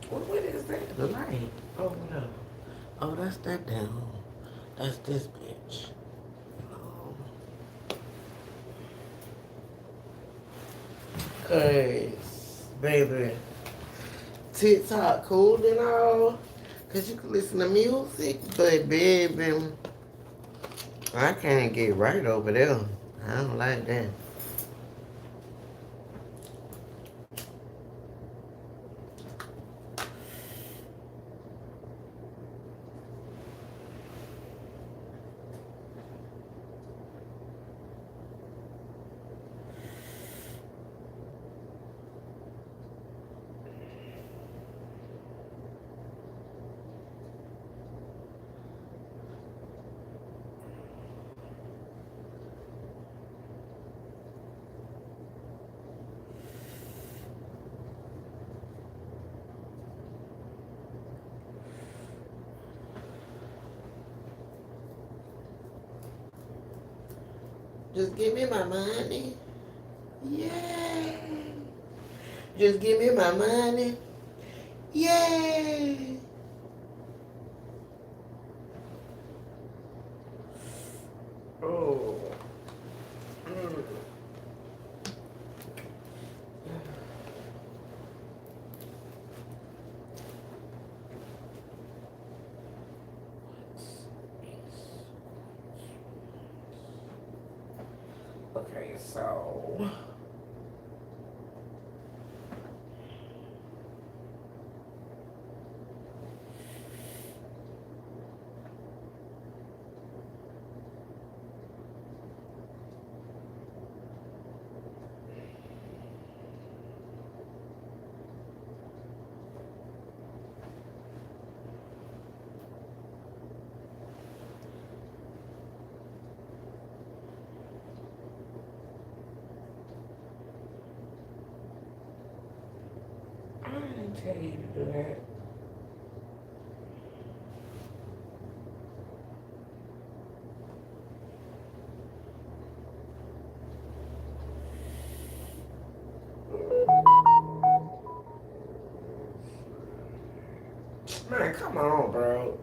What is that? The light. Oh no. Oh, that's that down. That's this bitch. Oh. Cause, baby, TikTok cool and all. Cause you can listen to music, but baby, I can't get right over there. I don't like that. Just give me my money. Yay. Just give me my money. Yay. Oh. Mm. Okay, so I didn't tell you to do that. Man, come on, bro.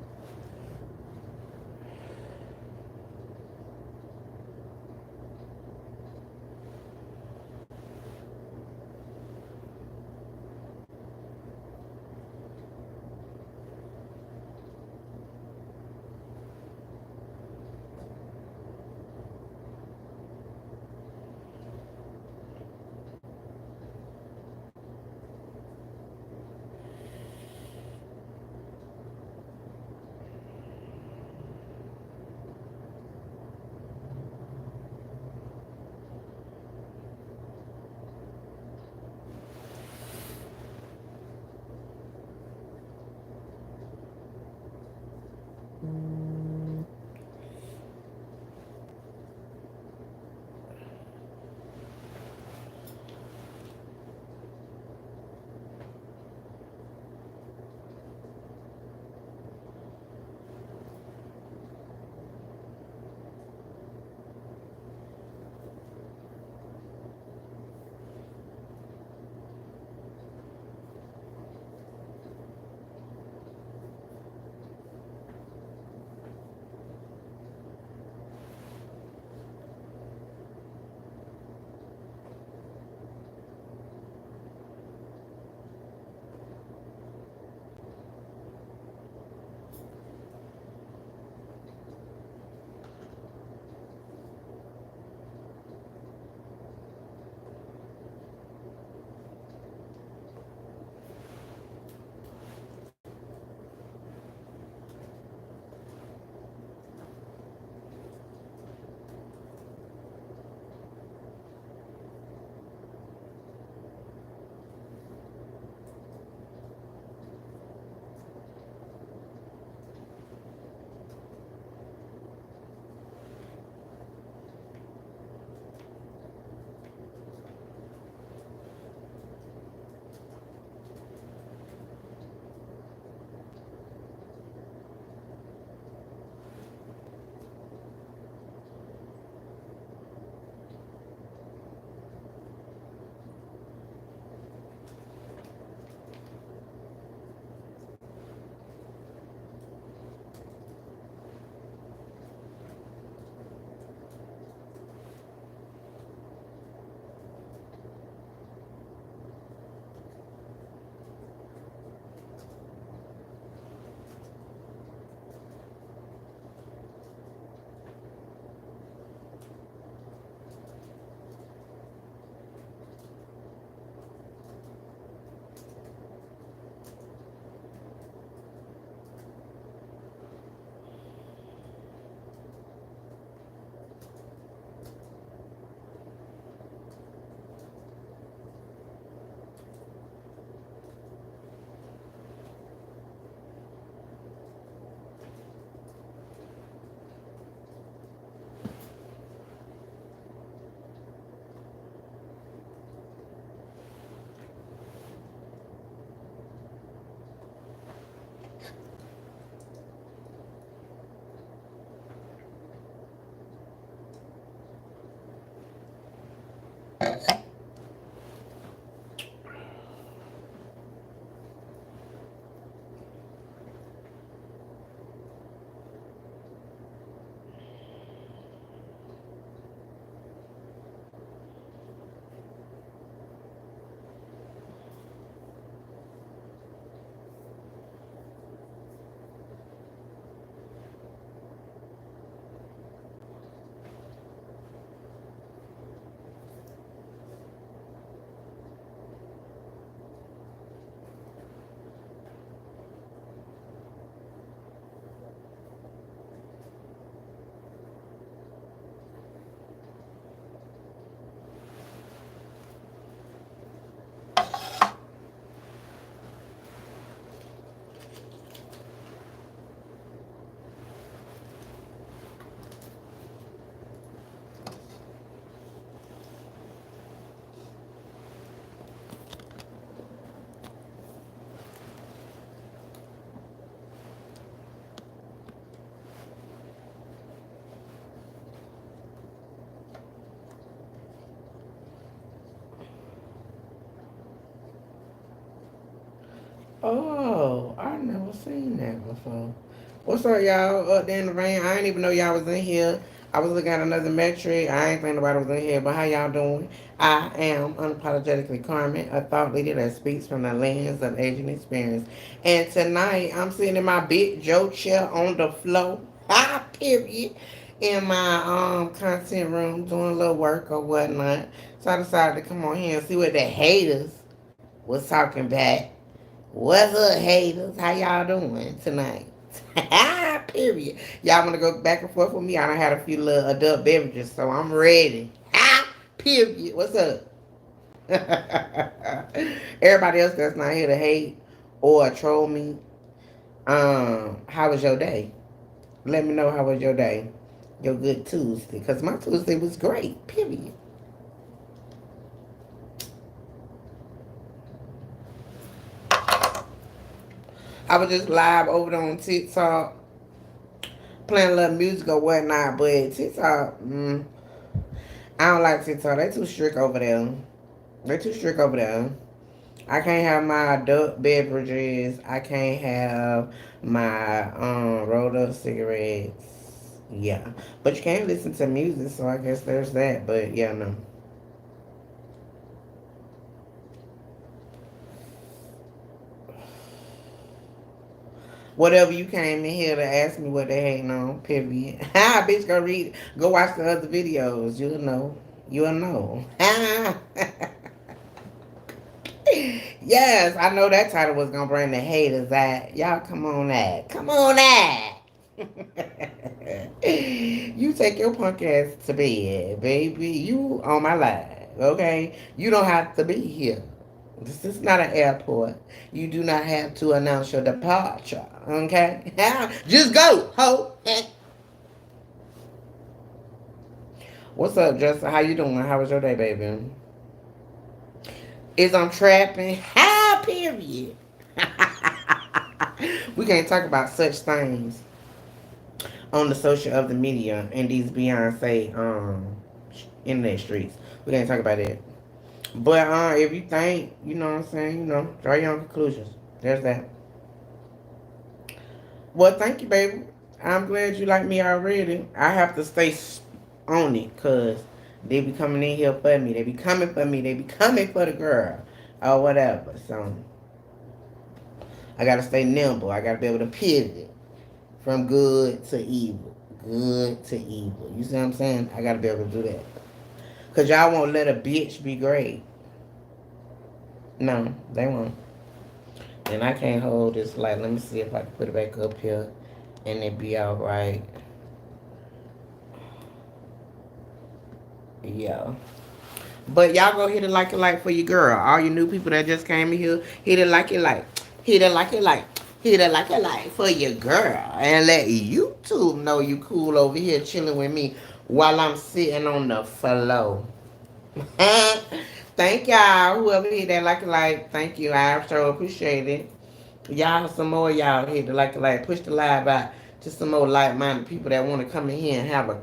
never seen that before. What's up, y'all? Up there in the rain. I didn't even know y'all was in here. I was looking at another metric. I ain't think nobody was in here, but how y'all doing? I am unapologetically Carmen, a thought leader that speaks from the lens of aging experience. And tonight, I'm sitting in my big Joe chair on the floor, period, in my content room doing a little work or whatnot. So I decided to come on here and see what the haters was talking about. What's up, haters? How y'all doing tonight? Period. Y'all want to go back and forth with me? I done had a few little adult beverages, so I'm ready. Period. What's up? Everybody else that's not here to hate or troll me, how was your day? Let me know how was your day. Your good Tuesday. Because my Tuesday was great. Period. I was just live over there on TikTok playing a little music or whatnot, but TikTok, I don't like TikTok. They too strict over there. They too strict over there. I can't have my adult beverages. I can't have my rolled up cigarettes. Yeah, but you can't listen to music, so I guess there's that. But yeah, no. Whatever you came in here to ask me what they hating on, period. Ha, bitch, go watch the other videos. You'll know. You'll know. Yes, I know that title was gonna bring the haters out. Y'all come on that. Come on that. You take your punk ass to bed, baby. You on my live, okay? You don't have to be here. This is not an airport. You do not have to announce your departure, okay? Just go, ho. What's up, Justin? How you doing? How was your day, baby? Is I'm trapping? Ha, period. We can't talk about such things on the social of the media and these Beyonce internet streets. We can't talk about it. But if you think, you know what I'm saying, draw your own conclusions. There's that. Well, thank you, baby. I'm glad you like me already. I have to stay on it because they be coming in here for me. They be coming for me. They be coming for the girl or whatever. So I got to stay nimble. I got to be able to pivot from good to evil. Good to evil. You see what I'm saying? I got to be able to do that. Because y'all won't let a bitch be great. No, they won't. And I can't hold this light. Let me see if I can put it back up here and it be all right. Yeah. But y'all go hit it like for your girl. All you new people that just came in here, hit it like it like. Hit it like it like. Hit it like it like for your girl. And let YouTube know you cool over here chilling with me while I'm sitting on the floor. Thank y'all. Whoever hit that like it like, thank you. I sure appreciate it. Y'all, some more y'all hit the like, push the live out to some more like-minded people that want to come in here and have a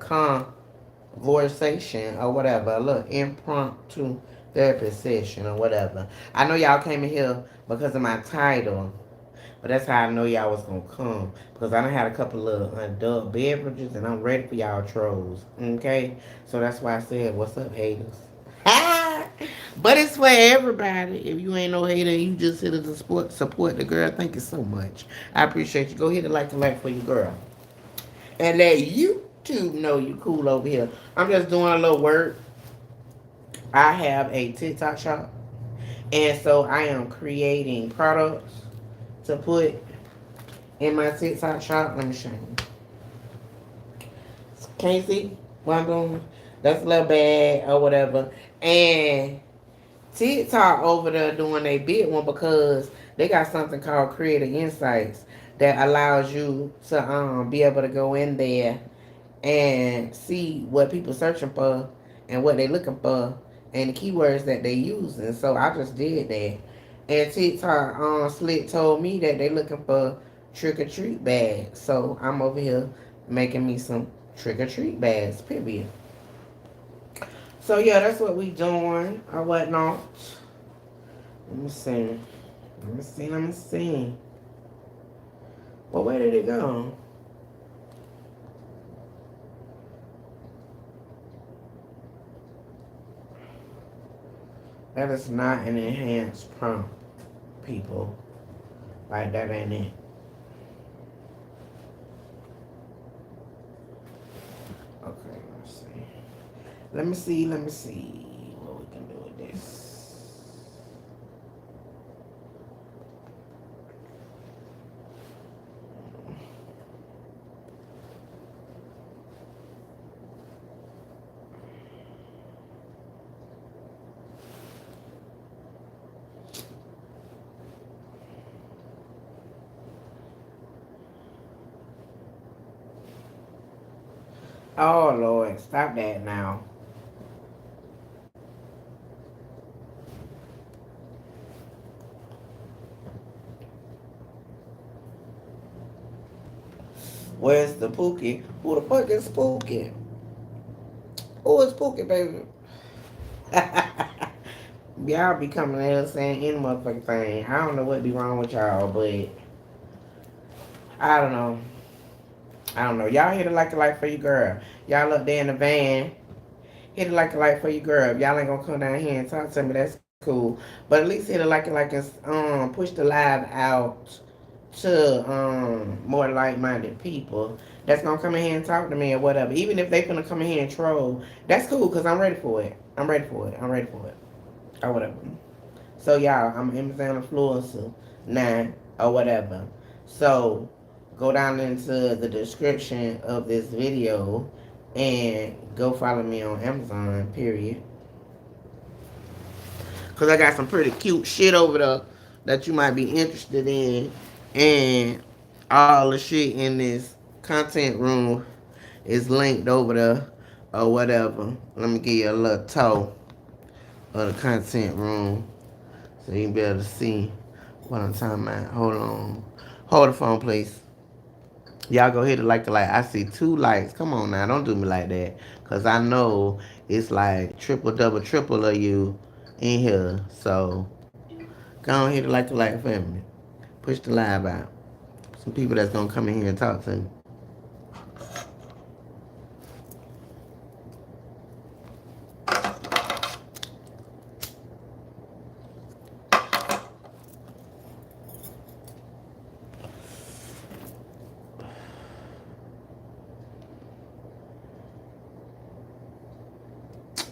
conversation or whatever, a little impromptu therapy session or whatever. I know y'all came in here because of my title, but that's how I know y'all was gonna come because I done had a couple of adult beverages and I'm ready for y'all trolls. Okay, so that's why I said, "What's up, haters?" But it's for everybody. If you ain't no hater, you just here to support the girl. Thank you so much. I appreciate you. Go hit the like for your girl. And let YouTube know you cool over here. I'm just doing a little work. I have a TikTok shop. And so I am creating products to put in my TikTok shop. Let me show you. Can you see what I'm doing? That's a little bag or whatever. And TikTok over there doing a big one because they got something called Creative Insights that allows you to be able to go in there and see what people searching for and what they looking for and the keywords that they using. So I just did that. And TikTok Slick told me that they looking for trick or treat bags. So I'm over here making me some trick or treat bags, period. So yeah, that's what we doing or whatnot. Let me see. Let me see. Well, where did it go? That is not an enhanced prompt, people. Like, that ain't it. Okay, let's see. Let me see what we can do with this. Oh, Lord, stop that now. Where's the Pookie? Who the fuck is Pookie? Who is Pookie, baby? Y'all be coming in here saying any motherfucking thing. I don't know what be wrong with y'all, but I don't know. I don't know. Y'all hit it like a light for your girl. Y'all up there in the van. Hit it like a light for your girl. If y'all ain't gonna come down here and talk to me, that's cool. But at least hit it like it's push the live out to more like-minded people that's gonna come in here and talk to me or whatever. Even if they gonna come in here and troll, that's cool because I'm ready for it. I'm ready for it. I'm ready for it. Or whatever. So y'all, I'm Amazon influencer now or whatever. So go down into the description of this video and go follow me on Amazon, period. Cause I got some pretty cute shit over there that you might be interested in. And all the shit in this content room is linked over there or whatever. Let me give you a little tour of the content room so you can be able to see what I'm talking about. Hold on. Hold the phone, please. Y'all go hit it like the light. I see 2 likes. Come on now. Don't do me like that. Because I know it's like triple, double, triple of you in here. So go on, hit it like the light for me. Push the live out. Some people that's going to come in here and talk to me.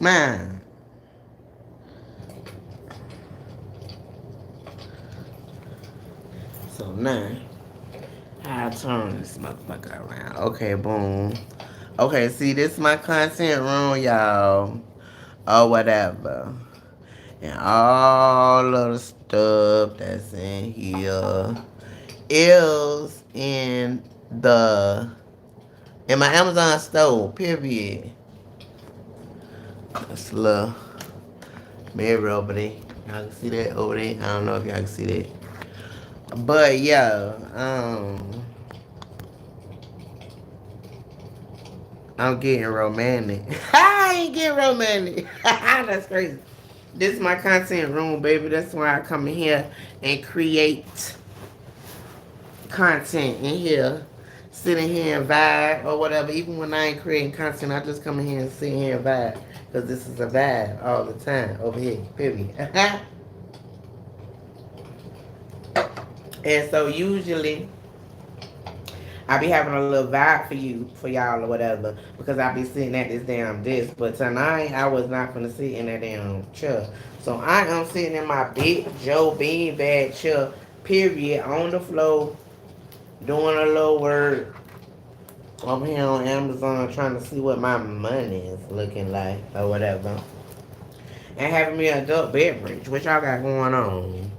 Man. So now, I turn this motherfucker around. Okay, boom. Okay, see, this is my content room, y'all. Or whatever. And all of the stuff that's in here is the in my Amazon store, period. That's a little mirror over there. Y'all can see that over there. I don't know if y'all can see that. But yeah, I'm getting romantic. I ain't getting romantic. That's crazy. This is my content room, baby. That's why I come in here and create content in here. Sit in here and vibe or whatever. Even when I ain't creating content, I just come in here and sit here and vibe. Because this is a vibe all the time over here, period. And so usually I be having a little vibe for y'all or whatever, because I be sitting at this damn desk. But tonight I was not gonna sit in that damn chair. So I am sitting in my big Joe beanbag chair, period, on the floor, doing a little work over here on Amazon, trying to see what my money is looking like or whatever. And having me a adult beverage. What y'all got going on?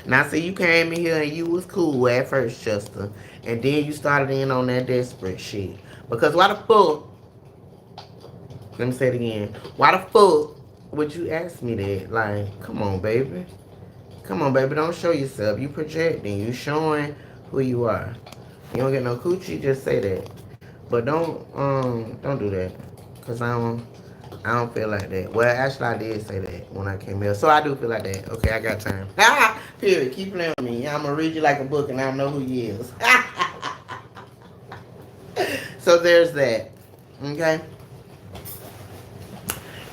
Now, see, you came in here and you was cool at first, Chester. And then you started in on that desperate shit. Because why the fuck, let me say it again. Why the fuck would you ask me that? Like, come on, baby. Come on, baby. Don't show yourself. You projecting. You showing who you are. You don't get no coochie, just say that. But don't do that. Cause I don't feel like that. Well, actually, I did say that when I came here. So I do feel like that. Okay, I got time. Period. Keep playing with me. I'm going to read you like a book and I know who you is. So there's that. Okay?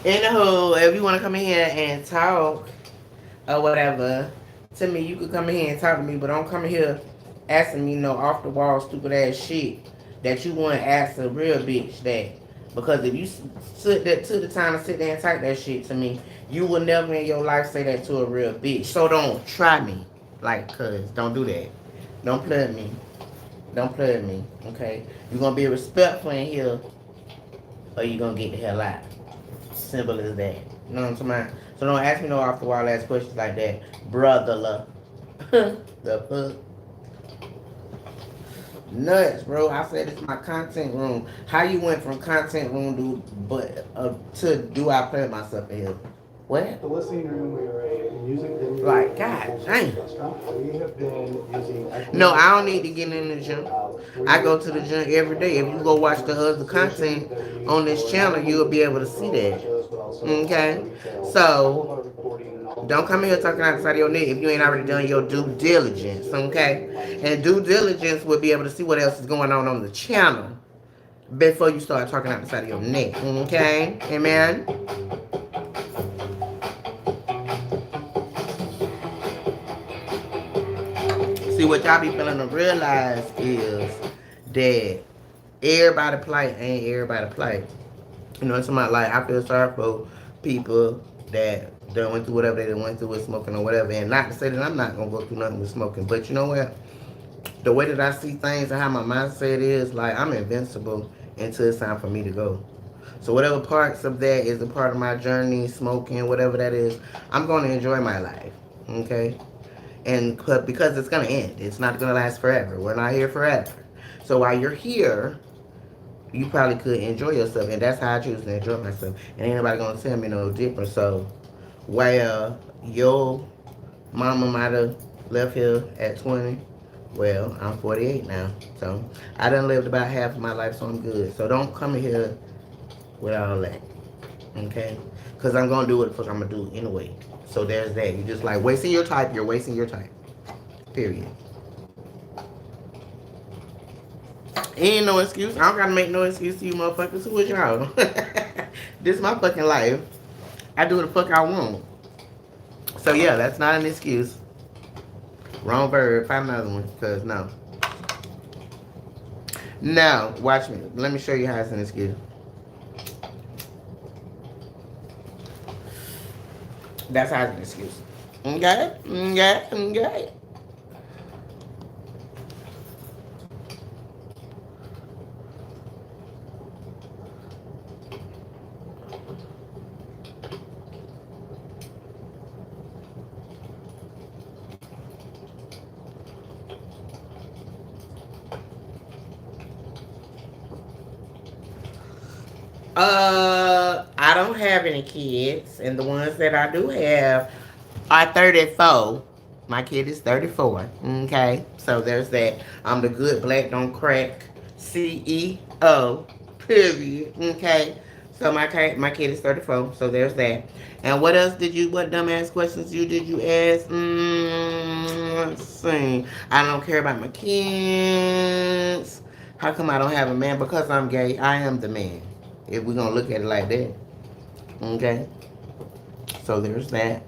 Anywho, if you want to come in here and talk or whatever to me, you could come in here and talk to me, but don't come in here asking me no off the wall stupid ass shit that you want to ask a real bitch that. Because if you took the time to sit there and type that shit to me, you will never in your life say that to a real bitch. So don't try me. Like, cuz, don't do that. Don't play with me. Don't play with me, okay? You're going to be respectful in here or you're going to get the hell out. Simple as that. You know what I'm talking about? So don't ask me no off the wall ass questions like that. Brother. The fuck? Nuts, bro. I said it's my content room. How you went from content room to do I play myself in here? What? The listening room we were using. Like, God dang. We have been using. No, I don't need to get in the gym. I go to the gym every day. If you go watch the other content on this channel, you'll be able to see that. Okay? So, don't come in here talking outside of your neck if you ain't already done your due diligence. Okay? And due diligence will be able to see what else is going on the channel before you start talking outside of your neck. Okay? Amen? See, what y'all be failing to realize is that everybody play ain't everybody play. You know, it's about like I feel sorry for people that done went through whatever they went through with smoking or whatever. And not to say that I'm not gonna go through nothing with smoking, but you know what? The way that I see things and how my mindset is, like I'm invincible until it's time for me to go. So whatever parts of that is a part of my journey, smoking, whatever that is, I'm gonna enjoy my life. Okay? And because it's gonna end, it's not gonna last forever. We're not here forever. So while you're here, you probably could enjoy yourself, and that's how I choose to enjoy myself. And ain't nobody gonna tell me no different. So while your mama might have left here at 20, well, I'm 48 now, so I done lived about half of my life, so I'm good. So don't come in here with all that, okay? Because I'm gonna do what the fuck I'm gonna do anyway. So there's that. You just like wasting your time. You're wasting your time. Period. Ain't no excuse. I don't gotta make no excuse to you motherfuckers. Who is y'all? This is my fucking life. I do what the fuck I want. So yeah, that's not an excuse. Wrong verb. Find another one. Cause no. Now, watch me. Let me show you how it's an excuse. That's how it's an excuse. Okay? Okay? Okay? I don't have any kids, and the ones that I do have are 34. My kid is 34. Okay, so there's that. I'm the good black don't crack CEO. Period. Okay, so my kid is 34. So there's that. And what else did you? What dumbass questions did you ask? Let's see. I don't care about my kids. How come I don't have a man? Because I'm gay. I am the man. If we're gonna look at it like that. Okay. So there's that.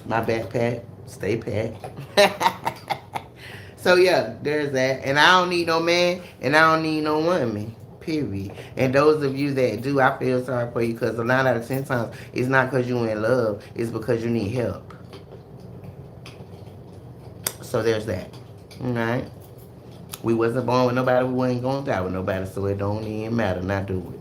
My backpack, stay packed. So yeah, there's that. And I don't need no man, and I don't need no woman. Period. And those of you that do, I feel sorry for you because 9 out of 10 times it's not because you're in love, it's because you need help. So there's that. Alright. We wasn't born with nobody, we wasn't gonna die with nobody, so it don't even matter, not do it.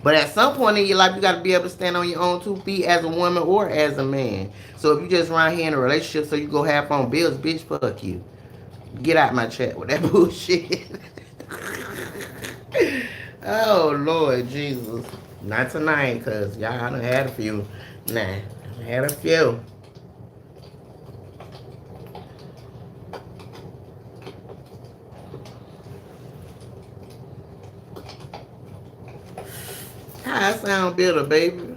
But at some point in your life, you got to be able to stand on your own 2 feet as a woman or as a man. So if you just run here in a relationship so you go half on bills, bitch, fuck you. Get out my chat with that bullshit. Oh, Lord Jesus. Not tonight, because y'all done had a few. Nah, I had a few. God I sound bitter, baby.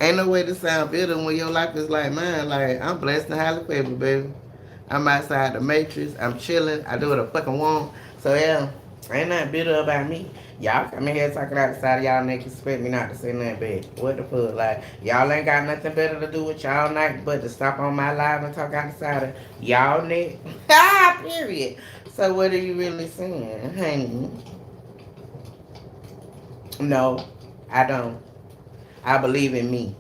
Ain't no way to sound bitter when your life is like mine. Like, I'm blessed and highly favored, baby. I'm outside the matrix. I'm chilling. I do what I fucking want. So, yeah, ain't nothing bitter about me. Y'all come in here talking outside of y'all niggas expect me not to say nothing bad. What the fuck? Like, y'all ain't got nothing better to do with y'all night but to stop on my live and talk outside of y'all niggas. Ah, period. So, what are you really saying, honey? No, I don't. I believe in me.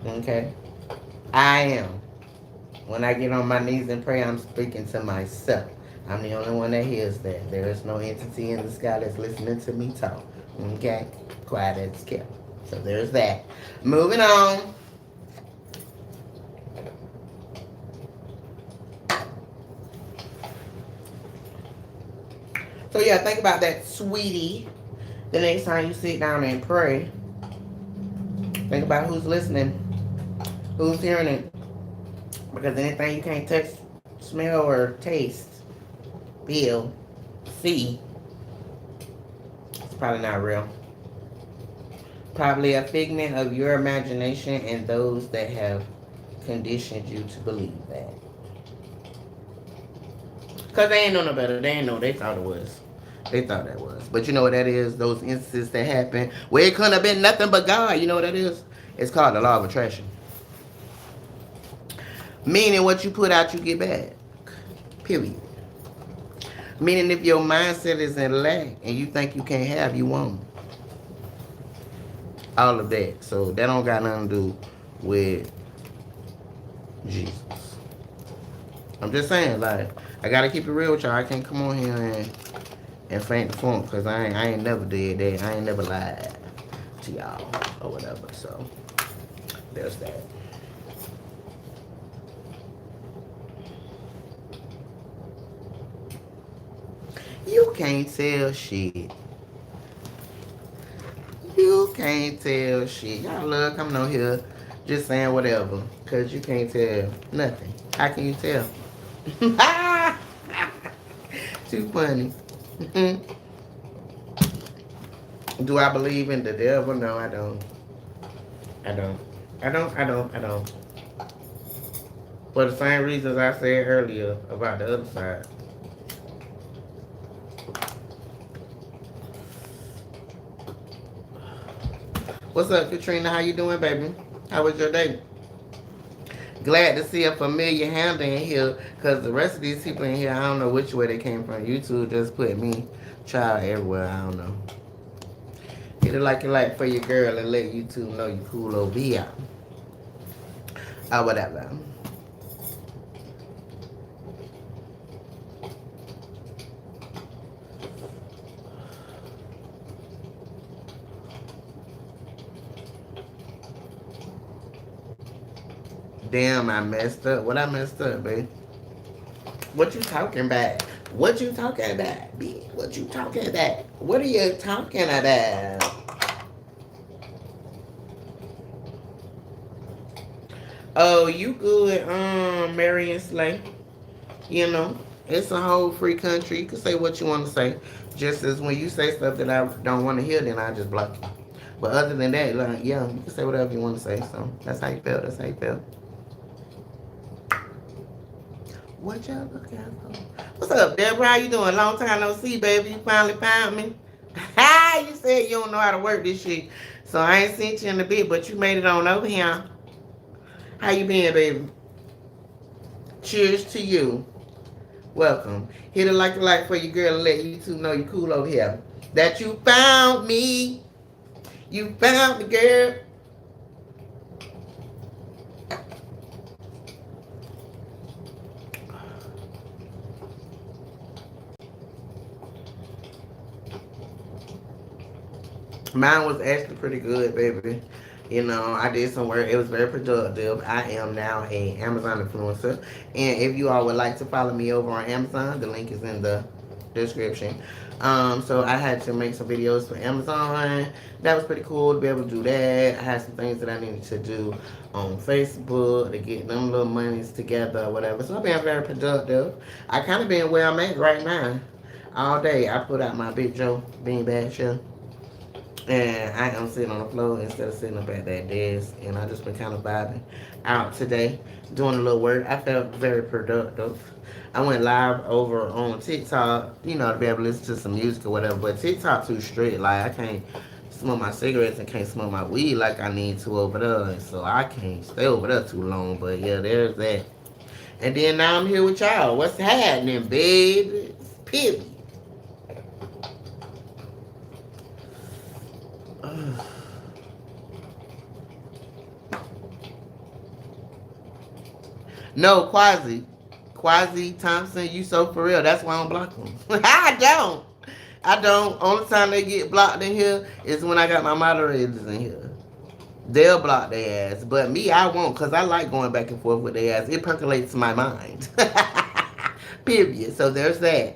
Okay? I am. When I get on my knees and pray, I'm speaking to myself. I'm the only one that hears that. There is no entity in the sky that's listening to me talk. Okay? Quiet as kept. So there's that. Moving on. So yeah, think about that, sweetie. The next time you sit down and pray, think about who's listening, who's hearing it. Because anything you can't touch, smell, or taste, feel, see, it's probably not real. Probably a figment of your imagination and those that have conditioned you to believe that. Because they ain't know no better. They ain't know. They thought it was. They thought that was. But you know what that is? Those instances that happen where it couldn't have been nothing but God. You know what that is? It's called the law of attraction. Meaning what you put out, you get back. Period. Meaning if your mindset is in lack and you think you can't have, you won't. All of that. So that don't got nothing to do with Jesus. I'm just saying, like, I gotta keep it real with y'all. I can't come on here and faint the funk because I ain't never did that. I ain't never lied to y'all or whatever. So there's that. You can't tell shit. You can't tell shit. Y'all love coming on here just saying whatever because you can't tell nothing. How can you tell? Too funny. Do I believe in the devil? No, I don't. I don't. I don't. For the same reasons I said earlier about the other side. What's up, Katrina? How you doing, baby? How was your day? Glad to see a familiar handle in here, because the rest of these people in here, I don't know which way they came from. YouTube just put me child everywhere. I don't know. Hit it like you like for your girl and let YouTube know you cool over here. Or whatever. Damn, I messed up. What I messed up, babe? What you talking about? What you talking about, bitch? What you talking about? What are you talking about? Oh, you good, Marion Slay. You know, it's a whole free country. You can say what you want to say. Just as when you say stuff that I don't want to hear, then I just block you. But other than that, like, yeah, you can say whatever you want to say. So that's how you feel. That's how you feel. What y'all looking for? What's up, Deborah? How you doing? Long time no see, baby. You finally found me. Ha! You said you don't know how to work this shit. So I ain't seen you in a bit, but you made it on over here. How you been, baby? Cheers to you. Welcome. Hit it like a light for your girl and let you two know you cool over here. That you found me. You found the girl. Mine was actually pretty good, baby. You know, I did some work. It was very productive. I am now a Amazon influencer. And if you all would like to follow me over on Amazon, the link is in the description. So I had to make some videos for Amazon. That was pretty cool to be able to do that. I had some things that I needed to do on Facebook to get them little monies together or whatever. So I've been very productive. I kind of been where I'm at right now. All day I put out my Big Joe bean bag show. And I am sitting on the floor instead of sitting up at that desk. And I just been kind of vibing out today, doing a little work. I felt very productive. I went live over on TikTok, to be able to listen to some music or whatever. But TikTok too strict. Like I can't smoke my cigarettes and can't smoke my weed like I need to over there. And so I can't stay over there too long. But yeah, there's that. And then now I'm here with y'all. What's happening, baby? Period. No, Quasi Thompson, you so for real. That's why I don't block them. I don't. I don't. Only time they get blocked in here is when I got my moderators in here. They'll block their ass. But me, I won't because I like going back and forth with their ass. It percolates my mind. Period. So there's that.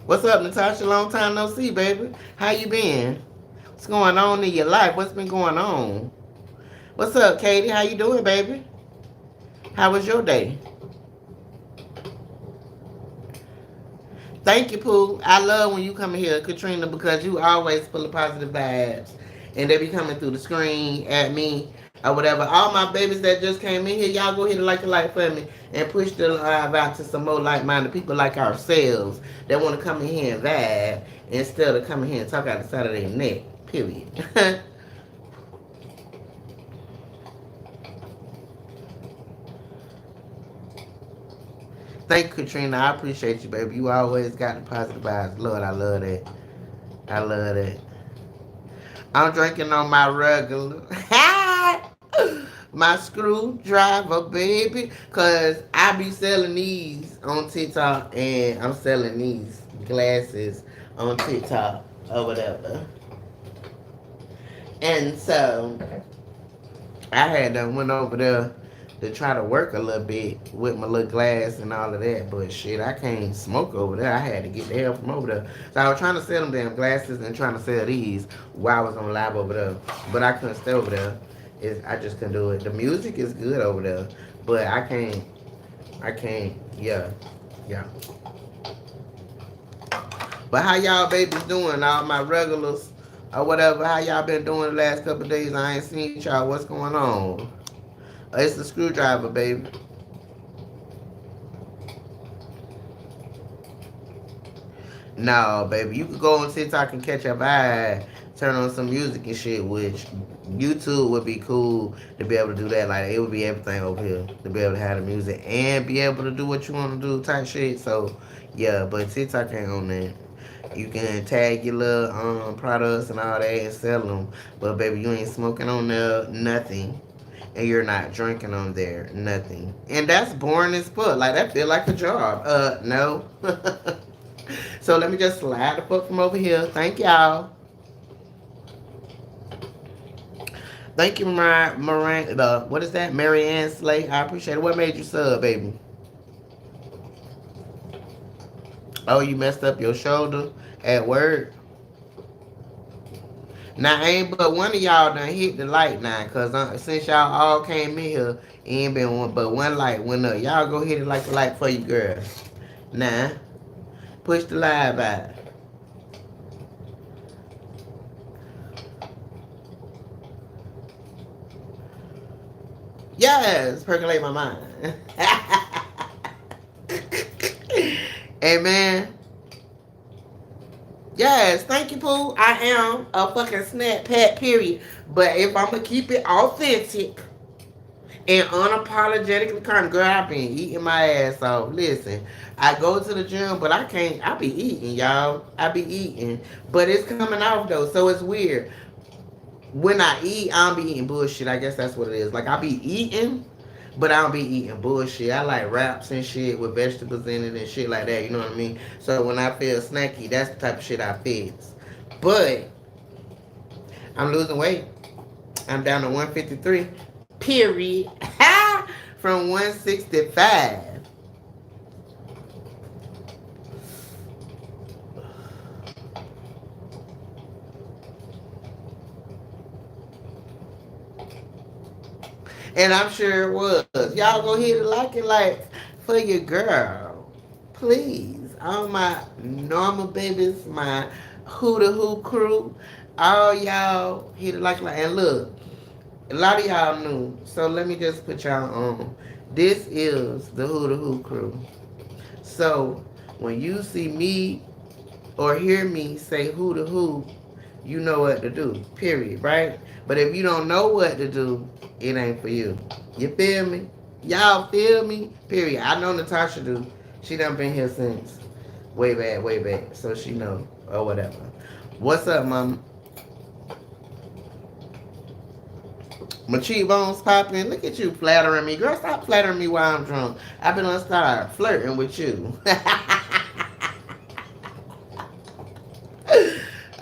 What's up, Natasha? Long time no see, baby. How you been? What's going on in your life? What's been going on? What's up, Katie? How you doing, baby? How was your day? Thank you, Pooh. I love when you come in here, Katrina, because you always full of positive vibes. And they be coming through the screen at me or whatever. All my babies that just came in here, y'all go ahead and like a like for me and push the live out to some more like-minded people like ourselves that want to come in here and vibe instead of coming here and talk out the side of their neck. Period. Thank you, Katrina. I appreciate you, baby. You always got the positive vibes. Lord, I love that. I love that. I'm drinking on my regular. My screwdriver, baby. Because I be selling these on TikTok and I'm selling these glasses on TikTok or whatever. And so I had done went over there to try to work a little bit with my little glass and all of that, but shit, I can't smoke over there. I had to get the hell from over there. So I was trying to sell them damn glasses and trying to sell these while I was on live over there, but I couldn't stay over there. I just couldn't do it. The music is good over there, but I can't. I can't. Yeah, yeah. But how y'all babies doing? All my regulars or whatever. How y'all been doing the last couple of days? I ain't seen y'all. What's going on? It's the screwdriver, baby. No, baby. You could go on TikTok and catch a vibe, turn on some music and shit, which YouTube would be cool to be able to do that. Like, it would be everything over here to be able to have the music and be able to do what you want to do type shit. So, yeah, but TikTok ain't on that. You can tag your little products and all that and sell them. But, baby, you ain't smoking on there, nothing. And you're not drinking on there, nothing. And that's boring as fuck. Like, that feel like a job. No. So let me just slide the fuck from over here. Thank y'all. Thank you, what is that? Mary Ann Slay. I appreciate it. What made you sub, baby? Oh, you messed up your shoulder at work? Now, ain't but one of y'all done hit the light now, because since y'all all came in here, ain't been one, but one light went up. Y'all go hit it like a light for you, girl. Now, push the live out. Yes, percolate my mind. Amen. Yes, thank you, Pooh. I am a fucking snap pat, period. But if I'm gonna keep it authentic and unapologetically current, girl, I been eating my ass off. Listen, I go to the gym, but I can't. I be eating, y'all. I be eating, but it's coming off though, so it's weird. When I eat, I don't be eating bullshit. I guess that's what it is. Like I be eating, but I don't be eating bullshit. I like wraps and shit with vegetables in it and shit like that. You know what I mean? So when I feel snacky, that's the type of shit I fix. But I'm losing weight. I'm down to 153. Period. From 165. And I'm sure it was. Y'all go ahead and like it like for your girl. Please. All my normal babies, my Who the Who crew. All y'all hit it like, and look, a lot of y'all knew. So let me just put y'all on. This is the Who the Who crew. So when you see me or hear me say who to who, you know what to do. Period. Right? But if you don't know what to do, it ain't for you. You feel me? Y'all feel me? Period. I know Natasha do. She done been here since way back, way back. So she know or whatever. What's up, mama? My cheekbones popping. Look at you flattering me. Girl, stop flattering me while I'm drunk. I've been gonna start flirting with you.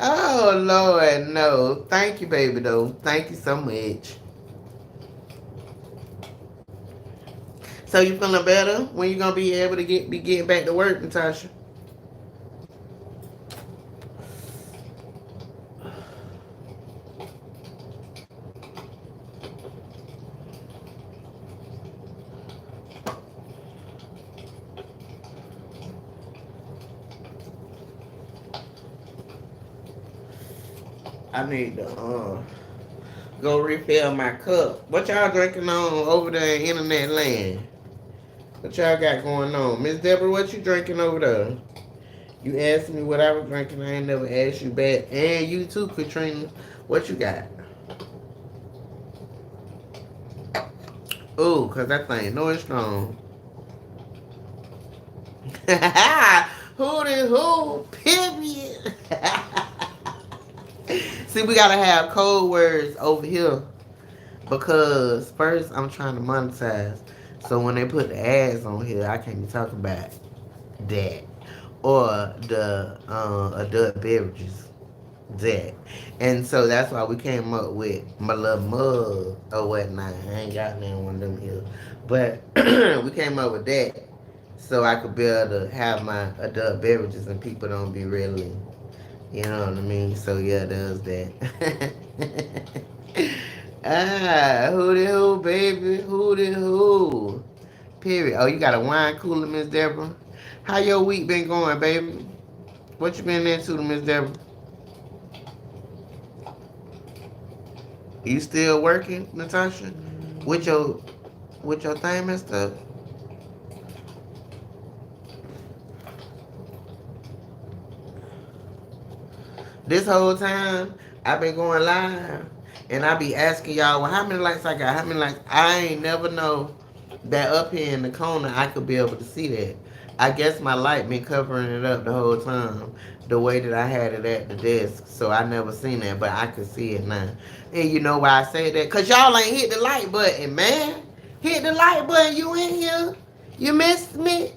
Oh Lord, no. Thank you, baby though. Thank you so much. So you feeling better? When you gonna be able to be getting back to work, Natasha? I need to go refill my cup. What y'all drinking on over there in internet land? What y'all got going on? Miss Deborah, what you drinking over there? You asked me what I was drinking. I ain't never asked you back. And you too, Katrina. What you got? Ooh, cause that thing know it's strong. Who did who? Period. See, we gotta have code words over here because first I'm trying to monetize. So when they put the ads on here, I can't be talking about that or the adult beverages. That. And so that's why we came up with my little mug or whatnot. I ain't got none one of them here. But we came up with that so I could be able to have my adult beverages and people don't be really, you know what I mean? So yeah, there's that. Who the who, baby? Who the who? Period. Oh, you got a wine cooler, Miss Deborah? How your week been going, baby? What you been into, Miss Deborah? You still working, Natasha? With your thing and stuff? This whole time I've been going live and I be asking y'all, well, how many likes I got? How many likes? I ain't never know that up here in the corner I could be able to see that. I guess my light been covering it up the whole time, the way that I had it at the desk, so I never seen that, but I could see it now. And you know why I say that? Cause y'all ain't hit the like button, man. Hit the like button. You in here? You missed me?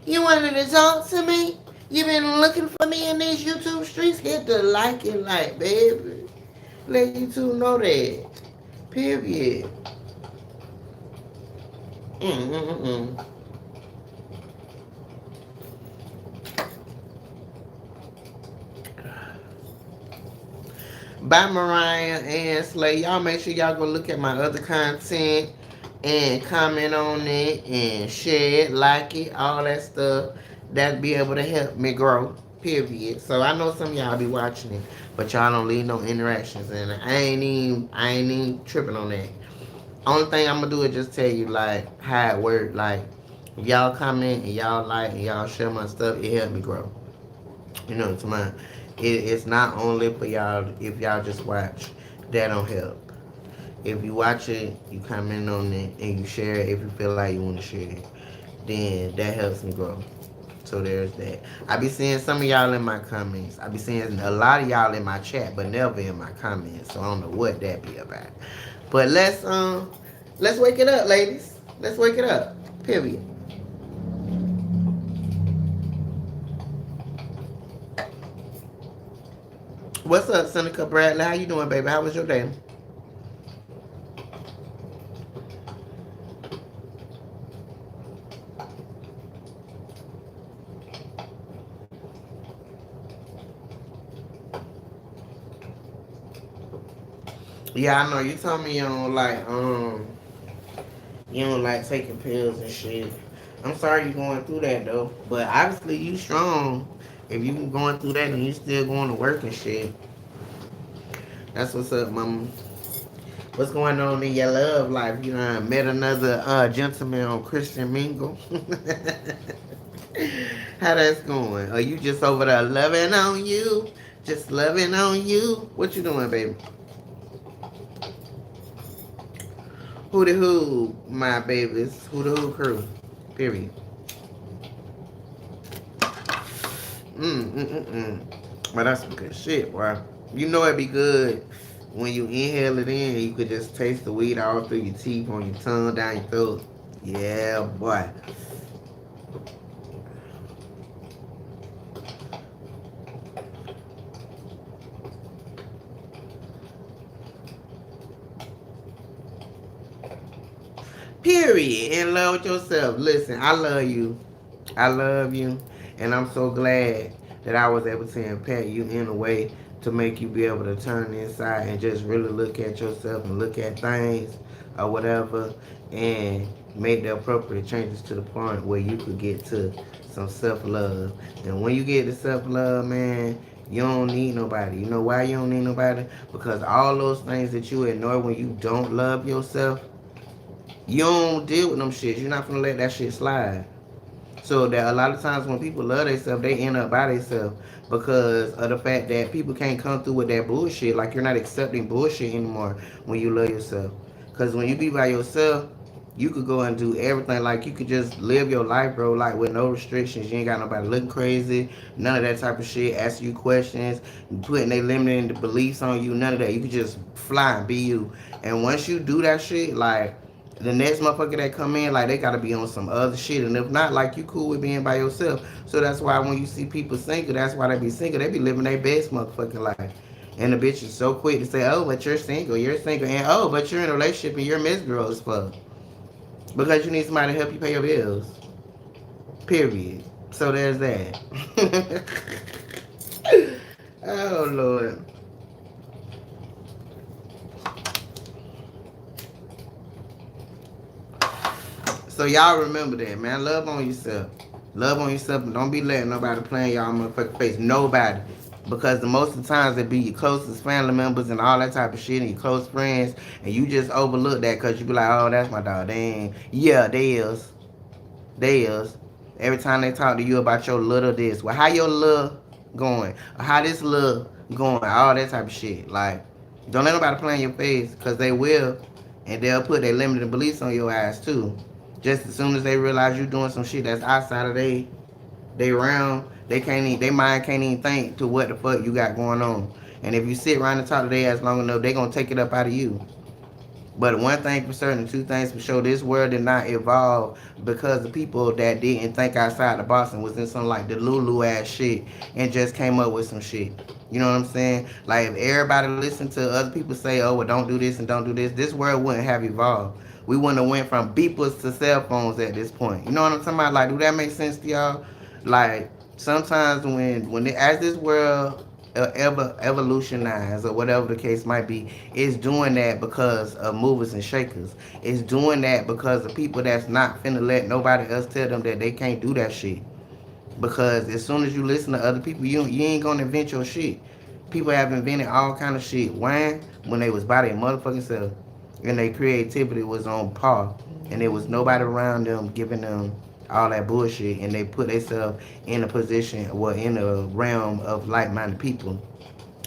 You wanted to talk to me? You been looking for me in these YouTube streets? Hit the like and like, baby. Let YouTube know that. Period. Mm-mm-mm. Bye, Mariah and Slay. Y'all make sure y'all go look at my other content and comment on it and share it, like it, all that stuff. That be able to help me grow. Period. So I know some of y'all be watching it, but y'all don't leave no interactions, and I ain't even tripping on that. Only thing I'm gonna do is just tell you like how it work. Like if y'all comment and y'all like and y'all share my stuff, it help me grow. You know what I'm saying? It's not only for y'all if y'all just watch. That don't help. If you watch it, you comment on it, and you share it if you feel like you want to share it, then that helps me grow. So there's that. I be seeing some of y'all in my comments. I be seeing a lot of y'all in my chat, but never in my comments. So I don't know what that be about. But let's wake it up, ladies. Let's wake it up. Period. What's up, Seneca Bradley? How you doing, baby? How was your day? Yeah, I know you told me you don't like taking pills and shit. I'm sorry you're going through that though, but obviously you strong. If you going through that and you still going to work and shit, That's what's up, mama. What's going on in your love life? You know, met another gentleman on Christian Mingle. How that's going? Are you just over there loving on you? Just loving on you? What you doing, baby? Who the who, my babies? Who the who crew? Period. Well, that's some good shit, boy. You know it be good when you inhale it in. You could just taste the weed all through your teeth, on your tongue, down your throat. Yeah, boy. Period. In love with yourself. Listen, I love you. I love you, and I'm so glad that I was able to impact you in a way to make you be able to turn inside and just really look at yourself and look at things or whatever and make the appropriate changes to the point where you could get to some self-love. And when you get to self-love, man, you don't need nobody. You know why you don't need nobody? Because all those things that you ignore when you don't love yourself, you don't deal with them shit. You're not gonna let that shit slide. So that a lot of times when people love themselves, they end up by themselves because of the fact that people can't come through with that bullshit. Like you're not accepting bullshit anymore when you love yourself. Because when you be by yourself, you could go and do everything. Like you could just live your life, bro. Like with no restrictions. You ain't got nobody looking crazy. None of that type of shit. Asking you questions, putting their limiting beliefs on you. None of that. You could just fly and be you. And once you do that shit, like the next motherfucker that come in, like they gotta be on some other shit, and if not, like you cool with being by yourself. So that's why when you see people single, that's why they be single. They be living their best motherfucking life. And the bitch is so quick to say, "Oh, but you're single," and "Oh, but you're in a relationship and you're miserable as fuck because you need somebody to help you pay your bills." Period. So there's that. Oh Lord. So y'all remember that, man. Love on yourself. Love on yourself and don't be letting nobody play in y'all motherfucking face. Nobody. Because the most of the times it be your closest family members and all that type of shit and your close friends and you just overlook that because you be like, oh, that's my dog. They ain't. Yeah, they is. They is. Every time they talk to you about your little this. Well, how your little going? Or how this little going? All that type of shit. Like, don't let nobody play in your face because they will. And they'll put their limited beliefs on your ass too. Just as soon as they realize you doing some shit that's outside of they realm, they mind can't even think to what the fuck you got going on. And if you sit around and talk to their ass long enough, they gonna take it up out of you. But one thing for certain, two things for sure, this world did not evolve because the people that didn't think outside the box and was in some like the Lulu ass shit and just came up with some shit. You know what I'm saying? Like if everybody listened to other people say, "Oh, well, don't do this and don't do this world wouldn't have evolved. We wouldn't have went from beepers to cell phones at this point. You know what I'm talking about? Like, do that make sense to y'all? Like sometimes as this world evolutionize or whatever the case might be, it's doing that because of movers and shakers. It's doing that because of people that's not finna let nobody else tell them that they can't do that shit. Because as soon as you listen to other people, you ain't gonna invent your shit. People have invented all kind of shit. When they was by their motherfucking self, and their creativity was on par, and there was nobody around them giving them all that bullshit, and they put themselves in a position, well, in a realm of like-minded people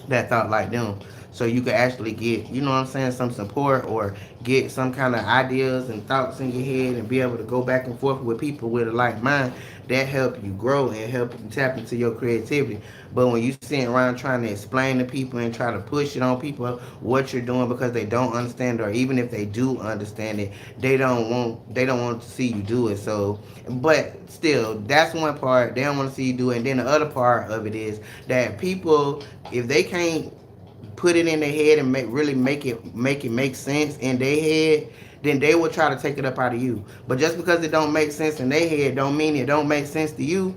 that thought like them. So you could actually get, you know what I'm saying, some support or get some kind of ideas and thoughts in your head and be able to go back and forth with people with a like mind that help you grow and help you tap into your creativity. But when you sitting around trying to explain to people and try to push it on people what you're doing because they don't understand, or even if they do understand it, they don't want to see you do it. So but still, that's one part. They don't want to see you do it. And then the other part of it is that people, if they can't put it in their head and really make sense in their head, then they will try to take it up out of you. But just because it don't make sense in their head, don't mean it don't make sense to you.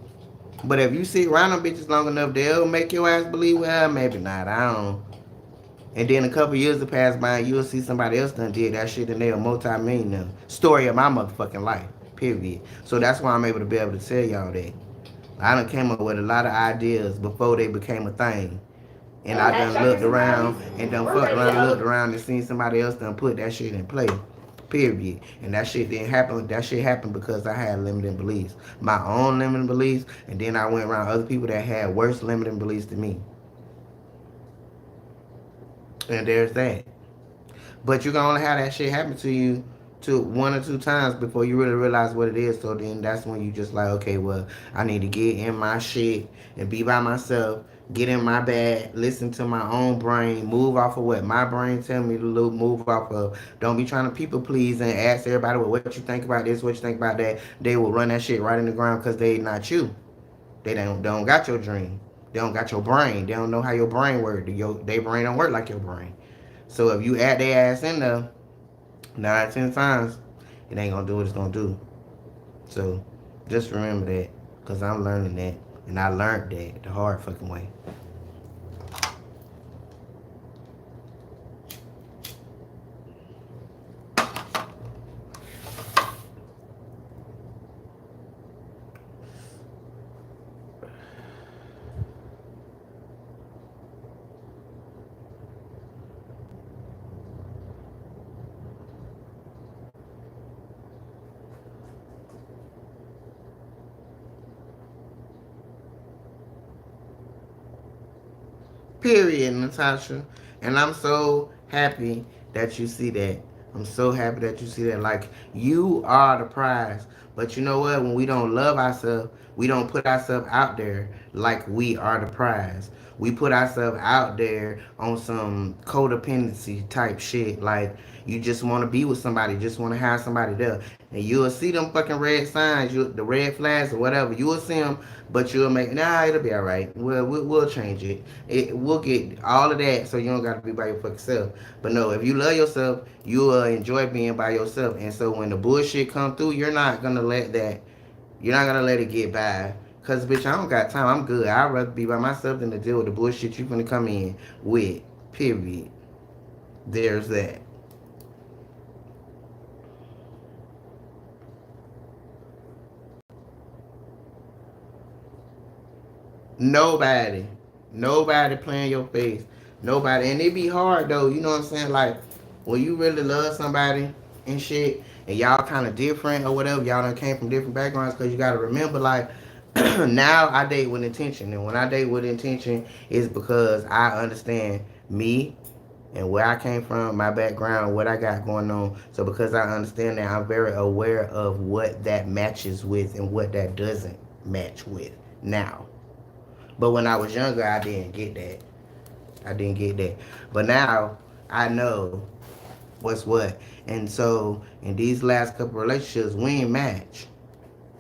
But if you sit around them bitches long enough, they'll make your ass believe, well, maybe not. I don't. And then a couple years will pass by and you'll see somebody else done did that shit and they're a multi-millionaire. Story of my motherfucking life. Period. So that's why I'm able to be able to tell y'all that. I done came up with a lot of ideas before they became a thing. And I done looked around and done fucked around and looked around and seen somebody else done put that shit in play. Period. And that shit didn't happen. That shit happened because I had limiting beliefs. My own limiting beliefs. And then I went around other people that had worse limiting beliefs than me. And there's that. But you can only have that shit happen to you to one or two times before you really realize what it is. So then that's when you just like, okay, well, I need to get in my shit and be by myself, get in my bag, listen to my own brain, move off of what my brain tell me to do, move off of. Don't be trying to people please and ask everybody, well, what you think about this, what you think about that. They will run that shit right in the ground because they not you. They don't got your dream. They don't got your brain. They don't know how your brain works. Their brain don't work like your brain. So if you add their ass in there, 9 out of 10 times, it ain't gonna do what it's gonna do. So just remember that, cause I'm learning that, and I learned that the hard fucking way. Period, Natasha. And I'm so happy that you see that. I'm so happy that you see that. Like, you are the prize. But you know what? When we don't love ourselves, we don't put ourselves out there like we are the prize. We put ourselves out there on some codependency type shit. Like, you just want to be with somebody, just want to have somebody there. And you'll see them fucking red signs, the red flags or whatever. You will see them, but you'll make, nah, it'll be all right. We'll change it. We'll get all of that so you don't got to be by your fucking self. But no, if you love yourself, you will enjoy being by yourself. And so when the bullshit come through, you're not gonna let it get by. Cause bitch, I don't got time. I'm good. I'd rather be by myself than to deal with the bullshit you gonna come in with. Period. There's that. Nobody. Nobody playing your face. Nobody. And it be hard though, you know what I'm saying? Like, when you really love somebody and shit, and y'all kind of different or whatever, y'all done came from different backgrounds, because you got to remember, like, now I date with intention. And when I date with intention, it's because I understand me and where I came from, my background, what I got going on. So because I understand that, I'm very aware of what that matches with and what that doesn't match with now. But when I was younger, I didn't get that. I didn't get that. But now I know what's what. And so in these last couple relationships, we ain't match.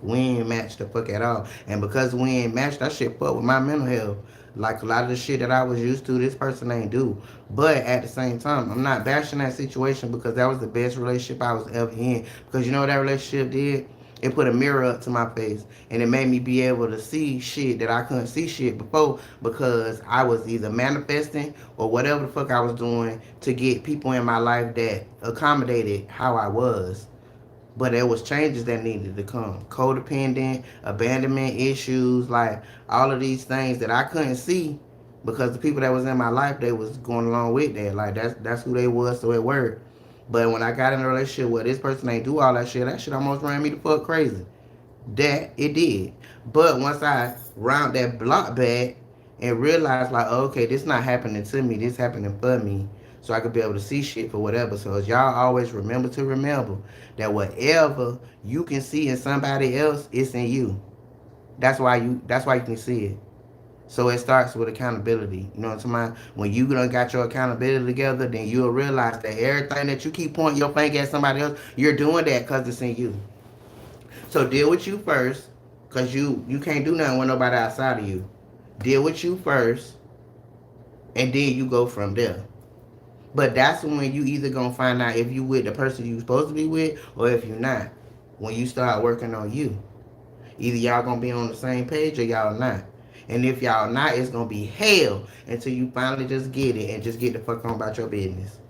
We ain't matched the fuck at all. And because we ain't matched, that shit fuck with my mental health. Like a lot of the shit that I was used to, this person ain't do. But at the same time, I'm not bashing that situation because that was the best relationship I was ever in. Because you know what that relationship did? It put a mirror up to my face and it made me be able to see shit that I couldn't see shit before, because I was either manifesting or whatever the fuck I was doing to get people in my life that accommodated how I was. But there was changes that needed to come. Codependent, abandonment issues, like all of these things that I couldn't see because the people that was in my life, they was going along with that. Like that's who they was, so it worked. But when I got in a relationship where this person ain't do all that shit almost ran me the fuck crazy. That it did. But once I round that block back and realized like, oh, okay, this not happening to me, this happening for me. So I could be able to see shit for whatever. So as y'all always remember that whatever you can see in somebody else, it's in you. That's why you can see it. So it starts with accountability. You know what I'm talking about? When you done got your accountability together, then you'll realize that everything that you keep pointing your finger at somebody else, you're doing that because it's in you. So deal with you first, cause you can't do nothing with nobody outside of you. Deal with you first, and then you go from there. But that's when you either gonna find out if you with the person you supposed to be with, or if you're not. When you start working on you, either y'all gonna be on the same page or y'all not. And if y'all not, it's gonna be hell until you finally just get it and just get the fuck on about your business.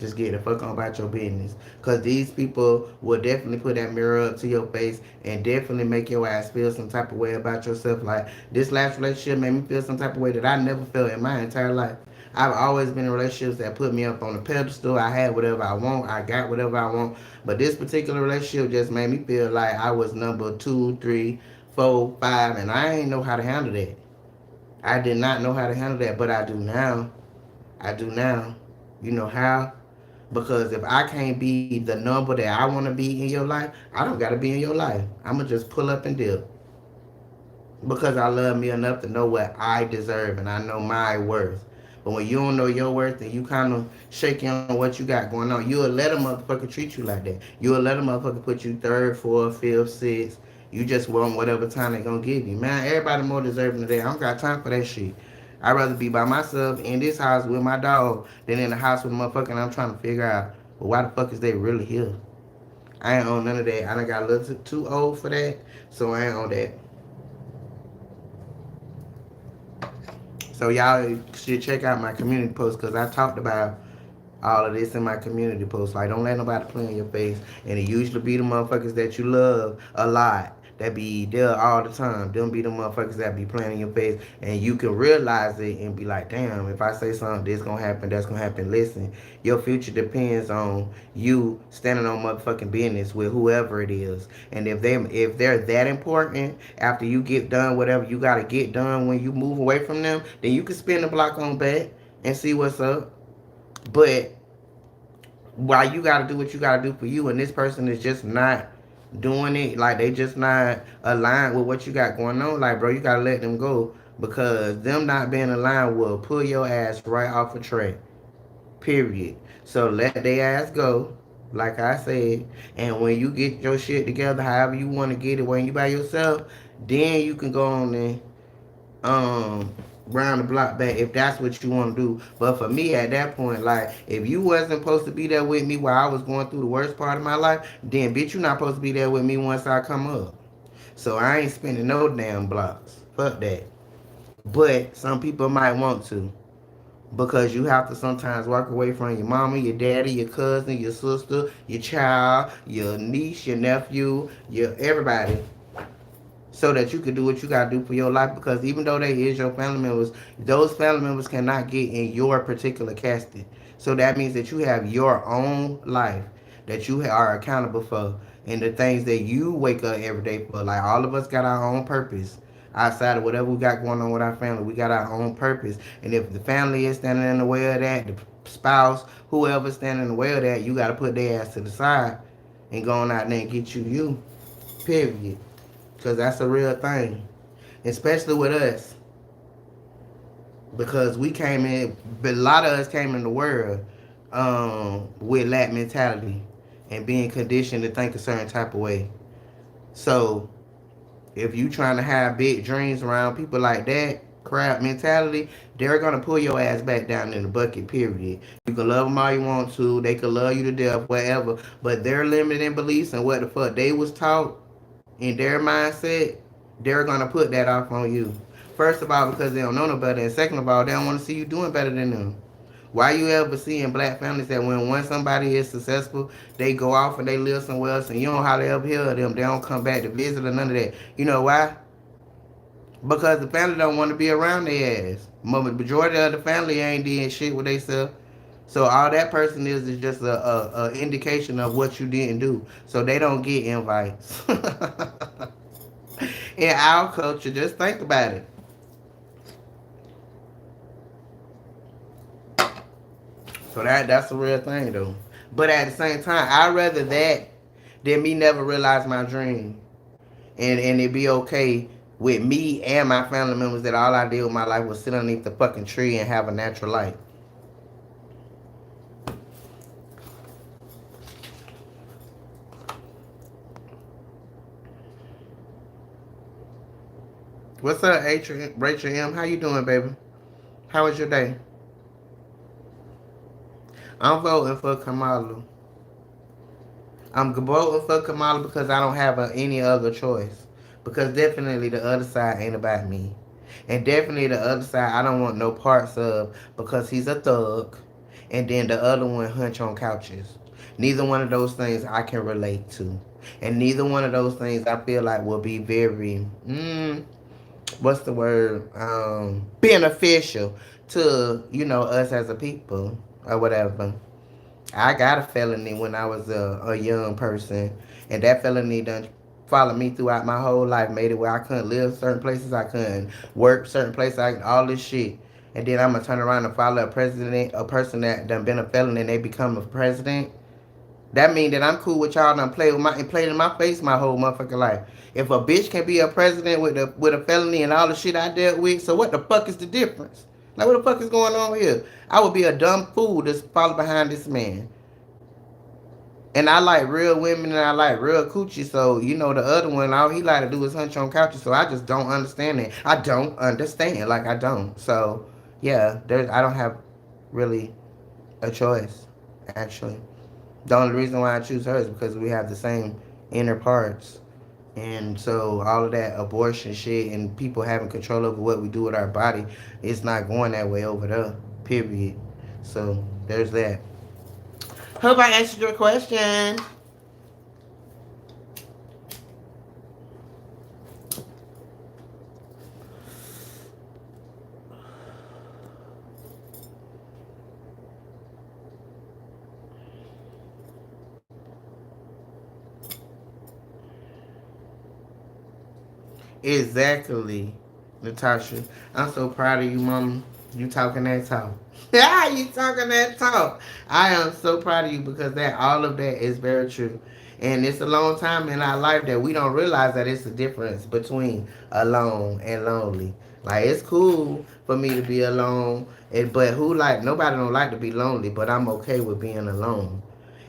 Just get the fuck on about your business. Because these people will definitely put that mirror up to your face and definitely make your ass feel some type of way about yourself. Like, this last relationship made me feel some type of way that I never felt in my entire life. I've always been in relationships that put me up on a pedestal. I had whatever I want. I got whatever I want. But this particular relationship just made me feel like I was number two, three, four, five, and I ain't know how to handle that. I did not know how to handle that, but I do now. I do now. You know how? Because if I can't be the number that I want to be in your life, I don't got to be in your life. I'm going to just pull up and dip. Because I love me enough to know what I deserve and I know my worth. But when you don't know your worth and you kind of shaking on what you got going on, you'll let a motherfucker treat you like that. You'll let a motherfucker put you third, fourth, fifth, sixth. You just want whatever time they gonna give you. Man, everybody more deserving of that. I don't got time for that shit. I'd rather be by myself in this house with my dog than in the house with a motherfucker and I'm trying to figure out, well, why the fuck is they really here? I ain't on none of that. I done got a little too old for that, so I ain't on that. So y'all should check out my community post because I talked about all of this in my community post. Like, don't let nobody play in your face. And it usually be the motherfuckers that you love a lot that be there all the time. Them be the motherfuckers that be playing in your face. And you can realize it and be like, damn, if I say something, this gonna happen, that's gonna happen. Listen, your future depends on you standing on motherfucking business with whoever it is. And if they're that important, after you get done whatever you gotta get done when you move away from them, then you can spin the block on back and see what's up. But why you gotta do what you gotta do for you, and this person is just not doing it, like they just not aligned with what you got going on, like bro, you gotta let them go because them not being aligned will pull your ass right off a track. Period. So let their ass go, like I said, and when you get your shit together, however you want to get it, when you by yourself, then you can go on and um round the block back if that's what you want to do. But for me at that point, like if you wasn't supposed to be there with me while I was going through the worst part of my life, then bitch you not supposed to be there with me once I come up. So I ain't spending no damn blocks. Fuck that. But some people might want to. Because you have to sometimes walk away from your mama, your daddy, your cousin, your sister, your child, your niece, your nephew, your everybody so that you can do what you gotta do for your life. Because even though they is your family members, those family members cannot get in your particular casket. So that means that you have your own life that you are accountable for, and the things that you wake up every day for. Like all of us got our own purpose. Outside of whatever we got going on with our family, we got our own purpose. And if the family is standing in the way of that, the spouse, whoever's standing in the way of that, you got to put their ass to the side and go on out there and get you. Period. Because that's a real thing. Especially with us. Because we came in, but a lot of us came in the world with lack mentality and being conditioned to think a certain type of way. So if you trying to have big dreams around people like that, crap mentality, they're gonna pull your ass back down in the bucket. Period. You can love them all you want to. They can love you to death, whatever. But their limiting beliefs and what the fuck they was taught in their mindset, they're gonna put that off on you. First of all, because they don't know no better, and second of all, they don't want to see you doing better than them. Why you ever see in black families that when once somebody is successful, they go off and they live somewhere else, and you don't hardly ever hear of them. They don't come back to visit or none of that. You know why? Because the family don't want to be around their ass. Majority of the family ain't doing shit with themselves. So all that person is just a indication of what you didn't do. So they don't get invites. In our culture, just think about it. So that's a real thing though. But at the same time, I'd rather that than me never realize my dream. And it be okay with me and my family members that all I did with my life was sit underneath the fucking tree and have a natural life. What's up, Rachel M? How you doing, baby? How was your day? I'm voting for Kamala. I'm voting for Kamala because I don't have any other choice. Because definitely the other side ain't about me. And definitely the other side I don't want no parts of because he's a thug. and then the other one hunch on couches. Neither one of those things I can relate to, and neither one of those things I feel like will be very what's the word, beneficial to us as a people or whatever. I got a felony when I was a young person, and that felony done followed me throughout my whole life. Made it where I couldn't live certain places, I couldn't work certain places, all this shit. And then I'm gonna turn around and follow a person that done been a felon and they become a president. That mean that I'm cool with y'all done played in my face my whole motherfucking life. If a bitch can be a president with a felony and all the shit I dealt with, so what the fuck is the difference? Like what the fuck is going on here? I would be a dumb fool to follow behind this man. And I like real women and I like real coochie. So, the other one, all he like to do is hunch on couches. So I just don't understand it. I don't understand. Like, I don't. So, yeah, I don't have really a choice, actually. The only reason why I choose her is because we have the same inner parts. And so all of that abortion shit and people having control over what we do with our body, it's not going that way over there, period. So, there's that. Hope I answered your question. Exactly, Natasha. I'm so proud of you, mama. You talking that talk. Yeah, you talking that talk. I am so proud of you because that all of that is very true. And it's a long time in our life that we don't realize that it's the difference between alone and lonely. Like it's cool for me to be alone, but nobody don't like to be lonely, but I'm okay with being alone.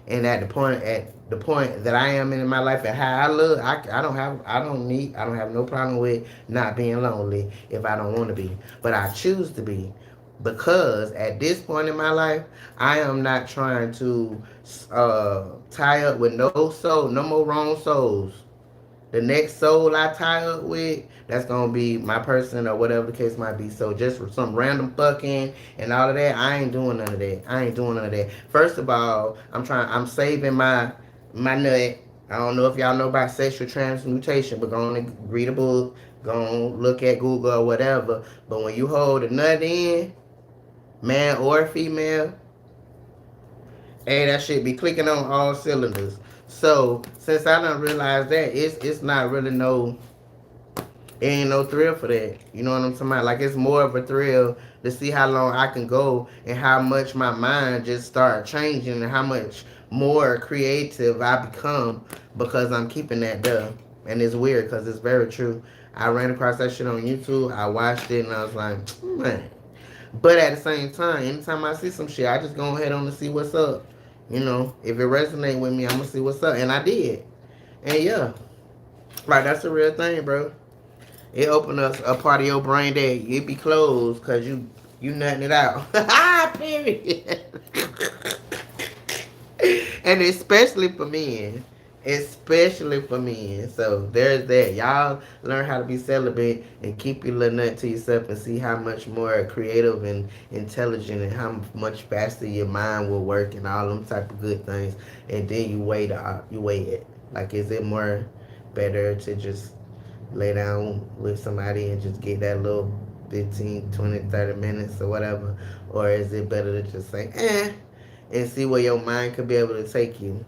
And at the point that I am in my life and how I look, I don't have no problem with not being lonely if I don't want to be, but I choose to be because at this point in my life, I am not trying to tie up with no more wrong souls. The next soul I tie up with, that's gonna be my person or whatever the case might be. So just for some random fucking and all of that, I ain't doing none of that. I ain't doing none of that. First of all, I'm saving my nut. I don't know if y'all know about sexual transmutation, but go on and read a book, go on look at Google or whatever. But when you hold a nut in, man or female, hey, that shit be clicking on all cylinders. So since I don't realize that, it's not really it ain't no thrill for that. You know what I'm talking about? Like it's more of a thrill to see how long I can go and how much my mind just start changing and how much more creative I become because I'm keeping that done. And it's weird because it's very true. I ran across that shit on YouTube. I watched it and I was like, man. But at the same time, anytime I see some shit, I just go ahead on to see what's up. If it resonate with me, I'm gonna see what's up, and I did. And yeah, like that's the real thing, bro. It opened up a part of your brain that it be closed because you nutting it out. Period. And especially for men. Especially for men. So there's that. Y'all learn how to be celibate and keep your little nut to yourself and see how much more creative and intelligent and how much faster your mind will work and all them type of good things. And then you weigh it. Like is it more better to just lay down with somebody and just get that little 15, 20, 30 minutes or whatever? Or is it better to just say, and see where your mind could be able to take you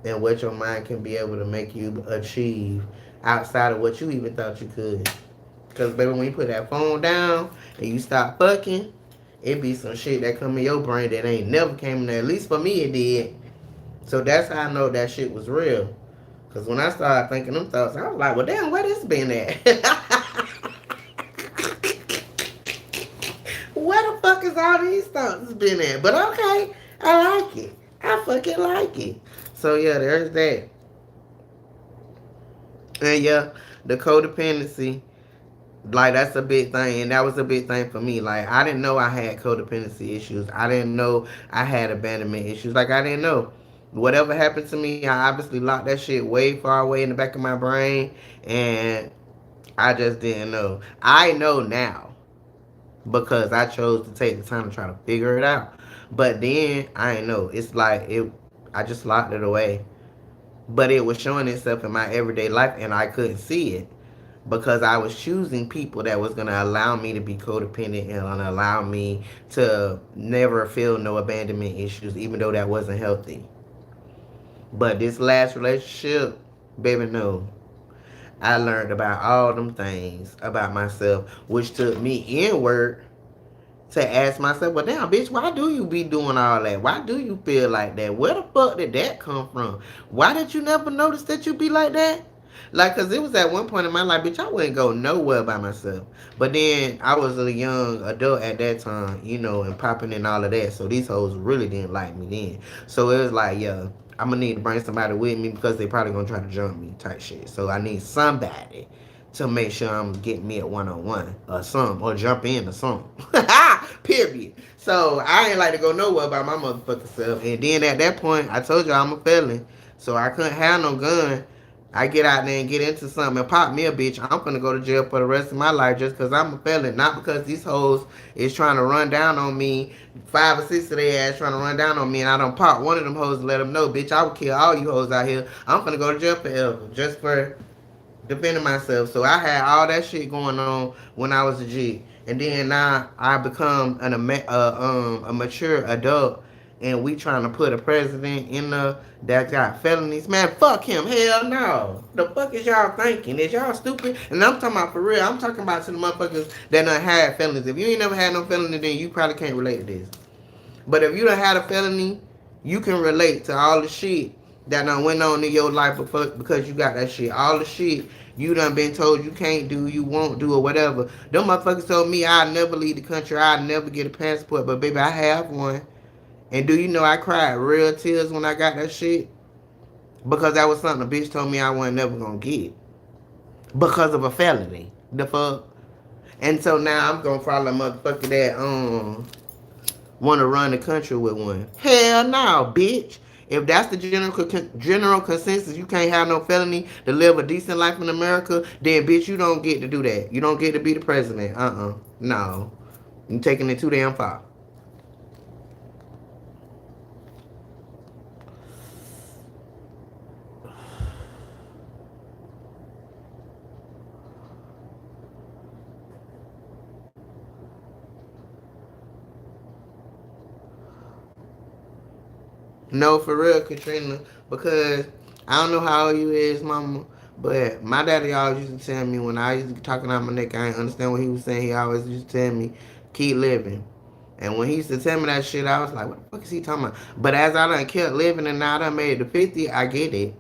and what your mind can be able to make you achieve outside of what you even thought you could? Because, baby, when you put that phone down and you stop fucking, it be some shit that come in your brain that ain't never came in there. At least for me, it did. So that's how I know that shit was real. Because when I started thinking them thoughts, I was like, well, damn, where this been at? Where the fuck is all these thoughts been at? But okay, I like it. I fucking like it. So yeah, there's that. And yeah, the codependency, like that's a big thing, and that was a big thing for me. Like I didn't know I had codependency issues. I didn't know I had abandonment issues. Like I didn't know. Whatever happened to me, I obviously locked that shit way far away in the back of my brain, and I just didn't know. I know now because I chose to take the time to try to figure it out. But then I ain't know. It's like it. I just locked it away. But it was showing itself in my everyday life, and I couldn't see it because I was choosing people that was gonna allow me to be codependent and gonna allow me to never feel no abandonment issues, even though that wasn't healthy. But this last relationship, baby, no. I learned about all them things about myself, which took me inward to ask myself, well, damn, bitch, why do you be doing all that? Why do you feel like that? Where the fuck did that come from? Why did you never notice that you be like that? Like, cause it was at one point in my life, bitch, I wouldn't go nowhere by myself. But then I was a young adult at that time, you know, and popping in all of that. So these hoes really didn't like me then. So it was like, yeah, I'm gonna need to bring somebody with me because they probably gonna try to jump me type shit. So I need somebody to make sure I'm getting me a one-on-one or something, or jump in or something. Period. So I ain't like to go nowhere by my motherfucking self. And then at that point, I told you I'm a felon, so I couldn't have no gun. I get out there and get into something and pop me a bitch. I'm gonna go to jail for the rest of my life just because I'm a felon, not because these hoes is trying to run down on me. 5 or 6 of their ass trying to run down on me, and I don't pop one of them hoes and let them know, bitch, I would kill all you hoes out here. I'm gonna go to jail forever just for defending myself. So I had all that shit going on when I was a G, and then now I become a mature adult, and we trying to put a president in the that got felonies. Man, fuck him. Hell no. The fuck is y'all thinking? Is y'all stupid? And I'm talking about for real. I'm talking about to the motherfuckers that done had felonies. If you ain't never had no felony, then you probably can't relate to this. But if you done had a felony, you can relate to all the shit that done went on in your life because you got that shit. All the shit you done been told you can't do, you won't do, or whatever. Them motherfuckers told me I'd never leave the country, I'd never get a passport, but baby, I have one. And do you know I cried real tears when I got that shit? Because that was something a bitch told me I wasn't never gonna get. Because of a felony. The fuck? And so now I'm gonna follow a motherfucker that want to run the country with one. Hell no, bitch. If that's the general consensus, you can't have no felony to live a decent life in America, then bitch, you don't get to do that. You don't get to be the president. No. You taking it too damn far. No, for real, Katrina, because I don't know how old you is, mama, but my daddy always used to tell me when I used to be talking out my neck, I didn't understand what he was saying. He always used to tell me, keep living. And when he used to tell me that shit, I was like, what the fuck is he talking about? But as I done kept living and now I done made it to 50, I get it.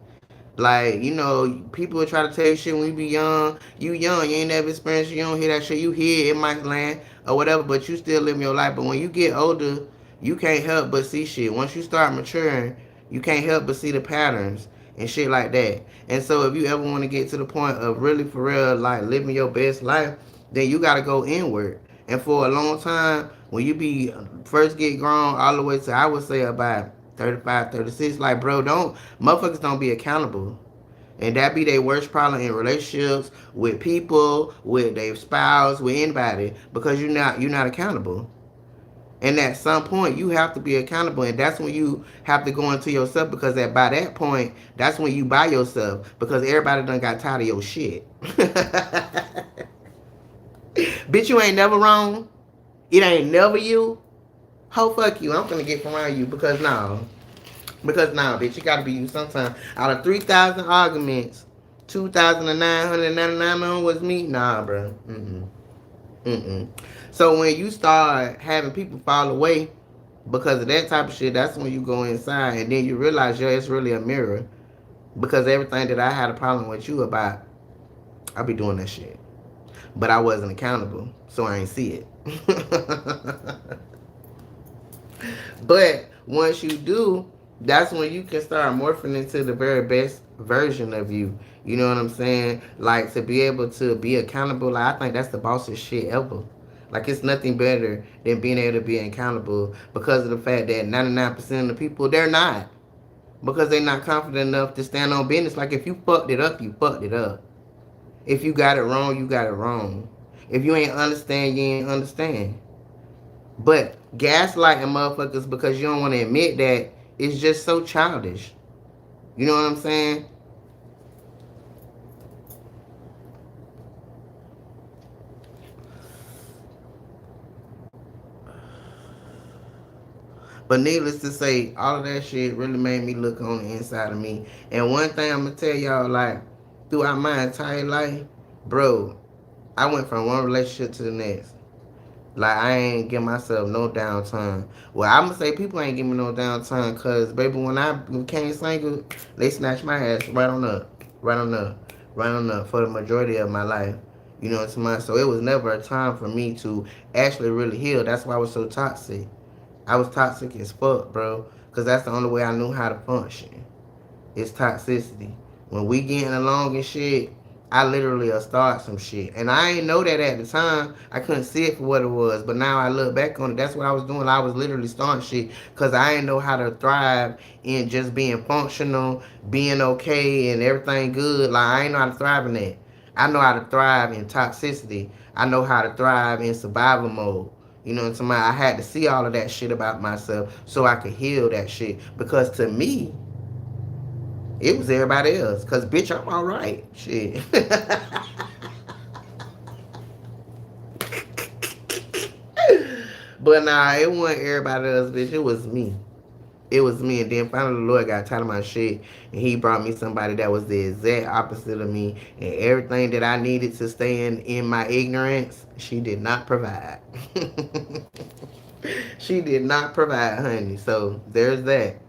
Like, you know, people try to tell you shit when you be young. You young, you ain't never experienced, you don't hear that shit. You hear it might land or whatever, but you still living your life. But when you get older, you can't help but see shit. Once you start maturing, you can't help but see the patterns and shit like that. And so if you ever want to get to the point of really for real, like living your best life, then you got to go inward. And for a long time, when you be first get grown all the way to, I would say about 35, 36, like, bro, motherfuckers don't be accountable. And that be their worst problem in relationships, with people, with their spouse, with anybody, because you're not accountable. And at some point, you have to be accountable, and that's when you have to go into yourself. Because by that point, that's when you buy yourself. Because everybody done got tired of your shit. Bitch, you ain't never wrong. It ain't never you. Ho, fuck you. I'm gonna get around you because now. Because now, bitch, you gotta be you sometime. Out of 3,000 arguments, 2,999 was me. Nah, bro. Mm-mm. So when you start having people fall away because of that type of shit, that's when you go inside and then you realize, yo, it's really a mirror. Because everything that I had a problem with you about, I be doing that shit. But I wasn't accountable, so I ain't see it. But once you do, that's when you can start morphing into the very best version of you. You know what I'm saying? Like to be able to be accountable. Like I think that's the bossest shit ever. Like it's nothing better than being able to be accountable because of the fact that 99% of the people they're not because they're not confident enough to stand on business. Like if you fucked it up, you fucked it up. If you got it wrong, you got it wrong. If you ain't understand, you ain't understand. But gaslighting motherfuckers because you don't want to admit that is just so childish. You know what I'm saying? But needless to say, all of that shit really made me look on the inside of me. And one thing I'm gonna tell y'all, like, throughout my entire life, bro, I went from one relationship to the next. Like, I ain't give myself no downtime. Well, I'm gonna say people ain't give me no downtime because, baby, when I became single, they snatched my ass right on up, right on up, right on up for the majority of my life. You know what I'm saying? So it was never a time for me to actually really heal. That's why I was so toxic. I was toxic as fuck, bro, because that's the only way I knew how to function. It's toxicity. When we getting along and shit, I literally start some shit. And I ain't know that at the time. I couldn't see it for what it was. But now I look back on it. That's what I was doing. I was literally starting shit because I didn't know how to thrive in just being functional, being okay, and everything good. Like, I ain't know how to thrive in that. I know how to thrive in toxicity. I know how to thrive in survival mode. You know what I'm saying? I had to see all of that shit about myself so I could heal that shit. Because to me, it was everybody else. Cause bitch, I'm all right. Shit. But nah, it wasn't everybody else, bitch. It was me. It was me. And then finally the Lord got tired of my shit. And he brought me somebody that was the exact opposite of me. And everything that I needed to stay in my ignorance, she did not provide. She did not provide, honey. So there's that.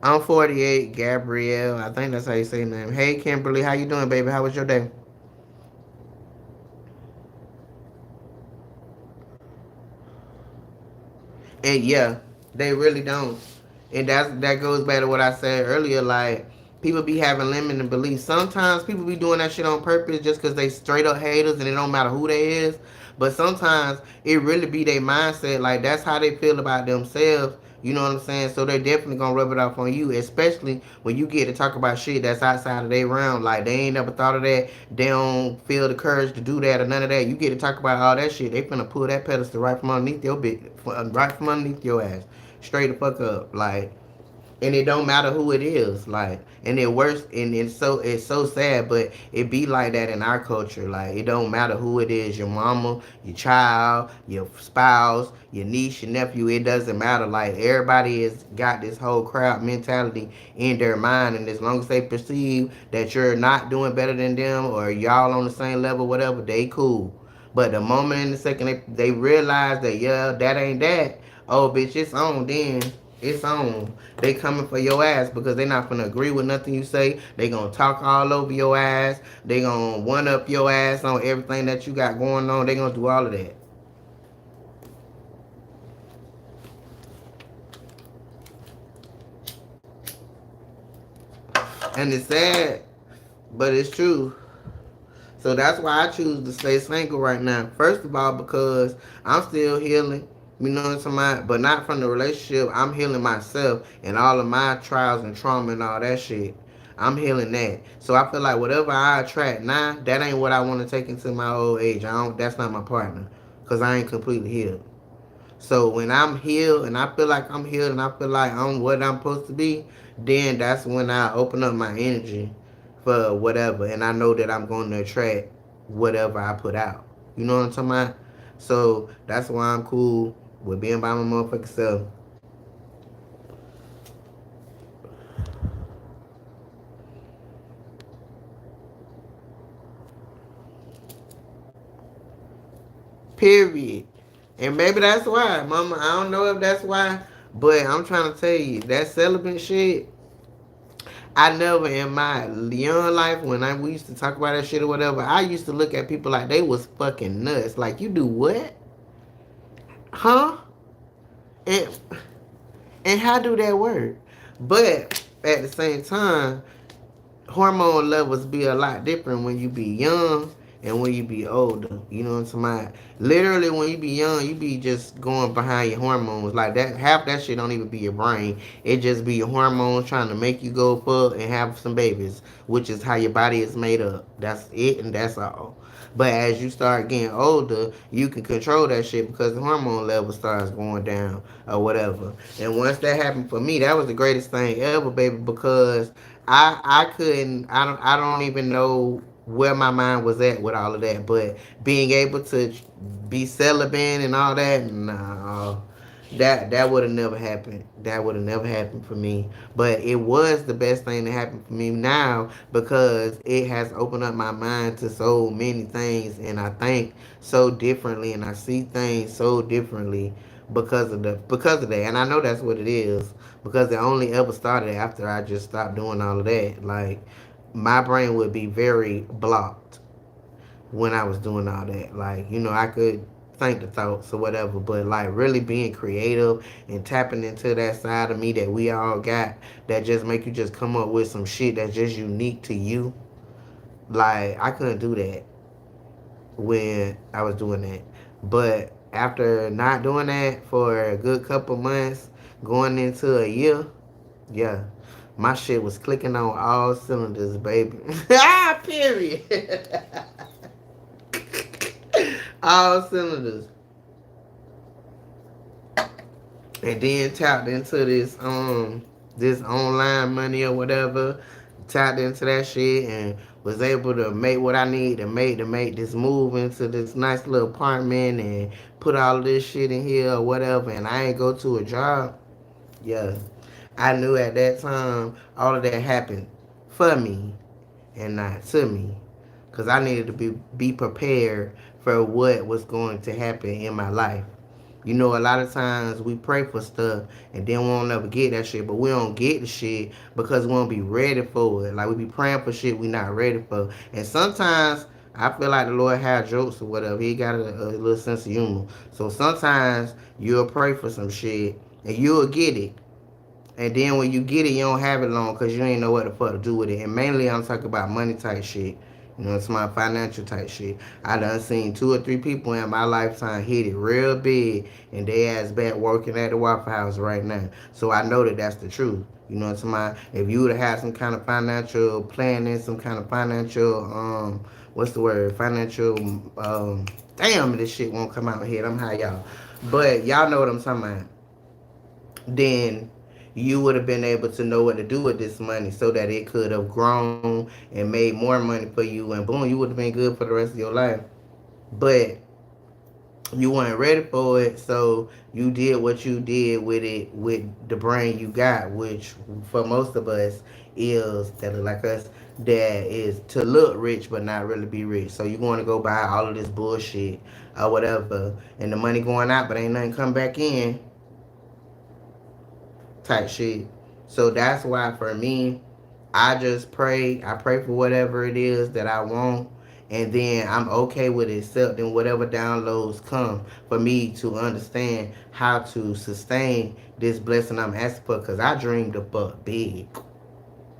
I'm 48, Gabrielle. I think that's how you say your name. Hey, Kimberly, how you doing, baby? How was your day? And yeah, they really don't. And that goes back to what I said earlier. Like, people be having limiting beliefs. Sometimes people be doing that shit on purpose just because they straight up haters and it don't matter who they is. But sometimes it really be their mindset. Like, that's how they feel about themselves. You know what I'm saying? So they're definitely gonna rub it off on you, especially when you get to talk about shit that's outside of their realm. Like, they ain't never thought of that. They don't feel the courage to do that or none of that. You get to talk about all that shit, they finna pull that pedestal right from underneath your bit, right from underneath your ass, straight the fuck up. Like, and it don't matter who it is, like, and it worse, and it's so sad, but it be like that in our culture. Like, it don't matter who it is, your mama, your child, your spouse, your niece, your nephew, it doesn't matter. Like, everybody has got this whole crowd mentality in their mind, and as long as they perceive that you're not doing better than them or y'all on the same level, whatever, they cool. But the moment in the second they realize that, yeah, that ain't that, oh bitch, it's on then. It's on. They coming for your ass because they not gonna agree with nothing you say. They gonna talk all over your ass. They gonna one up your ass on everything that you got going on. They gonna do all of that. And it's sad, but it's true. So that's why I choose to stay single right now. First of all, because I'm still healing. You know what I'm talking about? But not from the relationship. I'm healing myself and all of my trials and trauma and all that shit. I'm healing that. So I feel like whatever I attract now, that ain't what I want to take into my old age. I don't. That's not my partner, cause I ain't completely healed. So when I'm healed and I feel like I'm healed and I feel like I'm what I'm supposed to be, then that's when I open up my energy for whatever, and I know that I'm going to attract whatever I put out. You know what I'm talking about? So that's why I'm cool with being by my motherfucking self. Period. And maybe that's why, mama. I don't know if that's why, but I'm trying to tell you that celibate shit. I never in my young life when we used to talk about that shit or whatever, I used to look at people like they was fucking nuts. Like, you do what? Huh? And how do that work? But at the same time, hormone levels be a lot different when you be young and when you be older. You know what I'm talking about? Literally, when you be young, you be just going behind your hormones. Like that, half that shit don't even be your brain. It just be your hormones trying to make you go fuck and have some babies, which is how your body is made up. That's it, and that's all. But as you start getting older, you can control that shit because the hormone level starts going down or whatever. And once that happened for me, that was the greatest thing ever, baby, because I couldn't I don't even know where my mind was at with all of that. But being able to be celibate and all that, nah, that would have never happened. That would have never happened for me. But it was the best thing that happened for me now because it has opened up my mind to so many things, and I think so differently, and I see things so differently because of that. And I know that's what it is because it only ever started after I just stopped doing all of that. Like my brain would be very blocked when I was doing all that. Like, I could think the thoughts or whatever, but like really being creative and tapping into that side of me that we all got that just make you just come up with some shit that's just unique to you. Like, I couldn't do that when I was doing that. But after not doing that for a good couple months, going into a year, yeah, my shit was clicking on all cylinders, baby. Ah, period. All cylinders. And then tapped into this online money or whatever, tapped into that shit and was able to make what I need to make this move into this nice little apartment and put all of this shit in here or whatever, and I ain't go to a job. Yeah, I knew at that time all of that happened for me and not to me, because I needed to be prepared for what was going to happen in my life. A lot of times we pray for stuff and then we won't never get that shit, but we don't get the shit because we won't be ready for it. Like we be praying for shit we not ready for. And sometimes I feel like the Lord had jokes or whatever. He got a little sense of humor. So sometimes you'll pray for some shit and you'll get it. And then when you get it, you don't have it long because you ain't know what the fuck to do with it. And mainly I'm talking about money type shit. It's my financial type shit. I done seen 2 or 3 people in my lifetime hit it real big and they ass back working at the Waffle House right now. So I know that that's the truth. What I'm saying? If you would have had some kind of financial planning, some kind of financial, what's the word? Financial, damn, this shit won't come out of my head. I'm high, y'all. But y'all know what I'm talking about. Then you would have been able to know what to do with this money so that it could have grown and made more money for you and boom, you would have been good for the rest of your life. But you weren't ready for it, so you did what you did with it with the brain you got, which for most of us is that look like us, that is to look rich but not really be rich. So you want to go buy all of this bullshit or whatever, and the money going out but ain't nothing come back in type shit. So that's why for me, I just pray. I pray for whatever it is that I want. And then I'm okay with accepting whatever downloads come for me to understand how to sustain this blessing I'm asking for. Because I dreamed up big.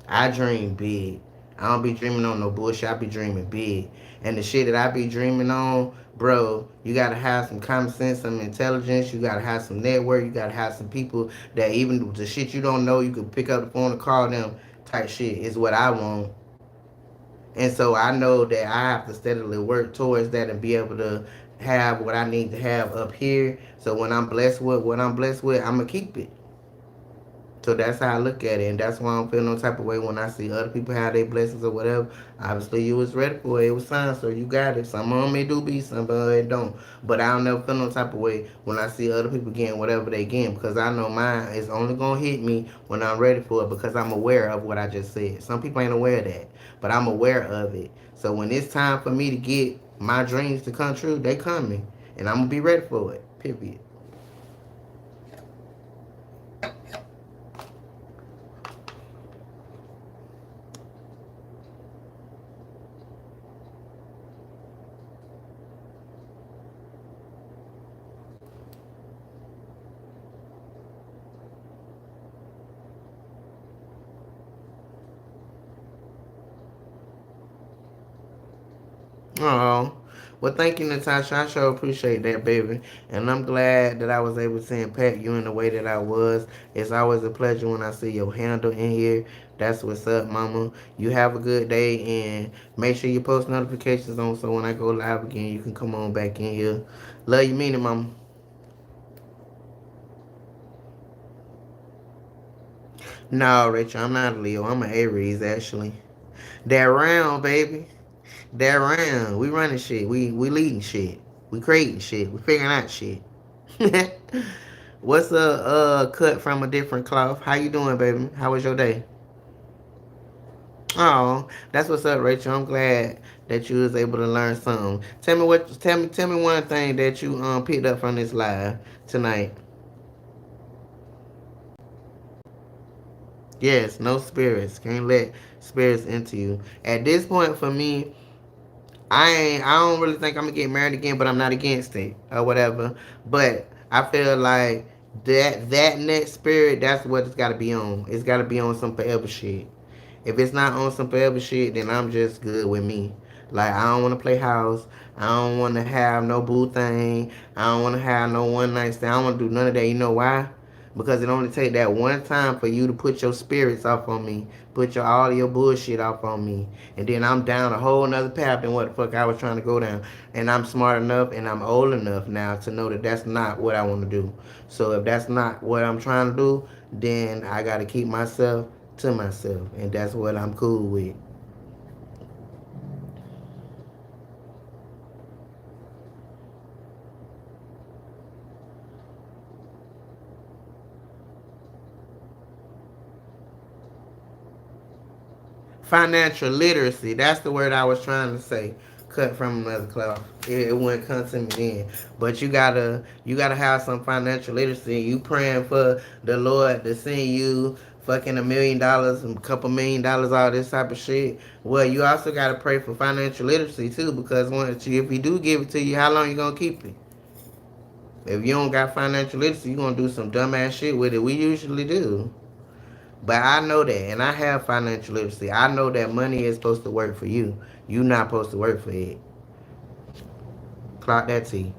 I dream big. I don't be dreaming on no bullshit. I be dreaming big. And the shit that I be dreaming on, bro, you gotta have some common sense, some intelligence. You gotta have some network. You gotta have some people that even the shit you don't know, you can pick up the phone and call them type shit is what I want. And so I know that I have to steadily work towards that and be able to have what I need to have up here. So when I'm blessed with what I'm blessed with, I'm gonna keep it. So that's how I look at it, and that's why I don't feel no type of way when I see other people have their blessings or whatever. Obviously, you was ready for it. It was signed, so you got it. Some of them may do be, some of them don't. But I don't never feel no type of way when I see other people getting whatever they getting because I know mine is only going to hit me when I'm ready for it because I'm aware of what I just said. Some people ain't aware of that, but I'm aware of it. So when it's time for me to get my dreams to come true, they coming, and I'm going to be ready for it, period. Oh, well, thank you, Natasha. I sure appreciate that, baby. And I'm glad that I was able to impact you in the way that I was. It's always a pleasure when I see your handle in here. That's what's up, mama. You have a good day, and make sure you post notifications on so when I go live again, you can come on back in here. Love you, mean it, mama. No, Rachel, I'm not a Leo. I'm an Aries, actually. That round, baby. That round. We running shit. We leading shit. We creating shit. We figuring out shit. What's a cut from a different cloth? How you doing, baby? How was your day? Oh, that's what's up, Rachel. I'm glad that you was able to learn something. Tell me one thing that you picked up from this live tonight. Yes, no spirits. Can't let spirits into you. At this point for me, I don't really think I'm gonna get married again, but I'm not against it or whatever. But I feel like that next spirit, that's what it's gotta be on. It's gotta be on some forever shit. If it's not on some forever shit, then I'm just good with me. Like I don't want to play house. I don't want to have no boo thing. I don't want to have no one night stand. I don't want to do none of that. You know why? Because it only take that one time for you to put your spirits off on me, put all your bullshit off on me, and then I'm down a whole nother path than what the fuck I was trying to go down. And I'm smart enough and I'm old enough now to know that that's not what I want to do. So if that's not what I'm trying to do, then I got to keep myself to myself, and that's what I'm cool with. Financial literacy, that's the word I was trying to say. Cut from another cloth. It wouldn't come to me then. But you gotta have some financial literacy. You praying for the Lord to send you fucking $1 million, a couple $1 million, all this type of shit. Well, you also gotta pray for financial literacy too, because if he do give it to you, how long you gonna keep it? If you don't got financial literacy, you gonna do some dumbass shit with it. We usually do. But I know that, and I have financial literacy. I know that money is supposed to work for you. You not supposed to work for it. Clock that T.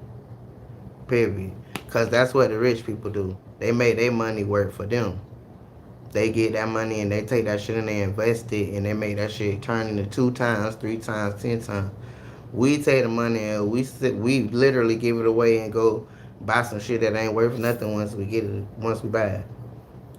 Period. Because that's what the rich people do. They make their money work for them. They get that money and they take that shit and they invest it and they make that shit turn into 2 times, 3 times, 10 times. We take the money and we literally give it away and go buy some shit that ain't worth nothing once we buy it.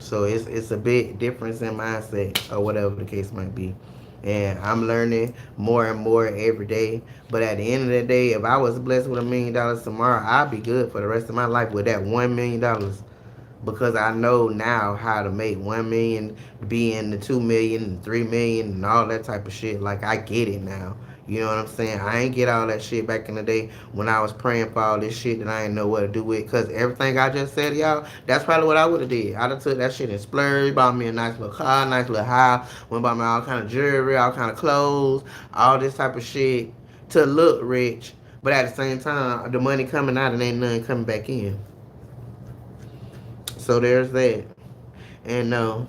So it's a big difference in mindset or whatever the case might be. And I'm learning more and more every day. But at the end of the day, if I was blessed with $1 million tomorrow, I'd be good for the rest of my life with that $1 million, because I know now how to make 1 million be in the 2 million and 3 million and all that type of shit. Like I get it now. You know what I'm saying? I ain't get all that shit back in the day when I was praying for all this shit that I ain't know what to do with. Cause everything I just said to y'all, that's probably what I would have did. I'd have took that shit and splurged, bought me a nice little car, nice little house, went bought me all kind of jewelry, all kind of clothes, all this type of shit to look rich. But at the same time, the money coming out and ain't nothing coming back in. So there's that. And no,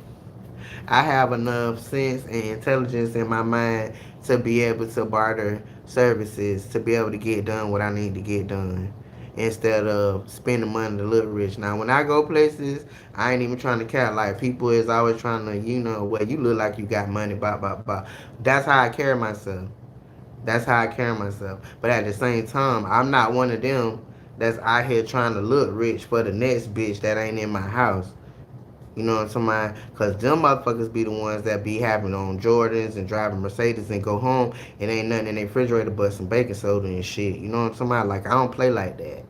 I have enough sense and intelligence in my mind to be able to barter services to be able to get done what I need to get done instead of spending money to look rich. Now, when I go places, I ain't even trying to count. Like, people is always trying to, well, you look like you got money, blah, blah, blah. That's how I carry myself. That's how I carry myself. But at the same time, I'm not one of them that's out here trying to look rich for the next bitch that ain't in my house. You know what I'm talking about? Because them motherfuckers be the ones that be having on Jordans and driving Mercedes and go home and ain't nothing in their refrigerator but some baking soda and shit. You know what I'm talking about? Like, I don't play like that.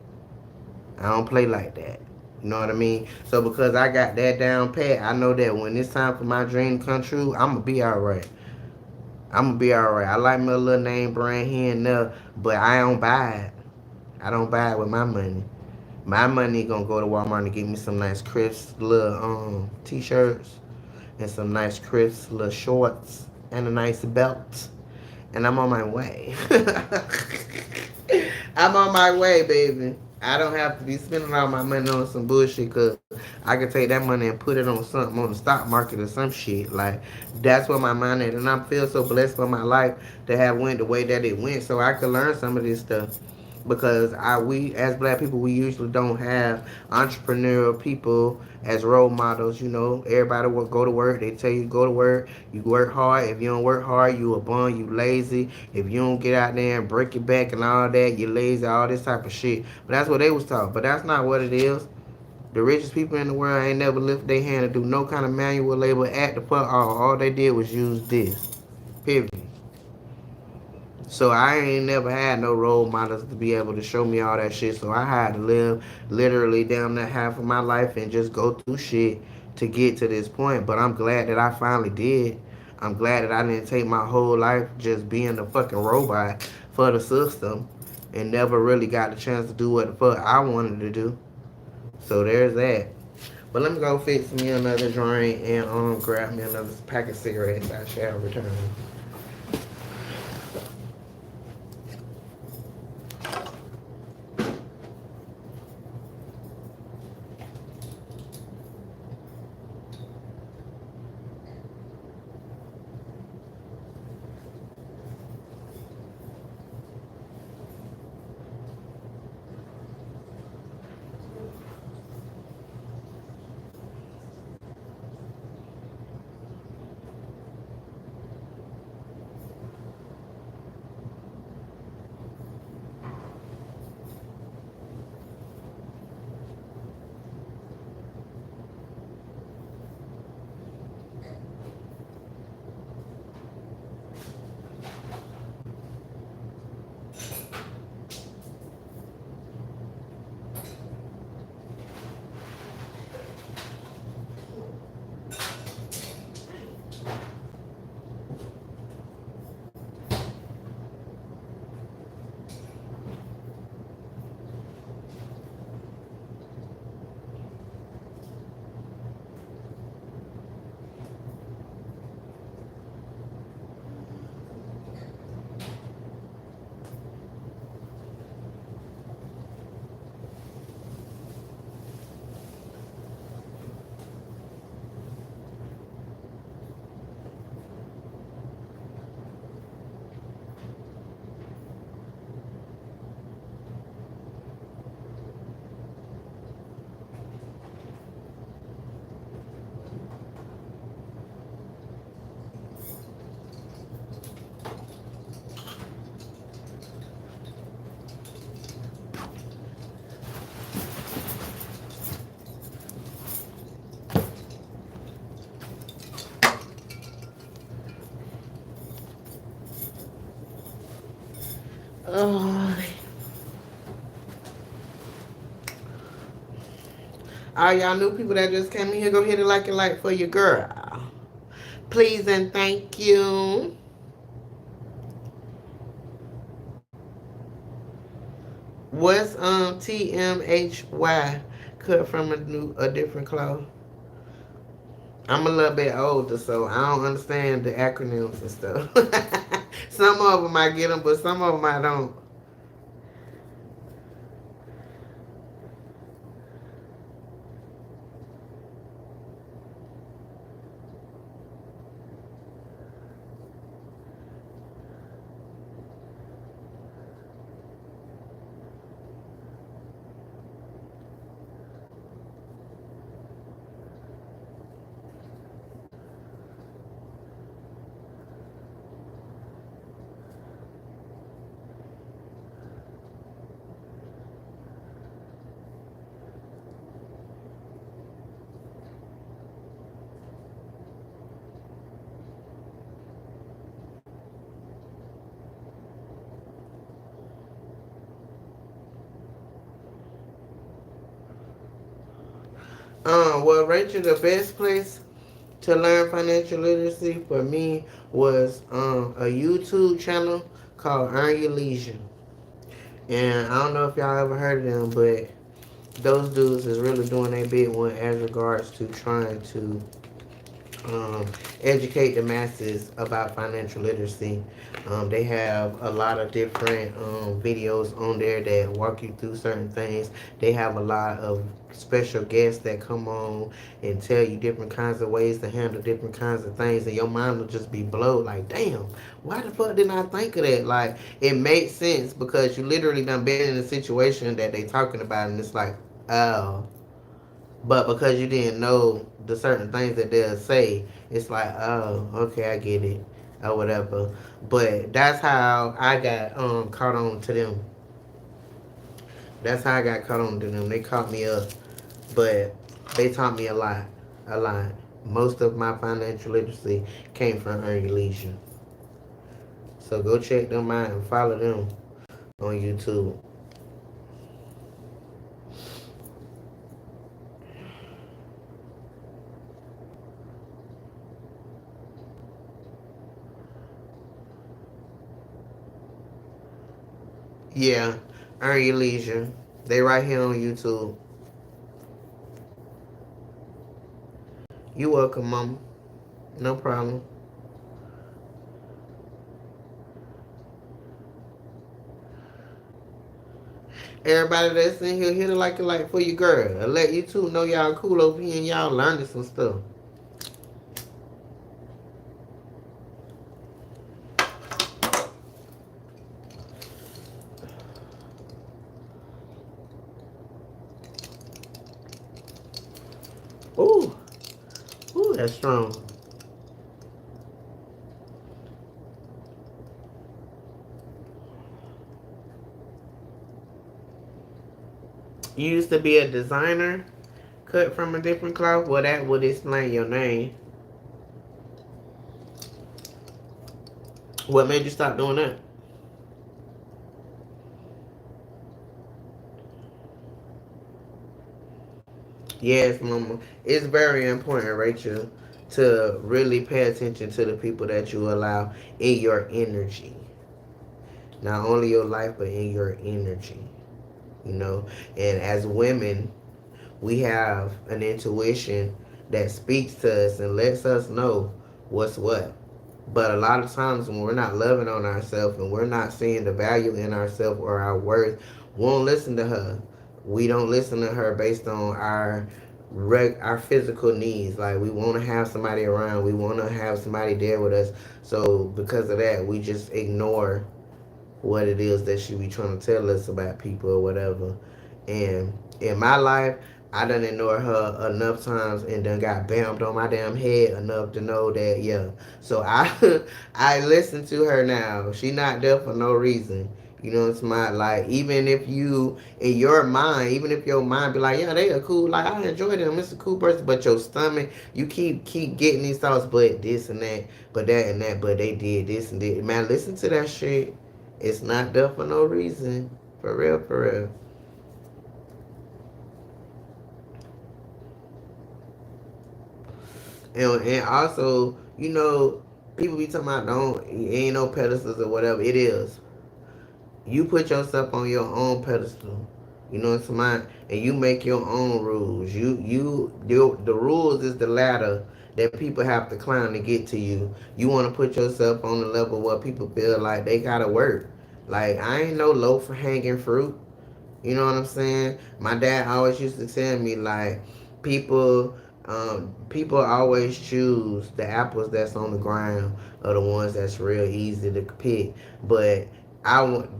I don't play like that. You know what I mean? So because I got that down pat, I know that when it's time for my dream to come true, I'm going to be alright. I'm going to be alright. I like my little name brand here and there, but I don't buy it. I don't buy it with my money. My money gonna go to Walmart and get me some nice crisp little t-shirts and some nice crisp little shorts and a nice belt, and I'm on my way. I'm on my way, baby. I don't have to be spending all my money on some bullshit because I can take that money and put it on something on the stock market or some shit. Like that's where my mind is, and I feel so blessed for my life to have went the way that it went, so I could learn some of this stuff. Because we as black people we usually don't have entrepreneurial people as role models. You know, everybody will go to work. They tell you go to work. You work hard. If you don't work hard, you a bum. You lazy. If you don't get out there and break your back and all that, you lazy. All this type of shit. But that's what they was taught. But that's not what it is. The richest people in the world ain't never lift their hand to do no kind of manual labor at the put. All they did was use this. Period. So I ain't never had no role models to be able to show me all that shit. So I had to live literally down that half of my life and just go through shit to get to this point. But I'm glad that I finally did. I'm glad that I didn't take my whole life just being a fucking robot for the system and never really got the chance to do what the fuck I wanted to do. So there's that. But let me go fix me another drink and grab me another pack of cigarettes. I shall return. Oh, all y'all new people that just came in here, go hit it like for your girl. Please and thank you. What's TMHY cut from a different cloth? I'm a little bit older, so I don't understand the acronyms and stuff. Some of them I get them, but some of them I don't. Well, Rachel, the best place to learn financial literacy for me was a YouTube channel called Earn Your Leisure. And I don't know if y'all ever heard of them, but those dudes is really doing their big one as regards to trying to um, educate the masses about financial literacy. They have a lot of different videos on there that walk you through certain things. They have a lot of special guests that come on and tell you different kinds of ways to handle different kinds of things, and your mind will just be blown like, damn, why the fuck didn't I think of that? Like, it makes sense because you literally done been in a situation that they talking about, and it's like, oh. But because you didn't know the certain things that they'll say, it's like, oh, okay, I get it, or whatever. But that's how I got caught on to them. That's how I got caught on to them. They caught me up, but they taught me a lot, a lot. Most of my financial literacy came from Earn Your Leisure. So go check them out and follow them on YouTube. Yeah, Earn Your Leisure. They right here on YouTube. You welcome, mama. No problem. Everybody that's in here, hit it like a like for your girl. I let you two know y'all cool over here and y'all learning some stuff. Ooh, ooh, that's strong. You used to be a designer, cut from a different cloth. Well, that would explain your name. What made you stop doing that? Yes, mama. It's very important, Rachel, to really pay attention to the people that you allow in your energy. Not only your life, but in your energy. You know, and as women, we have an intuition that speaks to us and lets us know what's what. But a lot of times when we're not loving on ourselves and we're not seeing the value in ourselves or our worth, we won't listen to her. We don't listen to her based on our physical needs. Like, we want to have somebody around, we want to have somebody there with us. So because of that, we just ignore what it is that she be trying to tell us about people or whatever. And in my life, I done ignored her enough times and done got bammed on my damn head enough to know that, yeah. So I I listen to her now. She not there for no reason. You know, it's my like, even if you in your mind, even if your mind be like, yeah, they are cool, like I enjoy them, it's a cool person, but your stomach, you keep getting these thoughts, but this and that, but that and that, but they did this and that. Man, listen to that shit. It's not there for no reason. For real, for real. And also, you know, people be talking about don't ain't no pedestals or whatever. It is. You put yourself on your own pedestal. You know what I'm saying? And you make your own rules. The rules is the ladder that people have to climb to get to you. You want to put yourself on the level where people feel like they gotta work. Like, I ain't no low for hanging fruit. You know what I'm saying? My dad always used to tell me like, people people always choose the apples that's on the ground or the ones that's real easy to pick. But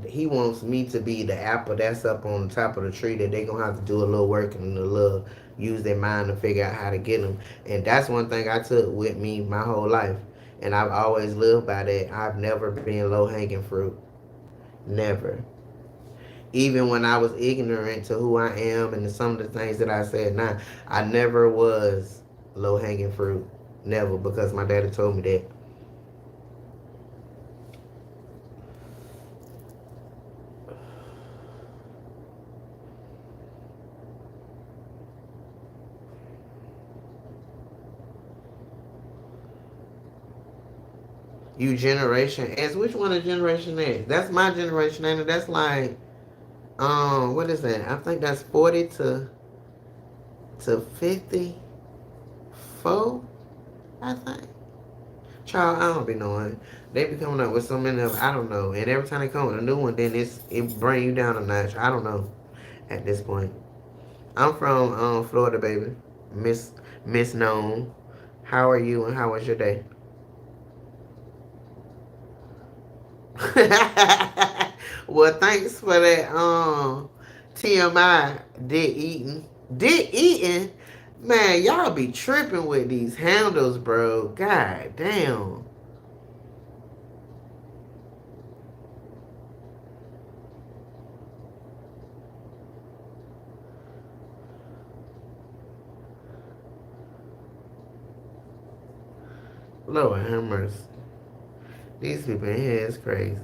he wants me to be the apple that's up on the top of the tree that they gonna have to do a little work and a little use their mind to figure out how to get them. And that's one thing I took with me my whole life. And I've always lived by that. I've never been low hanging fruit. Never. Even when I was ignorant to who I am and some of the things that I said now, I never was low hanging fruit. Never, because my daddy told me that. You Generation X. Which one is Generation X? That's my generation, and that's like, what is that? I think that's 40 to 54. I think. Child, I don't be knowing. They be coming up with so many of I don't know. And every time they come with a new one, then it bring you down a notch. I don't know at this point. I'm from Florida, baby. Miss Miss Known. How are you and how was your day? Well, thanks for that TMI did eating. Did eating? Man, y'all be tripping with these handles, bro. God damn. Lord have mercy. These people in here is crazy.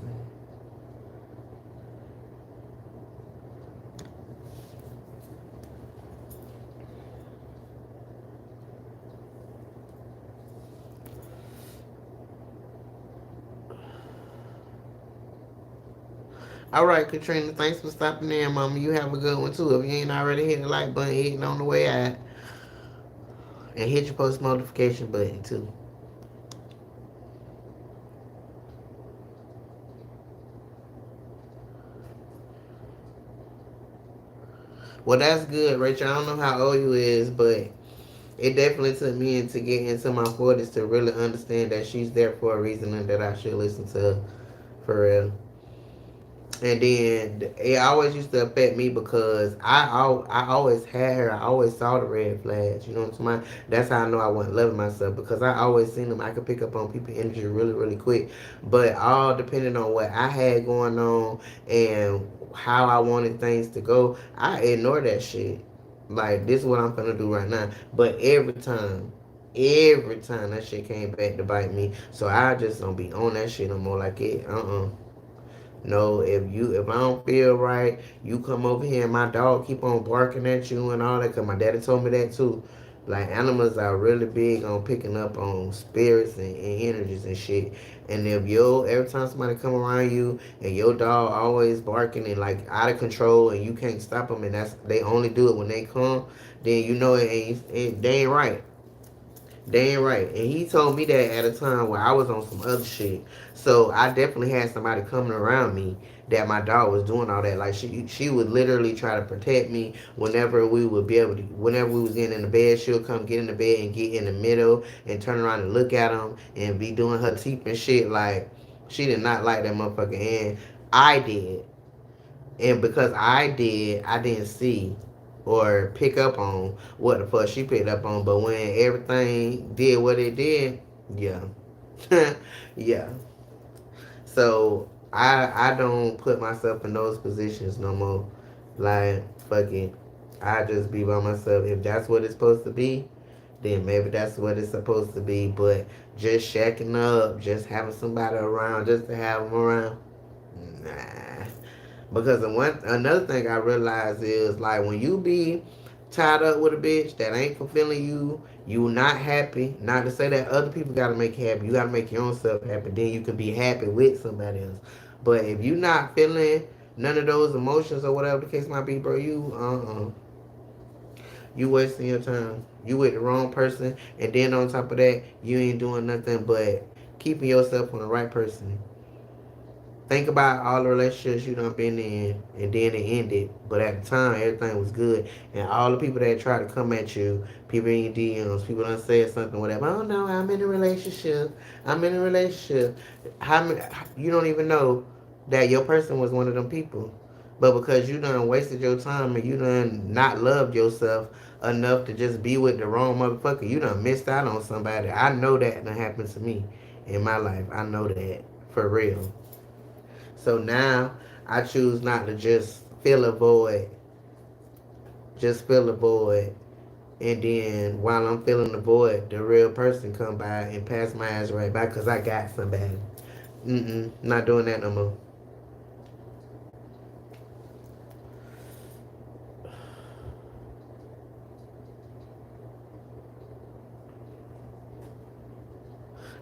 All right, Katrina, thanks for stopping in, mama. You have a good one too. If you ain't already hit the like button, hit it on the way out. And hit your post notification button too. Well, that's good, Rachel. I don't know how old you is, but it definitely took me into getting into my 40s to really understand that she's there for a reason and that I should listen to her for real. And then it always used to affect me because I always had her. I always saw the red flags. You know what I'm saying? That's how I know I wasn't loving myself because I always seen them. I could pick up on people's energy really, really quick. But all depending on what I had going on and how I wanted things to go, I ignore that shit. Like this is what I'm gonna do right now. But every time that shit came back to bite me, so I just don't be on that shit no more. Like it, no, if I don't feel right, you come over here and my dog keep on barking at you and all that. Cause my daddy told me that too. Like animals are really big on picking up on spirits and energies and shit. And if yo every time somebody come around you and your dog always barking and like out of control and you can't stop them and that's they only do it when they come, then you know they ain't right. They ain't right. And he told me that at a time where I was on some other shit. So I definitely had somebody coming around me that my dog was doing all that. Like she would literally try to protect me whenever we would be able to whenever we was getting in the bed, she'll come get in the bed and get in the middle and turn around and look at him and be doing her teeth and shit. Like she did not like that motherfucker and I did. And because I did, I didn't see or pick up on what the fuck she picked up on. But when everything did what it did, yeah. Yeah. So I don't put myself in those positions no more. Like, fuck it. I just be by myself. If that's what it's supposed to be, then maybe that's what it's supposed to be. But just shacking up, just having somebody around, just to have them around, nah. Because the one another thing I realize is like when you be tied up with a bitch that ain't fulfilling you, you not happy. Not to say that other people gotta make you happy. You gotta make your own self happy. Then you can be happy with somebody else. But if you not feeling none of those emotions or whatever the case might be, bro, you wasting your time. You with the wrong person, and then on top of that, you ain't doing nothing but keeping yourself on the right person. Think about all the relationships you done been in and then it ended. But at the time everything was good. And all the people that try to come at you, people in your DMs, people done said something, whatever. Oh no, I'm in a relationship. I'm in a relationship. How many, you don't even know that your person was one of them people. But because you done wasted your time and you done not loved yourself enough to just be with the wrong motherfucker, you done missed out on somebody. I know that done happened to me in my life. I know that for real. So now I choose not to just fill a void, just fill a void, and then while I'm filling the void, the real person come by and pass my ass right by because I got somebody. Not doing that no more.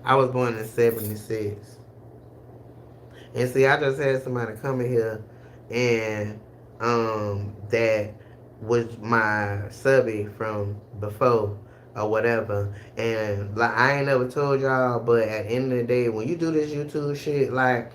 I was born in '76, and see, I just had somebody come in here, and that was my subby from before. or whatever. And like I ain't never told y'all, but at the end of the day, when you do this YouTube shit, like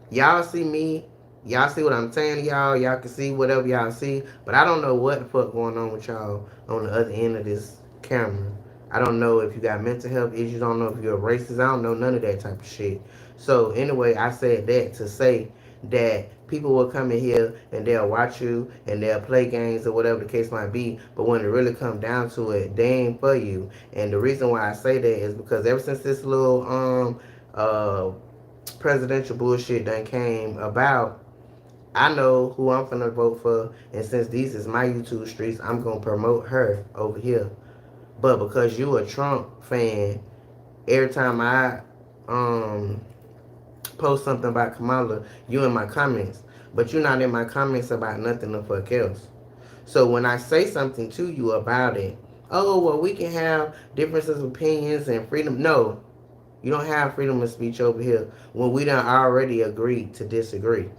y'all see me, y'all see what I'm saying to y'all, y'all can see whatever y'all see, but I don't know what the fuck going on with y'all on the other end of this camera. I don't know if you got mental health issues, I don't know if you're a racist, I don't know none of that type of shit. So anyway, I said that to say that people will come in here and they'll watch you and they'll play games or whatever the case might be, but when it really come down to it, they ain't for you. And the reason why I say that is because ever since this little presidential bullshit done came about, I know who I'm finna vote for, and since these is my YouTube streets, I'm gonna promote her over here. But because you a Trump fan, every time I um post something about Kamala, you in my comments. But you're not in my comments about nothing the fuck else. So when I say something to you about it, oh well we can have differences of opinions and freedom. No, you don't have freedom of speech over here when we done already agreed to disagree.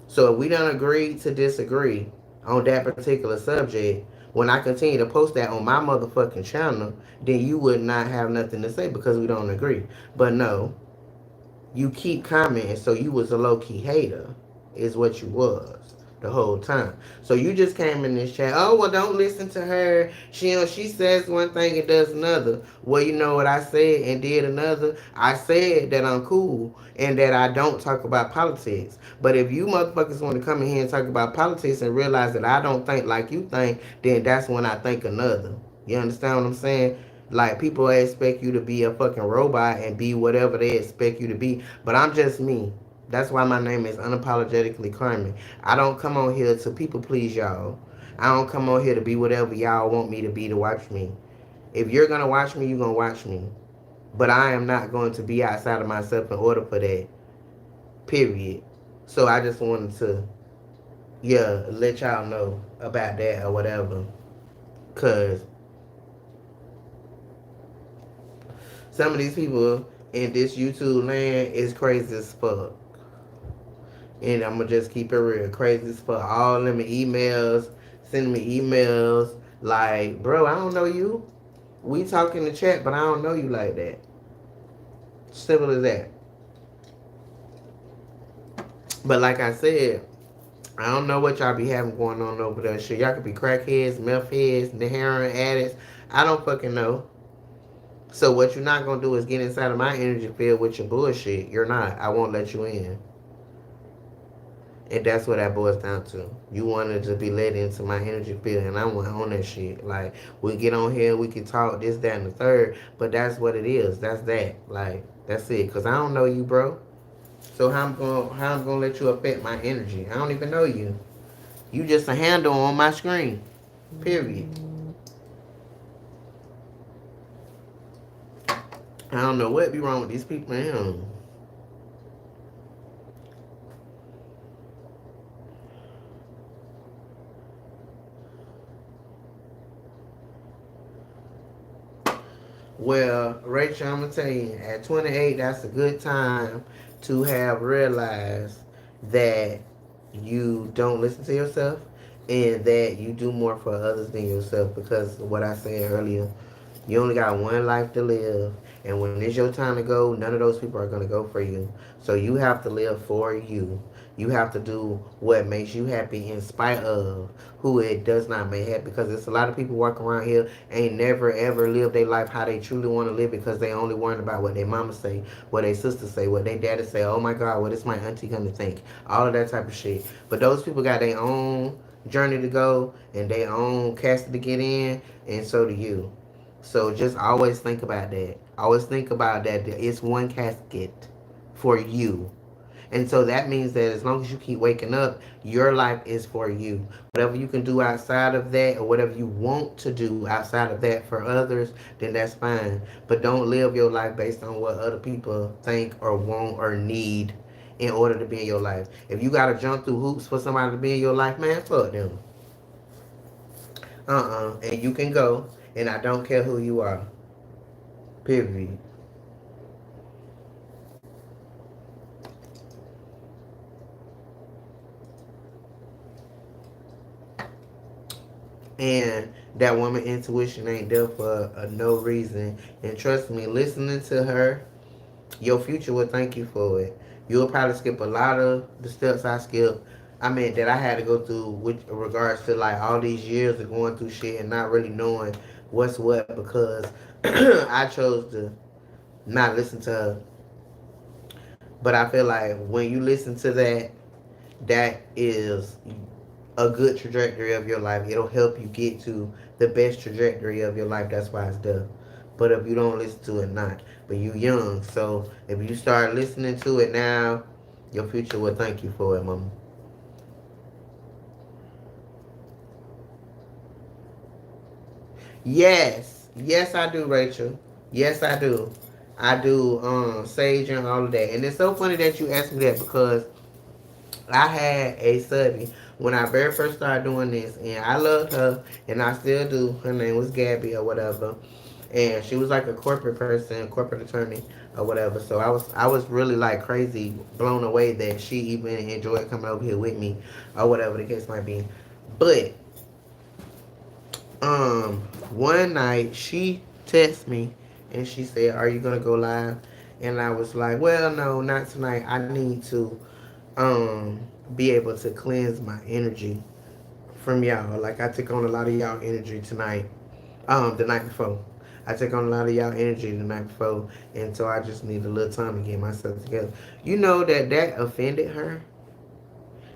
So if we done agreed to disagree on that particular subject, when I continue to post that on my motherfucking channel, then you would not have nothing to say because we don't agree. But no, you keep commenting, so you was a low-key hater, is what you was the whole time. So you just came in this chat, oh, well, don't listen to her. She says one thing and does another. Well, you know what I said and did another? I said that I'm cool and that I don't talk about politics. But if you motherfuckers want to come in here and talk about politics and realize that I don't think like you think, then that's when I think another. You understand what I'm saying? Like, people expect you to be a fucking robot and be whatever they expect you to be. But I'm just me. That's why my name is Unapologetically Carmen. I don't come on here to people please y'all. I don't come on here to be whatever y'all want me to be to watch me. If you're going to watch me, you're going to watch me. But I am not going to be outside of myself in order for that. Period. So I just wanted to, yeah, let y'all know about that or whatever. Because some of these people in this YouTube land is crazy as fuck. And I'm gonna just keep it real. Crazy as fuck. All them emails, sending me emails like, bro, I don't know you. We talk in the chat, but I don't know you like that. Simple as that. But like I said, I don't know what y'all be having going on over there. Shit, y'all could be crackheads, meth heads, the heroin addicts. I don't fucking know. So what you're not gonna do is get inside of my energy field with your bullshit. You're not. I won't let you in. And that's what that boils down to. You wanted to be led into my energy field, and I went on that shit. Like, we get on here, we can talk this, that, and the third, but that's what it is. That's that. Like, that's it. Cause I don't know you, bro. So how I'm gonna let you affect my energy? I don't even know you. You just a handle on my screen. Period. I don't know what be wrong with these people in here. Well, Rachel, I'm gonna tell you, at 28, that's a good time to have realized that you don't listen to yourself and that you do more for others than yourself because of what I said earlier. You only got one life to live, and when it's your time to go, none of those people are going to go for you. So you have to live for you. You have to do what makes you happy in spite of who it does not make happy. Because there's a lot of people walking around here ain't never ever lived their life how they truly want to live because they only worrying about what their mama say, what their sister say, what their daddy say. Oh my God, what is my auntie gonna think? All of that type of shit. But those people got their own journey to go and their own casket to get in, and so do you. So just always think about that. Always think about that. It's one casket for you. And so that means that as long as you keep waking up, your life is for you. Whatever you can do outside of that or whatever you want to do outside of that for others, then that's fine. But don't live your life based on what other people think or want or need in order to be in your life. If you got to jump through hoops for somebody to be in your life, man, fuck them. And you can go, and I don't care who you are. Period. And that woman intuition ain't there for no reason. And trust me, listening to her, your future will thank you for it. You'll probably skip a lot of the steps I skipped. I mean, that I had to go through with regards to like all these years of going through shit and not really knowing what's what because I chose to not listen to her. But I feel like when you listen to that, that is a good trajectory of your life. It'll help you get to the best trajectory of your life. That's why it's there. But if you don't listen to it, not. But you young, so if you start listening to it now, your future will thank you for it, mama. Yes, yes, I do, Rachel. Yes, I do. I do sage and all of that. And it's so funny that you asked me that because I had a study when I very first started doing this, and I loved her, and I still do. Her name was Gabby or whatever, and she was like a corporate person, corporate attorney or whatever. So I was really like crazy, blown away that she even enjoyed coming over here with me or whatever the case might be. But um, one night she texted me and she said, "Are you gonna go live?" And I was like, "Well, no, not tonight. I need to um be able to cleanse my energy from y'all. Like I took on a lot of y'all energy tonight. The night before. I took on a lot of y'all energy the night before, and so I just need a little time to get myself together." You know that offended her.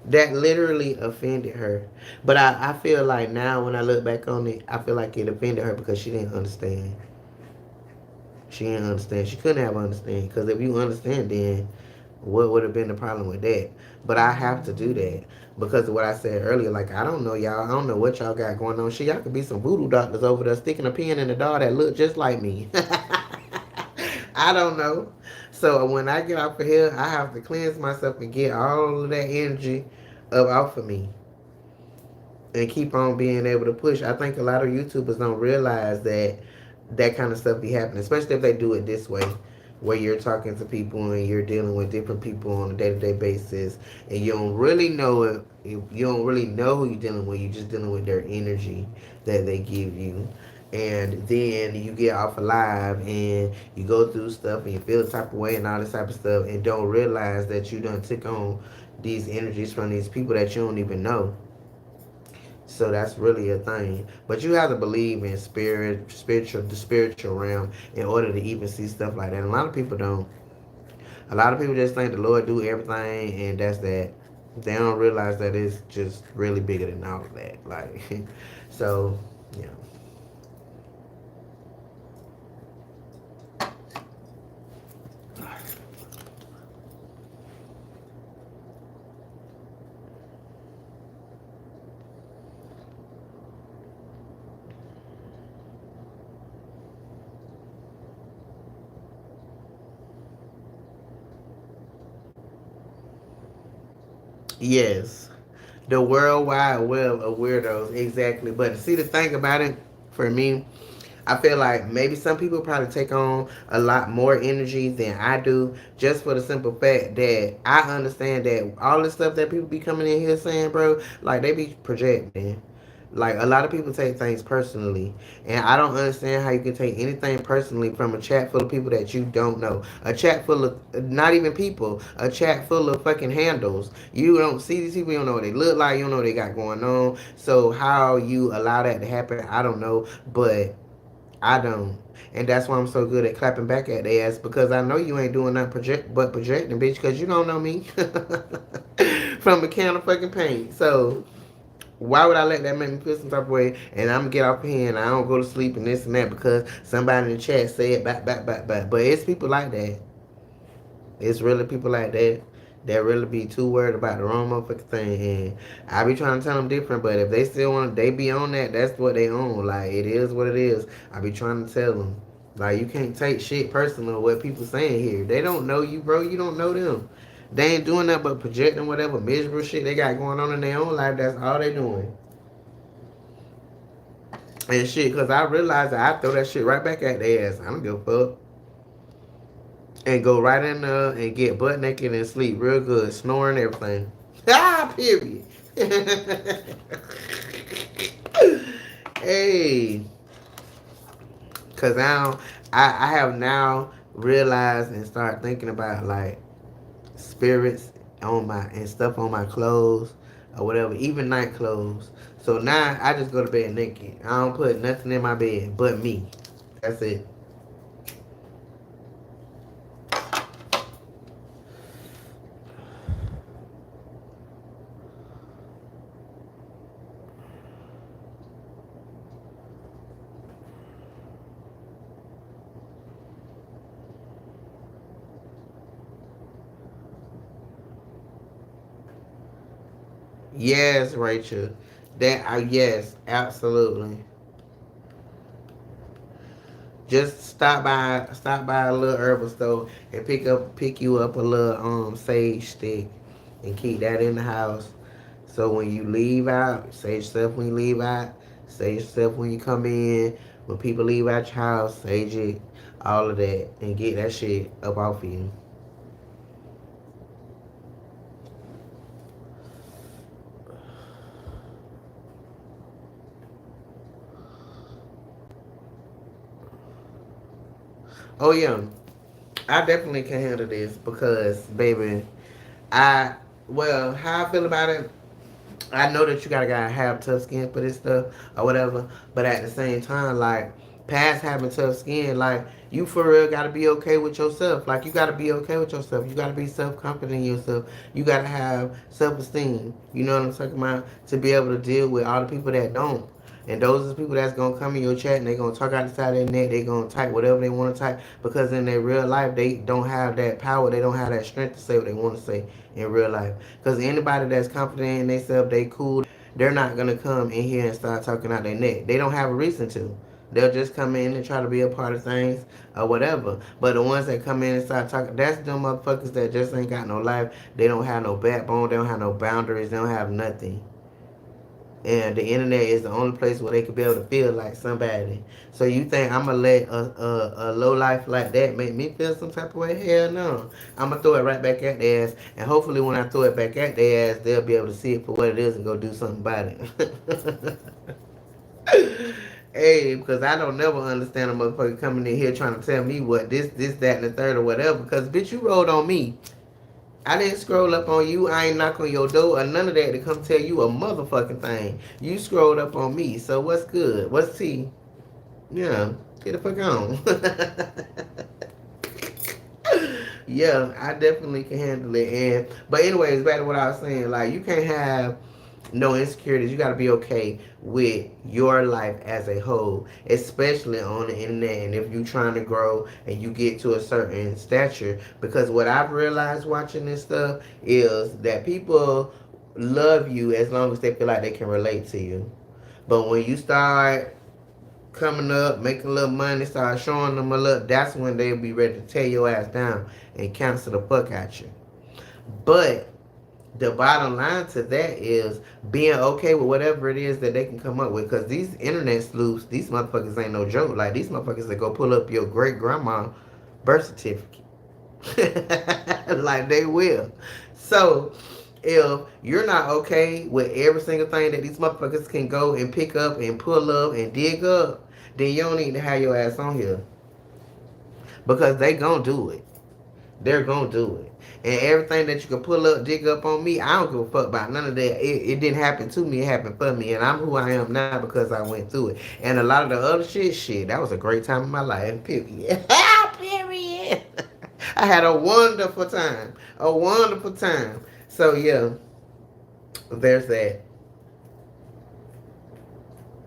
That literally offended her. But I feel like now when I look back on it, I feel like it offended her because she didn't understand. She didn't understand. She couldn't have understand because if you understand, then what would have been the problem with that? But I have to do that because of what I said earlier. Like I don't know y'all. I don't know what y'all got going on. Shit, y'all could be some voodoo doctors over there sticking a pin in the doll that look just like me. I don't know. So when I get off of here, I have to cleanse myself and get all of that energy up off of me and keep on being able to push. I think a lot of YouTubers don't realize that that kind of stuff be happening, especially if they do it this way, where you're talking to people and you're dealing with different people on a day-to-day basis, and you don't really know it. You don't really know who you're dealing with. You're just dealing with their energy that they give you. And then you get off alive and you go through stuff and you feel the type of way and all this type of stuff and don't realize that you done took on these energies from these people that you don't even know. So that's really a thing. But you have to believe in the spiritual realm in order to even see stuff like that. And a lot of people don't. A lot of people just think the Lord do everything and that's that. They don't realize that it's just really bigger than all of that. Like, so, yeah. Yes. The worldwide web of weirdos, exactly. But see, the thing about it, for me, I feel like maybe some people probably take on a lot more energy than I do, just for the simple fact that I understand that all the stuff that people be coming in here saying, bro, like they be projecting. Like a lot of people take things personally, and I don't understand how you can take anything personally from a chat full of people that you don't know. A chat full of not even people, a chat full of fucking handles. You don't see these people, you don't know what they look like, you don't know what they got going on. So how you allow that to happen, I don't know, but I don't. And that's why I'm so good at clapping back at their ass because I know you ain't doing nothing but projecting, bitch, because you don't know me from a can of fucking paint. So why would I let that make me feel some type of way? And I'm gonna get off here and I don't go to sleep and this and that because somebody in the chat said back. But it's people like that. It's really people like that that really be too worried about the wrong motherfucking thing. And I be trying to tell them different, but if they still want, they be on that. That's what they own. Like it is what it is. I be trying to tell them. Like you can't take shit personal what people saying here. They don't know you, bro. You don't know them. They ain't doing that but projecting whatever miserable shit they got going on in their own life. That's all they doing. And shit, cause I realized that I throw that shit right back at their ass. I don't give a fuck. And go right in there and get butt naked and sleep real good, snoring everything. Ah, period. Hey, cause now I have now realized and start thinking about like spirits on my and stuff on my clothes or whatever, even night clothes. So now I just go to bed naked. I don't put nothing in my bed but me. That's it. Yes, Rachel. That yes, absolutely. Just stop by a little herbal store and pick you up a little sage stick and keep that in the house. So when you leave out, sage stuff when you leave out, sage stuff when you come in. When people leave out your house, sage it, all of that, and get that shit up off of you. Oh yeah, I definitely can handle this because baby, I well, how I feel about it, I know that you gotta have tough skin for this stuff or whatever, but at the same time, like past having tough skin, like you for real gotta be okay with yourself. Like you gotta be okay with yourself. You gotta be self confident in yourself. You gotta have self esteem. You know what I'm talking about? To be able to deal with all the people that don't. And those are the people that's gonna come in your chat and they gonna talk out the side of their neck. They gonna type whatever they want to type because in their real life they don't have that power. They don't have that strength to say what they want to say in real life. Because anybody that's confident in themselves, they cool. They're not gonna come in here and start talking out their neck. They don't have a reason to. They'll just come in and try to be a part of things or whatever. But the ones that come in and start talking, that's them motherfuckers that just ain't got no life. They don't have no backbone. They don't have no boundaries. They don't have nothing. And the internet is the only place where they could be able to feel like somebody. So you think I'm gonna let a low life like that make me feel some type of way? Hell no. I'm gonna throw it right back at their ass, and hopefully when I throw it back at their ass, they'll be able to see it for what it is and go do something about it. Hey, because I don't never understand a motherfucker coming in here trying to tell me what this, that, and the third or whatever. Because bitch, you rolled on me. I didn't scroll up on you. I ain't knock on your door or none of that to come tell you a motherfucking thing. You scrolled up on me. So what's good? What's tea? Yeah, get the fuck on. Yeah, I definitely can handle it. And but anyways, back to what I was saying. Like you can't have no insecurities. You got to be okay with your life as a whole, especially on the internet. And if you're trying to grow and you get to a certain stature, because what I've realized watching this stuff is that people love you as long as they feel like they can relate to you. But when you start coming up, making a little money, start showing them a little, that's when they'll be ready to tear your ass down and cancel the fuck out you. But the bottom line to that is being okay with whatever it is that they can come up with. Because these internet sleuths, these motherfuckers ain't no joke. Like these motherfuckers that go pull up your great grandma birth certificate. Like they will. So if you're not okay with every single thing that these motherfuckers can go and pick up and pull up and dig up, then you don't need to have your ass on here. Because they gonna do it. They're gonna do it. And everything that you can pull up, dig up on me, I don't give a fuck about none of that. It didn't happen to me, it happened for me. And I'm who I am now because I went through it. And a lot of the other shit, that was a great time in my life. Period. Period. I had a wonderful time. A wonderful time. So yeah, there's that.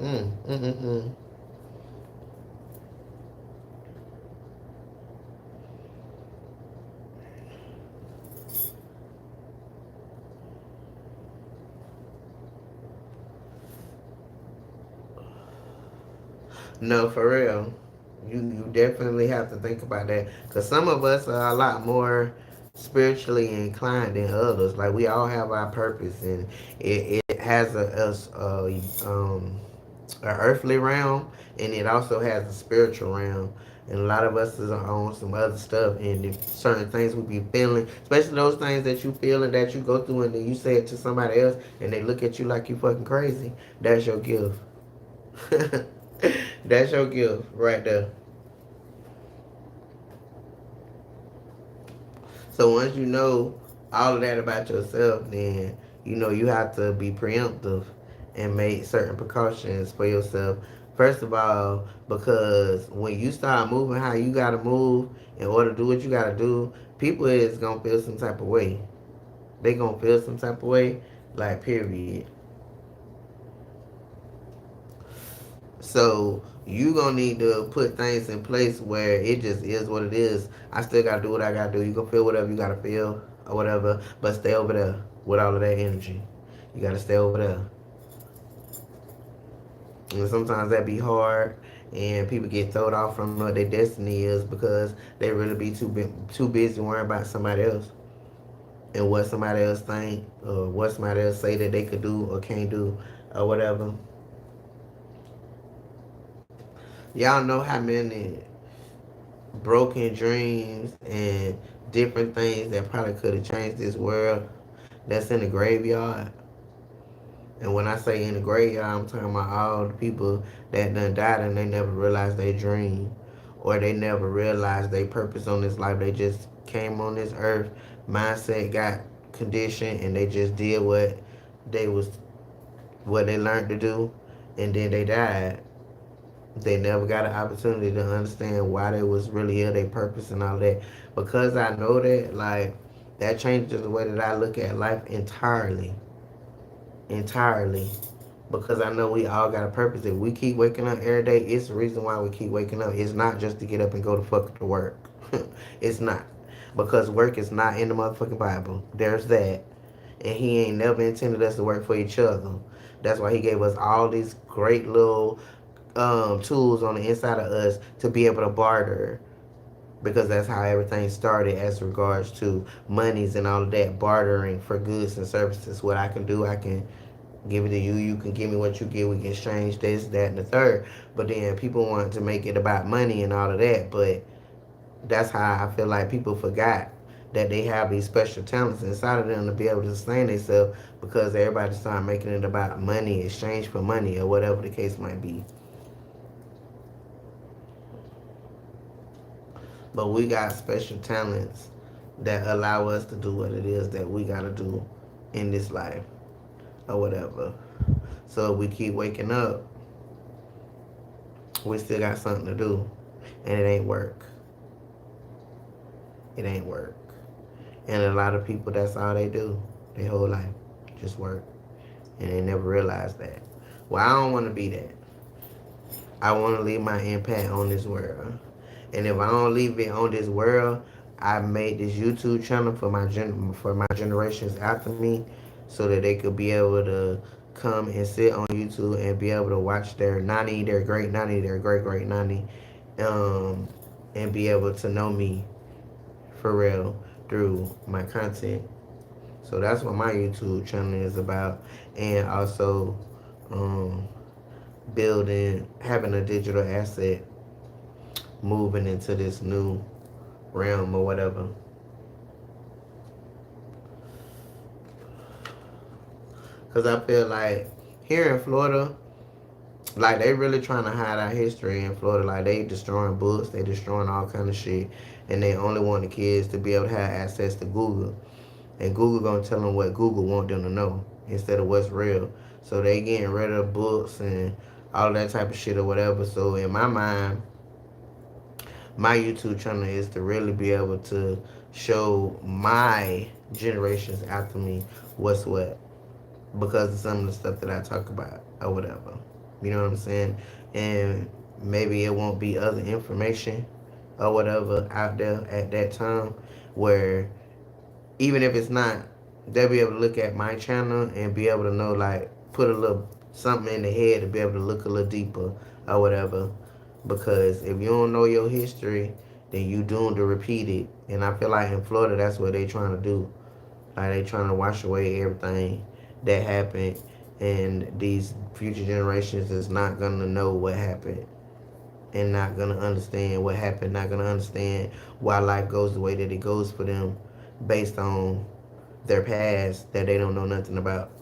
Mm. No, for real. You definitely have to think about that because some of us are a lot more spiritually inclined than others. Like we all have our purpose, and it has a earthly realm, and it also has a spiritual realm. And a lot of us is on some other stuff, and if certain things we be feeling, especially those things that you feel and that you go through, and then you say it to somebody else, and they look at you like you fucking crazy. That's your gift. That's your gift right there. So once you know all of that about yourself, then you know you have to be preemptive and make certain precautions for yourself. First of all, because when you start moving how you gotta move in order to do what you gotta do, people is gonna feel some type of way. They gonna feel some type of way, like period. So you gonna need to put things in place where it just is what it is. I still gotta do what I gotta do. You gonna feel whatever you gotta feel or whatever, but stay over there with all of that energy. You gotta stay over there. And sometimes that be hard, and people get thrown off from what their destiny is because they really be too busy worrying about somebody else and what somebody else think or what somebody else say that they could do or can't do or whatever. Y'all know how many broken dreams and different things that probably could have changed this world that's in the graveyard. And when I say in the graveyard, I'm talking about all the people that done died and they never realized they dream or they never realized their purpose on this life. They just came on this earth, mindset got conditioned, and they just did they was what they learned to do, and then they died. They never got an opportunity to understand why they was really here, their purpose and all that. Because I know that, like, that changes the way that I look at life entirely. Entirely. Because I know we all got a purpose. If we keep waking up every day, it's the reason why we keep waking up. It's not just to get up and go to fuck to work. It's not. Because work is not in the motherfucking Bible. There's that. And he ain't never intended us to work for each other. That's why he gave us all these great little tools on the inside of us to be able to barter, because that's how everything started as regards to monies and all of that, bartering for goods and services. What I can do, I can give it to you. You can give me what you give. We can exchange this, that, and the third. But then people want to make it about money and all of that. But that's how I feel like people forgot that they have these special talents inside of them to be able to sustain themselves, because everybody started making it about money, exchange for money, or whatever the case might be. But we got special talents that allow us to do what it is that we got to do in this life or whatever. So if we keep waking up, we still got something to do, and it ain't work. It ain't work. And a lot of people, that's all they do their whole life, just work, and they never realize that. Well, I don't want to be that. I want to leave my impact on this world. And if I don't leave it on this world, I made this YouTube channel for for my generations after me, so that they could be able to come and sit on YouTube and be able to watch their nanny, their great nanny, their great great nanny, um, and be able to know me for real through my content. So that's what my YouTube channel is about, and also um, building, having a digital asset, moving into this new realm or whatever. Because I feel like here in Florida, like they really trying to hide our history in Florida. Like they destroying books, they destroying all kind of shit, and they only want the kids to be able to have access to Google, and Google gonna tell them what Google want them to know instead of what's real. So they getting rid of books and all that type of shit or whatever. So in my mind, my YouTube channel is to really be able to show my generations after me what's what, because of some of the stuff that I talk about or whatever. You know what I'm saying? And maybe it won't be other information or whatever out there at that time, where even if it's not, they'll be able to look at my channel and be able to know, like, put a little something in the head to be able to look a little deeper or whatever. Because if you don't know your history, then you doomed to repeat it. And I feel like in Florida, that's what they trying to do. Like they trying to wash away everything that happened, and these future generations is not gonna know what happened, and not gonna understand what happened, not gonna understand why life goes the way that it goes for them, based on their past that they don't know nothing about.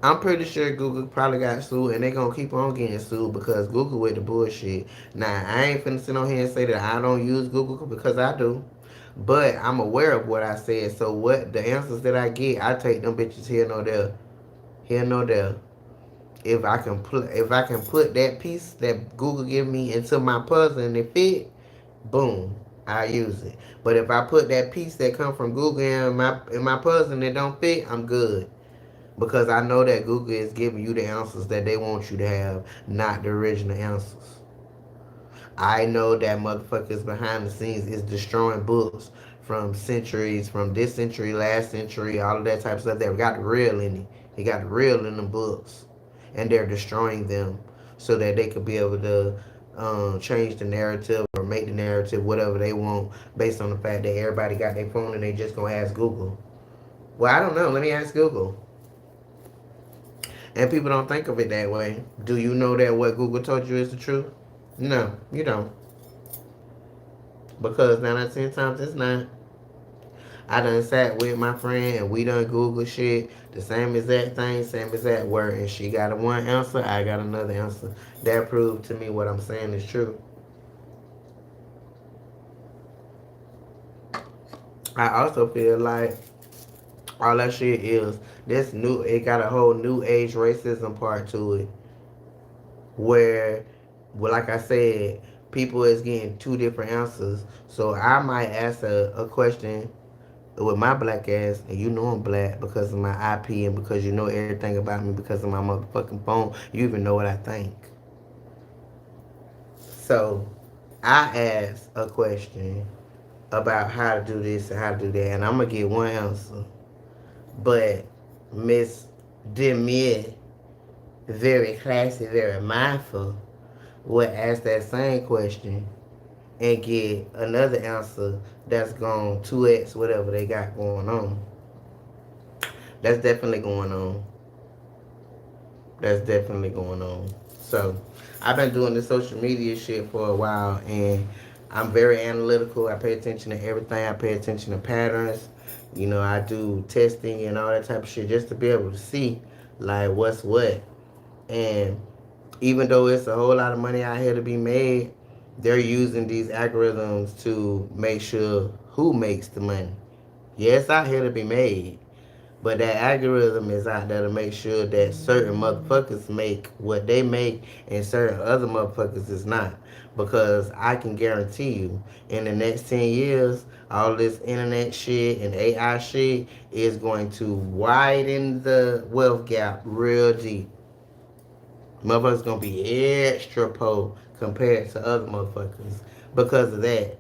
I'm pretty sure Google probably got sued, and they gonna keep on getting sued because Google with the bullshit. Now, I ain't finna sit on here and say that I don't use Google because I do, but I'm aware of what I said. So what the answers that I get, I take them bitches here nor there, here nor there. If I can put that piece that Google give me into my puzzle and it fit, boom, I use it. But if I put that piece that come from Google in my puzzle and it don't fit, I'm good. Because I know that Google is giving you the answers that they want you to have, not the original answers. I know that motherfuckers behind the scenes is destroying books from centuries, from this century, last century, all of that type of stuff that got the real in it. They got the real in the books. And they're destroying them so that they could be able to change the narrative or make the narrative whatever they want based on the fact that everybody got their phone and they just gonna ask Google. Well, I don't know. Let me ask Google. And people don't think of it that way. Do you know that what Google told you is the truth? No, you don't. Because 9 out of 10 times it's not. I done sat with my friend and we done Google shit. The same exact thing, same exact word. And she got a one answer, I got another answer. That proved to me what I'm saying is true. I also feel like all that shit is this new, it got a whole new age racism part to it. Where, well, like I said, people is getting two different answers. So I might ask a question with my black ass, and you know I'm black because of my IP and because you know everything about me because of my motherfucking phone. You even know what I think. So I ask a question about how to do this and how to do that, and I'm gonna get one answer. But Miss Demir, very classy, very mindful, would ask that same question and get another answer that's going 2x whatever they got going on. That's definitely going on. That's definitely going on. So I've been doing this social media shit for a while and I'm very analytical. I pay attention to everything. I pay attention to patterns. You know, I do testing and all that type of shit just to be able to see like what's what. And even though it's a whole lot of money out here to be made, they're using these algorithms to make sure who makes the money. Yeah, it's out here to be made, but that algorithm is out there to make sure that certain motherfuckers make what they make and certain other motherfuckers is not. Because I can guarantee you, in the next 10 years, all this internet shit and AI shit is going to widen the wealth gap real deep. Motherfuckers gonna be extra poor compared to other motherfuckers because of that.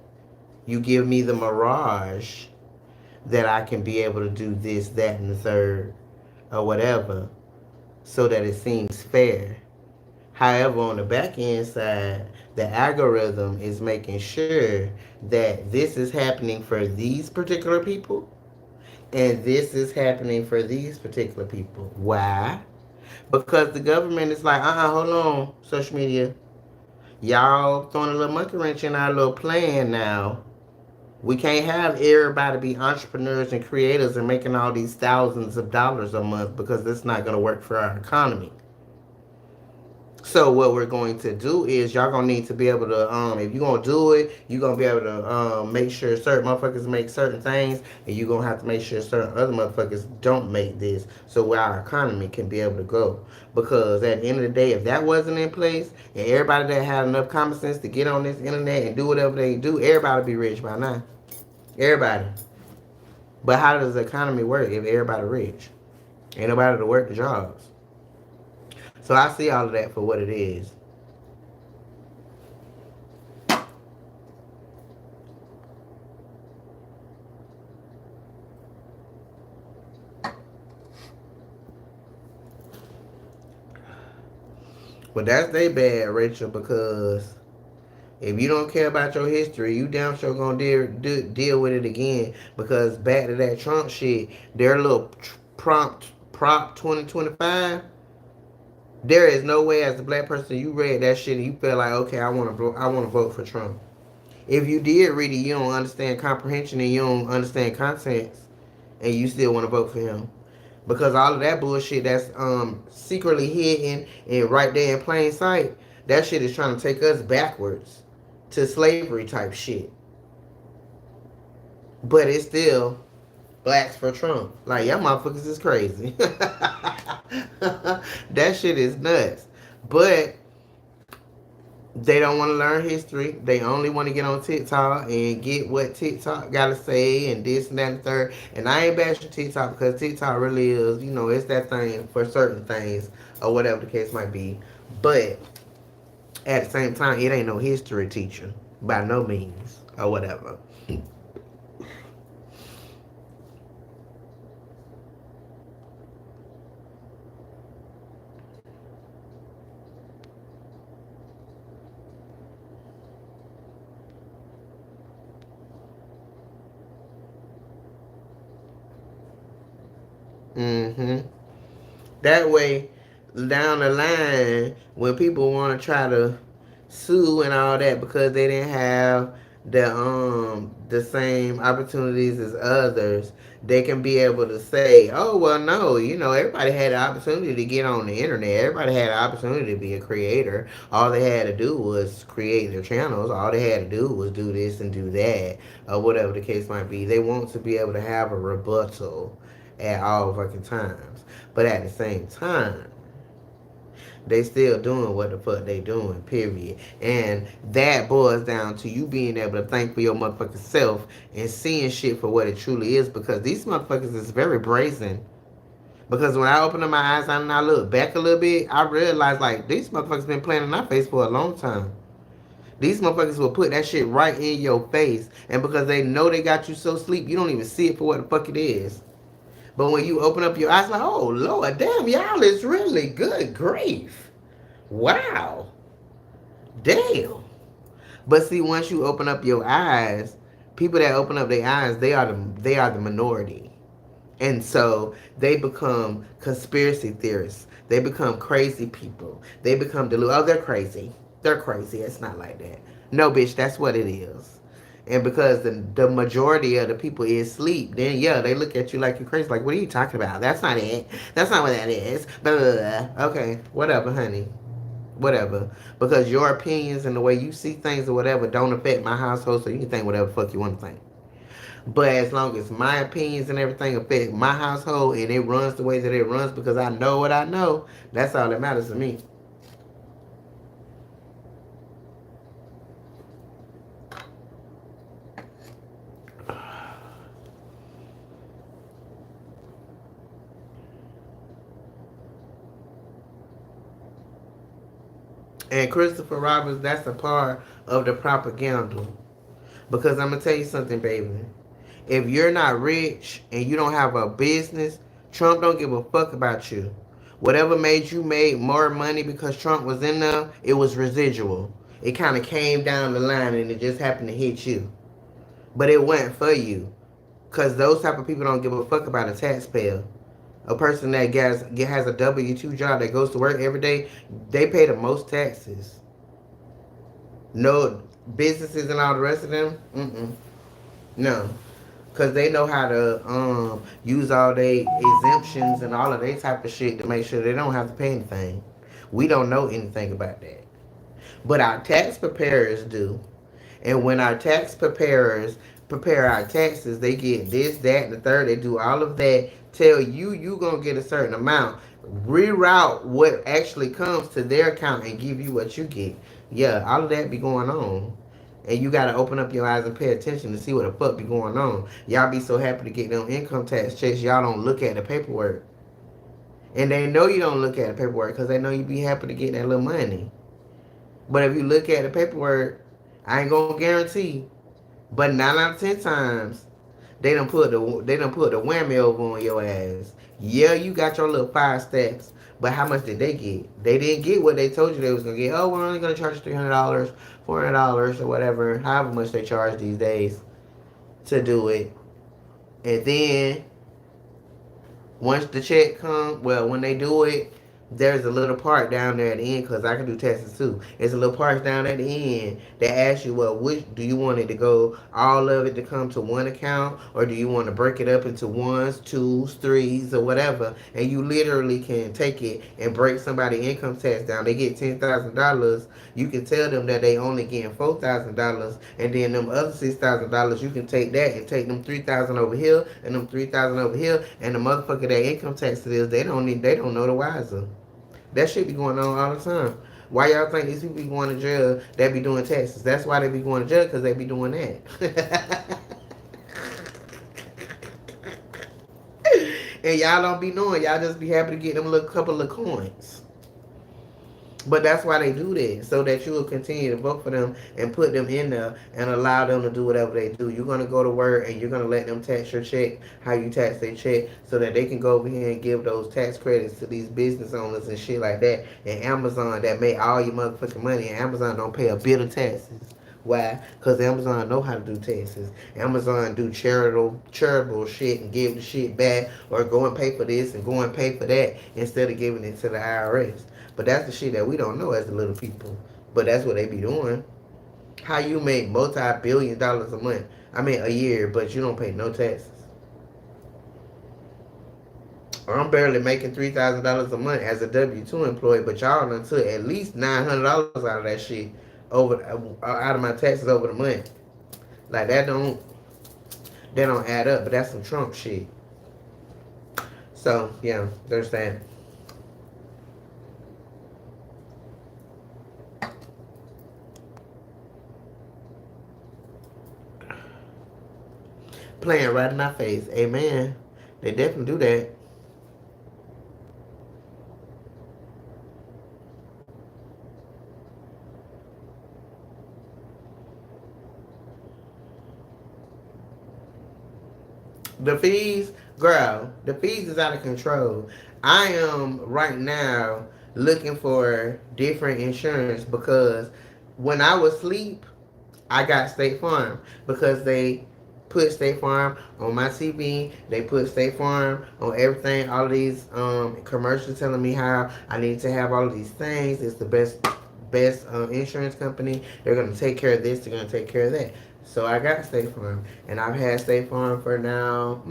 You give me the mirage that I can be able to do this, that, and the third, or whatever, so that it seems fair. However, on the back end side, the algorithm is making sure that this is happening for these particular people, and this is happening for these particular people. Why? Because the government is like, hold on, social media. Y'all throwing a little monkey wrench in our little plan now. We can't have everybody be entrepreneurs and creators and making all these thousands of dollars a month because that's not going to work for our economy. So what we're going to do is y'all gonna need to be able to if you're gonna do it, you're gonna be able to make sure certain motherfuckers make certain things, and you're gonna have to make sure certain other motherfuckers don't make this, so where our economy can be able to go. Because at the end of the day, if that wasn't in place and everybody that had enough common sense to get on this internet and do whatever they do, everybody would be rich by now. Everybody. But how does the economy work if everybody rich? Ain't nobody to work the jobs. So I see all of that for what it is. But that's they bad, Rachel, because if you don't care about your history, you damn sure gonna deal with it again. Because back to that Trump shit, their little prop 2025. There is no way as a black person you read that shit and you feel like, okay, I want to vote for Trump. If you did read it, you don't understand comprehension and you don't understand context, and you still want to vote for him. Because all of that bullshit that's secretly hidden and right there in plain sight, that shit is trying to take us backwards to slavery type shit. But it's still blacks for Trump. Like, y'all motherfuckers is crazy. That shit is nuts. But they don't want to learn history. They only want to get on TikTok and get what TikTok got to say and this and that and the third. And I ain't bashing TikTok because TikTok really is, it's that thing for certain things or whatever the case might be. But at the same time, it ain't no history teacher by no means or whatever. Mm-hmm. That way, down the line, when people want to try to sue and all that because they didn't have the same opportunities as others, they can be able to say, "Oh well, no, everybody had the opportunity to get on the internet. Everybody had the opportunity to be a creator. All they had to do was create their channels. All they had to do was do this and do that, or whatever the case might be. They want to be able to have a rebuttal at all fucking times, but at the same time." They still doing what the fuck they doing, period. And that boils down to you being able to think for your motherfucking self and seeing shit for what it truly is because these motherfuckers is very brazen. Because when I open up my eyes and I look back a little bit, I realize like these motherfuckers been playing in our face for a long time. These motherfuckers will put that shit right in your face. And because they know they got you so sleep, you don't even see it for what the fuck it is. But when you open up your eyes, like, oh Lord, damn, y'all is really good grief. Wow. Damn. But see, once you open up your eyes, people that open up their eyes, they are the minority. And so they become conspiracy theorists. They become crazy people. They become delusional. Oh, they're crazy. They're crazy. It's not like that. No, bitch, that's what it is. And because the majority of the people is sleep, then yeah, they look at you like you're crazy. Like, what are you talking about? That's not it. That's not what that is. Blah, blah, blah. Okay, whatever, honey. Whatever. Because your opinions and the way you see things or whatever don't affect my household, so you can think whatever the fuck you want to think. But as long as my opinions and everything affect my household and it runs the way that it runs because I know what I know, that's all that matters to me. And Christopher Roberts, that's a part of the propaganda. Because I'm going to tell you something, baby. If you're not rich and you don't have a business, Trump don't give a fuck about you. Whatever made you make more money because Trump was in there, it was residual. It kind of came down the line and it just happened to hit you. But it wasn't for you. Because those type of people don't give a fuck about a taxpayer. A person that has a W-2 job that goes to work every day, they pay the most taxes. No businesses and all the rest of them, no. Because they know how to use all their exemptions and all of that type of shit to make sure they don't have to pay anything. We don't know anything about that. But our tax preparers do. And when our tax preparers prepare our taxes, they get this, that, and the third. They do all of that. Tell you gonna get a certain amount. Reroute what actually comes to their account and give you what you get. Yeah, all of that be going on. And you gotta open up your eyes and pay attention to see what the fuck be going on. Y'all be so happy to get them income tax checks, y'all don't look at the paperwork. And they know you don't look at the paperwork because they know you be happy to get that little money. But if you look at the paperwork, I ain't gonna guarantee. But 9 out of 10 times, they done put the whammy over on your ass. Yeah, you got your little 5 stacks, but how much did they get? They didn't get what they told you they was gonna get. Oh, we're only gonna charge $300, $400, or whatever, however much they charge these days to do it. And then once the check come, well, when they do it, there's a little part down there at the end because I can do taxes too. It's a little part down at the end that asks you, well, which do you want it to go, all of it to come to one account, or do you want to break it up into ones, twos, threes, or whatever? And you literally can take it and break somebody income tax down. They get $10,000. You can tell them that they only getting $4,000, and then them other $6,000, you can take that and take them 3,000 over here and them 3,000 over here, and the motherfucker that income tax is, they don't know the wiser. That shit be going on all the time. Why y'all think these people be going to jail that be doing taxes? That's why they be going to jail, because they be doing that. And y'all don't be knowing. Y'all just be happy to get them little couple of coins. But that's why they do that, so that you will continue to vote for them and put them in there and allow them to do whatever they do. You're gonna go to work and you're gonna let them tax your check how you tax their check, so that they can go over here and give those tax credits to these business owners and shit like that. And Amazon that make all your motherfucking money, and Amazon don't pay a bit of taxes. Why? Because Amazon know how to do taxes. Amazon do charitable shit and give the shit back, or go and pay for this and go and pay for that instead of giving it to the IRS. But that's the shit that we don't know as the little people. But that's what they be doing. How you make multi-billion-dollars a month? I mean a year, but you don't pay no taxes. Or I'm barely making $3,000 a month as a W-2 employee, but y'all done took at least $900 out of that shit over out of my taxes over the month. Like that don't add up. But that's some Trump shit. So yeah, there's that. Playing right in our face. Amen. They definitely do that. The fees, girl, the fees is out of control. I am right now looking for different insurance because when I was asleep, I got State Farm because they put State Farm on my TV. They put State Farm on everything. All of these commercials telling me how I need to have all of these things. It's the best insurance company. They're gonna take care of this. They're gonna take care of that. So I got State Farm, and I've had State Farm for now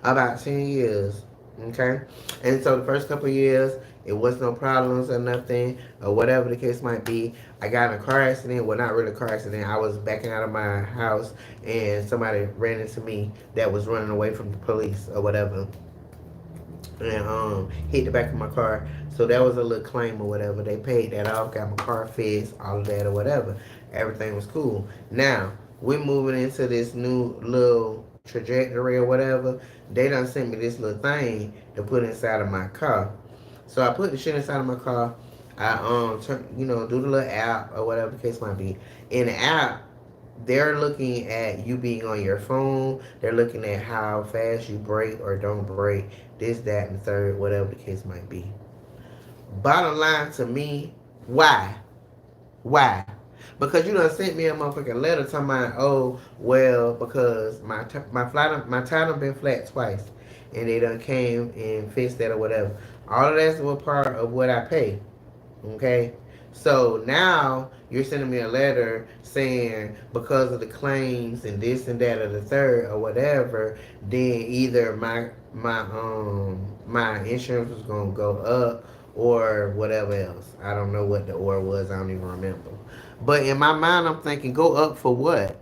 about 10 years. Okay, and so the first couple of years, it was no problems or nothing or whatever the case might be. I got in a car accident. Well, not really a car accident. I was backing out of my house, and somebody ran into me that was running away from the police or whatever, and hit the back of my car. So that was a little claim or whatever. They paid that off, got my car fixed, all of that or whatever. Everything was cool. Now we're moving into this new little trajectory or whatever. They done sent me this little thing to put inside of my car. So I put the shit inside of my car. I do the little app or whatever the case might be. In the app, they're looking at you being on your phone. They're looking at how fast you brake or don't brake. This, that, and the third, whatever the case might be. Bottom line to me, why? Why? Because you done sent me a motherfucking letter talking about, oh, well, because my tire done been flat twice. And they done came and fixed that or whatever. All of that's a part of what I pay. Okay? So now you're sending me a letter saying because of the claims and this and that or the third or whatever, then either my insurance was gonna go up or whatever else. I don't know what the or was, I don't even remember. But in my mind I'm thinking go up for what?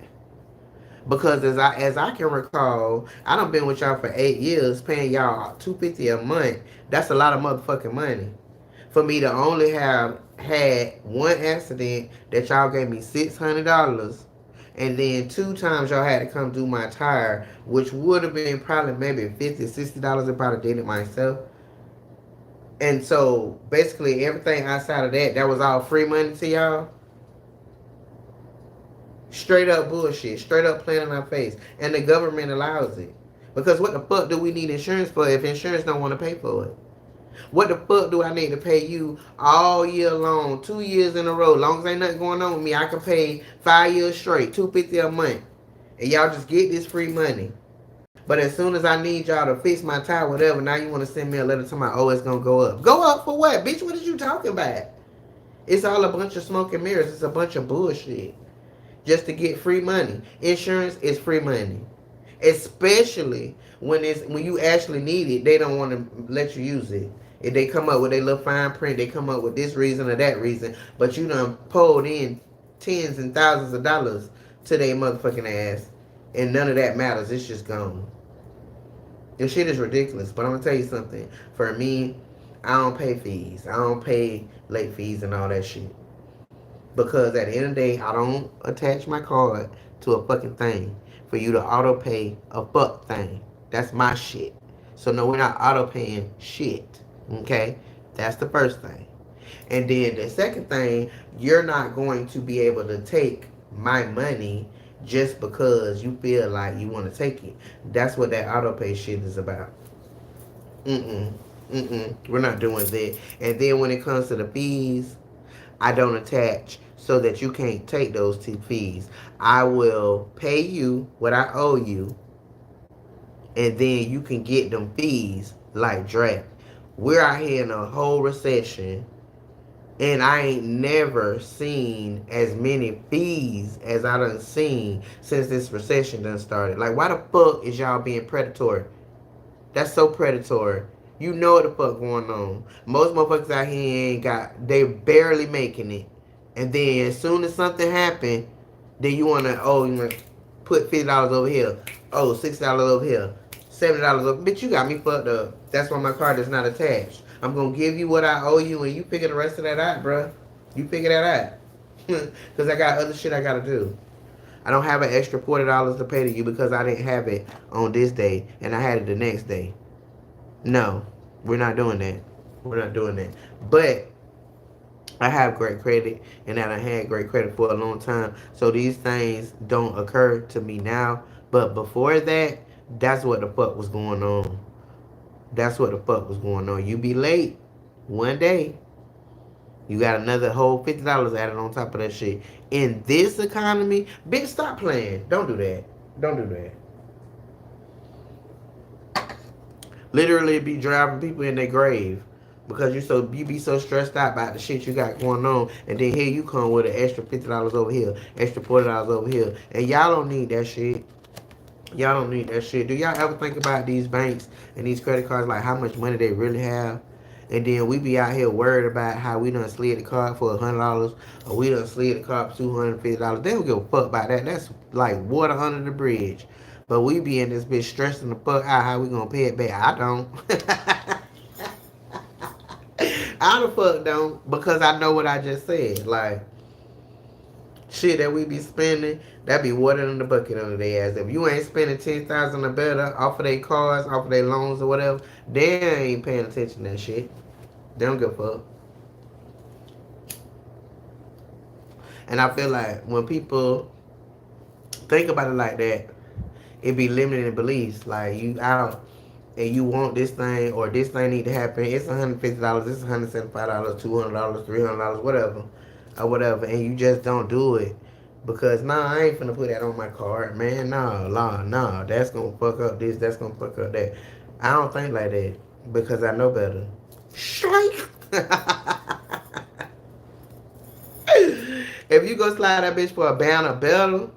Because as I can recall, I done been with y'all for 8 years, paying y'all $250 a month. That's a lot of motherfucking money for me to only have had one accident that y'all gave me $600, and then 2 times y'all had to come do my tire, which would have been probably maybe $50, $60 if I'd have did it myself. And so basically everything outside of that, that was all free money to y'all. Straight up bullshit, straight up playing in our face, and the government allows it. Because what the fuck do we need insurance for if insurance don't want to pay for it? What the fuck do I need to pay you all year long, 2 years in a row? Long as ain't nothing going on with me, I can pay 5 years straight, $250 a month, and y'all just get this free money. But as soon as I need y'all to fix my tire, whatever, now you want to send me a letter to my, oh, it's going to go up. Go up for what? Bitch, what is you talking about? It's all a bunch of smoke and mirrors. It's a bunch of bullshit. Just to get free money. Insurance is free money. Especially when you actually need it, they don't want to let you use it. If they come up with a little fine print, they come up with this reason or that reason, but you done pulled in tens and thousands of dollars to their motherfucking ass, and none of that matters. It's just gone. This shit is ridiculous. But I'm gonna tell you something. For me, I don't pay fees. I don't pay late fees and all that shit. Because at the end of the day, I don't attach my card to a fucking thing for you to auto pay a fuck thing. That's my shit. So no, we're not auto paying shit. Okay? That's the first thing. And then the second thing, you're not going to be able to take my money just because you feel like you want to take it. That's what that auto pay shit is about. Mm-mm. Mm-mm. We're not doing that. And then when it comes to the fees, I don't attach so that you can't take those two fees. I will pay you what I owe you, and then you can get them fees like draft. We're out here in a whole recession, and I ain't never seen as many fees as I done seen since this recession done started. Like, why the fuck is y'all being predatory? That's so predatory. You know what the fuck going on. Most motherfuckers out here ain't got, they barely making it. And then as soon as something happen, then you wanna, oh, you wanna put $50 over here. Oh, $60 over here. $70 over. Bitch, you got me fucked up. That's why my card is not attached. I'm gonna give you what I owe you, and you figure the rest of that out, bruh. You figure that out. Because I got other shit I gotta do. I don't have an extra $40 to pay to you because I didn't have it on this day and I had it the next day. No, we're not doing that. We're not doing that. But I have great credit, and I had great credit for a long time. So these things don't occur to me now. But before that, that's what the fuck was going on. That's what the fuck was going on. You be late one day, you got another whole $50 added on top of that shit. In this economy, bitch, stop playing. Don't do that. Don't do that. Literally be driving people in their grave because you be so stressed out about the shit you got going on, and then here you come with an extra $50 over here, extra $40 over here, and y'all don't need that shit. Y'all don't need that shit. Do y'all ever think about these banks and these credit cards, like how much money they really have? And then we be out here worried about how we done slid the card for $100 or we done slid the card for $250. They don't give a fuck about that. That's like water under the bridge. But we be in this bitch stressing the fuck out how we gonna pay it back. I don't. I the fuck don't, because I know what I just said. Like, shit that we be spending, that be water in the bucket under their ass. If you ain't spending 10,000 or better off of their cars, off of their loans or whatever, they ain't paying attention to that shit. They don't give a fuck. And I feel like when people think about it like that, it be limiting beliefs. Like, you out and you want this thing or this thing need to happen. It's $150, it's $175, $200, $300, whatever. Or whatever. And you just don't do it. Because, nah, I ain't finna put that on my card, man. Nah. That's gonna fuck up this, that's gonna fuck up that. I don't think like that. Because I know better. Strike! If you go slide that bitch for a pound or better,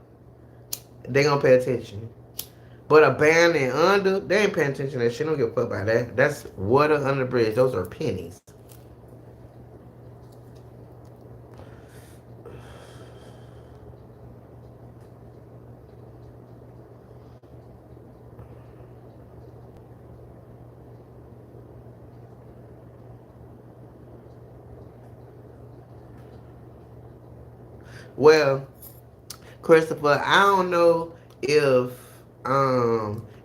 they gonna pay attention. But a band and under, they ain't paying attention to that shit. Don't give a fuck about that. That's water under the bridge. Those are pennies. Well, Christopher, I don't know if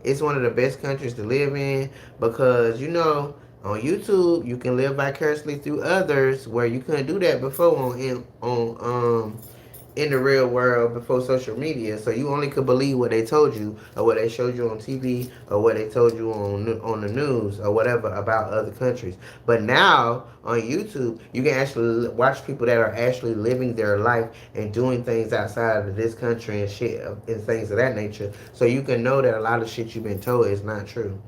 it's one of the best countries to live in, because on YouTube you can live vicariously through others where you couldn't do that before on in the real world before social media. So you only could believe what they told you or what they showed you on TV or what they told you on the news or whatever about other countries. But now on YouTube, you can actually watch people that are actually living their life and doing things outside of this country and shit and things of that nature. So you can know that a lot of shit you've been told is not true.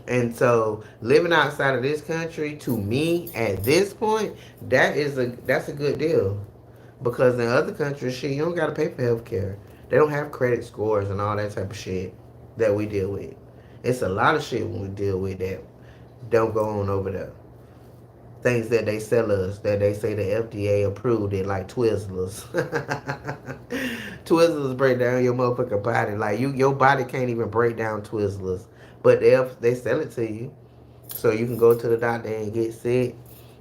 And so living outside of this country to me at this point, that's a good deal. Because in other countries, shit, you don't gotta pay for healthcare. They don't have credit scores and all that type of shit that we deal with. It's a lot of shit when we deal with that don't go on over there. Things that they sell us that they say the FDA approved it, like Twizzlers. Twizzlers break down your motherfucking body. Like your body can't even break down Twizzlers, but they sell it to you. So you can go to the doctor and get sick,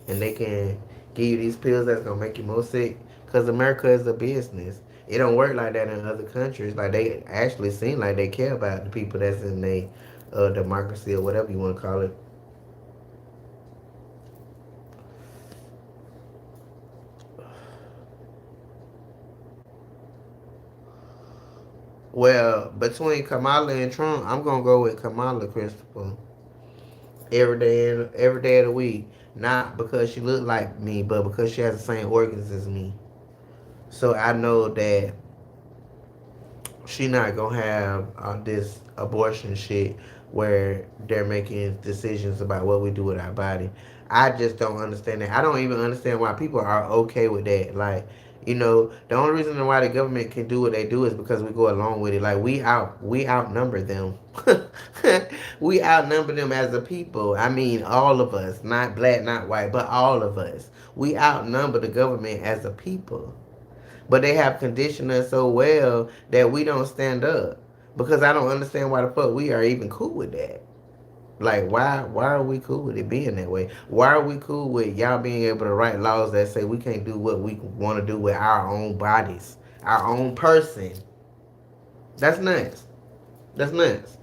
and they can give you these pills that's gonna make you more sick. Cause America is a business. It don't work like that in other countries. Like they actually seem like they care about the people that's in a democracy or whatever you want to call it. Well, between Kamala and Trump, I'm gonna go with Kamala, Christopher. Every day of the week. Not because she look like me, but because she has the same organs as me. So I know that she not gonna have this abortion shit where they're making decisions about what we do with our body. I just don't understand that. I don't even understand why people are okay with that. Like, the only reason why the government can do what they do is because we go along with it. Like we outnumber them. We outnumber them as a people. I mean, all of us, not black, not white, but all of us. We outnumber the government as a people. But they have conditioned us so well that we don't stand up. Because I don't understand why the fuck we are even cool with that. Like why are we cool with it being that way? Why are we cool with y'all being able to write laws that say we can't do what we want to do with our own bodies, our own person? That's nuts. That's nuts.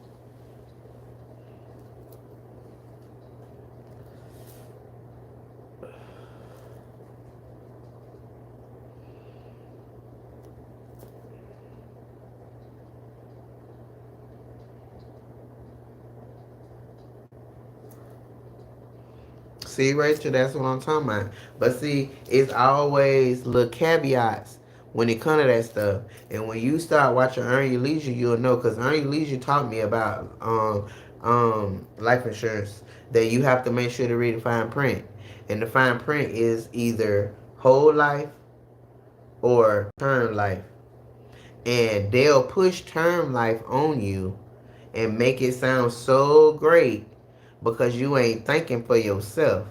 See, Rachel, that's what I'm talking about. But see, it's always little caveats when it comes to that stuff. And when you start watching Earn Your Leisure, you'll know. Because Earn Your Leisure taught me about life insurance. That you have to make sure to read the fine print. And the fine print is either whole life or term life. And they'll push term life on you and make it sound so great because you ain't thinking for yourself.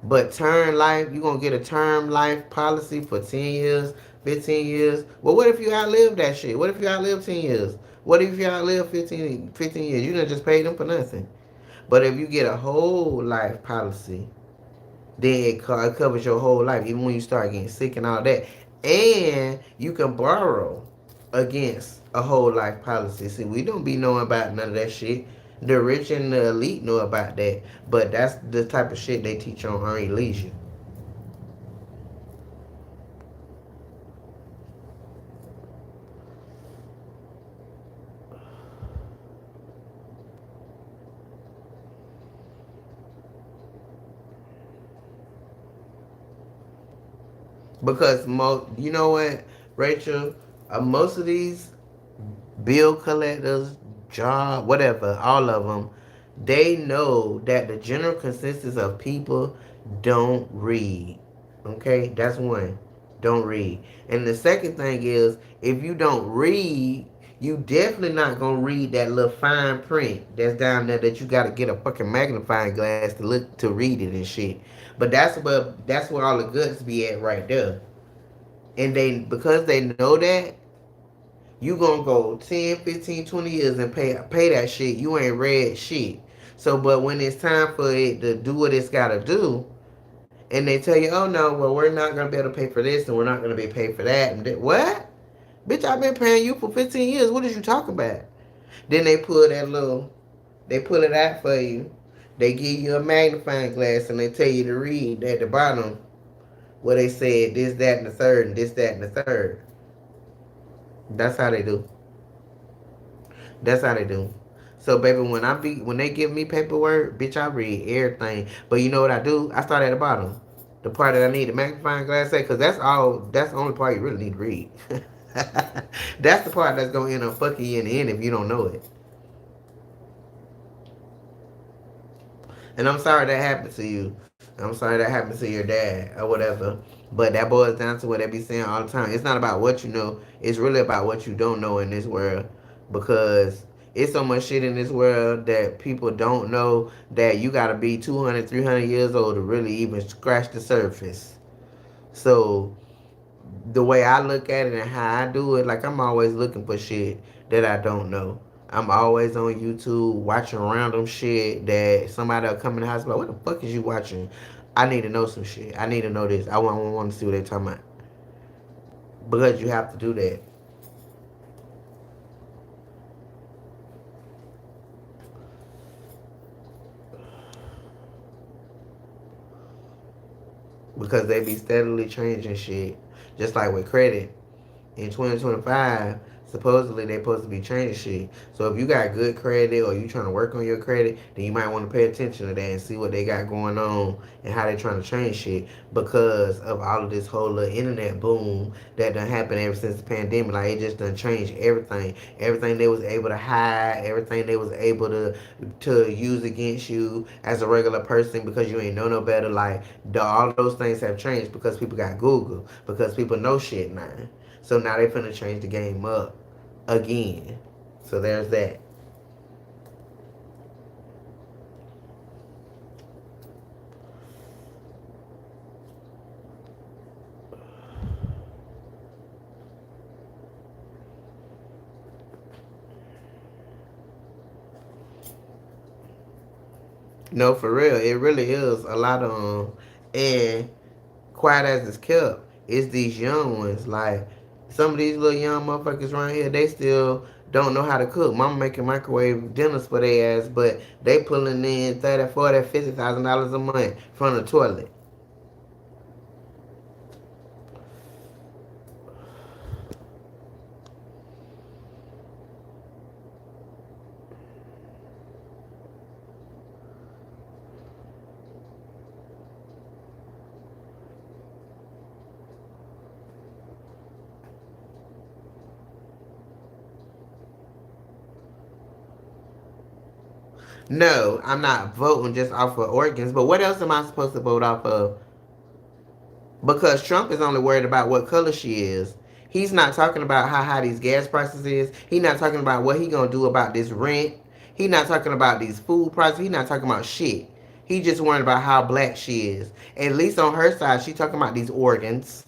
But term life, you're going to get a term life policy for 10 years, 15 years. Well, what if you outlive that shit? What if you outlive 10 years? What if you outlive 15 years? You done just paid them for nothing. But if you get a whole life policy, then it covers your whole life, even when you start getting sick and all that. And you can borrow against a whole life policy. See, we don't be knowing about none of that shit. The rich and the elite know about that, but that's the type of shit they teach on Earn Leisure. Because you know what, Rachel, most of these bill collectors, job, whatever, all of them, they know that the general consensus of people don't read. Okay, that's one. Don't read. And the second thing is, if you don't read, you definitely not gonna read that little fine print that's down there that you gotta get a fucking magnifying glass to look to read it and shit. But that's where all the guts be at right there. And they because they know that, you gonna go 10, 15, 20 years and pay that shit. You ain't read shit. So, but when it's time for it to do what it's gotta do, and they tell you, oh no, well, we're not gonna be able to pay for this, and we're not gonna be paid for that, and what? Bitch, I've been paying you for 15 years. What is you talking about? Then they pull it out for you. They give you a magnifying glass and they tell you to read at the bottom where they said this, that, and the third, and this, that, and the third. That's how they do. That's how they do. So baby, when they give me paperwork, bitch, I read everything. But you know what I do? I start at the bottom. The part that I need the magnifying glass at, because that's the only part you really need to read. That's the part that's gonna end up fucking you in the end if you don't know it. And I'm sorry that happened to you. I'm sorry that happened to your dad or whatever. But that boils down to what they be saying all the time. It's not about what you know. It's really about what you don't know in this world. Because it's so much shit in this world that people don't know that you got to be 200, 300 years old to really even scratch the surface. So the way I look at it and how I do it, like I'm always looking for shit that I don't know. I'm always on YouTube watching random shit that somebody will come in the house like, what the fuck is you watching? I need to know some shit. I need to know this. I want to see what they're talking about. Because you have to do that. Because they be steadily changing shit. Just like with credit. In 2025, supposedly they're supposed to be changing shit. So if you got good credit or you trying to work on your credit, then you might want to pay attention to that and see what they got going on and how they trying to change shit because of all of this whole little internet boom that done happened ever since the pandemic. Like it just done changed everything. Everything they was able to hide, everything they was able to use against you as a regular person because you ain't know no better. Like all those things have changed because people got Google, because people know shit now. So now they finna change the game up again. So there's that. No, for real, it really is a lot of and quiet as it's kept, it's these young ones. Like some of these little young motherfuckers around here, they still don't know how to cook. Mama making microwave dinners for their ass, but they pulling in 30, 40, $50,000 a month from the toilet. No, I'm not voting just off of organs, but what else am I supposed to vote off of? Because Trump is only worried about what color she is. He's not talking about how high these gas prices is. He's not talking about what he gonna do about this rent. He's not talking about these food prices. He's not talking about shit. He just worried about how black she is. At least on her side, she talking about these organs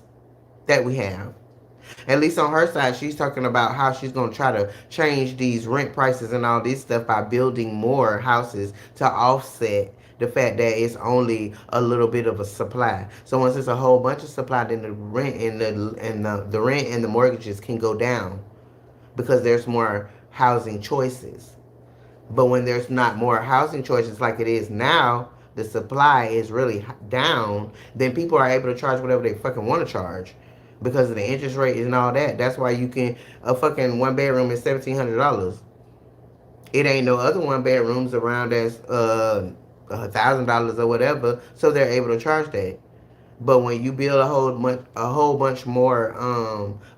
that we have. At least on her side, she's talking about how she's going to try to change these rent prices and all this stuff by building more houses to offset the fact that it's only a little bit of a supply. So once it's a whole bunch of supply, then the rent and the rent and the mortgages can go down because there's more housing choices. But when there's not more housing choices like it is now, the supply is really down, then people are able to charge whatever they fucking want to charge because of the interest rate and all that. That's why you can a fucking one bedroom is $1,700. It ain't no other one bedrooms around that's $1,000 or whatever, so they're able to charge that. But when you build a whole bunch more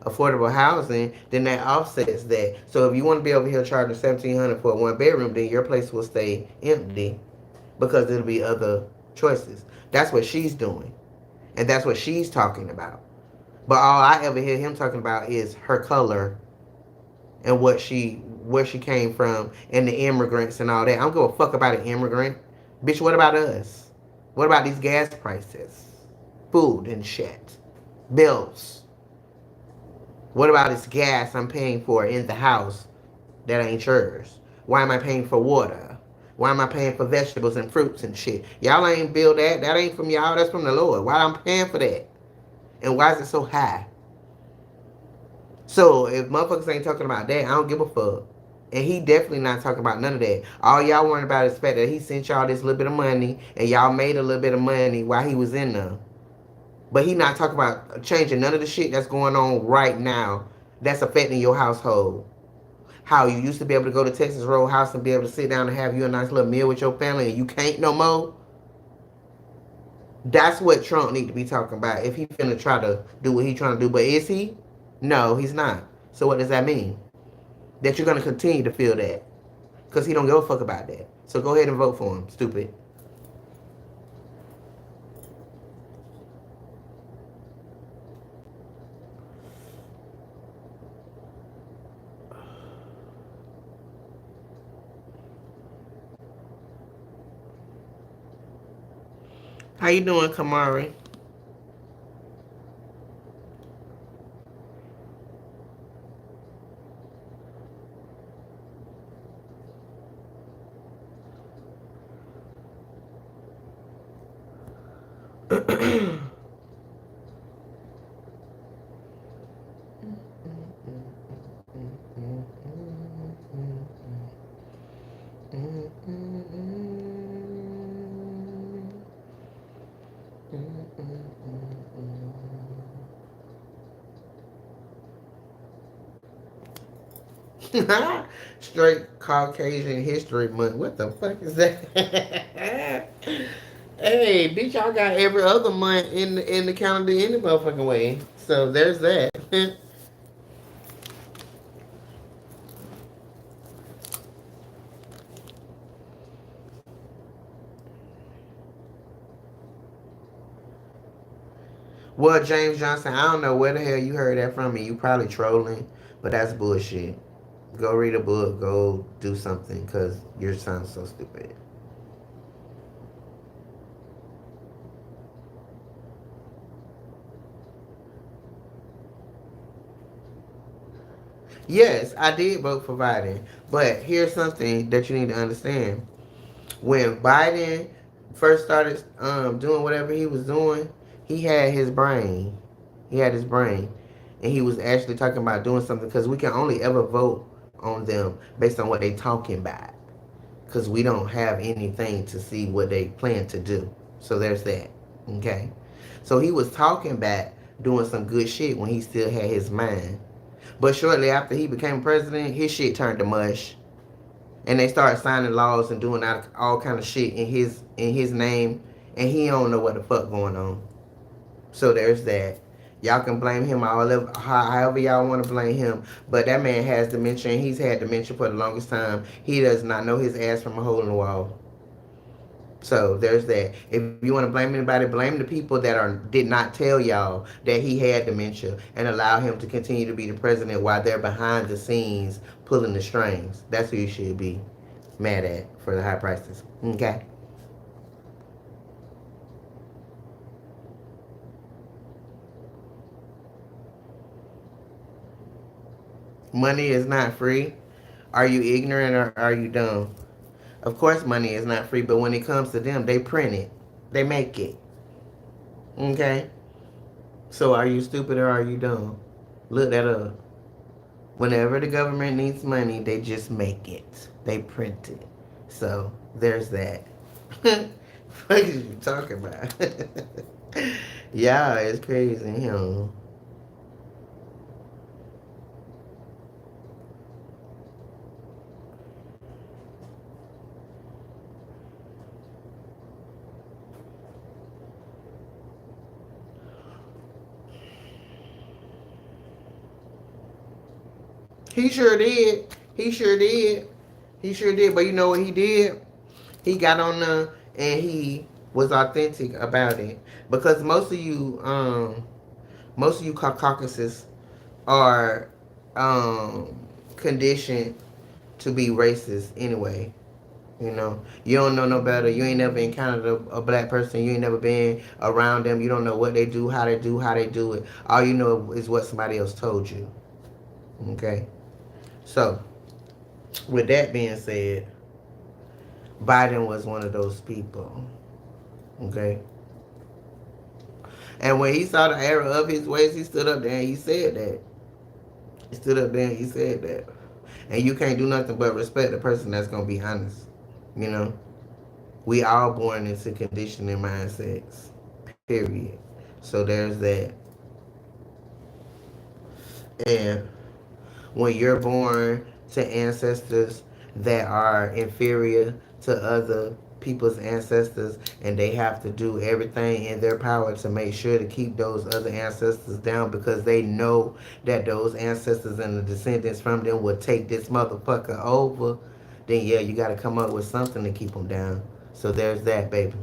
affordable housing, then that offsets that. So if you want to be over here charging $1,700 for a one bedroom, then your place will stay empty because there'll be other choices. That's what she's doing, and that's what she's talking about. But all I ever hear him talking about is her color and where she came from and the immigrants and all that. I don't give a fuck about an immigrant. Bitch, what about us? What about these gas prices? Food and shit. Bills. What about this gas I'm paying for in the house that ain't yours? Why am I paying for water? Why am I paying for vegetables and fruits and shit? Y'all ain't build that. That ain't from y'all. That's from the Lord. Why I'm paying for that? And why is it so high? So if motherfuckers ain't talking about that, I don't give a fuck. And he definitely not talking about none of that. All y'all worrying about is the fact that he sent y'all this little bit of money and y'all made a little bit of money while he was in there. But he not talking about changing none of the shit that's going on right now that's affecting your household. How you used to be able to go to Texas Roadhouse and be able to sit down and have you a nice little meal with your family and you can't no more. That's what Trump need to be talking about if he finna try to do what he trying to do. But is he? No, he's not. So what does that mean? That you're gonna continue to feel that because he don't give a fuck about that. So go ahead and vote for him, stupid. How you doing, Kamari? Straight Caucasian History Month. What the fuck is that? Hey, bitch, y'all got every other month in the calendar any motherfucking way. So there's that. Well, James Johnson, I don't know where the hell you heard that from, and you probably trolling, but that's bullshit. Go read a book, go do something, cause you sound so stupid. Yes, I did vote for Biden, but here's something that you need to understand. When Biden first started doing whatever he was doing, he had his brain. He had his brain, and he was actually talking about doing something because we can only ever vote on them based on what they talking about because we don't have anything to see what they plan to do. So there's that. Okay. So he was talking back, doing some good shit when he still had his mind. But shortly after he became president, his shit turned to mush, and they started signing laws and doing all kind of shit in his name, and he don't know what the fuck going on. So there's that. Y'all can blame him however y'all want to blame him, but that man has dementia, and he's had dementia for the longest time. He does not know his ass from a hole in the wall. So there's that. If you want to blame anybody, blame the people that did not tell y'all that he had dementia and allow him to continue to be the president while they're behind the scenes pulling the strings. That's who you should be mad at for the high prices. Okay. Money is not free. Are you ignorant or are you dumb? Of course, money is not free, but when it comes to them, they print it, they make it. Okay. So are you stupid or are you dumb? Look that up. Whenever the government needs money, they just make it. They print it. So there's that. What are you talking about? Yeah, it's crazy, you know. He sure did. He sure did. He sure did. But you know what he did? He got on the and he was authentic about it. Because most of you Caucasus are conditioned to be racist anyway. You know, you don't know no better. You ain't never encountered a black person. You ain't never been around them. You don't know what they do, how they do it. All you know is what somebody else told you. Okay. So, with that being said, Biden was one of those people. Okay. And when he saw the error of his ways, he stood up there and he said that. He stood up there and he said that. And you can't do nothing but respect the person that's gonna be honest. You know, we all born into conditioning mindsets. Period. So there's that. And when you're born to ancestors that are inferior to other people's ancestors, and they have to do everything in their power to make sure to keep those other ancestors down because they know that those ancestors and the descendants from them will take this motherfucker over, then yeah, you got to come up with something to keep them down. So there's that, baby.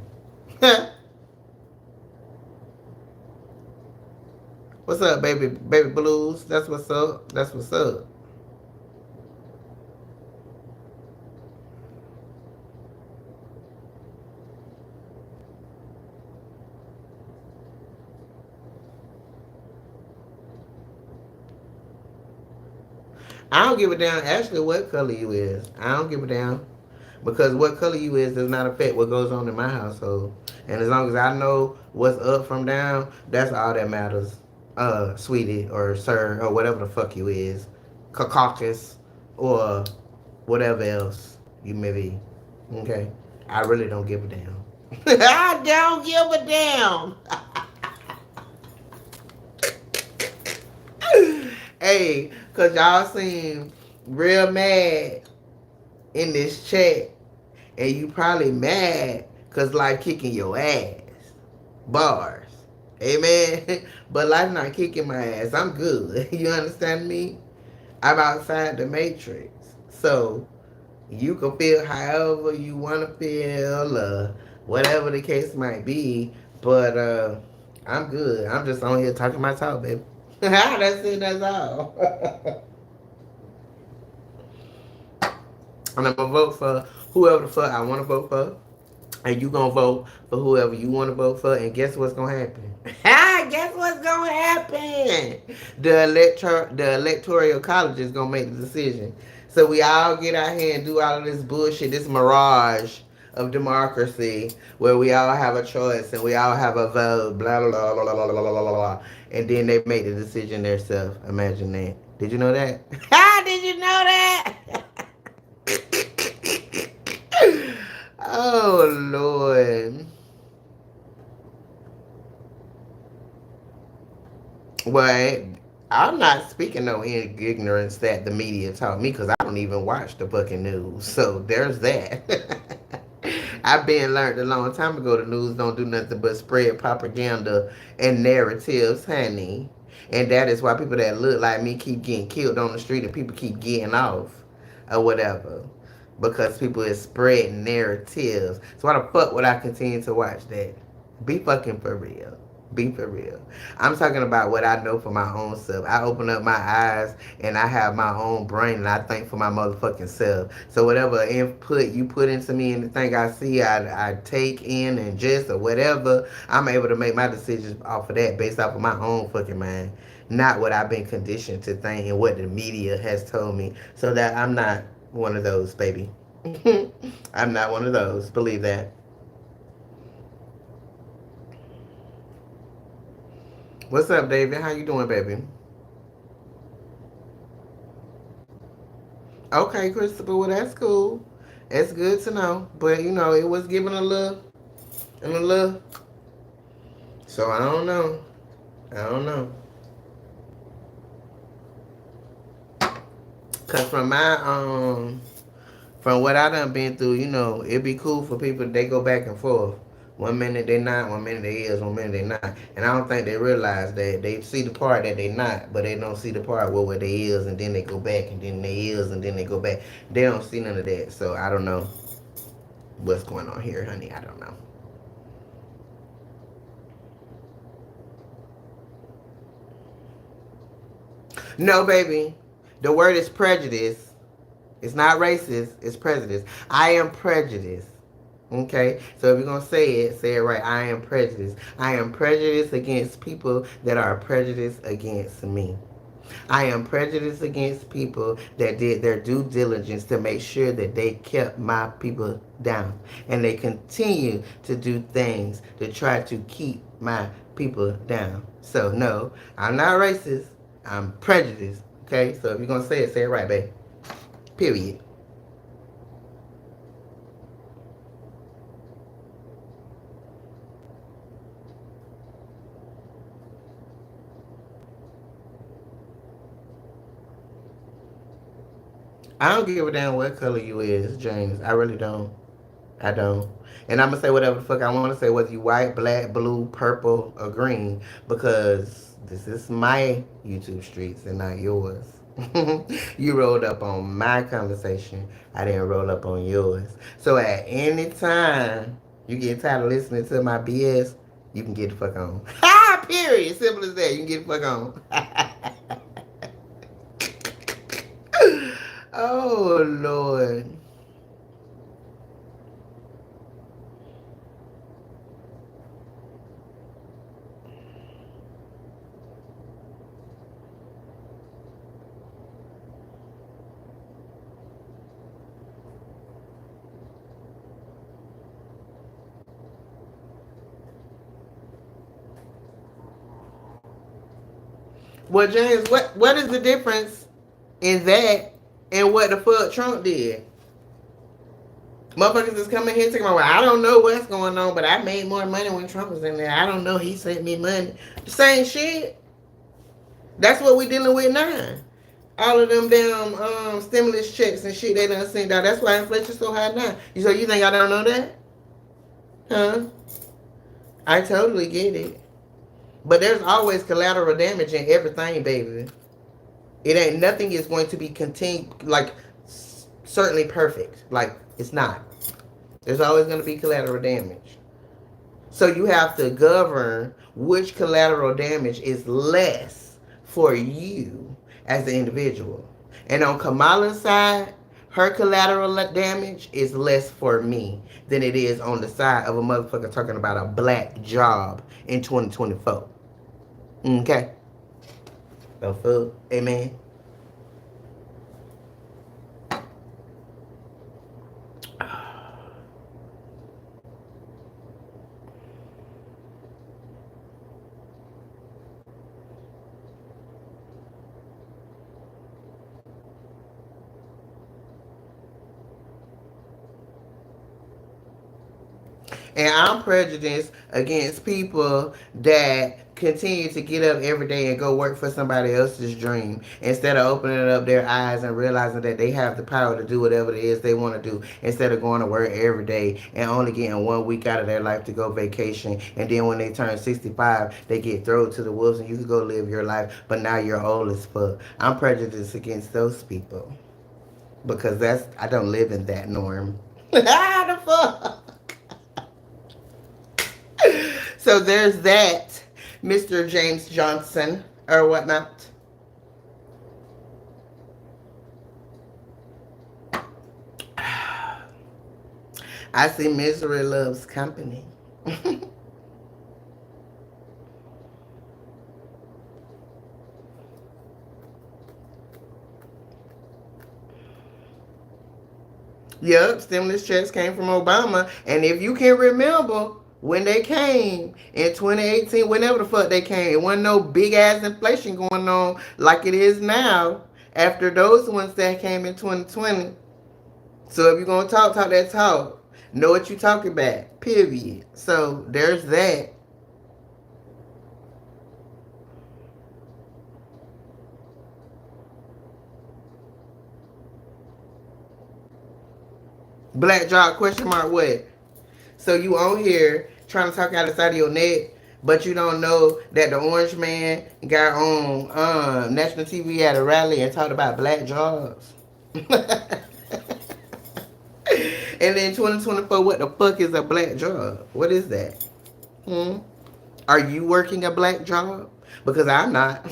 What's up, baby? Baby blues. That's what's up. That's what's up. I don't give a damn actually what color you is. I don't give a damn. Because what color you is does not affect what goes on in my household. And as long as I know what's up from down, that's all that matters. Sweetie or sir or whatever the fuck you is. Caucus or whatever else you may be. Okay? I really don't give a damn. I don't give a damn. Hey, cause y'all seem real mad in this chat, and you probably mad cause life kicking your ass. Bars. Amen. But life not kicking my ass. I'm good. You understand me? I'm outside the matrix. So you can feel however you wanna feel, whatever the case might be. But I'm good. I'm just on here talking my talk, baby. That's it, that's all. And I'm gonna vote for whoever the fuck I wanna vote for. And you gonna vote for whoever you wanna vote for. And guess what's gonna happen? Guess what's gonna happen? The electoral college is gonna make the decision. So we all get out here and do all of this bullshit, this mirage of democracy, where we all have a choice and we all have a vote, blah blah blah blah blah blah blah blah blah, and then they make the decision themselves. Imagine that. Did you know that? Did you know that? Oh Lord. Well, I'm not speaking no ignorance that the media taught me because I don't even watch the fucking news. So there's that. I've been learned a long time ago the news don't do nothing but spread propaganda and narratives, honey. And that is why people that look like me keep getting killed on the street and people keep getting off or whatever. Because people is spreading narratives. So why the fuck would I continue to watch that? Be fucking for real. Be for real. I'm talking about what I know for my own self. I open up my eyes and I have my own brain and I think for my motherfucking self. So whatever input you put into me and the thing I see, I take in and just or whatever, I'm able to make my decisions off of that based off of my own fucking mind. Not what I've been conditioned to think and what the media has told me. So that I'm not one of those, baby. I'm not one of those. Believe that. What's up, David? How you doing, baby? Okay, Christopher. Well, that's cool. It's good to know. But you know, it was given a little and a little. So I don't know. I don't know. Cause from what I done been through, you know, it'd be cool for people they go back and forth. One minute they not, one minute they is, one minute they not. And I don't think they realize that they see the part that they not, but they don't see the part where they is, and then they go back, and then they is, and then they go back. They don't see none of that. So I don't know what's going on here, honey. I don't know. No, baby. The word is prejudice. It's not racist. It's prejudice. I am prejudiced. Okay, so if you're gonna say it right. I am prejudiced. I am prejudiced against people that are prejudiced against me. I am prejudiced against people that did their due diligence to make sure that they kept my people down. And they continue to do things to try to keep my people down. So, no, I'm not racist. I'm prejudiced. Okay, so if you're going to say it right, babe. Period. I don't give a damn what color you is, James. I really don't. I don't. And I'm gonna say whatever the fuck I want to say, whether you white, black, blue, purple, or green, because this is my YouTube streets and not yours. You rolled up on my conversation. I didn't roll up on yours. So at any time you get tired of listening to my BS, you can get the fuck on. Ha! Period. Simple as that. You can get the fuck on. Oh Lord. Well, James, what is the difference in that and what the fuck Trump did? Motherfuckers is coming here talking about, well, I don't know what's going on, but I made more money when Trump was in there. I don't know. He sent me money. The same shit. That's what we dealing with now. All of them damn stimulus checks and shit they done sent out. That's why inflation's so high now. So you think I don't know that? Huh? I totally get it. But there's always collateral damage in everything, baby. It ain't nothing is going to be continued like certainly perfect. Like it's not. There's always going to be collateral damage. So you have to govern which collateral damage is less for you as the individual. And on Kamala's side, her collateral damage is less for me than it is on the side of a motherfucker talking about a black job in 2024. Okay? The fuck? Amen? And I'm prejudiced against people that continue to get up every day and go work for somebody else's dream instead of opening up their eyes and realizing that they have the power to do whatever it is they want to do instead of going to work every day and only getting 1 week out of their life to go vacation. And then when they turn 65, they get thrown to the wolves and you can go live your life, but now you're old as fuck. I'm prejudiced against those people because I don't live in that norm. The fuck? So there's that, Mr. James Johnson or whatnot. I see misery loves company. Yep, stimulus checks came from Obama. And if you can remember when they came in 2018, whenever the fuck they came, it wasn't no big ass inflation going on like it is now after those ones that came in 2020. So if you're gonna talk that talk. Know what you talking about. Period. So there's that. Black job question mark what? So you on here trying to talk out the side of your neck, but you don't know that the orange man got on national TV at a rally and talked about black jobs. And then 2024, what the fuck is a black job? What is that? Hmm? Are you working a black job? Because I'm not.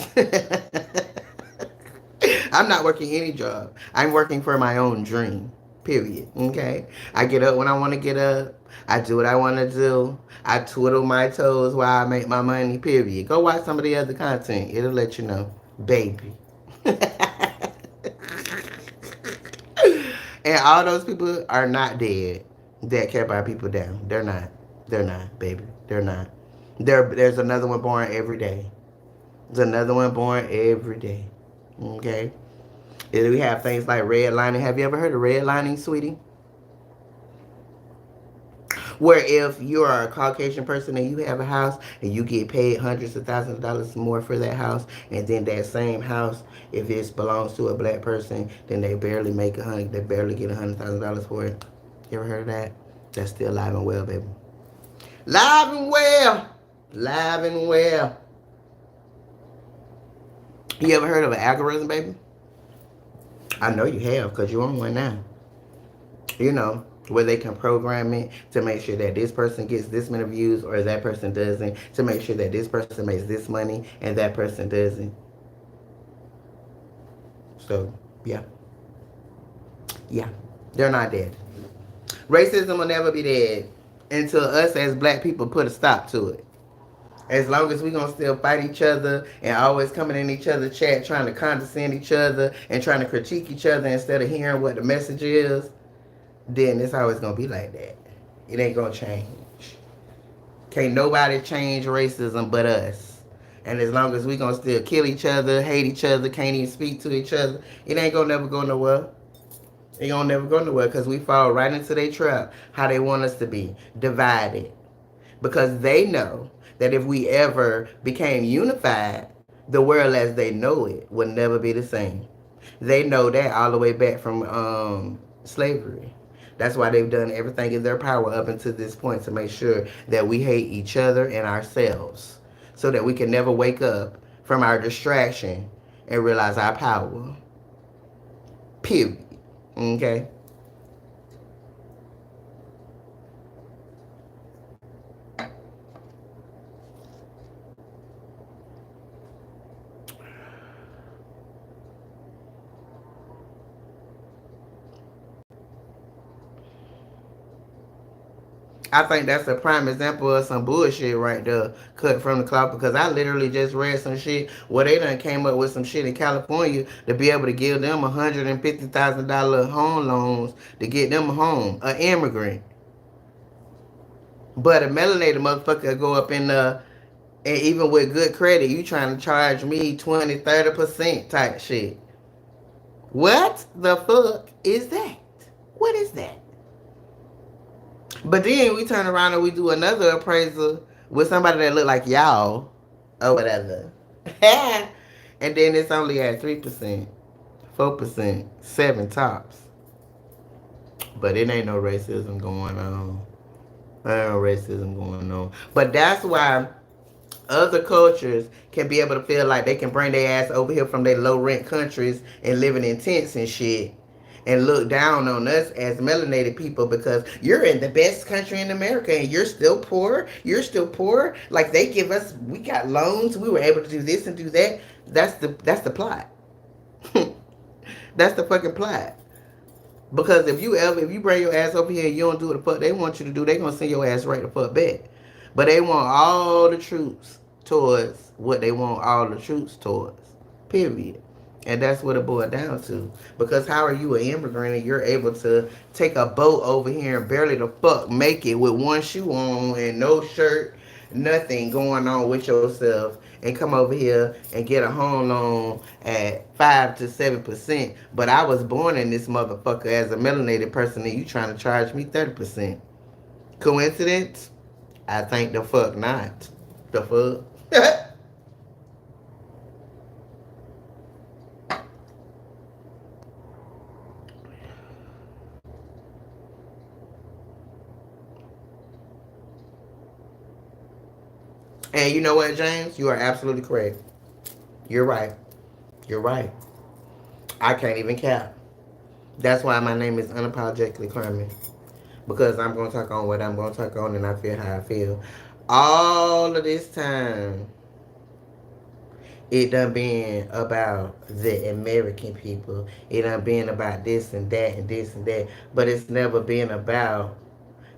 I'm not working any job. I'm working for my own dream. Period. Okay? I get up when I want to get up. I do what I want to do. I twiddle my toes while I make my money. Period. Go watch some of the other content. It'll let you know. Baby. And all those people are not dead that care about people down. They're not. They're not, baby. They're not. There's another one born every day. There's another one born every day. Okay? And we have things like redlining. Have you ever heard of redlining, sweetie? Where if you're a Caucasian person and you have a house and you get paid hundreds of thousands of dollars more for that house, and then that same house, if it belongs to a black person, then they barely make they barely get $100,000 for it. You ever heard of that? That's still live and well, baby. Live and well. Live and well. You ever heard of an algorithm, baby? I know you have, because you're on one now. You know, where they can program it to make sure that this person gets this many views or that person doesn't, to make sure that this person makes this money and that person doesn't. So, yeah. Yeah. They're not dead. Racism will never be dead until us as black people put a stop to it. As long as we gonna still fight each other and always coming in each other's chat trying to condescend each other and trying to critique each other instead of hearing what the message is, then it's always gonna be like that. It ain't gonna change. Can't nobody change racism but us. And as long as we gonna still kill each other, hate each other, can't even speak to each other, it ain't gonna never go nowhere. It gonna never go nowhere because we fall right into their trap, how they want us to be, divided. Because they know that if we ever became unified, the world as they know it would never be the same. They know that all the way back from slavery. That's why they've done everything in their power up until this point to make sure that we hate each other and ourselves so that we can never wake up from our distraction and realize our power. Period. Okay? I think that's a prime example of some bullshit right there, cut from the cloth. Because I literally just read some shit where they done came up with some shit in California to be able to give them $150,000 home loans to get them a home, an immigrant. But a melanated motherfucker go up in the, and even with good credit, you trying to charge me 20, 30% type shit. What the fuck is that? What is that? But then we turn around and we do another appraisal with somebody that look like y'all or whatever. And then it's only at 3%, 4%, 7 tops. But it ain't no racism going on. There ain't no racism going on. But that's why other cultures can be able to feel like they can bring their ass over here from their low rent countries and living in tents and shit and look down on us as melanated people because you're in the best country in America and you're still poor. You're still poor. Like they give us, we got loans. We were able to do this and do that. That's the plot. That's the fucking plot. Because if you bring your ass over here and you don't do what the fuck they want you to do, they gonna send your ass right the fuck back. But they want all the troops towards what they want all the troops towards. Period. And that's what it boiled down to. Because how are you an immigrant and you're able to take a boat over here and barely the fuck make it with one shoe on and no shirt, nothing going on with yourself, and come over here and get a home loan at 5 to 7%. But I was born in this motherfucker as a melanated person and you trying to charge me 30%. Coincidence? I think the fuck not. The fuck? And you know what, James? You are absolutely correct. You're right. You're right. I can't even cap. That's why my name is Unapologetically Carmen. Because I'm going to talk on what I'm going to talk on and I feel how I feel. All of this time, it done been about the American people. It done been about this and that and this and that. But it's never been about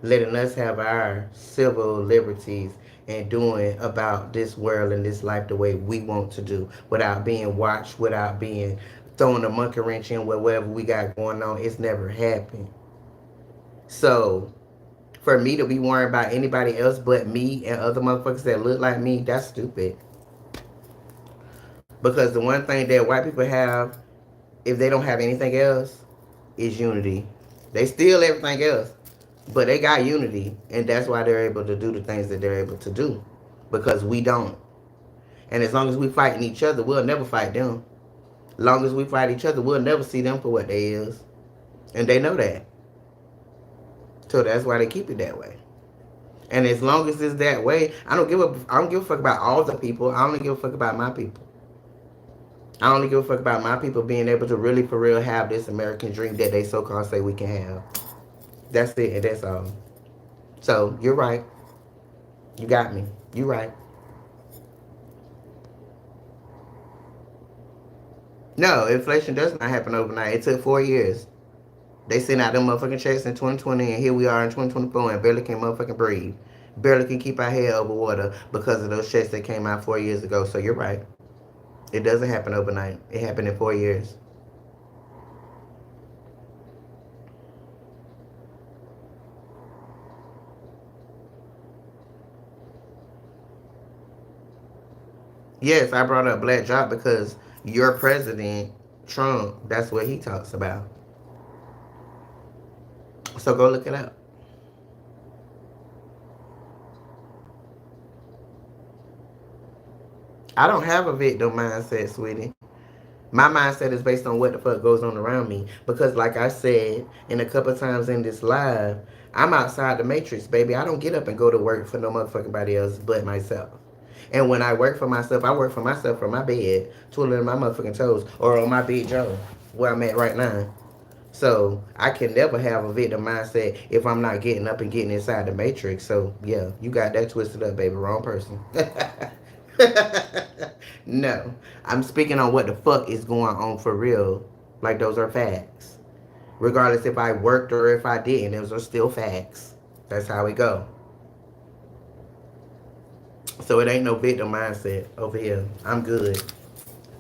letting us have our civil liberties and doing about this world and this life the way we want to do without being watched, without being throwing a monkey wrench in whatever we got going on. It's never happened. So for me to be worried about anybody else but me and other motherfuckers that look like me, that's stupid. Because the one thing that white people have, if they don't have anything else, is unity. They steal everything else. But they got unity, and that's why they're able to do the things that they're able to do, because we don't. And as long as we fighting each other, we'll never fight them. As long as we fight each other, we'll never see them for what they is, and they know that. So that's why they keep it that way. And as long as it's that way, I don't give a fuck about all the people. I only give a fuck about my people. I only give a fuck about my people being able to really for real have this American dream that they so called say we can have. That's it, and that's all. So you're right. You got me. You right. No, inflation does not happen overnight. It took 4 years. They sent out them motherfucking checks in 2020, and here we are in 2024, and barely can motherfucking breathe. Barely can keep our head over water because of those checks that came out 4 years ago. So you're right. It doesn't happen overnight. It happened in 4 years. Yes, I brought up black job because your president, Trump, that's what he talks about. So go look it up. I don't have a victim mindset, sweetie. My mindset is based on what the fuck goes on around me. Because, like I said, in a couple of times in this live, I'm outside the matrix, baby. I don't get up and go to work for no motherfucking body else but myself. And when I work for myself, I work for myself from my bed, twiddling my motherfucking toes, or on my big Joe, where I'm at right now. So I can never have a victim mindset if I'm not getting up and getting inside the matrix. So yeah, you got that twisted up, baby. Wrong person. No, I'm speaking on what the fuck is going on for real. Like those are facts. Regardless if I worked or if I didn't, those are still facts. That's how we go. So it ain't no victim mindset over here. I'm good.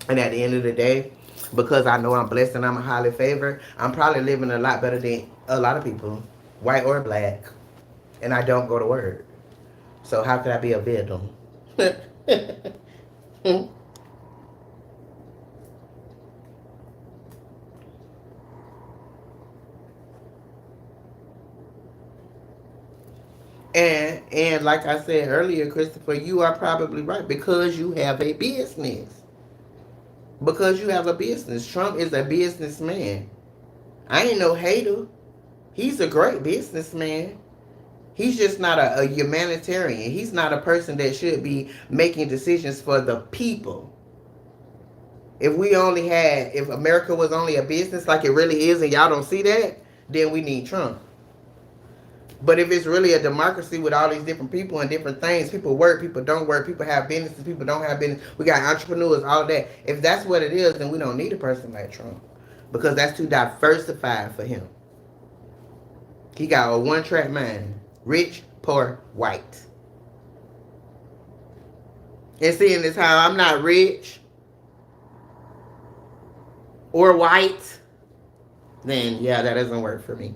And at the end of the day, because I know I'm blessed and I'm highly favored, I'm probably living a lot better than a lot of people, white or black. And I don't go to work. So how could I be a victim? And like I said earlier, Christopher, you are probably right because you have a business. Because you have a business. Trump is a businessman. I ain't no hater. He's a great businessman. He's just not a humanitarian. He's not a person that should be making decisions for the people. If America was only a business like it really is and y'all don't see that, then we need Trump. But if it's really a democracy with all these different people and different things, people work, people don't work, people have businesses, people don't have business, we got entrepreneurs, all of that. If that's what it is, then we don't need a person like Trump. Because that's too diversified for him. He got a one track mind. Rich, poor, white. And seeing this how I'm not rich or white, then yeah, that doesn't work for me.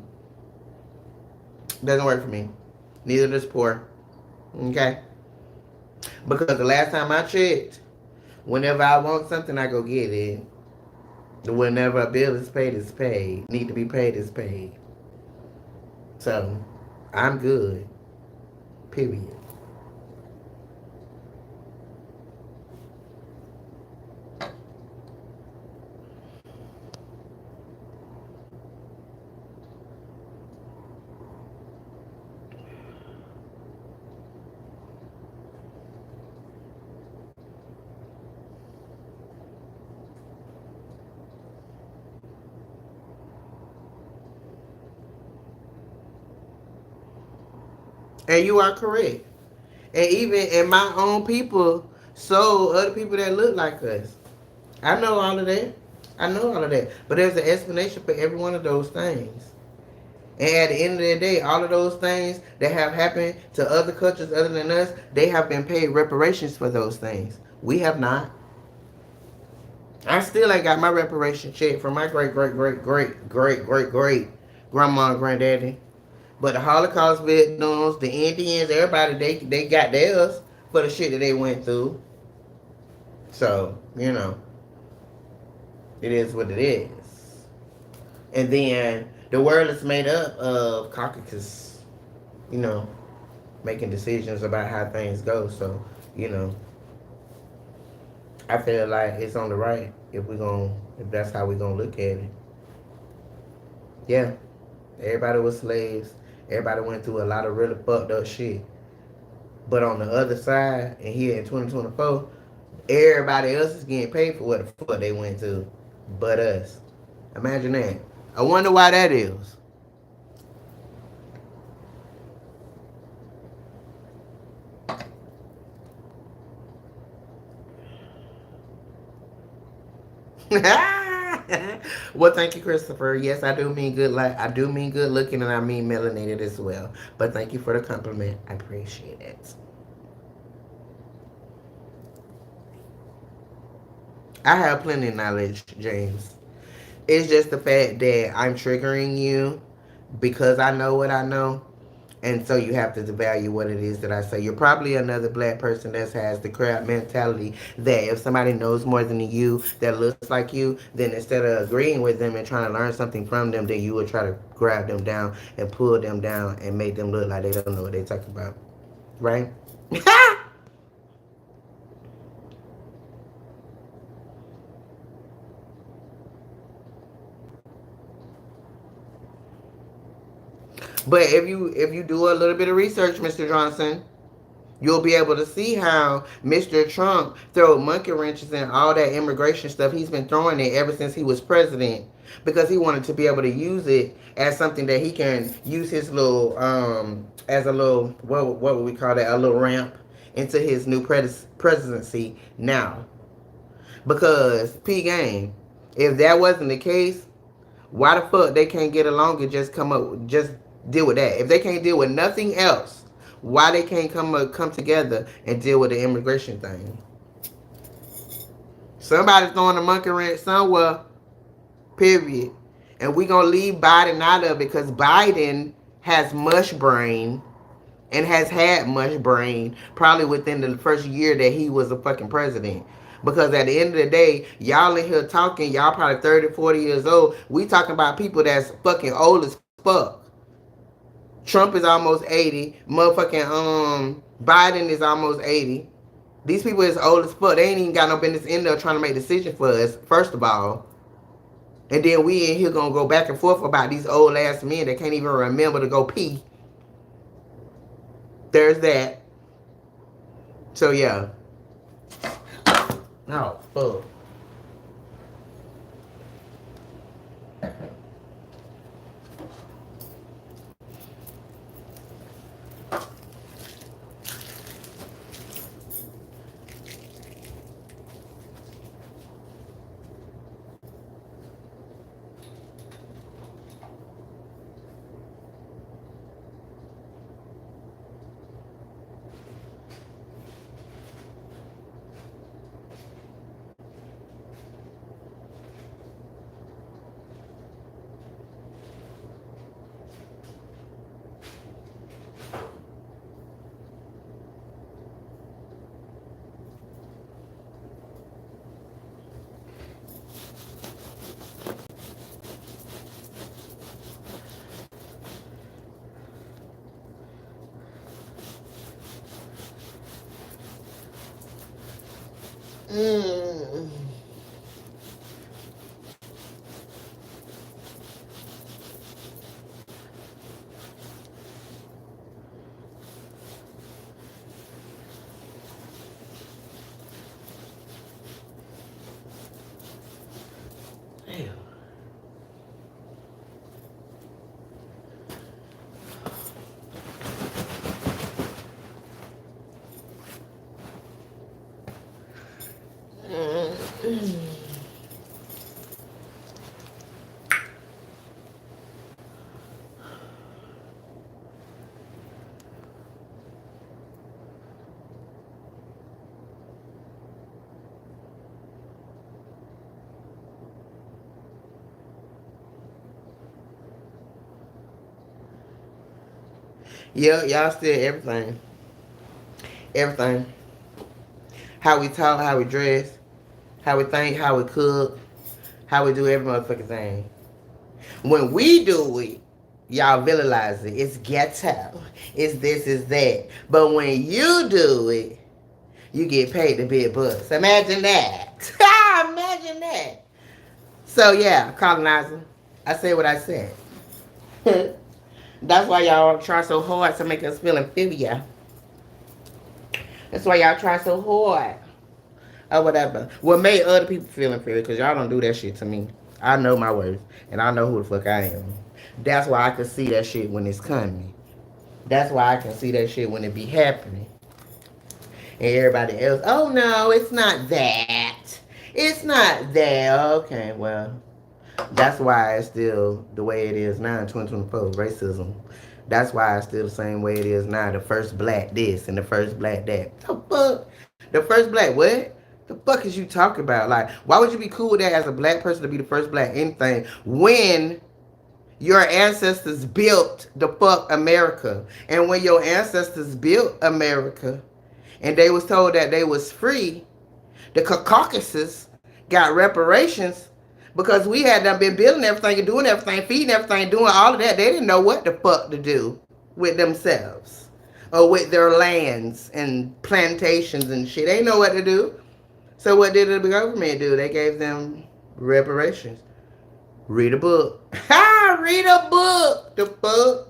Doesn't work for me. Neither does poor. Okay? Because the last time I checked, whenever I want something, I go get it. Whenever a bill is paid, it's paid. Need to be paid, is paid. So, I'm good. Period. And you are correct. And even in my own people, so other people that look like us. I know all of that. I know all of that. But there's an explanation for every one of those things. And at the end of the day, all of those things that have happened to other cultures other than us, they have been paid reparations for those things. We have not. I still ain't got my reparation check from my great great great great great great great grandma and granddaddy. But the Holocaust victims, the Indians, everybody, they got theirs for the shit that they went through. So, it is what it is. And then the world is made up of Caucasus. you know, making decisions about how things go. So, you know, I feel like it's on the right if that's how we gonna look at it. Yeah, everybody was slaves. Everybody went through a lot of really fucked up shit. But on the other side, and here in 2024, everybody else is getting paid for what the fuck they went to, but us. Imagine that. I wonder why that is. Well, thank you, Christopher. Yes, I do mean good. Like I do mean good looking, and I mean melanated as well. But thank you for the compliment. I appreciate it. I have plenty of knowledge, James. It's just the fact that I'm triggering you because I know what I know. And so you have to value what it is that I say. You're probably another black person that has the crab mentality that if somebody knows more than you, that looks like you, then instead of agreeing with them and trying to learn something from them, then you would try to grab them down and pull them down and make them look like they don't know what they're talking about. Right? But if you do a little bit of research, Mr. Johnson, you'll be able to see how Mr. Trump threw monkey wrenches and all that immigration stuff. He's been throwing it ever since he was president because he wanted to be able to use it as something that he can use his little as a little what would we call that, a little ramp into his new presidency now. Because P game, if that wasn't the case, why the fuck they can't get along and just deal with that? If they can't deal with nothing else, why they can't come together and deal with the immigration thing? Somebody's throwing a monkey wrench somewhere. Period. And we gonna leave Biden out of it because Biden has mush brain and has had much brain probably within the first year that he was a fucking president. Because at the end of the day, y'all in here talking, y'all probably 30, 40 years old. We talking about people that's fucking old as fuck. Trump is almost 80. Motherfucking Biden is almost 80. These people is old as fuck. They ain't even got no business in there trying to make decisions for us, first of all. And then we in here gonna go back and forth about these old ass men that can't even remember to go pee. There's that. So yeah. Oh fuck. Mm. Damn. Mm. Yeah, y'all still everything. Everything. How we talk, how we dress, how we think, how we cook, how we do every motherfucking thing. When we do it, Y'all visualize it. It's ghetto. It's this, it's that. But when you do it, you get paid the big bucks. Imagine that. Imagine that. So yeah, colonizer. I said what I said. That's why y'all try so hard to make us feel inferior. That's why y'all try so hard. Or whatever. What made other people feel inferior, because y'all don't do that shit to me. I know my worth. And I know who the fuck I am. That's why I can see that shit when it's coming. That's why I can see that shit when it be happening. And everybody else, oh no, it's not that. It's not that. Okay, well, that's why it's still the way it is now in 2024, racism. That's why it's still the same way it is now. The first black this and the first black that. The fuck? The first black what? The fuck is you talking about? Like, why would you be cool with that as a black person to be the first black anything when your ancestors built the fuck America? And when your ancestors built America and they was told that they was free, the Caucasus got reparations because we had them been building everything and doing everything, feeding everything, doing all of that. They didn't know what the fuck to do with themselves or with their lands and plantations and shit. They didn't know what to do. So what did the government do? They gave them reparations. Read a book. Ha! Read a book. The fuck?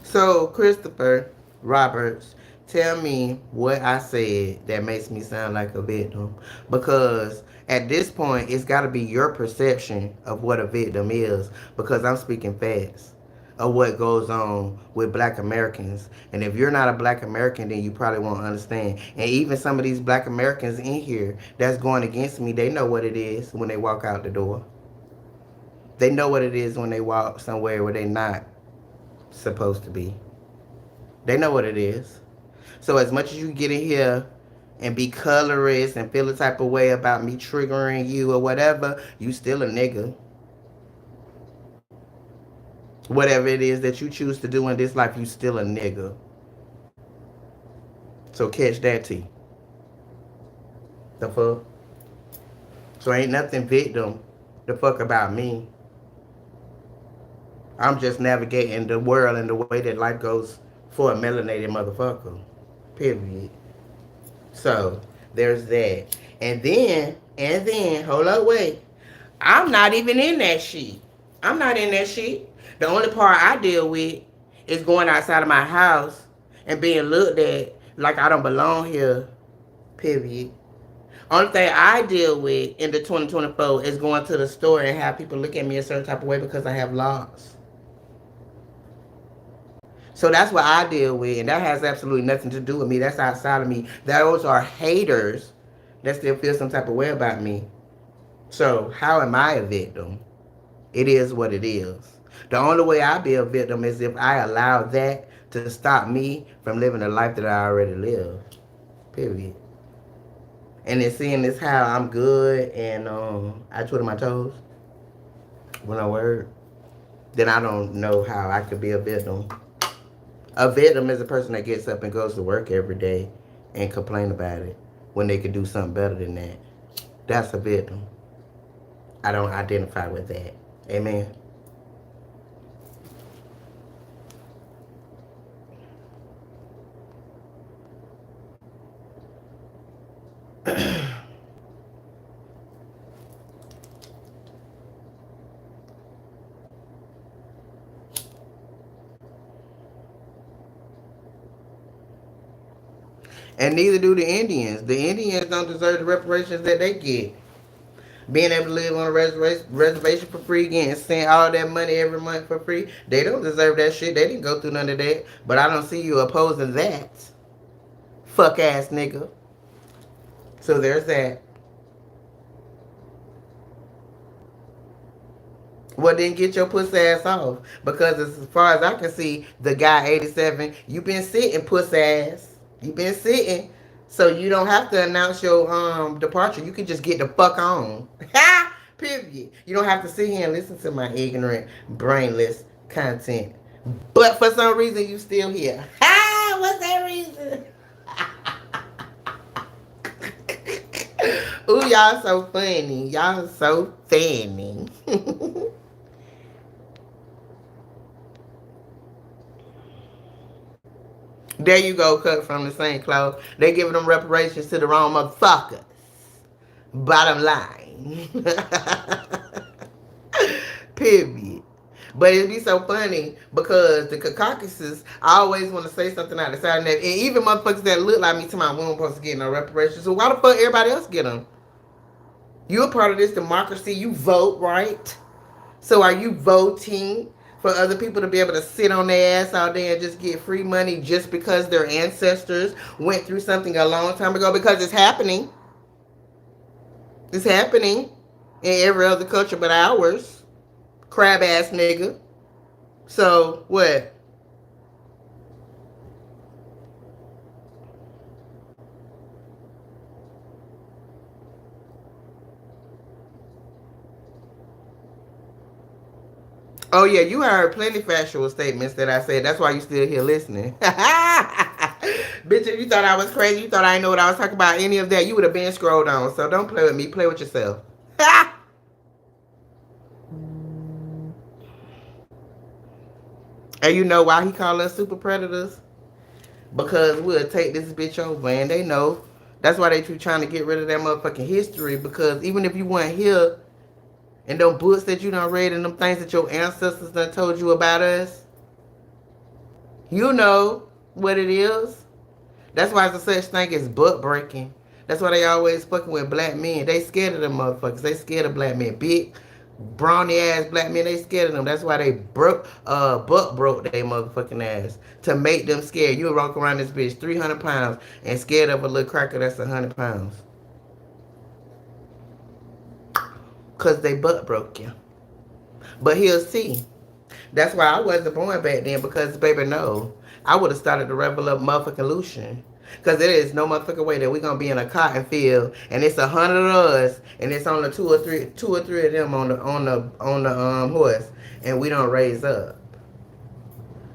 So, Christopher Roberts, tell me what I said that makes me sound like a victim. Because at this point, it's got to be your perception of what a victim is. Because I'm speaking facts of what goes on with black Americans. And if you're not a black American, then you probably won't understand. And even some of these black Americans in here that's going against me, they know what it is when they walk out the door. They know what it is when they walk somewhere where they're not supposed to be. They know what it is. So as much as you get in here and be colorist and feel a type of way about me triggering you or whatever, you still a nigga. Whatever it is that you choose to do in this life, you still a nigga. So catch that T. The fuck? So ain't nothing victim the fuck about me. I'm just navigating the world in the way that life goes for a melanated motherfucker. Period. So there's that. And then, hold up, wait. I'm not even in that shit. I'm not in that shit. The only part I deal with is going outside of my house and being looked at like I don't belong here. Period. Only thing I deal with in the 2024 is going to the store and have people look at me a certain type of way because I have laws. So that's what I deal with, and that has absolutely nothing to do with me. That's outside of me. Those are haters that still feel some type of way about me. So how am I a victim? It is what it is. The only way I be a victim is if I allow that to stop me from living the life that I already live. Period. And then seeing this how I'm good and I twiddle my toes when I work, then I don't know how I could be a victim. A victim is a person that gets up and goes to work every day and complain about it when they could do something better than that. That's a victim. I don't identify with that. Amen. And neither do the Indians. The Indians don't deserve the reparations that they get. Being able to live on a reservation for free, getting sent all that money every month for free, they don't deserve that shit. They didn't go through none of that. But I don't see you opposing that. Fuck ass nigga. So there's that. Well, then get your pussy ass off. Because as far as I can see, the guy 87, you been sitting, pussy ass. You been sitting. So you don't have to announce your departure. You can just get the fuck on. Ha! Period. You don't have to sit here and listen to my ignorant, brainless content. But for some reason, you still here. Ha! What's that reason? Ooh, y'all so funny. Y'all so funny. There you go, cut from the same cloth. They giving them reparations to the wrong motherfuckers. Bottom line. Period. But it'd be so funny because the Caucasus always want to say something out of the side of that. And even motherfuckers that look like me to my woman supposed to get no reparations. So why the fuck everybody else get them? You a part of this democracy. You vote, right? So are you voting for other people to be able to sit on their ass all day and just get free money just because their ancestors went through something a long time ago? Because it's happening. It's happening in every other culture but ours. Crab ass nigga. So what? Oh yeah, you heard plenty factual statements that I said. That's why you still here listening. Bitch, if you thought I was crazy, you thought I didn't know what I was talking about, any of that, you would have been scrolled on. So don't play with me. Play with yourself. And you know why he call us super predators? Because we'll take this bitch over, and they know. That's why they keep trying to get rid of that motherfucking history. Because even if you weren't here, and them books that you done read and them things that your ancestors done told you about us, you know what it is. That's why it's a such thing as butt breaking. That's why they always fucking with black men. They scared of them motherfuckers. They scared of black men. Big, brawny ass black men, they scared of them. That's why they butt broke they motherfucking ass. To make them scared. You walk around this bitch 300 pounds and scared of a little cracker that's 100 pounds. Because they butt broke you. But he'll see. That's why I wasn't born back then because, baby, no. I would have started the revolution. Because there is no motherfucking way that we're going to be in a cotton field and it's 100 of us and it's only two or three of them on the horse and we don't raise up.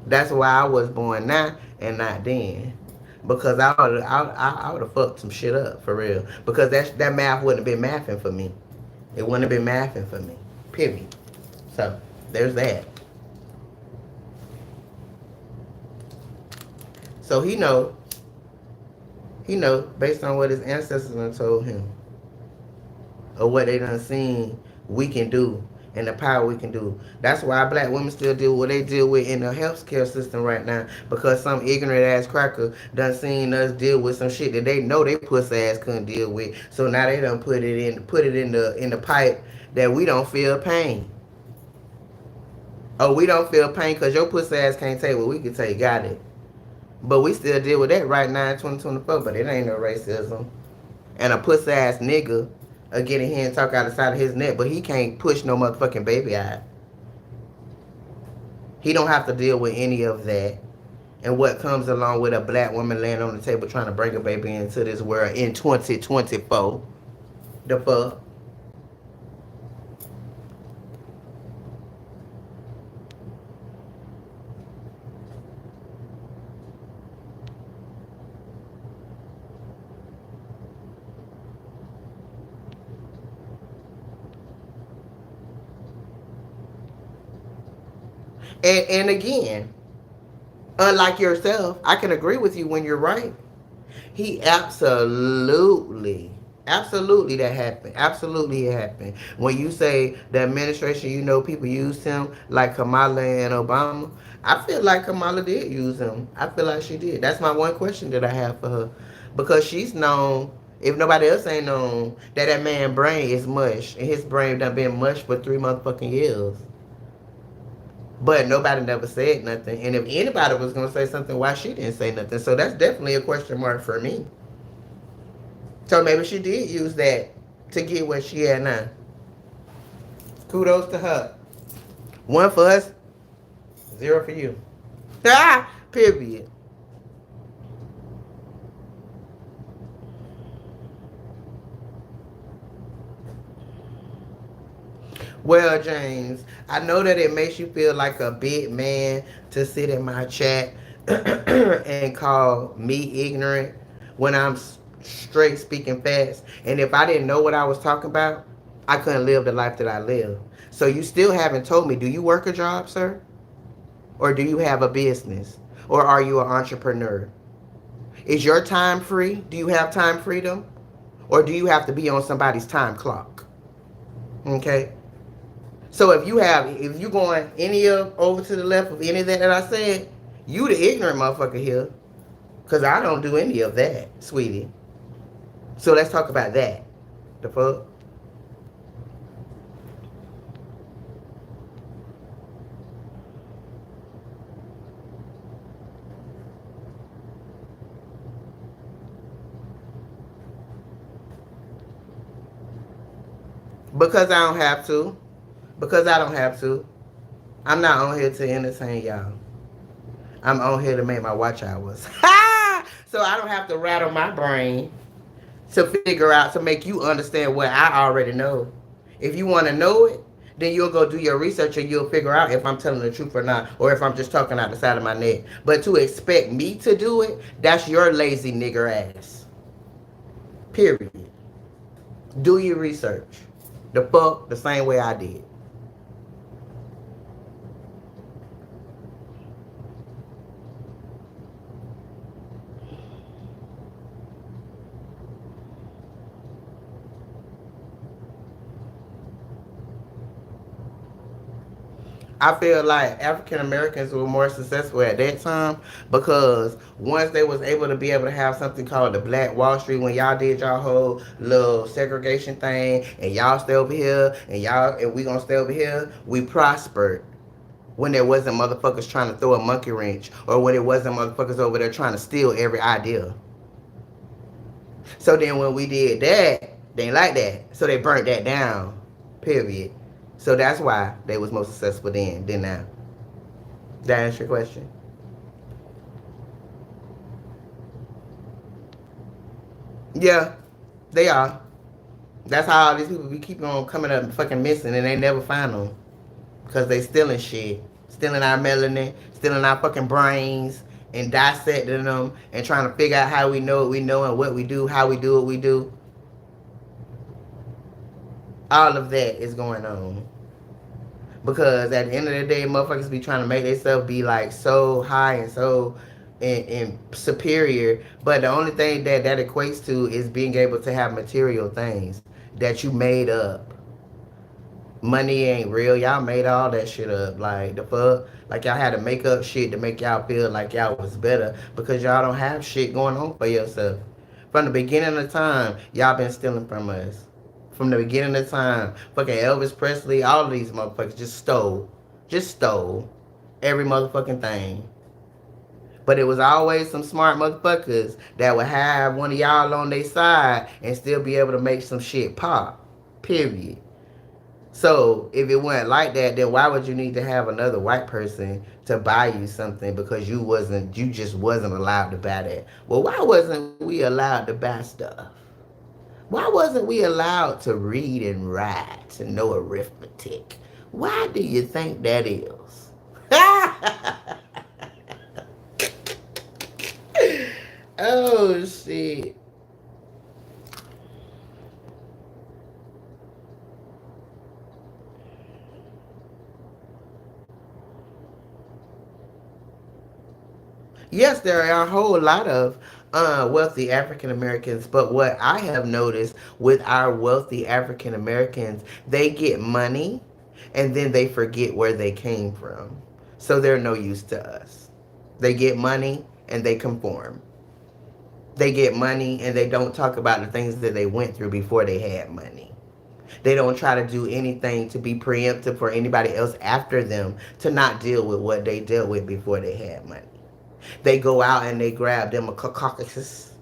That's why I was born now and not then. Because I would have fucked some shit up for real. Because that math wouldn't have been mathing for me. It wouldn't have been mathing for me. Period. So there's that. So he know based on what his ancestors done told him, or what they done seen we can do and the power we can do. That's why black women still deal with what they deal with in the healthcare system right now, because some ignorant ass cracker done seen us deal with some shit that they know they pussy ass couldn't deal with. So now they done put it in the pipe that we don't feel pain. Oh, we don't feel pain because your pussy ass can't take what we can take. Got it. But we still deal with that right now in 2024. But it ain't no racism. And a pussy ass nigga get in here and talk out the side of his neck, but he can't push no motherfucking baby out. He don't have to deal with any of that. And what comes along with a black woman laying on the table trying to bring a baby into this world in 2024. The fuck? And again, unlike yourself, I can agree with you when you're right. He absolutely that happened. Absolutely it happened. When you say the administration, people used him like Kamala and Obama. I feel like Kamala did use him. I feel like she did. That's my one question that I have for her. Because she's known, if nobody else ain't known, that man's brain is mush. And his brain done been mush for 3 motherfucking years. But nobody never said nothing. And if anybody was going to say something, why she didn't say nothing? So that's definitely a question mark for me. So maybe she did use that to get what she had now. Kudos to her. One for us, zero for you. Ah, period. Well, James, I know that it makes you feel like a big man to sit in my chat and call me ignorant when I'm straight speaking fast. And if I didn't know what I was talking about, I couldn't live the life that I live. So you still haven't told me, do you work a job, sir? Or do you have a business? Or are you an entrepreneur? Is your time free? Do you have time freedom? Or do you have to be on somebody's time clock? Okay? So if you going any of over to the left of any of that I said, you the ignorant motherfucker here. Cause I don't do any of that, sweetie. So let's talk about that. The fuck? Because I don't have to. Because I don't have to. I'm not on here to entertain y'all. I'm on here to make my watch hours. So I don't have to rattle my brain to figure out to make you understand what I already know. If you want to know it, then you'll go do your research and you'll figure out if I'm telling the truth or not, or if I'm just talking out the side of my neck. But to expect me to do it, that's your lazy nigger ass. Period. Do your research. The fuck the same way I did. I feel like African Americans were more successful at that time because once they was able to have something called the Black Wall Street when y'all did y'all whole little segregation thing and y'all stay over here and we gonna stay over here, we prospered when there wasn't motherfuckers trying to throw a monkey wrench or when it wasn't motherfuckers over there trying to steal every idea. So then when we did that, they ain't like that. So they burnt that down. Period. So that's why they was more successful then than now. That answer your question? Yeah, they are. That's how all these people be keeping on coming up fucking missing and they never find them. Because they stealing shit. Stealing our melanin, stealing our fucking brains, and dissecting them and trying to figure out how we know what we know and what we do, how we do what we do. All of that is going on. Because at the end of the day, motherfuckers be trying to make themselves be like so high and so and superior. But the only thing that equates to is being able to have material things that you made up. Money ain't real. Y'all made all that shit up. Like the fuck. Like y'all had to make up shit to make y'all feel like y'all was better because y'all don't have shit going on for yourself. From the beginning of time, y'all been stealing from us. From the beginning of time, fucking Elvis Presley, all of these motherfuckers just stole every motherfucking thing. But it was always some smart motherfuckers that would have one of y'all on their side and still be able to make some shit pop. Period. So if it wasn't like that, then why would you need to have another white person to buy you something because you just wasn't allowed to buy that? Well, why wasn't we allowed to buy stuff? Why wasn't we allowed to read and write and know arithmetic? Why do you think that is? Oh shit. Yes, there are a whole lot of wealthy African Americans, but what I have noticed with our wealthy African Americans, they get money and then they forget where they came from. So they're no use to us. They get money and they conform. They get money and they don't talk about the things that they went through before they had money. They don't try to do anything to be preemptive for anybody else after them to not deal with what they dealt with before they had money. They go out and they grab them a Caucasus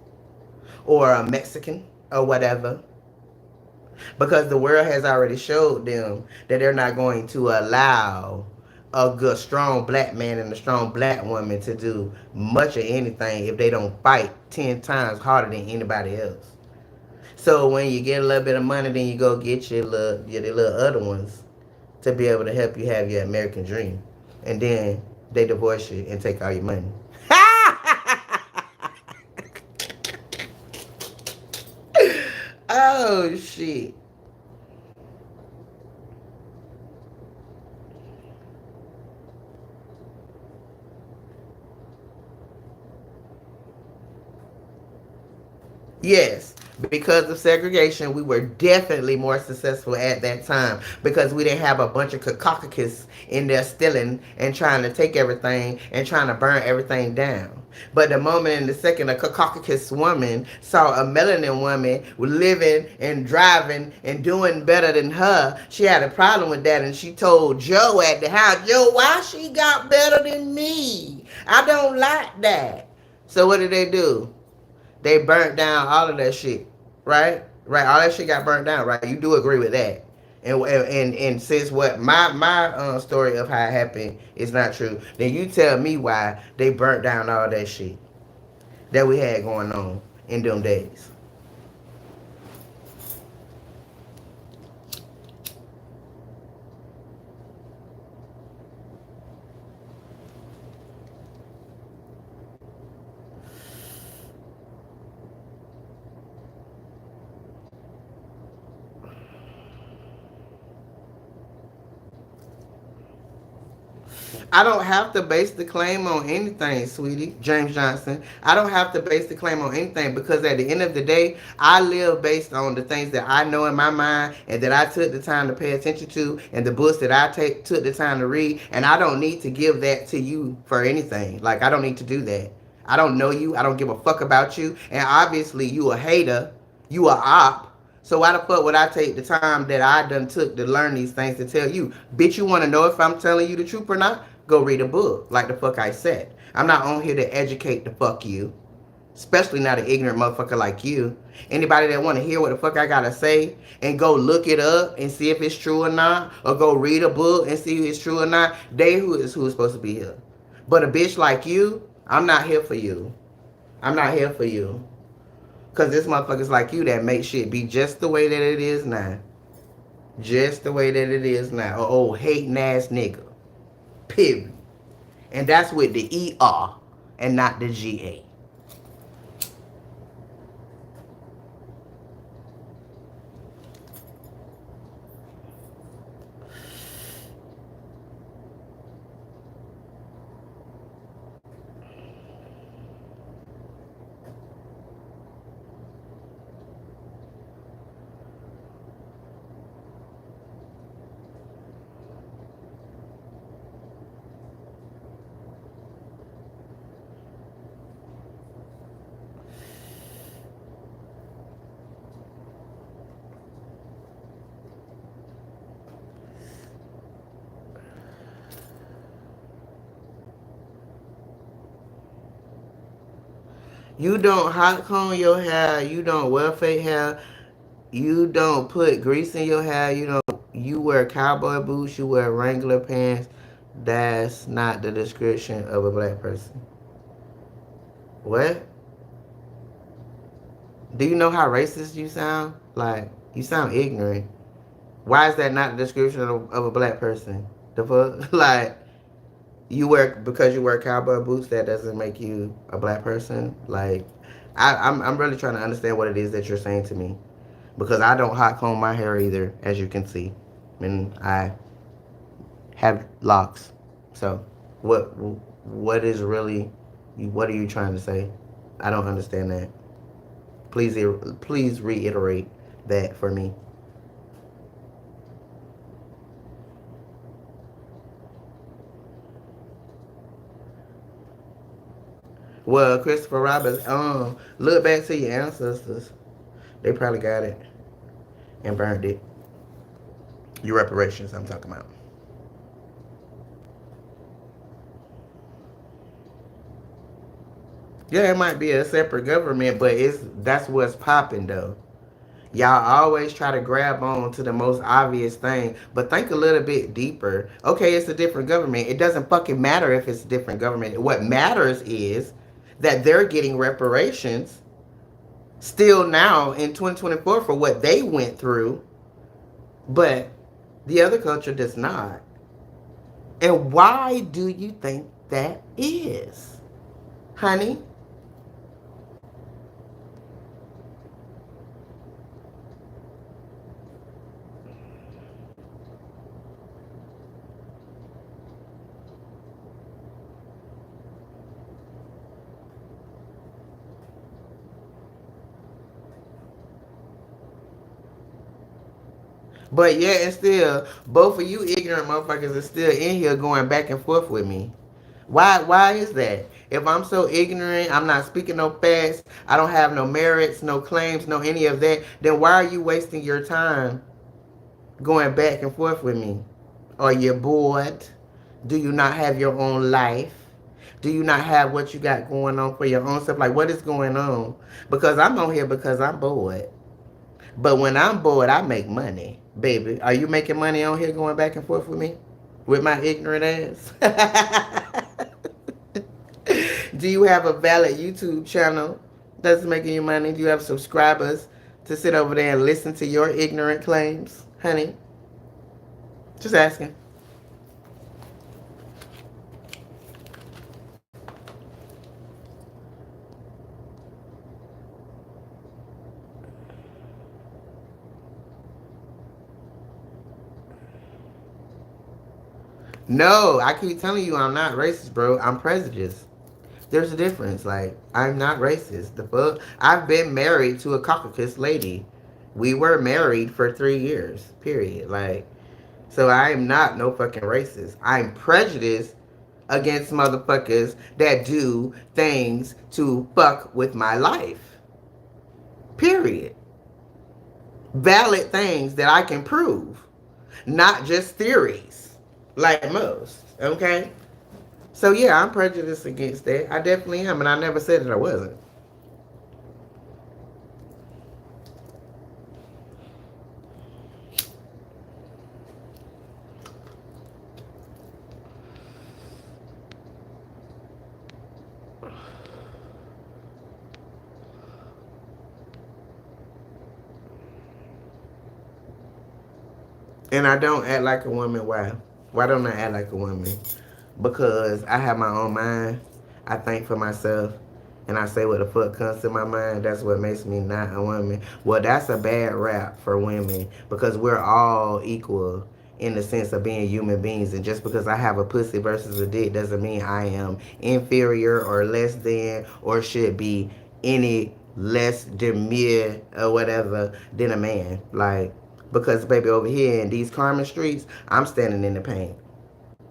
or a Mexican or whatever because the world has already showed them that they're not going to allow a good strong black man and a strong black woman to do much of anything if they don't fight 10 times harder than anybody else. So when you get a little bit of money, then you go get your little other ones to be able to help you have your American dream. And then they divorce you and take all your money. Oh shit. Yes, because of segregation, we were definitely more successful at that time because we didn't have a bunch of caucasians in there stealing and trying to take everything and trying to burn everything down. But the moment and the second a Caucasus woman saw a melanin woman living and driving and doing better than her, she had a problem with that and she told Joe at the house, Joe, why she got better than me? I don't like that. So what did they do? They burnt down all of that shit, right? Right, all that shit got burnt down, right? You do agree with that? And since what my story of how it happened is not true, then you tell me why they burnt down all that shit that we had going on in them days. I don't have to base the claim on anything, sweetie. James Johnson. I don't have to base the claim on anything because at the end of the day, I live based on the things that I know in my mind and that I took the time to pay attention to and the books that took the time to read. And I don't need to give that to you for anything. Like, I don't need to do that. I don't know you. I don't give a fuck about you. And obviously, you a hater. You a op. So why the fuck would I take the time that I done took to learn these things to tell you? Bitch, you want to know if I'm telling you the truth or not? Go read a book, like the fuck I said. I'm not on here to educate the fuck you, especially not an ignorant motherfucker like you. Anybody that want to hear what the fuck I gotta say and go look it up and see if it's true or not, or go read a book and see if it's true or not, they who is supposed to be here. But a bitch like you, I'm not here for you. I'm not here for you. Cause this motherfuckers like you that make shit be just the way that it is now. Just the way that it is now. A old hating ass nigga. Period. And that's with the ER and not the GA. You don't hot comb your hair. You don't wear fake hair. You don't put grease in your hair. You wear cowboy boots. You wear Wrangler pants. That's not the description of a black person. What? Do you know how racist you sound? Like, you sound ignorant. Why is that not the description of a black person? The fuck? Like, because you wear cowboy boots, that doesn't make you a black person. Like, I'm really trying to understand what it is that you're saying to me because I don't hot comb my hair either, as you can see, and I have locks. So, what is really, what are you trying to say? I don't understand that. Please reiterate that for me. Well, Christopher Roberts, look back to your ancestors. They probably got it and burned it. Your reparations, I'm talking about. Yeah, it might be a separate government, but that's what's popping though. Y'all always try to grab on to the most obvious thing, but think a little bit deeper. Okay, it's a different government. It doesn't fucking matter if it's a different government. What matters is that they're getting reparations still now in 2024 for what they went through, but the other culture does not. And why do you think that is, honey? But yeah, and still, both of you ignorant motherfuckers are still in here going back and forth with me. Why is that? If I'm so ignorant, I'm not speaking no facts, I don't have no merits, no claims, no any of that, then why are you wasting your time going back and forth with me? Are you bored? Do you not have your own life? Do you not have what you got going on for your own stuff? Like, what is going on? Because I'm on here because I'm bored. But when I'm bored, I make money. Baby, are you making money on here going back and forth with me? With my ignorant ass? Do you have a valid YouTube channel that's making you money? Do you have subscribers to sit over there and listen to your ignorant claims, honey? Just asking. No, I keep telling you I'm not racist, bro. I'm prejudiced. There's a difference. Like, I'm not racist. The fuck? I've been married to a Caucasus lady. We were married for 3 years, period. Like, so I am not no fucking racist. I'm prejudiced against motherfuckers that do things to fuck with my life. Period. Valid things that I can prove, not just theories like most. Okay? So yeah, I'm prejudiced against that. I definitely am, and I never said that I wasn't. And I don't act like a woman. Why? Why don't I act like a woman? Because I have my own mind. I think for myself. And I say what the fuck comes to my mind. That's what makes me not a woman. Well, that's a bad rap for women because we're all equal in the sense of being human beings. And just because I have a pussy versus a dick doesn't mean I am inferior or less than or should be any less demure or whatever than a man. Like, because baby, over here in these karma streets, I'm standing in the paint.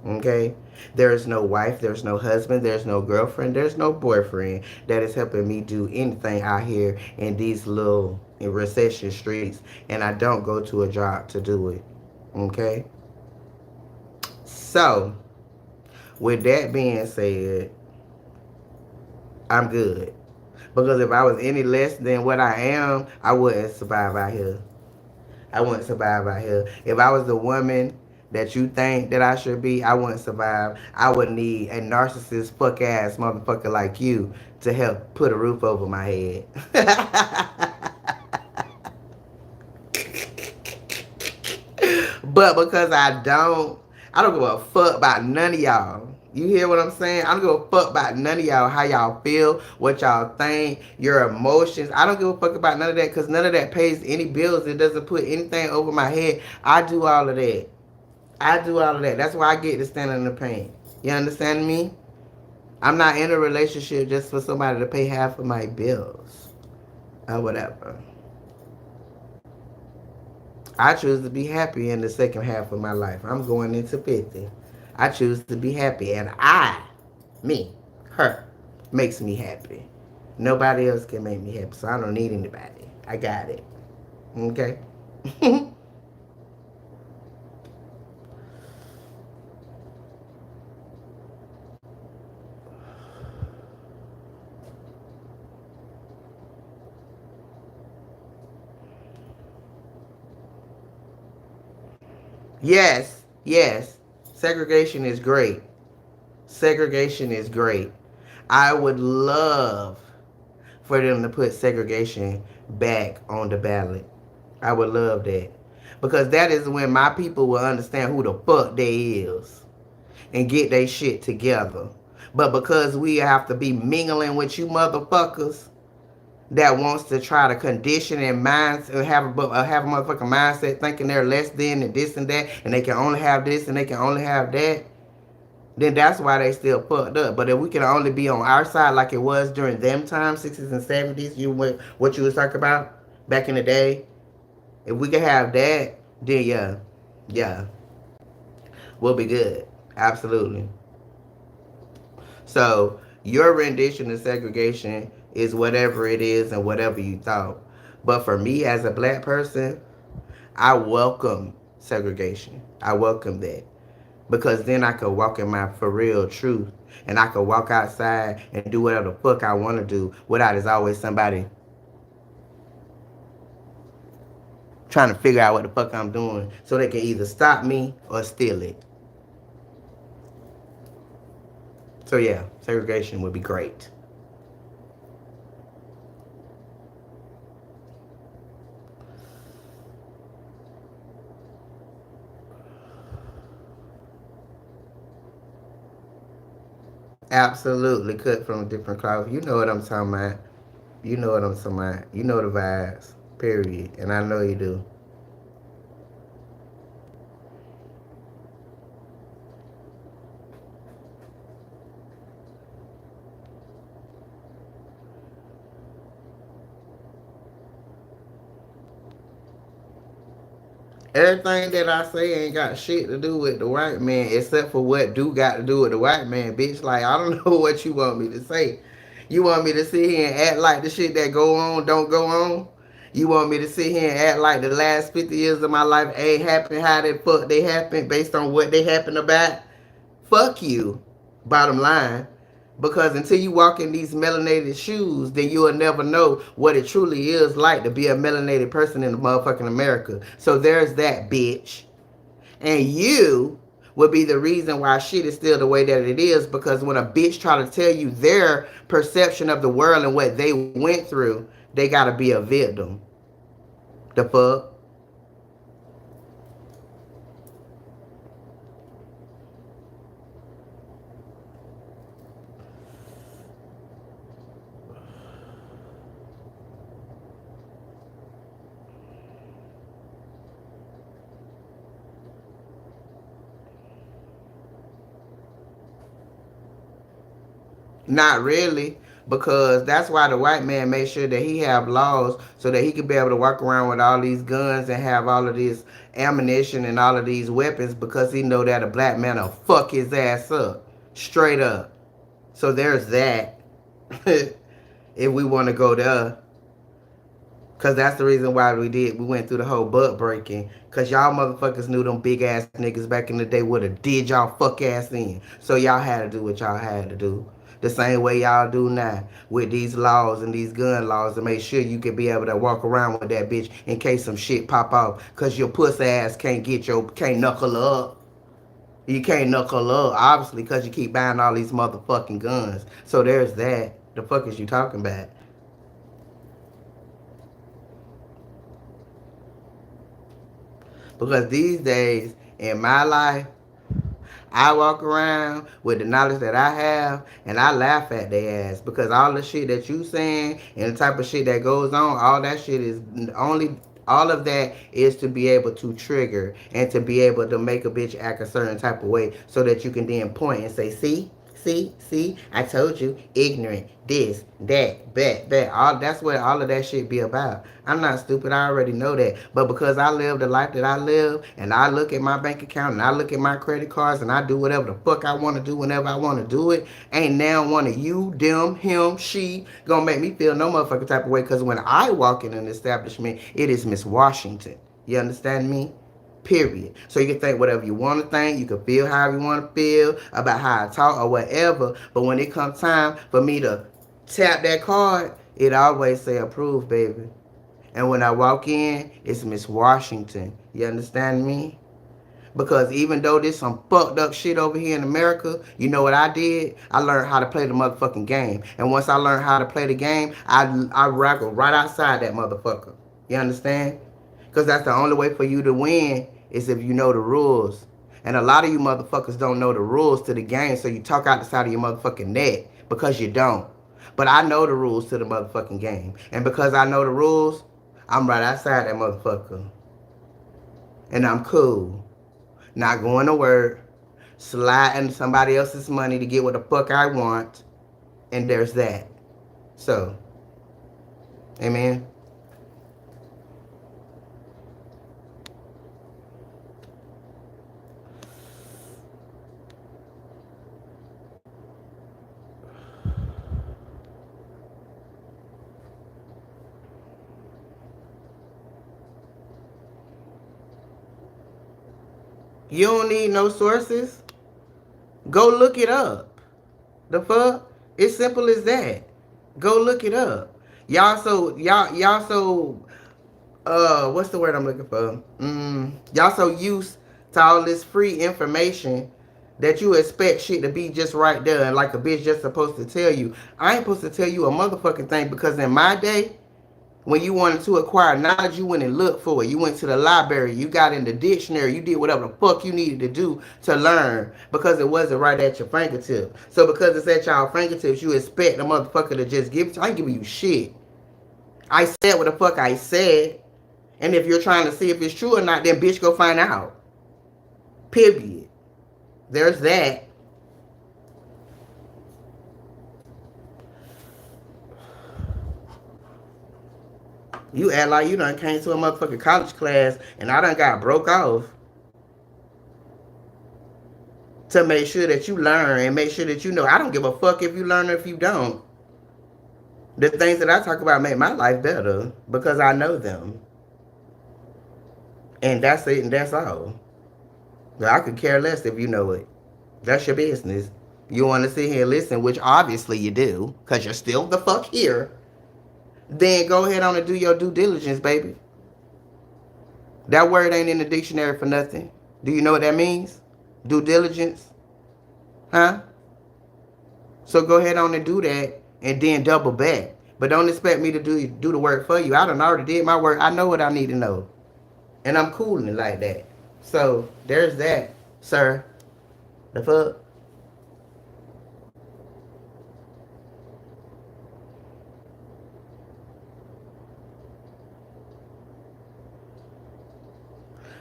Okay? There is no wife, there's no husband, there's no girlfriend, there's no boyfriend that is helping me do anything out here in these little recession streets, and I don't go to a job to do it. Okay? So, with that being said, I'm good. Because if I was any less than what I am, I wouldn't survive out here. I wouldn't survive out here. If I was the woman that you think that I should be, I wouldn't survive. I would need a narcissist fuck ass motherfucker like you to help put a roof over my head. But because I don't give a fuck about none of y'all. You hear what I'm saying? I don't give a fuck about none of y'all, how y'all feel, what y'all think, your emotions. I don't give a fuck about none of that because none of that pays any bills. It doesn't put anything over my head. I do all of that. I do all of that. That's why I get to stand in the paint. You understand me? I'm not in a relationship just for somebody to pay half of my bills or whatever. I choose to be happy in the second half of my life. I'm going into 50. I choose to be happy. And me, her, makes me happy. Nobody else can make me happy. So I don't need anybody. I got it. Okay? Yes, yes. Segregation is great. Segregation is great. I would love for them to put segregation back on the ballot. I would love that. Because that is when my people will understand who the fuck they is and get their shit together. But because we have to be mingling with you motherfuckers that wants to try to condition and minds have a motherfucking mindset thinking they're less than and this and that and they can only have this and they can only have that, then that's why they still fucked up. But if we can only be on our side like it was during them times, 60s and 70s, what you was talking about back in the day, if we could have that, then yeah, we'll be good. Absolutely. So your rendition of segregation is whatever it is and whatever you thought. But for me as a black person, I welcome segregation. I welcome that. Because then I could walk in my for real truth and I could walk outside and do whatever the fuck I want to do without there's always somebody trying to figure out what the fuck I'm doing so they can either stop me or steal it. So yeah, segregation would be great. Absolutely cut from a different cloth. You know what I'm talking about. You know what I'm talking about. You know the vibes. Period. And I know you do. Everything that I say ain't got shit to do with the white man except for what do got to do with the white man, bitch. Like, I don't know what you want me to say. You want me to sit here and act like the shit that go on don't go on? You want me to sit here and act like the last 50 years of my life ain't happened how the fuck they happened based on what they happened about? Fuck you, bottom line. Because until you walk in these melanated shoes, then you'll never know what it truly is like to be a melanated person in the motherfucking America. So there's that, bitch. And you will be the reason why shit is still the way that it is. Because when a bitch try to tell you their perception of the world and what they went through, they gotta be a victim. The fuck? Not really, because that's why the white man made sure that he have laws so that he could be able to walk around with all these guns and have all of this ammunition and all of these weapons because he know that a black man will fuck his ass up, straight up. So there's that. If we want to go there, cause that's the reason why we went through the whole butt breaking. Cause y'all motherfuckers knew them big ass niggas back in the day would have did y'all fuck ass in. So y'all had to do what y'all had to do. The same way y'all do now with these laws and these gun laws to make sure you can be able to walk around with that bitch in case some shit pop off. Cause your pussy ass can't knuckle up. You can't knuckle up, obviously, cause you keep buying all these motherfucking guns. So there's that. The fuck is you talking about? Because these days in my life, I walk around with the knowledge that I have and I laugh at their ass because all the shit that you saying and the type of shit that goes on, all that shit is only all of that is to be able to trigger and to be able to make a bitch act a certain type of way so that you can then point and say, see, I told you, ignorant, this, that. All that's what all of that shit be about. I'm not stupid. I already know that. But because I live the life that I live, and I look at my bank account, and I look at my credit cards, and I do whatever the fuck I want to do whenever I want to do it, ain't now one of you, them, him, she, gonna make me feel no motherfucking type of way. Because when I walk in an establishment, it is Miss Washington. You understand me? Period. So you can think whatever you want to think. You can feel however you want to feel about how I talk or whatever. But when it comes time for me to tap that card, it always say approved, baby. And when I walk in, it's Miss Washington. You understand me? Because even though there's some fucked up shit over here in America, you know what I did? I learned how to play the motherfucking game. And once I learned how to play the game, I raggle right outside that motherfucker. You understand? Because that's the only way for you to win is if you know the rules. And a lot of you motherfuckers don't know the rules to the game, so you talk out the side of your motherfucking neck because you don't. But I know the rules to the motherfucking game. And because I know the rules, I'm right outside that motherfucker. And I'm cool. Not going to work, sliding somebody else's money to get what the fuck I want, and there's that. So, amen. You don't need no sources. Go look it up. The fuck? It's simple as that. Go look it up. Y'all so what's the word I'm looking for? Y'all so used to all this free information that you expect shit to be just right there and like a bitch just supposed to tell you. I ain't supposed to tell you a motherfucking thing because in my day, when you wanted to acquire knowledge, you went and looked for it. You went to the library, you got in the dictionary, you did whatever the fuck you needed to do to learn because it wasn't right at your fingertips. So because it's at y'all fingertips, you expect a motherfucker to just give it to you. I ain't giving you shit. I said what the fuck I said. And if you're trying to see if it's true or not, then bitch go find out. Period. There's that. You act like you done came to a motherfucking college class and I done got broke off to make sure that you learn and make sure that you know. I don't give a fuck if you learn or if you don't. The things that I talk about make my life better because I know them. And that's it and that's all. I could care less if you know it. That's your business. You want to sit here and listen, which obviously you do, because you're still the fuck here. Then go ahead on and do your due diligence, baby. That word ain't in the dictionary for nothing. Do you know what that means? Due diligence? Huh? So go ahead on and do that and then double back. But don't expect me to do the work for you. I done already did my work. I know what I need to know. And I'm cooling like that. So there's that, sir. The fuck?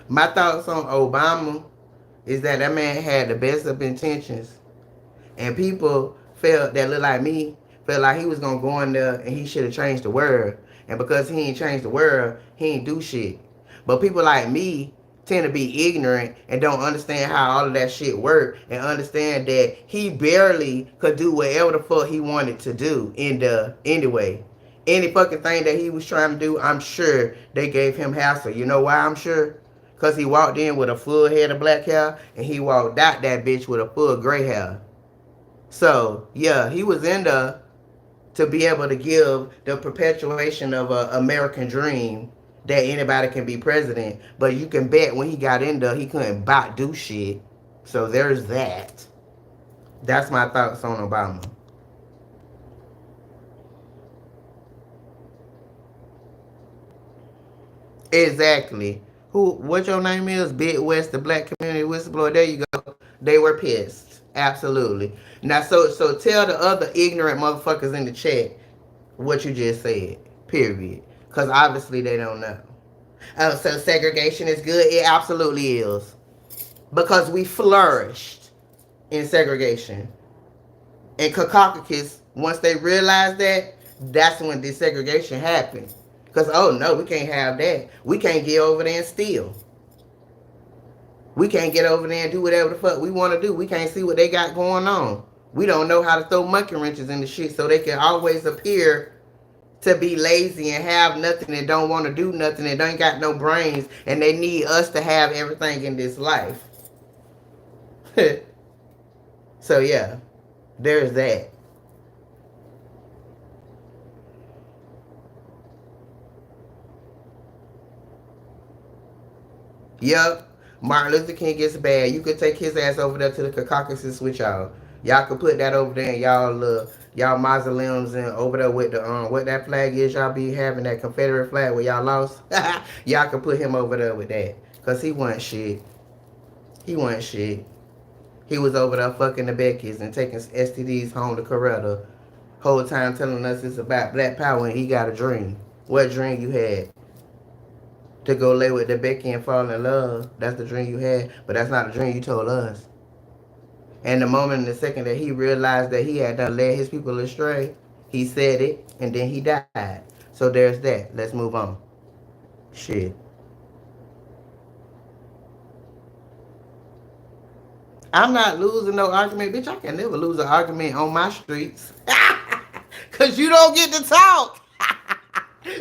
My thoughts on Obama is that that man had the best of intentions. And people felt that look like me, felt like he was gonna go in there and he should have changed the world. And because he ain't changed the world, he ain't do shit. But people like me tend to be ignorant and don't understand how all of that shit work and understand that he barely could do whatever the fuck he wanted to do in the anyway. Any fucking thing that he was trying to do, I'm sure they gave him hassle. You know why I'm sure? Because he walked in with a full head of black hair and he walked out that bitch with a full gray hair. So, yeah, he was in there to be able to give the perpetuation of an American dream that anybody can be president. But you can bet when he got in there, he couldn't do shit. So there's that. That's my thoughts on Obama. Exactly. What your name is? Big West, the Black Community Whistleblower. There you go. They were pissed. Absolutely. Now, so tell the other ignorant motherfuckers in the chat what you just said. Period. Because obviously they don't know. Oh, so segregation is good? It absolutely is. Because we flourished in segregation. And Caucasus, once they realized that, that's when desegregation happened. Because, oh no, we can't have that. We can't get over there and steal. We can't get over there and do whatever the fuck we want to do. We can't see what they got going on. We don't know how to throw monkey wrenches in the shit so they can always appear to be lazy and have nothing and don't want to do nothing and don't got no brains and they need us to have everything in this life. So yeah, there's that. Yep. Martin Luther King gets bad. You could take his ass over there to the Caucasus with y'all. Y'all could put that over there in y'all mausoleums and over there with the what that flag is y'all be having, that Confederate flag where y'all lost. Y'all could put him over there with that. Cause he wasn't shit. He wasn't shit. He was over there fucking the Beckys and taking STDs home to Coretta. Whole time telling us it's about black power and he got a dream. What dream you had? To go lay with the Becky and fall in love. That's the dream you had, but that's not the dream you told us. And the moment in the second that he realized that he had done led his people astray, he said it and then he died. So there's that. Let's move on. Shit. I'm not losing no argument. Bitch, I can never lose an argument on my streets. Cause you don't get to talk.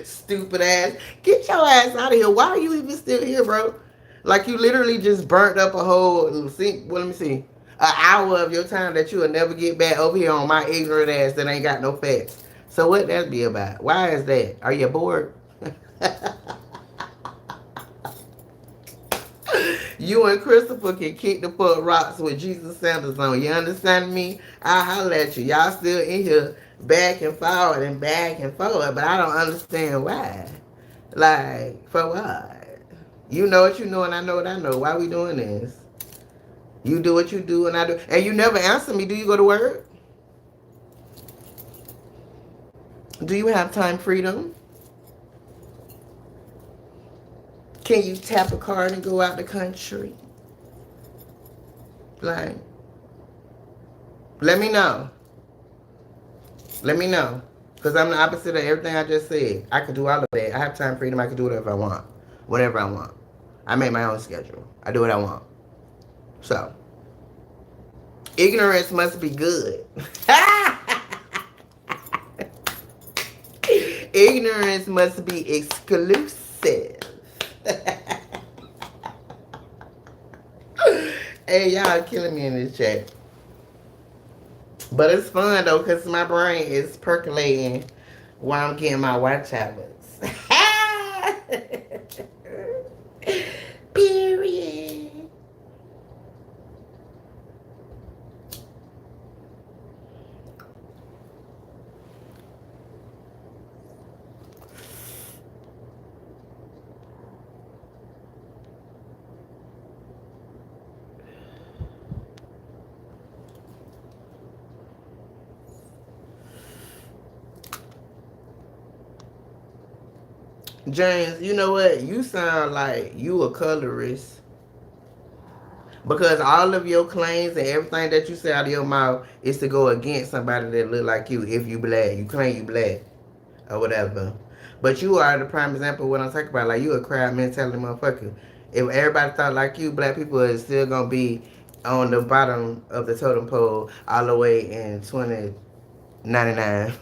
Stupid ass. Get your ass out of here. Why are you even still here, bro? Like you literally just burnt up a whole let me see. An hour of your time that you will never get back over here on my ignorant ass that ain't got no facts. So what that be about? Why is that? Are you bored? You and Christopher can kick the fuck rocks with Jesus Sanders on. You understand me? I'll holler at you. Y'all still in here back and forward and back and forward, but I don't understand why. Like, for what? You know what you know and I know what I know. Why we doing this? You do what you do and I do. And you never answer me. Do you go to work? Do you have time freedom? Can you tap a card and go out the country? Like, let me know. Let me know. Because I'm the opposite of everything I just said. I could do all of that. I have time freedom. I can do whatever I want. Whatever I want. I make my own schedule. I do what I want. So, ignorance must be good. Ignorance must be exclusive. Hey, y'all killing me in this chat. But it's fun though, because my brain is percolating while I'm getting my white tablets. Period. James, you know what? You sound like you a colorist. Because all of your claims and everything that you say out of your mouth is to go against somebody that look like you if you black. You claim you black or whatever. But you are the prime example of what I'm talking about. Like you a crowd mentality motherfucker. If everybody thought like you, black people is still gonna be on the bottom of the totem pole all the way in 2099.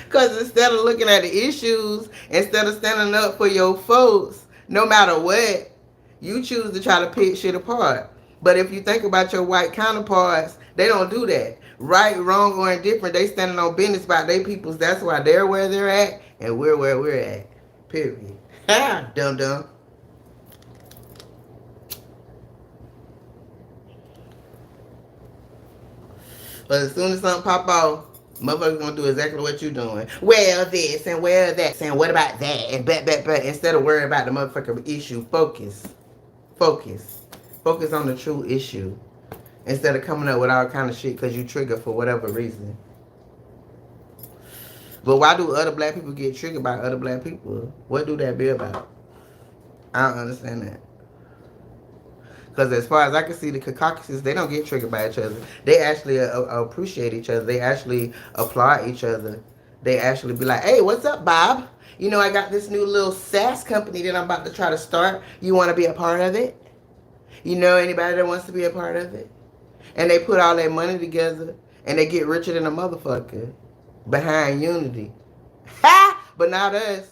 Because instead of looking at the issues, instead of standing up for your folks, no matter what, you choose to try to pick shit apart. But if you think about your white counterparts, they don't do that. Right, wrong, or indifferent, they standing on business about their peoples. That's why they're where they're at, and we're where we're at. Period. Ha! Dum dum. But as soon as something pop off, motherfuckers gonna do exactly what you doing. Well, this and well that, and what about that, and bet. Instead of worrying about the motherfucking issue, focus, focus on the true issue. Instead of coming up with all kind of shit because you trigger for whatever reason. But why do other black people get triggered by other black people? What do that be about? I don't understand that. Because as far as I can see, the Caucasus, they don't get triggered by each other. They actually appreciate each other. They actually applaud each other. They actually be like, hey, what's up, Bob? You know, I got this new little SaaS company that I'm about to try to start. You want to be a part of it? You know anybody that wants to be a part of it? And they put all their money together and they get richer than a motherfucker behind unity. Ha! But not us.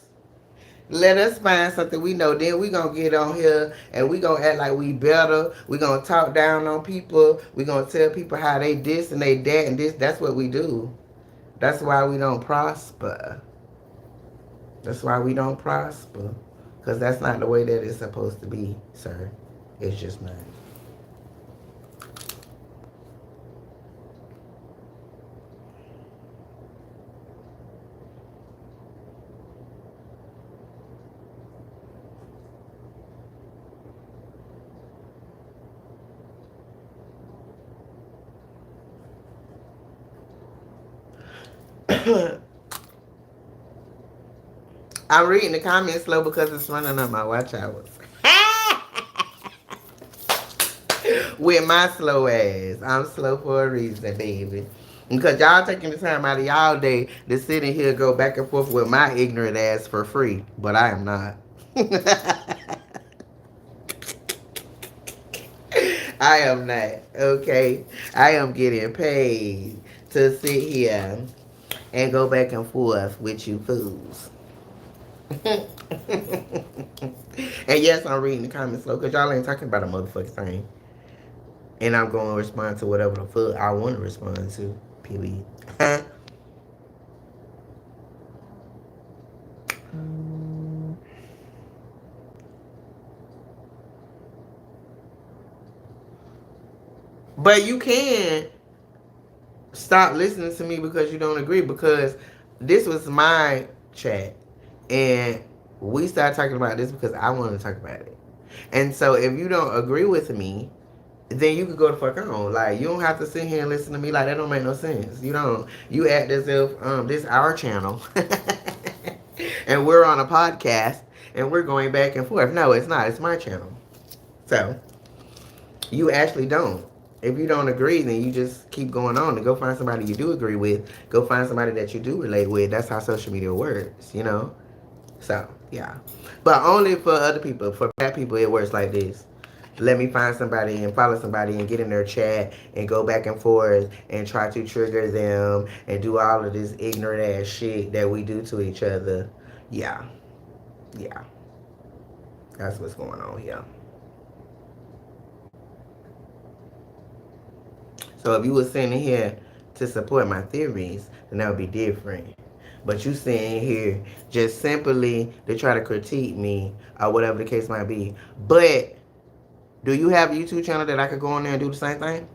Let us find something we know. Then we gonna get on here and we gonna act like we better. We gonna talk down on people. We gonna tell people how they this and they that and this. That's what we do. That's why we don't prosper. That's why we don't prosper. Because that's not the way that it's supposed to be, sir. It's just not. I'm reading the comments slow because it's running up my watch hours. With my slow ass. I'm slow for a reason, baby. Because y'all taking the time out of y'all day to sit in here go back and forth with my ignorant ass for free. But I am not. I am not. Okay? I am getting paid to sit here and go back and forth with you fools. And yes, I'm reading the comments slow because y'all ain't talking about a motherfucking thing. And I'm going to respond to whatever the fuck I want to respond to. Period. But you can stop listening to me because you don't agree, because this was my chat. And we started talking about this because I wanted to talk about it. And so if you don't agree with me, then you could go the fuck on. Like, you don't have to sit here and listen to me. Like, that don't make no sense. You don't. You act as if this our channel. And we're on a podcast and we're going back and forth. No, it's not. It's my channel. So, you actually don't. If you don't agree, then you just keep going on and go find somebody you do agree with. Go find somebody that you do relate with. That's how social media works, you know? So, yeah. But only for other people. For bad people, it works like this. Let me find somebody and follow somebody and get in their chat and go back and forth and try to trigger them and do all of this ignorant ass shit that we do to each other. Yeah. Yeah. That's what's going on here. So if you were sitting here to support my theories, then that would be different. But you sitting here just simply to try to critique me or whatever the case might be. But do you have a YouTube channel that I could go on there and do the same thing?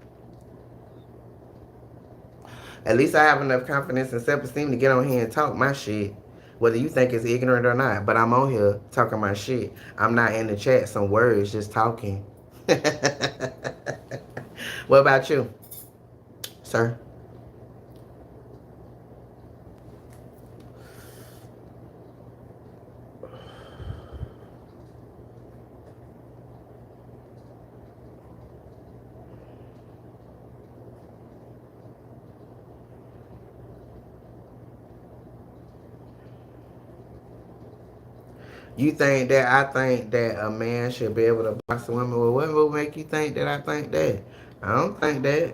At least I have enough confidence and self-esteem to get on here and talk my shit. Whether you think it's ignorant or not. But I'm on here talking my shit. I'm not in the chat some words, just talking. What about you, sir? You think that I think that a man should be able to box a woman? Well, what will make you think that I think that? I don't think that.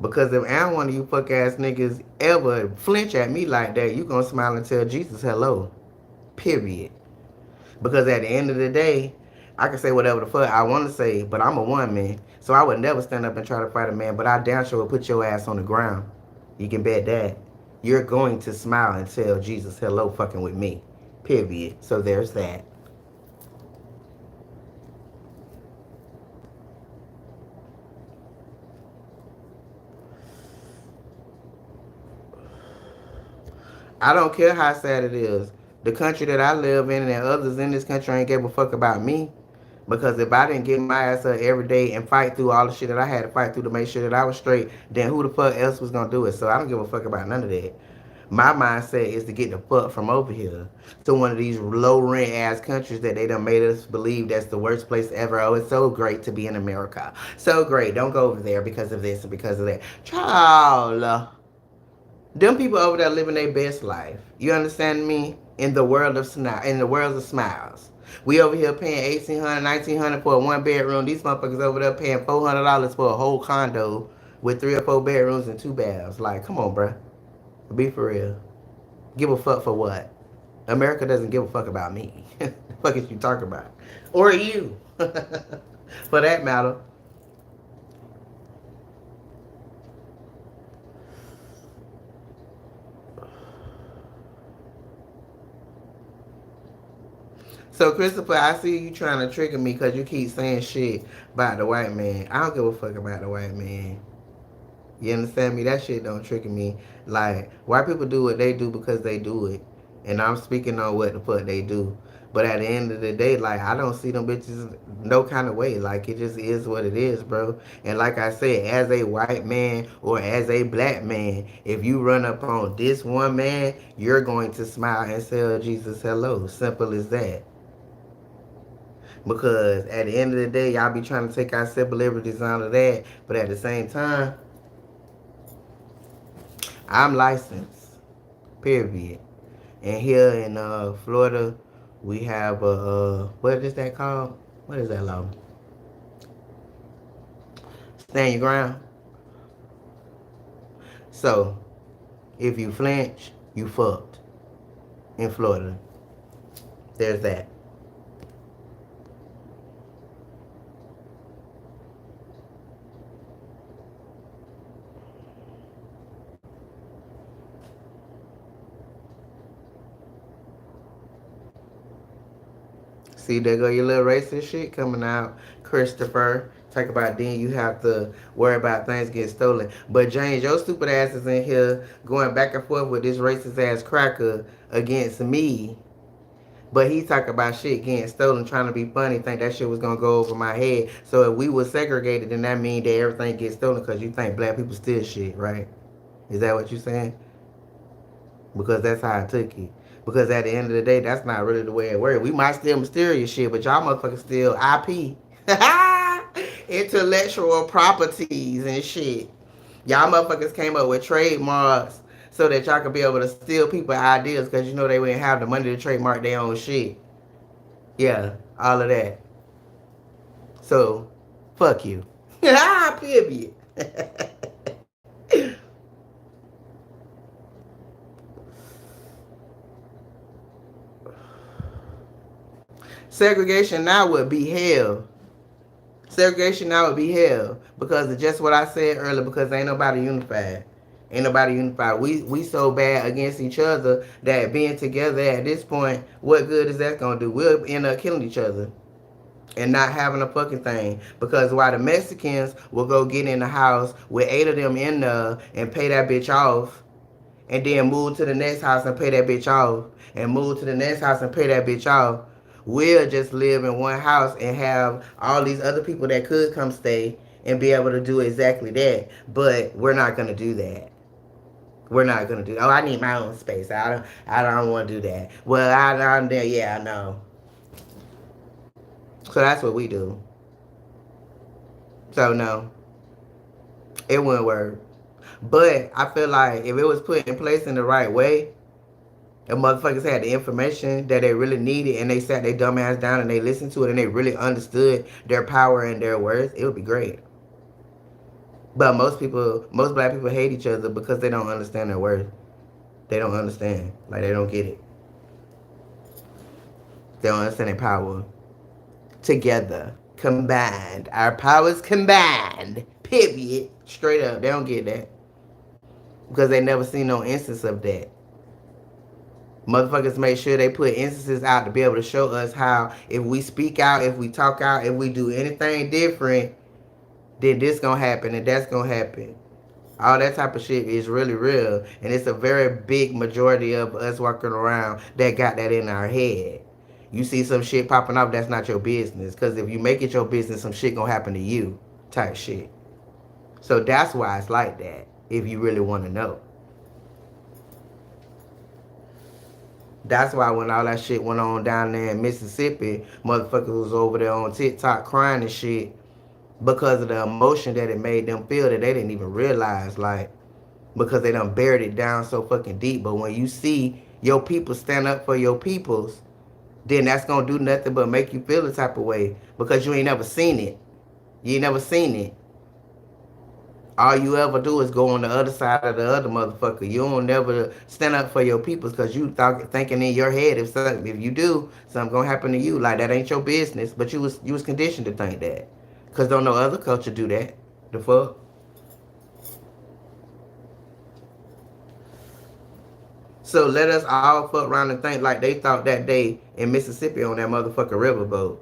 Because if I one of you fuck ass niggas ever flinch at me like that, you gonna smile and tell Jesus hello. Period. Because at the end of the day, I can say whatever the fuck I want to say, but I'm a woman. So I would never stand up and try to fight a man, but I damn sure would put your ass on the ground. You can bet that. You're going to smile and tell Jesus hello fucking with me. Period. So there's that. I don't care how sad it is. The country that I live in and others in this country ain't give a fuck about me. Because if I didn't get my ass up every day and fight through all the shit that I had to fight through to make sure that I was straight, then who the fuck else was gonna do it? So I don't give a fuck about none of that. My mindset is to get the fuck from over here to one of these low rent ass countries that they done made us believe that's the worst place ever. Oh, it's so great to be in America. So great. Don't go over there because of this and because of that. Child. Them people over there living their best life. You understand me? In the world of smiles. We over here paying 1,800, 1,900 for a one bedroom. These motherfuckers over there paying $400 for a whole condo with 3 or 4 bedrooms and 2 baths. Like, come on, bruh. Be for real. Give a fuck for what? America doesn't give a fuck about me. The fuck is you talking about? Or you. For that matter. So, Christopher, I see you trying to trigger me because you keep saying shit about the white man. I don't give a fuck about the white man. You understand me? That shit don't trigger me. Like, white people do what they do because they do it. And I'm speaking on what the fuck they do. But at the end of the day, like, I don't see them bitches no kind of way. Like, it just is what it is, bro. And like I said, as a white man or as a black man, if you run up on this one man, you're going to smile and tell Jesus hello. Simple as that. Because at the end of the day, y'all be trying to take our civil liberties out of that. But at the same time, I'm licensed. Period. And here in Florida, we have a what is that called? What is that law? Stand your ground. So if you flinch, you fucked in Florida. There's that. See, there go your little racist shit coming out, Christopher. Talk about then you have to worry about things getting stolen. But James, your stupid ass is in here going back and forth with this racist ass cracker against me. But he talk about shit getting stolen, trying to be funny, think that shit was gonna go over my head. So if we were segregated, then that mean that everything gets stolen because you think black people steal shit, right? Is that what you saying? Because that's how I took it. Because at the end of the day, that's not really the way it works. We might steal mysterious shit, but y'all motherfuckers steal IP. Intellectual properties and shit. Y'all motherfuckers came up with trademarks so that y'all could be able to steal people ideas because you know they wouldn't have the money to trademark their own shit. Yeah, all of that. So, fuck you. Period. Segregation now would be hell. Segregation now would be hell because of just what I said earlier. Because ain't nobody unified. Ain't nobody unified. We so bad against each other that being together at this point, what good is that gonna do? We'll end up killing each other and not having a fucking thing. Because while the Mexicans will go get in the house with 8 of them in there and pay that bitch off, and then move to the next house and pay that bitch off, and move to the next house and pay that bitch off. We'll just live in one house and have all these other people that could come stay and be able to do exactly that. But we're not gonna do that. We're not gonna do. Oh, I need my own space. I don't want to do that. Well, I'm there. Yeah, I know. So that's what we do. So no, it wouldn't work. But I feel like if it was put in place in the right way, and motherfuckers had the information that they really needed and they sat their dumb ass down and they listened to it and they really understood their power and their worth, it would be great. But most black people hate each other because they don't understand their worth. They don't understand. Like, they don't get it. They don't understand their power. Together. Combined. Our powers combined. Period. Straight up. They don't get that. Because they never seen no instance of that. Motherfuckers make sure they put instances out to be able to show us how if we speak out, if we talk out, if we do anything different, then this gonna happen and that's gonna happen. All that type of shit is really real. And it's a very big majority of us walking around that got that in our head. You see some shit popping off, that's not your business. Because if you make it your business, some shit gonna happen to you type shit. So that's why it's like that, if you really want to know. That's why when all that shit went on down there in Mississippi, motherfuckers was over there on TikTok crying and shit because of the emotion that it made them feel that they didn't even realize, like, because they done buried it down so fucking deep. But when you see your people stand up for your peoples, then that's gonna do nothing but make you feel the type of way because you ain't never seen it. You ain't never seen it. All you ever do is go on the other side of the other motherfucker. You don't never stand up for your peoples because you thinking in your head if you do, something gonna happen to you. Like, that ain't your business, but you was conditioned to think that. Cause don't no other culture do that. The fuck? So let us all fuck around and think like they thought that day in Mississippi on that motherfucking riverboat.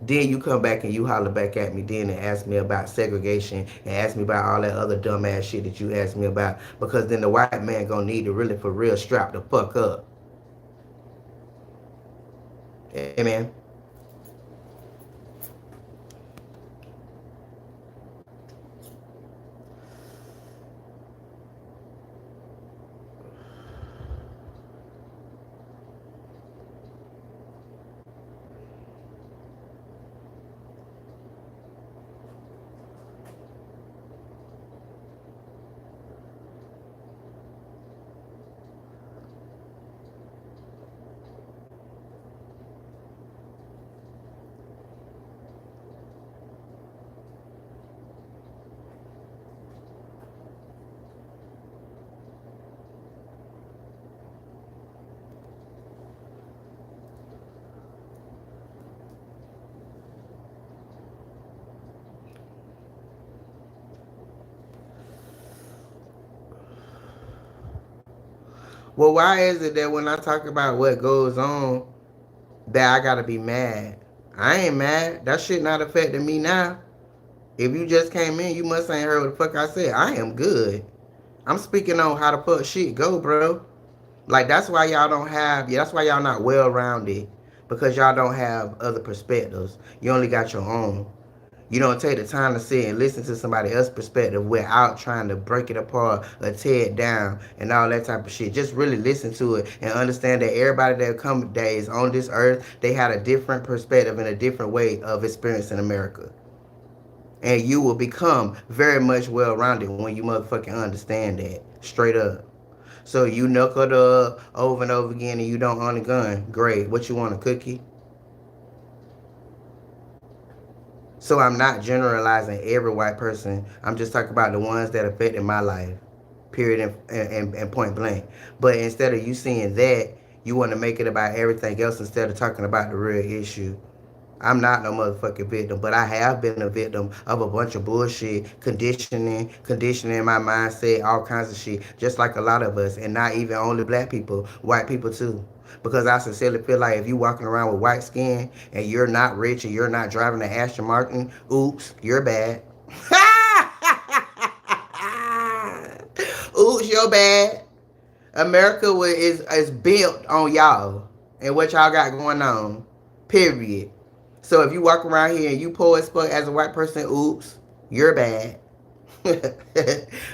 Then you come back and you holler back at me then and ask me about segregation and ask me about all that other dumbass shit that you asked me about. Because then the white man gonna need to really for real strap the fuck up. Amen. Well, why is it that when I talk about what goes on, that I gotta be mad? I ain't mad. That shit not affecting me now. If you just came in, you must ain't heard what the fuck I said. I am good. I'm speaking on how the fuck shit go, bro. Like that's why y'all don't have. Yeah, that's why y'all not well rounded because y'all don't have other perspectives. You only got your own. You don't take the time to sit and listen to somebody else's perspective without trying to break it apart or tear it down and all that type of shit. Just really listen to it and understand that everybody that is on this earth, they had a different perspective and a different way of experiencing America. And you will become very much well rounded when you motherfucking understand that. Straight up. So you knuckled up over and over again and you don't own a gun. Great. What you want, a cookie? So I'm not generalizing every white person. I'm just talking about the ones that affected my life. Period and point blank. But instead of you seeing that, you want to make it about everything else instead of talking about the real issue. I'm not no motherfucking victim, but I have been a victim of a bunch of bullshit, conditioning my mindset, all kinds of shit, just like a lot of us, and not even only black people, white people too. Because I sincerely feel like if you walking around with white skin and you're not rich and you're not driving an Aston Martin, oops, you're bad. Oops, you're bad. America is built on y'all and what y'all got going on. Period. So if you walk around here and you poor as fuck as a white person, oops, you're bad.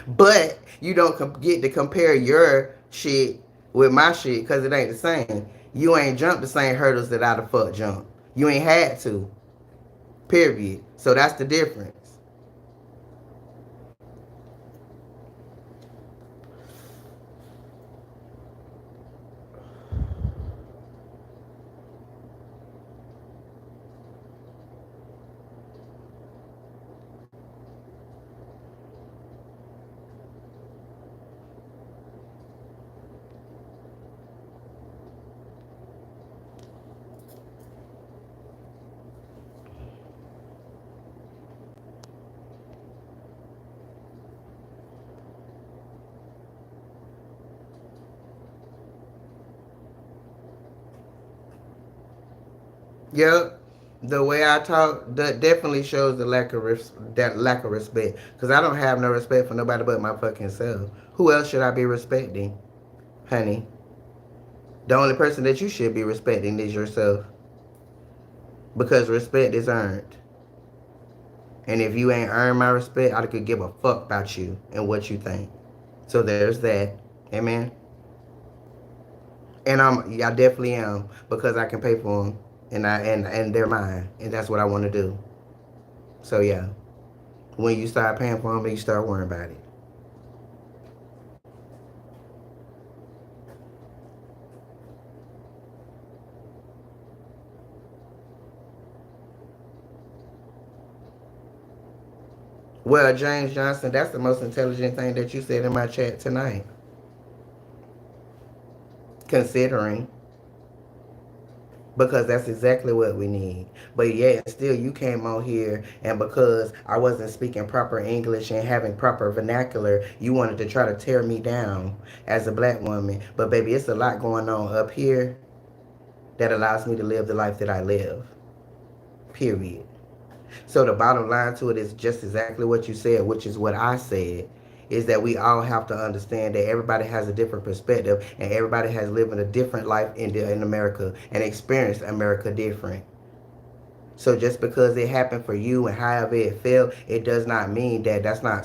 But you don't get to compare your shit with my shit because it ain't the same. You ain't jumped the same hurdles that I the fuck jumped. You ain't had to. Period. So that's the difference. Yep. The way I talk that definitely shows the that lack of respect. Cause I don't have no respect for nobody but my fucking self. Who else should I be respecting, honey? The only person that you should be respecting is yourself. Because respect is earned. And if you ain't earned my respect, I could give a fuck about you and what you think. So there's that. Amen. And I definitely am because I can pay for them, and they're mine, and that's what I want to do. So yeah, when you start paying for them, you start worrying about it. Well, James Johnson, that's the most intelligent thing that you said in my chat tonight. Considering, because that's exactly what we need. But yet, still, you came on here, and because I wasn't speaking proper English and having proper vernacular, you wanted to try to tear me down as a black woman. But baby, it's a lot going on up here that allows me to live the life that I live. Period. So the bottom line to it is just exactly what you said, which is what I said, is that we all have to understand that everybody has a different perspective and everybody has lived a different life in America and experienced America different. So just because it happened for you and however it felt, it does not mean that that's not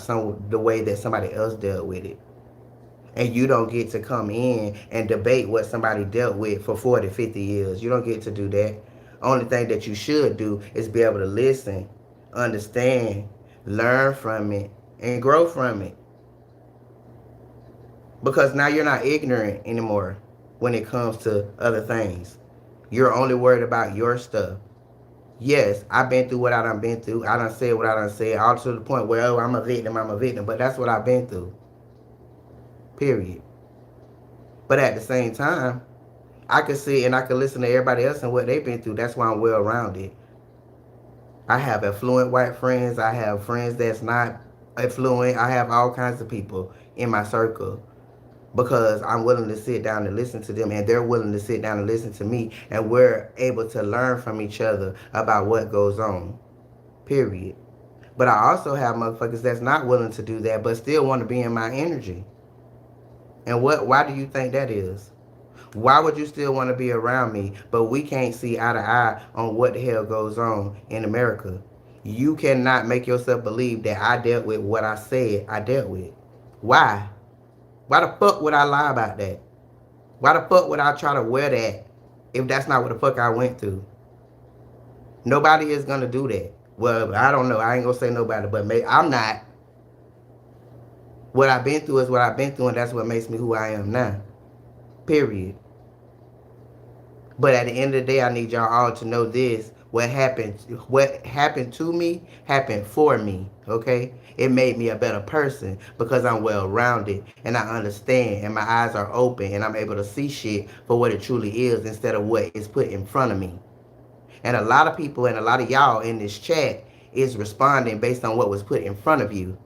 the way that somebody else dealt with it. And you don't get to come in and debate what somebody dealt with for 40, 50 years. You don't get to do that. Only thing that you should do is be able to listen, understand, learn from it, and grow from it. Because now you're not ignorant anymore when it comes to other things. You're only worried about your stuff. Yes, I've been through what I done been through. I done said what I done said, all to the point where, oh, I'm a victim, I'm a victim. But that's what I've been through. Period. But at the same time, I can see and I can listen to everybody else and what they've been through. That's why I'm well rounded. I have affluent white friends. I have friends that's not affluent. I have all kinds of people in my circle because I'm willing to sit down and listen to them and they're willing to sit down and listen to me and we're able to learn from each other about what goes on. Period. But I also have motherfuckers that's not willing to do that but still want to be in my energy. And why do you think that is? Why would you still want to be around me, but we can't see eye to eye on what the hell goes on in America? You cannot make yourself believe that I dealt with what I said I dealt with. Why? Why the fuck would I lie about that? Why the fuck would I try to wear that if that's not what the fuck I went through? Nobody is gonna do that. Well, I don't know. I ain't gonna say nobody, but I'm not. What I've been through is what I've been through, and that's what makes me who I am now. Period. But at the end of the day, I need y'all all to know this. What happened to me happened for me, okay? It made me a better person because I'm well rounded and I understand and my eyes are open and I'm able to see shit for what it truly is instead of what is put in front of me. And a lot of people and a lot of y'all in this chat is responding based on what was put in front of you.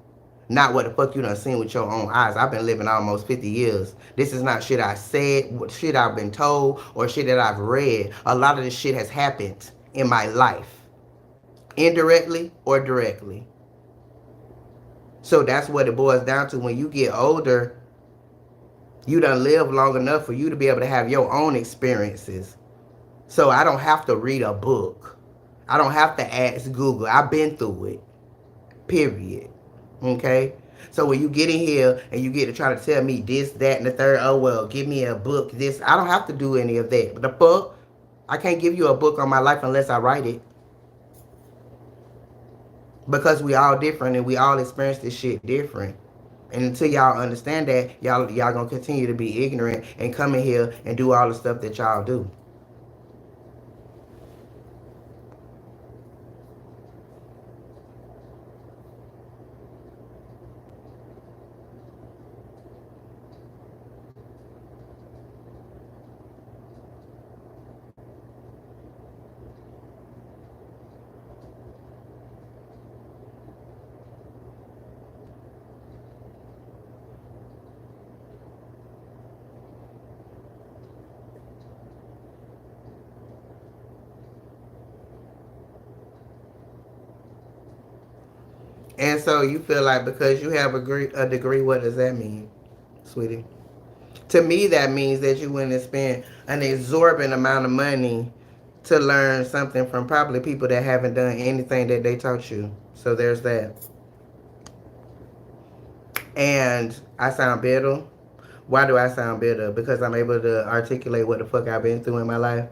Not what the fuck you done seen with your own eyes. I've been living almost 50 years. This is not shit I said, shit I've been told, or shit that I've read. A lot of this shit has happened in my life, indirectly or directly. So that's what it boils down to. When you get older, you done live long enough for you to be able to have your own experiences. So I don't have to read a book. I don't have to ask Google. I've been through it. Period. Okay? So when you get in here and you get to try to tell me this, that, and the third, oh well, give me a book, this, I don't have to do any of that. But the fuck? I can't give you a book on my life unless I write it. Because we all different and we all experience this shit different. And until y'all understand that, y'all gonna continue to be ignorant and come in here and do all the stuff that y'all do. And so you feel like because you have a degree, what does that mean, sweetie? To me, that means that you went and spent an exorbitant amount of money to learn something from probably people that haven't done anything that they taught you. So there's that. And I sound bitter. Why do I sound bitter? Because I'm able to articulate what the fuck I've been through in my life,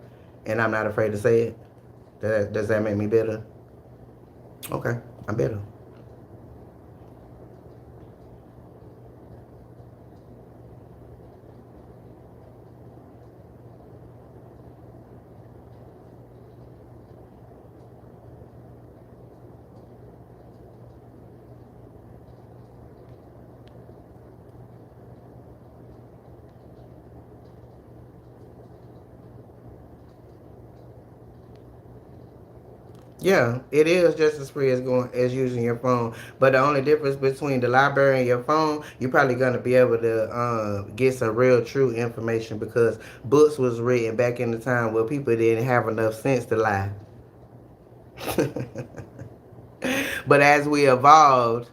and I'm not afraid to say it. Does that make me bitter? Okay, I'm bitter. Yeah, it is just as free as going as using your phone. But the only difference between the library and your phone, you're probably gonna be able to get some real true information because books was written back in the time where people didn't have enough sense to lie. But as we evolved,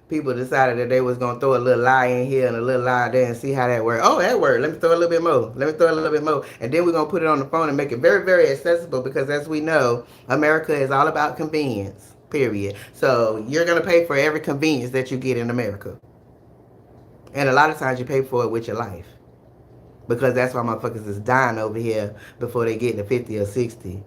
people decided that they was gonna throw a little lie in here and a little lie there and see how that worked. Oh, that worked. Let me throw a little bit more. Let me throw a little bit more. And then we're gonna put it on the phone and make it very, very accessible because as we know, America is all about convenience. Period. So you're gonna pay for every convenience that you get in America. And a lot of times you pay for it with your life. Because that's why motherfuckers is dying over here before they get to 50 or 60.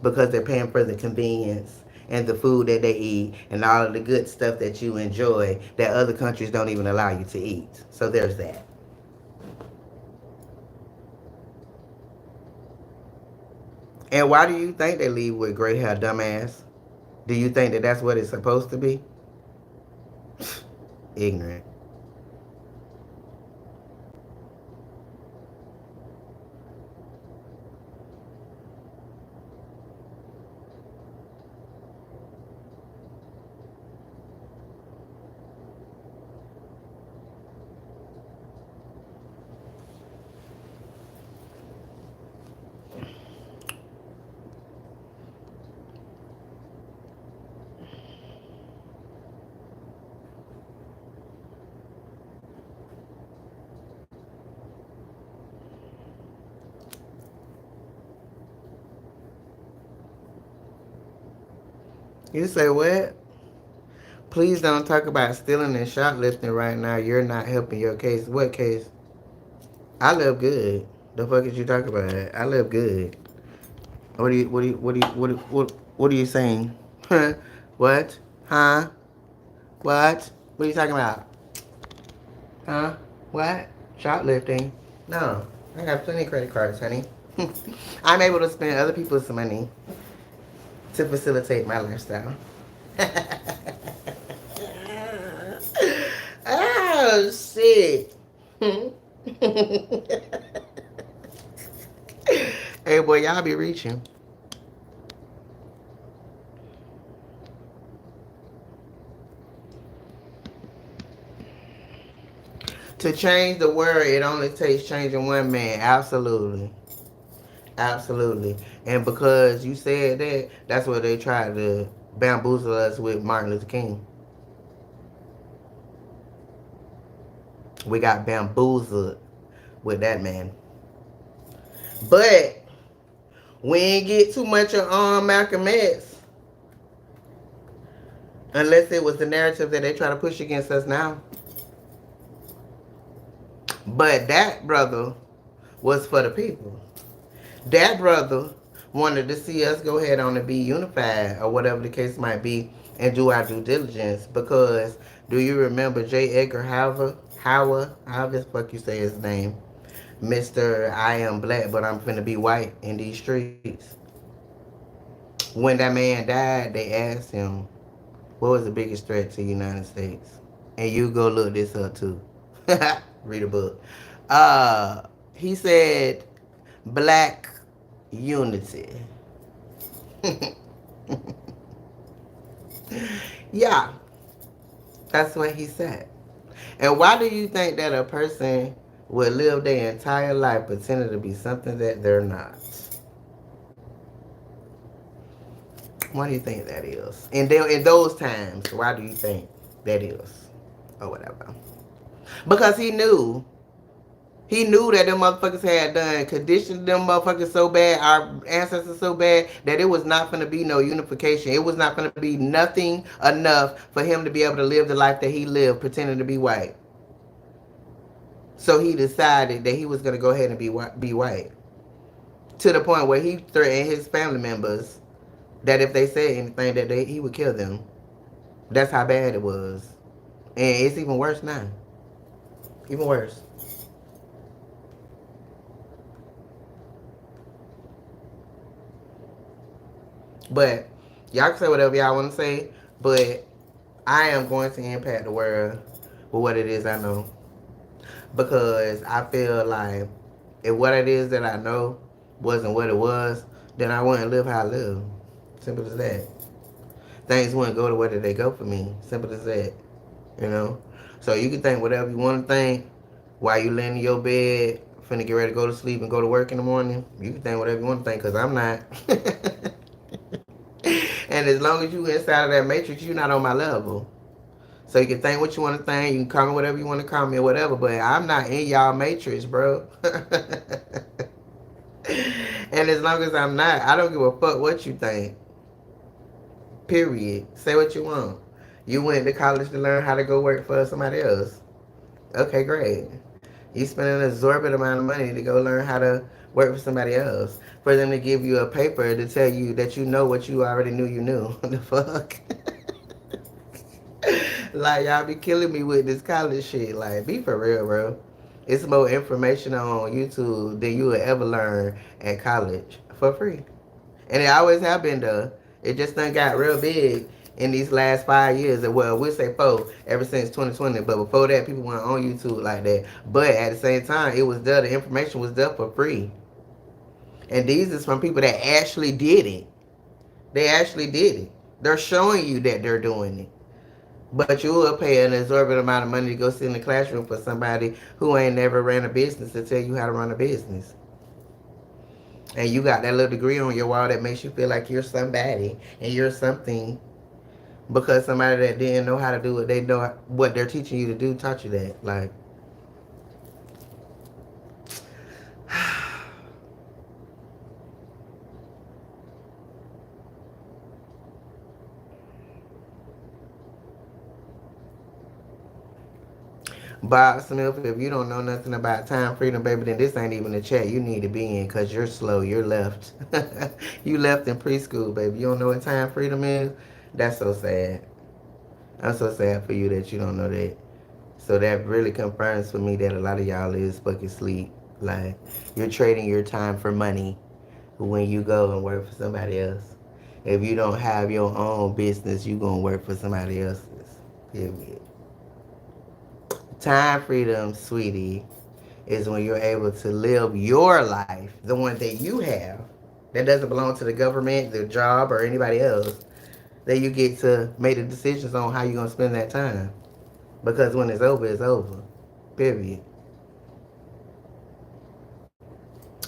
Because they're paying for the convenience and the food that they eat and all of the good stuff that you enjoy that other countries don't even allow you to eat. So there's that. And why do you think they leave with gray hair, dumbass? Do you think that that's what it's supposed to be? Ignorant. You say what? Please don't talk about stealing and shoplifting right now. You're not helping your case. What case? I live good. The fuck is you talking about? I live good. What are you saying? Huh? What? Huh? What? What are you talking about? Huh? What? Shoplifting? No. I got plenty of credit cards, honey. I'm able to spend other people's money to facilitate my lifestyle. Oh shit. Hey boy, y'all be reaching. To change the world, it only takes changing one man. Absolutely. Absolutely. And because you said that, that's what they tried to bamboozle us with Martin Luther King. We got bamboozled with that man. But we ain't get too much of Malcolm X unless it was the narrative that they try to push against us now. But that brother was for the people. That brother wanted to see us go ahead on and be unified or whatever the case might be and do our due diligence because do you remember J. Edgar Hoover, however the fuck you say his name, Mr. I am black but I'm finna be white in these streets. When that man died, they asked him, what was the biggest threat to the United States? And you go look this up too. Read a book. Uh, he said black unity. Yeah, that's what he said. And why do you think that a person would live their entire life pretending to be something that they're not? Why do you think that is? And in those times, why do you think that is? Or whatever. Because he knew. He knew that them motherfuckers had done conditioned them motherfuckers so bad, our ancestors so bad, that it was not going to be no unification. It was not going to be nothing enough for him to be able to live the life that he lived, pretending to be white. So he decided that he was going to go ahead and be white. To the point where he threatened his family members that if they said anything, that he would kill them. That's how bad it was. And it's even worse now. Even worse. But y'all can say whatever y'all want to say. But I am going to impact the world with what it is I know. Because I feel like if what it is that I know wasn't what it was, then I wouldn't live how I live. Simple as that. Things wouldn't go the way that they go for me. Simple as that. You know? So you can think whatever you want to think while you laying in your bed, finna get ready to go to sleep and go to work in the morning. You can think whatever you want to think, because I'm not. And as long as you inside of that matrix, you're not on my level. So you can think what you want to think. You can call me whatever you want to call me or whatever. But I'm not in y'all matrix, bro. And as long as I'm not, I don't give a fuck what you think. Period. Say what you want. You went to college to learn how to go work for somebody else. Okay, great. You spend an exorbitant amount of money to go learn how to work for somebody else. For them to give you a paper to tell you that you know what you already knew you knew. What the fuck? Like, y'all be killing me with this college shit. Like, be for real, bro. It's more information on YouTube than you will ever learn at college for free. And it always have been though. It just done got real big in these last 5 years. Well, we'll say four, ever since 2020. But before that, people weren't on YouTube like that. But at the same time, it was there. The information was there for free. And these is from people that actually did it. They actually did it. They're showing you that they're doing it. But you will pay an exorbitant amount of money to go sit in the classroom for somebody who ain't never ran a business to tell you how to run a business. And you got that little degree on your wall that makes you feel like you're somebody and you're something because somebody that didn't know how to do it, they know what they're teaching you to do, taught you that. Like, Bob Smith, if you don't know nothing about time freedom, baby, then this ain't even a chat you need to be in because you're slow. You're left. You left in preschool, baby. You don't know what time freedom is? That's so sad. I'm so sad for you that you don't know that. So that really confirms for me that a lot of y'all is fucking sleep. Like, you're trading your time for money when you go and work for somebody else. If you don't have your own business, you gonna work for somebody else's. Period. Time freedom, sweetie, is when you're able to live your life, the one that you have, that doesn't belong to the government, the job, or anybody else. That you get to make the decisions on how you're gonna spend that time. Because when it's over, it's over. Period.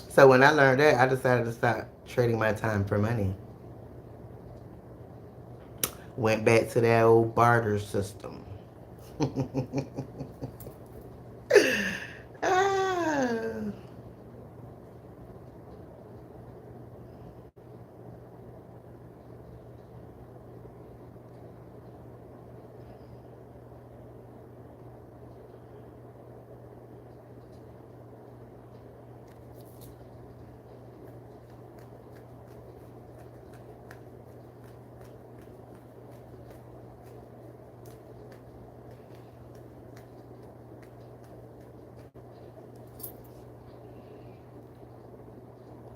So when I learned that, I decided to stop trading my time for money. Went back to that old barter system. Ah.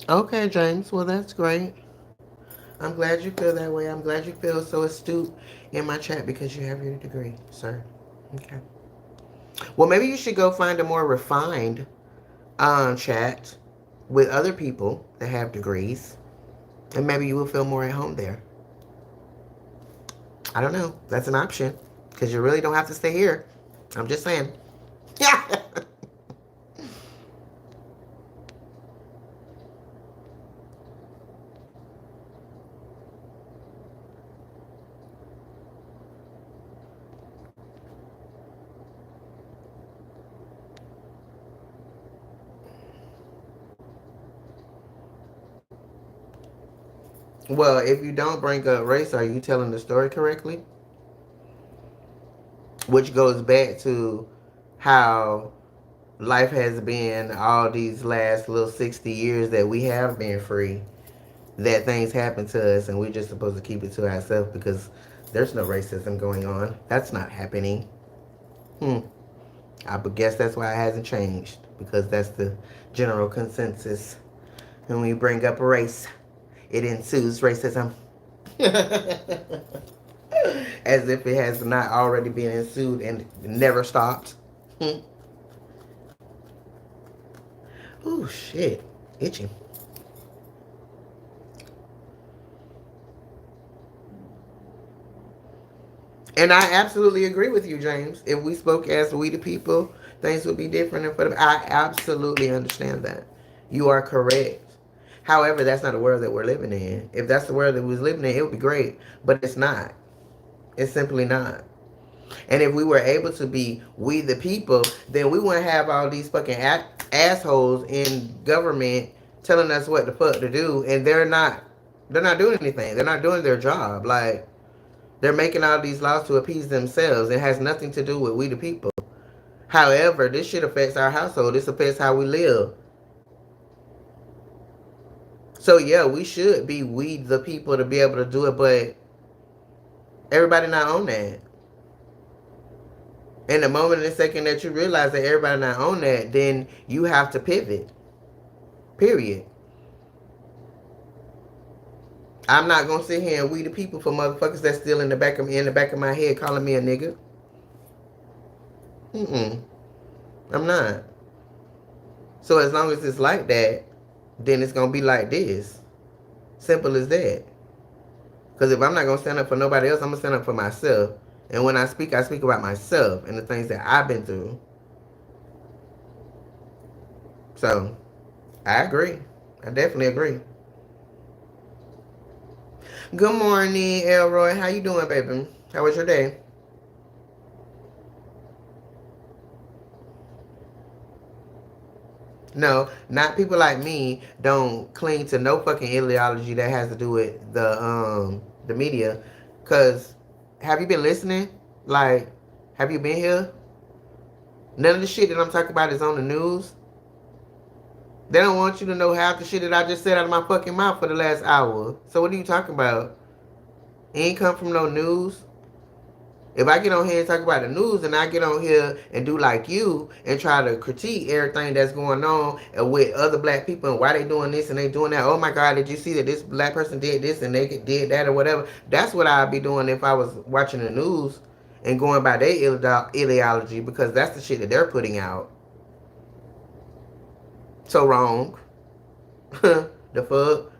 Okay, James. Well, that's great. I'm glad you feel that way. I'm glad you feel so astute in my chat because you have your degree, sir. Okay. Well, maybe you should go find a more refined chat with other people that have degrees, and maybe you will feel more at home there. I don't know. That's an option because you really don't have to stay here. I'm just saying. Yeah. Well, if you don't bring up race, are you telling the story correctly? Which goes back to how life has been all these last little 60 years that we have been free. That things happen to us and we're just supposed to keep it to ourselves because there's no racism going on. That's not happening. Hmm. I guess that's why it hasn't changed because that's the general consensus. When we bring up race, it ensues racism. As if it has not already been ensued and never stopped. Hmm. Oh shit. Itchy. And I absolutely agree with you, James. If we spoke as we the people, things would be different. And for them, I absolutely understand that. You are correct. However, that's not the world that we're living in. If that's the world that we was living in, it would be great. But it's not. It's simply not. And if we were able to be we the people, then we wouldn't have all these fucking assholes in government telling us what the fuck to do, and they're not. They're not doing anything. They're not doing their job. Like they're making all these laws to appease themselves. It has nothing to do with we the people. However, this shit affects our household. This affects how we live. So yeah, we should be we the people to be able to do it, but everybody not on that. In the moment and the second that you realize that everybody not on that, then you have to pivot. Period. I'm not gonna sit here and we the people for motherfuckers that's still in the back of my head calling me a nigga. Mm-mm. I'm not. So as long as it's like that, then it's gonna be like this. Simple as that. Because if I'm not gonna stand up for nobody else, I'm gonna stand up for myself. And when I speak about myself and the things that I've been through. So I agree. I definitely agree. Good morning, Elroy. How you doing, baby? How was your day? No, not people like me don't cling to no fucking ideology that has to do with the media. Cause have you been listening? Like, have you been here? None of the shit that I'm talking about is on the news. They don't want you to know half the shit that I just said out of my fucking mouth for the last hour. So what are you talking about? It ain't come from no news. If I get on here and talk about the news and I get on here and do like you and try to critique everything that's going on with other black people and why they doing this and they doing that. Oh my God, did you see that this black person did this and they did that or whatever? That's what I'd be doing if I was watching the news and going by their ideology because that's the shit that they're putting out. So wrong. The fuck?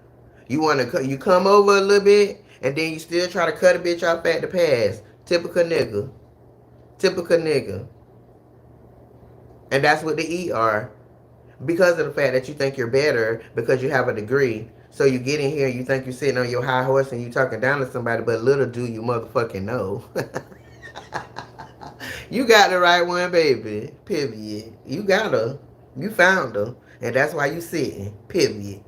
You come over a little bit and then you still try to cut a bitch off at the pass. Typical nigga. Typical nigga. And that's what the E are. Because of the fact that you think you're better because you have a degree. So you get in here, you think you're sitting on your high horse and you talking down to somebody, but little do you motherfucking know. You got the right one, baby. Period. You got her. You found her. And that's why you sitting. Period.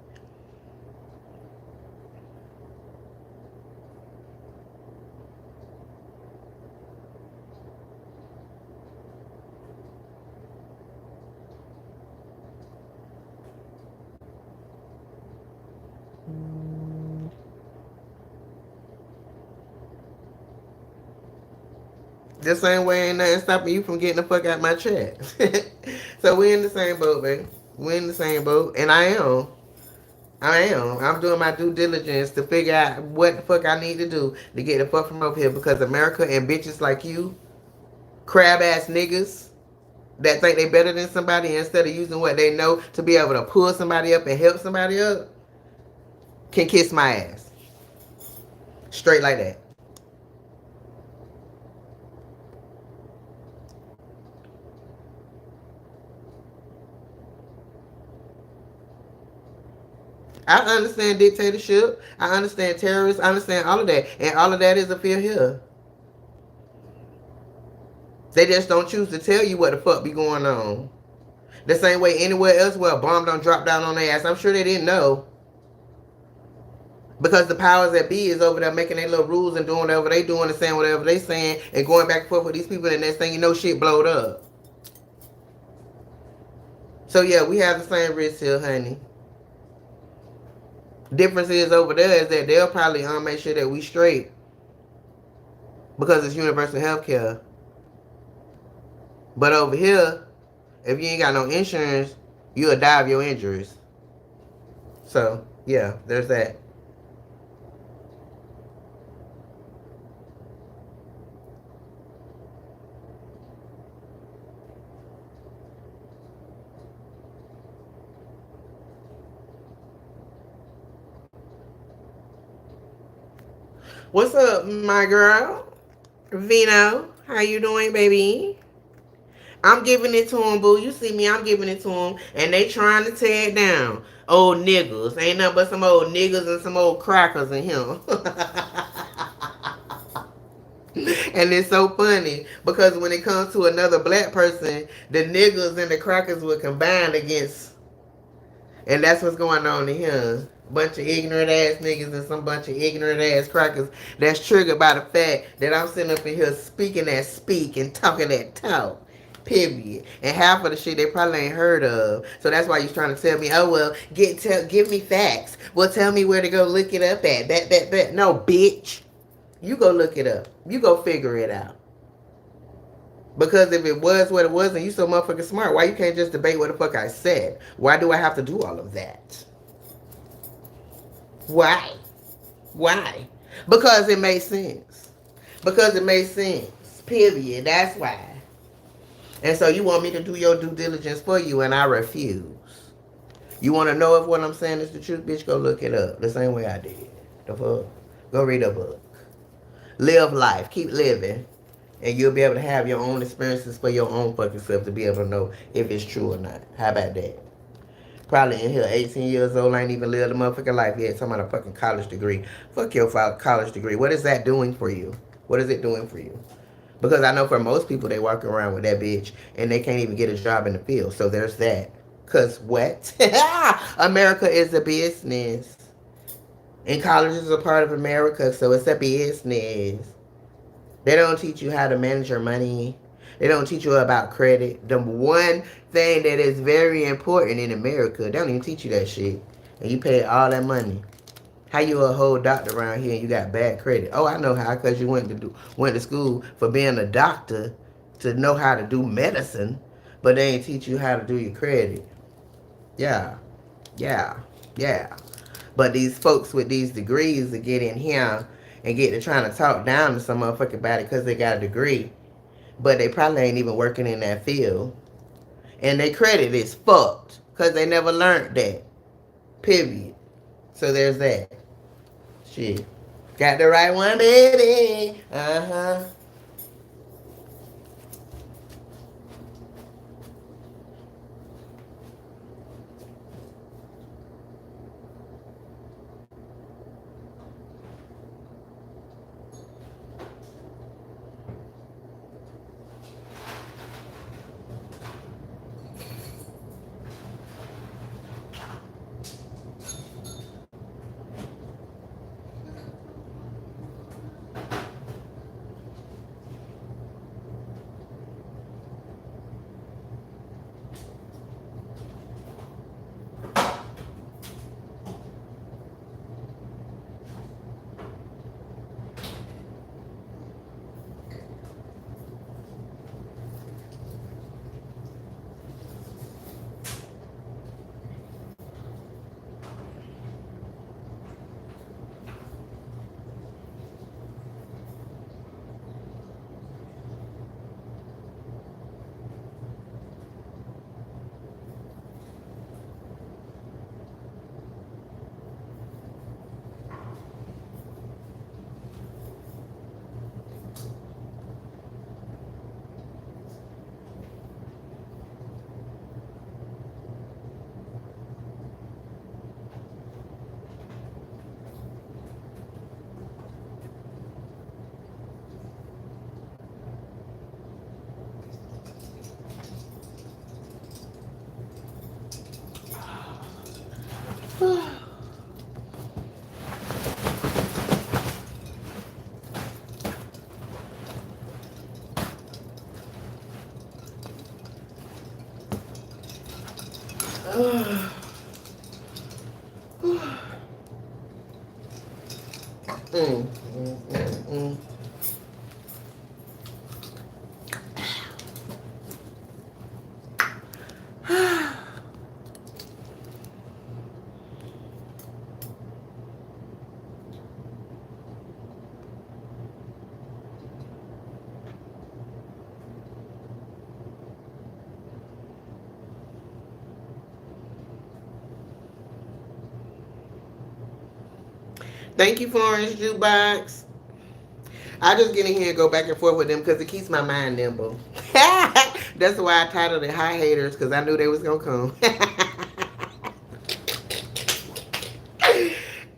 The same way ain't nothing stopping you from getting the fuck out my chat. So we in the same boat, baby. We in the same boat. And I am. I am. I'm doing my due diligence to figure out what the fuck I need to do to get the fuck from up here because America and bitches like you, crab ass niggas that think they better than somebody instead of using what they know to be able to pull somebody up and help somebody up, can kiss my ass. Straight like that. I understand dictatorship. I understand terrorists. I understand all of that. And all of that is a fear here. They just don't choose to tell you what the fuck be going on. The same way anywhere else where a bomb don't drop down on their ass. I'm sure they didn't know. Because the powers that be is over there making their little rules and doing whatever they doing and saying whatever they saying and going back and forth with these people and next thing you know shit blowed up. So yeah, we have the same risk here, honey. Difference is over there is that they'll probably make sure that we straight because it's universal health care. But over here, if you ain't got no insurance, you'll die of your injuries. So yeah, there's that. What's up, my girl? Vino, how you doing, baby? I'm giving it to him, boo. You see me, I'm giving it to him. And they trying to tear it down. Old niggas. Ain't nothing but some old niggas and some old crackers in him. And it's so funny because when it comes to another black person, the niggas and the crackers would combine against, and that's what's going on in here. Bunch of ignorant ass niggas and some bunch of ignorant ass crackers that's triggered by the fact that I'm sitting up in here speaking that speak and talking that talk. Period. And half of the shit they probably ain't heard of. So that's why you're trying to tell me, oh well, give me facts. Well, tell me where to go look it up at. That. No, bitch. You go look it up. You go figure it out. Because if it was what it was and you so motherfucking smart, why you can't just debate what the fuck I said? Why do I have to do all of that? Why? Why? Because it makes sense. Because it makes sense. Period. That's why. And so you want me to do your due diligence for you and I refuse. You want to know if what I'm saying is the truth, bitch? Go look it up. The same way I did. The fuck? Go read a book. Live life. Keep living. And you'll be able to have your own experiences for your own fucking self to be able to know if it's true or not. How about that? Probably in here, 18 years old, ain't even lived a motherfucking life yet. Talking about a fucking college degree. Fuck your college degree. What is that doing for you? What is it doing for you? Because I know for most people, they walk around with that bitch and they can't even get a job in the field. So there's that. Because what? America is a business. And college is a part of America, so it's a business. They don't teach you how to manage your money. They don't teach you about credit. The one thing that is very important in America, they don't even teach you that shit. And you pay all that money. How you a whole doctor around here and you got bad credit? Oh, I know how, because you went to school for being a doctor to know how to do medicine, but they ain't teach you how to do your credit. Yeah, yeah, yeah. But these folks with these degrees to get in here and get to trying to talk down to some motherfucker about it because they got a degree, but they probably ain't even working in that field. And their credit is fucked because they never learned that. Period. So there's that. Shit. Got the right one, baby. Uh-huh. Mm. Thank you, Florence Jukebox. I just get in here and go back and forth with them because it keeps my mind nimble. That's why I titled it High Haters, because I knew they was going to come.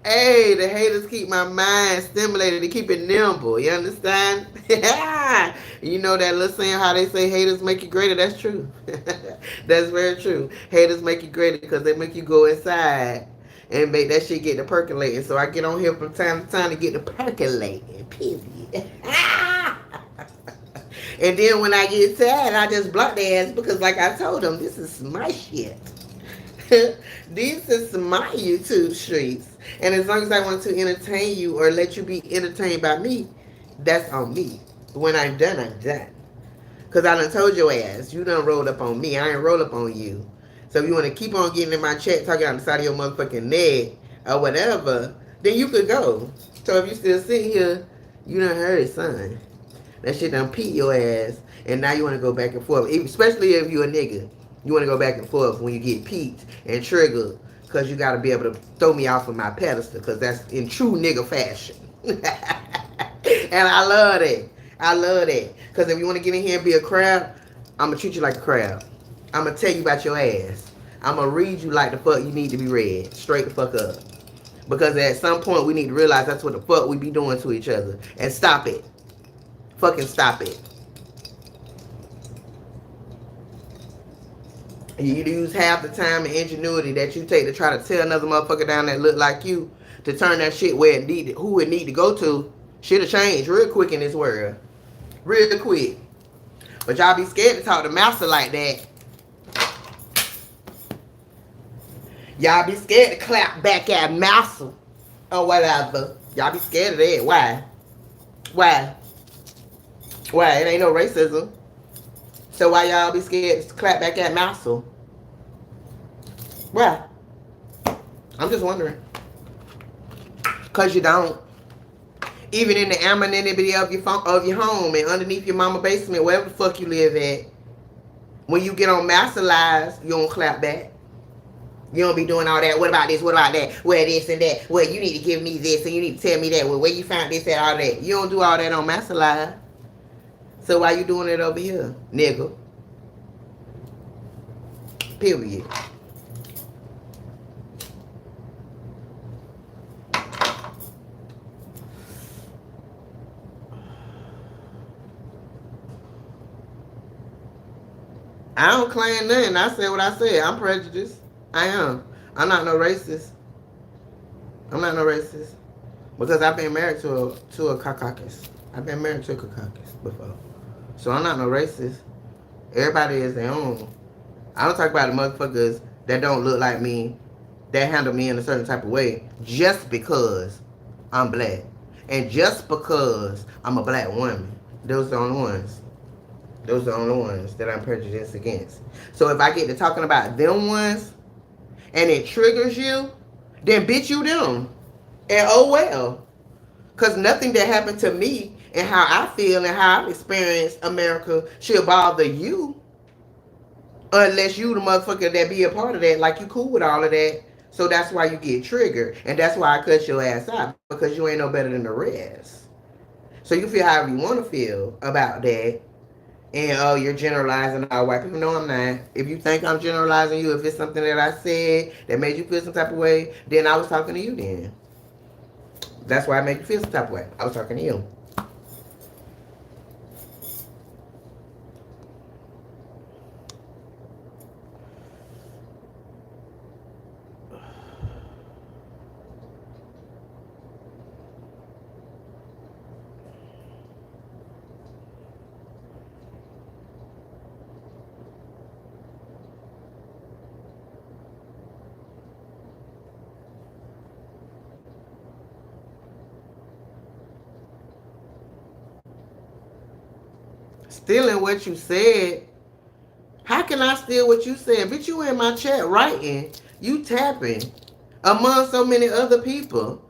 Hey, the haters keep my mind stimulated to keep it nimble. You understand? You know that little saying how they say haters make you greater? That's true. That's very true. Haters make you greater because they make you go inside and make that shit get to percolating. So I get on here from time to time to get to percolating. Period. And then when I get sad, I just block their ass because, like I told them, this is my shit. This is my YouTube streets. And as long as I want to entertain you or let you be entertained by me, that's on me. When I'm done, I'm done. Because I done told your ass, you done rolled up on me. I ain't roll up on you. So if you want to keep on getting in my chat, talking on the side of your motherfucking neck or whatever, then you could go. So if you still sitting here, you done heard it, son. That shit done peed your ass. And now you want to go back and forth. Especially if you a nigga. You want to go back and forth when you get peaked and triggered. Because you got to be able to throw me off of my pedestal. Because that's in true nigga fashion. And I love that. I love that. Because if you want to get in here and be a crab, I'm going to treat you like a crab. I'm going to tell you about your ass. I'm going to read you like the fuck you need to be read. Straight the fuck up. Because at some point we need to realize that's what the fuck we be doing to each other. And stop it. Fucking stop it. You use half the time and ingenuity that you take to try to tell another motherfucker down that look like you to turn that shit where it needed, who it need to go to. Shit'll change real quick in this world. Real quick. But y'all be scared to talk to master like that. Y'all be scared to clap back at master or whatever. Y'all be scared of that. Why? Why? Why? It ain't no racism. So why y'all be scared to clap back at master? Why? I'm just wondering. Because you don't. Even in the anonymity of your home and underneath your mama basement, wherever the fuck you live at, when you get on master lives, you don't clap back. You don't be doing all that. What about this? What about that? Where this and that? Well, you need to give me this and you need to tell me that. Well, where you found this and all that? You don't do all that on master live. So why you doing it over here, nigga? Period. I don't claim nothing. I said what I said. I'm prejudiced. I am. I'm not no racist. I'm not no racist. Because I've been married to a Caucasian. I've been married to a Caucasian before. So I'm not no racist. Everybody is their own. I don't talk about the motherfuckers that don't look like me, that handle me in a certain type of way, just because I'm black. And just because I'm a black woman. Those are the only ones. Those are the only ones that I'm prejudiced against. So if I get to talking about them ones, and it triggers you, then bitch you them. And oh well. Because nothing that happened to me and how I feel and how I've experienced America should bother you. Unless you the motherfucker that be a part of that, like you cool with all of that. So that's why you get triggered. And that's why I cut your ass out. Because you ain't no better than the rest. So you feel however you want to feel about that. And oh, you're generalizing all white people. No, I'm not. If you think I'm generalizing you, if it's something that I said that made you feel some type of way, then I was talking to you then. That's why I made you feel some type of way. I was talking to you. Stealing what you said. How can I steal what you said? Bitch, you in my chat writing. You tapping. Among so many other people.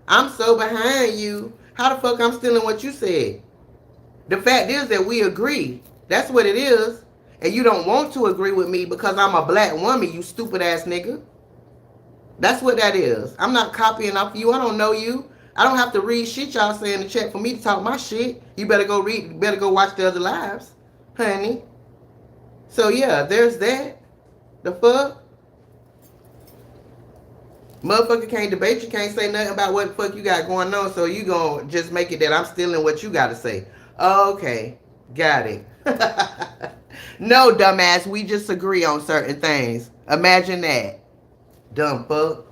I'm so behind you. How the fuck I'm stealing what you said? The fact is that we agree. That's what it is. And you don't want to agree with me because I'm a black woman, you stupid ass nigga. That's what that is. I'm not copying off you. I don't know you. I don't have to read shit y'all say in the chat for me to talk my shit. You better go read. You better go watch the other lives, honey. So yeah, there's that. The fuck, motherfucker can't debate you. Can't say nothing about what the fuck you got going on. So you gonna just make it that I'm stealing what you got to say. Okay, got it. No, dumbass. We just agree on certain things. Imagine that, dumb fuck.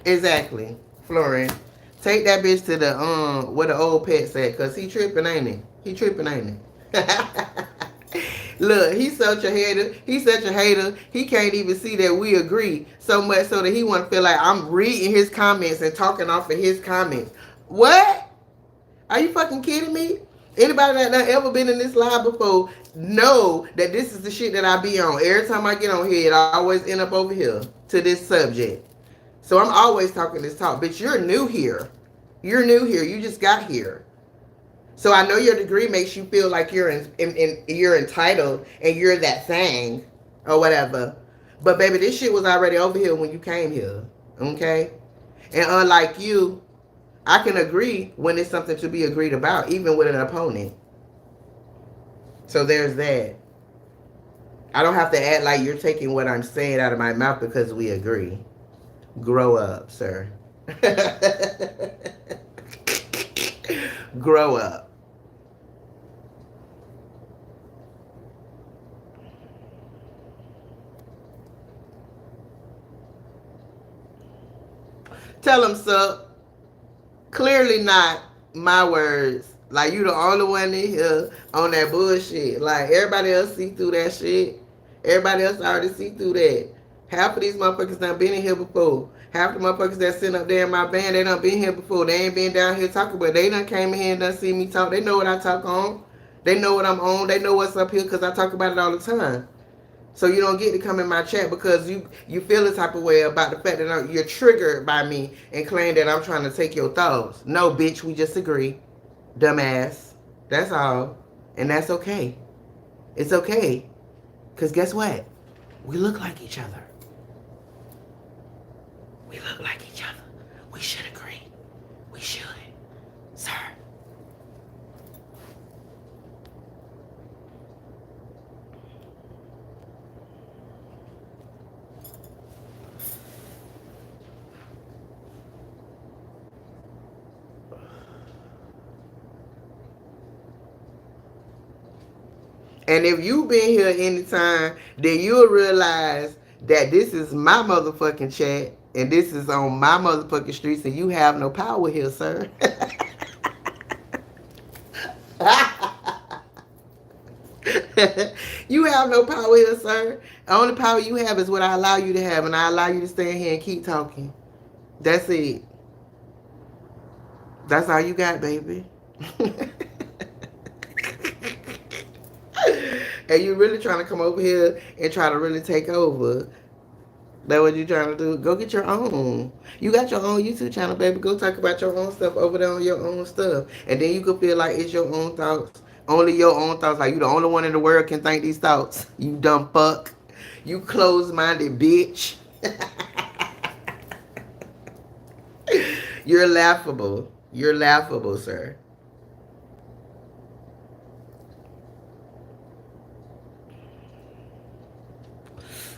Exactly, Florian. Take that bitch to the where the old pet's at, cause he tripping, ain't he? He tripping, ain't he? Look, he's such a hater. He's such a hater. He can't even see that we agree so much so that he want to feel like I'm reading his comments and talking off of his comments. What? Are you fucking kidding me? Anybody that done ever been in this live before know that this is the shit that I be on. Every time I get on here, I always end up over here to this subject. So I'm always talking this talk. Bitch, you're new here. You're new here. You just got here. So I know your degree makes you feel like you're entitled and you're that thing or whatever. But baby, this shit was already over here when you came here. Okay? And unlike you, I can agree when it's something to be agreed about, even with an opponent. So there's that. I don't have to act like you're taking what I'm saying out of my mouth because we agree. Grow up, sir. Grow up. Tell him, sir. Clearly not my words. Like you the only one in here on that bullshit. Like everybody else see through that shit. Everybody else already see through that. Half of these motherfuckers done been in here before. Half the motherfuckers that sitting up there in my band, they done been here before. They ain't been down here talking, but they done came in here and done see me talk. They know what I talk on. They know what I'm on. They know what's up here because I talk about it all the time. So you don't get to come in my chat because you feel the type of way about the fact that you're triggered by me and claim that I'm trying to take your thoughts. No, bitch, we just agree. Dumbass. That's all. And that's okay. It's okay. Because guess what? We look like each other. We look like each other. We should agree. We should. Sir. And if you've been here anytime, then you'll realize that this is my motherfucking chat and this is on my motherfucking streets and you have no power here, sir. You have no power here, sir. The only power you have is what I allow you to have, and I allow you to stand here and keep talking. That's it. That's all you got, baby. And you really trying to come over here and try to really take over. That's what you trying to do. Go get your own. You got your own YouTube channel, baby. Go talk about your own stuff over there on your own stuff. And then you can feel like it's your own thoughts. Only your own thoughts. Like you the only one in the world can think these thoughts. You dumb fuck. You closed-minded bitch. You're laughable. You're laughable, sir.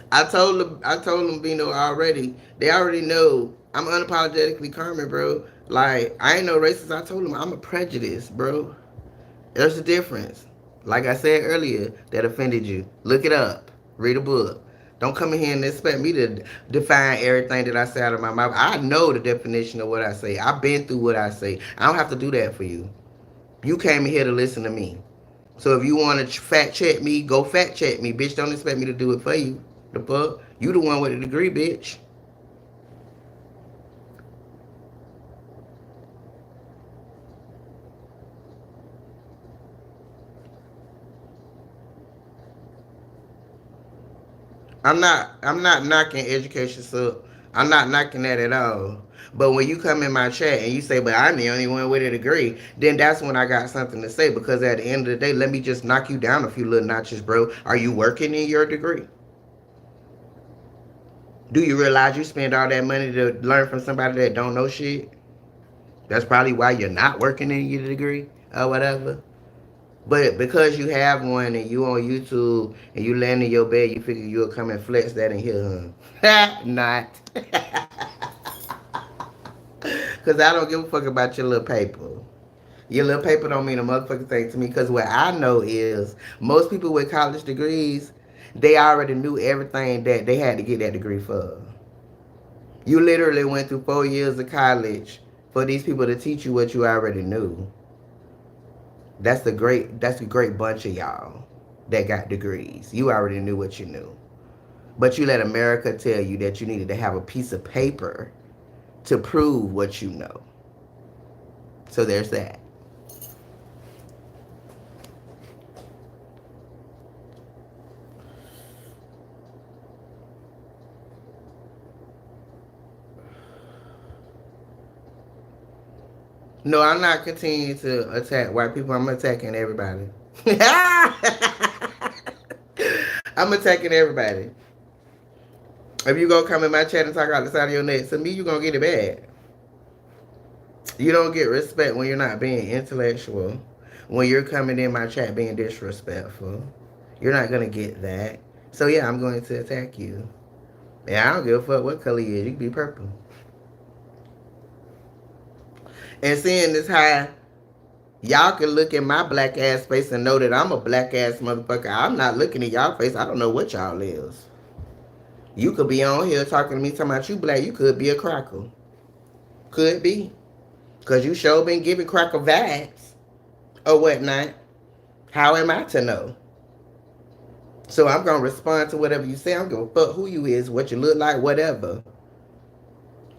I told them, Bino already. They already know I'm unapologetically Carmen, bro. Like I ain't no racist. I told them I'm a prejudice, bro. There's a difference. Like I said earlier, that offended you. Look it up. Read a book. Don't come in here and expect me to define everything that I say out of my mouth. I know the definition of what I say. I've been through what I say. I don't have to do that for you. You came in here to listen to me. So if you want to fact check me, go fact check me, bitch. Don't expect me to do it for you. The fuck? You the one with the degree, bitch. I'm not knocking education, so I'm not knocking that at all. But when you come in my chat and you say, but I'm the only one with a degree, then that's when I got something to say. Because at the end of the day, let me just knock you down a few little notches, bro. Are you working in your degree? Do you realize you spend all that money to learn from somebody that don't know shit? That's probably why you're not working in your degree or whatever. But because you have one and you on YouTube and you land in your bed, you figure you'll come and flex that in here, huh? Not. Because I don't give a fuck about your little paper. Your little paper don't mean a motherfucking thing to me. Because what I know is most people with college degrees, they already knew everything that they had to get that degree for. You literally went through 4 years of college for these people to teach you what you already knew. That's a great bunch of y'all that got degrees. You already knew what you knew. But you let America tell you that you needed to have a piece of paper to prove what you know. So there's that. No, I'm not continuing to attack white people. I'm attacking everybody. I'm attacking everybody. If you gonna come in my chat and talk out the side of your neck, to me, you gonna get it bad. You don't get respect when you're not being intellectual. When you're coming in my chat being disrespectful, you're not gonna get that. So yeah, I'm going to attack you. Yeah, I don't give a fuck what color you is. You can be purple. And seeing this high, y'all can look at my black ass face and know that I'm a black ass motherfucker. I'm not looking at y'all face. I don't know what y'all is. You could be on here talking to me, talking about you black. You could be a cracker. Could be. Because you sure been giving cracker vibes or whatnot. How am I to know? So I'm going to respond to whatever you say. I'm going to fuck who you is, what you look like, whatever.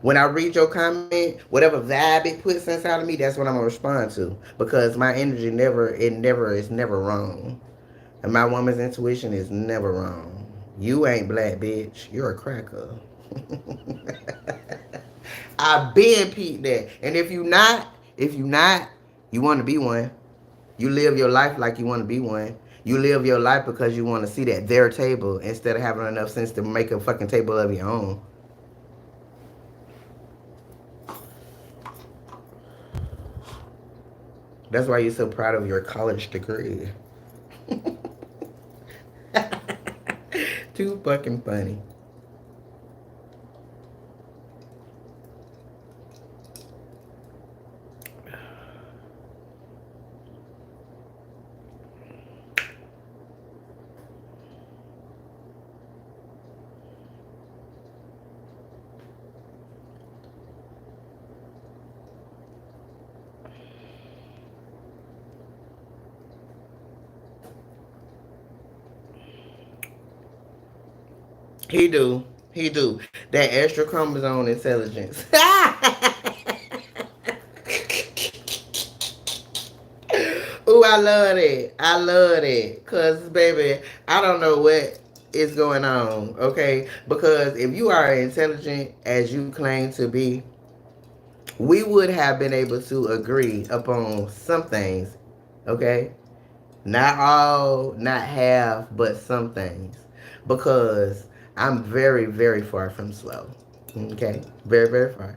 When I read your comment, whatever vibe it puts inside of me, that's what I'm going to respond to. Because my energy is never wrong. And my woman's intuition is never wrong. You ain't black, bitch. You're a cracker. I been peeped that. And if you not, you want to be one. You live your life like you want to be one. You live your life because you want to see that their table instead of having enough sense to make a fucking table of your own. That's why you're so proud of your college degree. Too fucking funny. He do. He do. That extra chromosome intelligence. Ooh, I love it. I love it. Cause baby, I don't know what is going on. Okay? Because if you are intelligent as you claim to be, we would have been able to agree upon some things. Okay? Not all, not half, but some things. Because I'm very, very far from slow. Okay? Very, very far.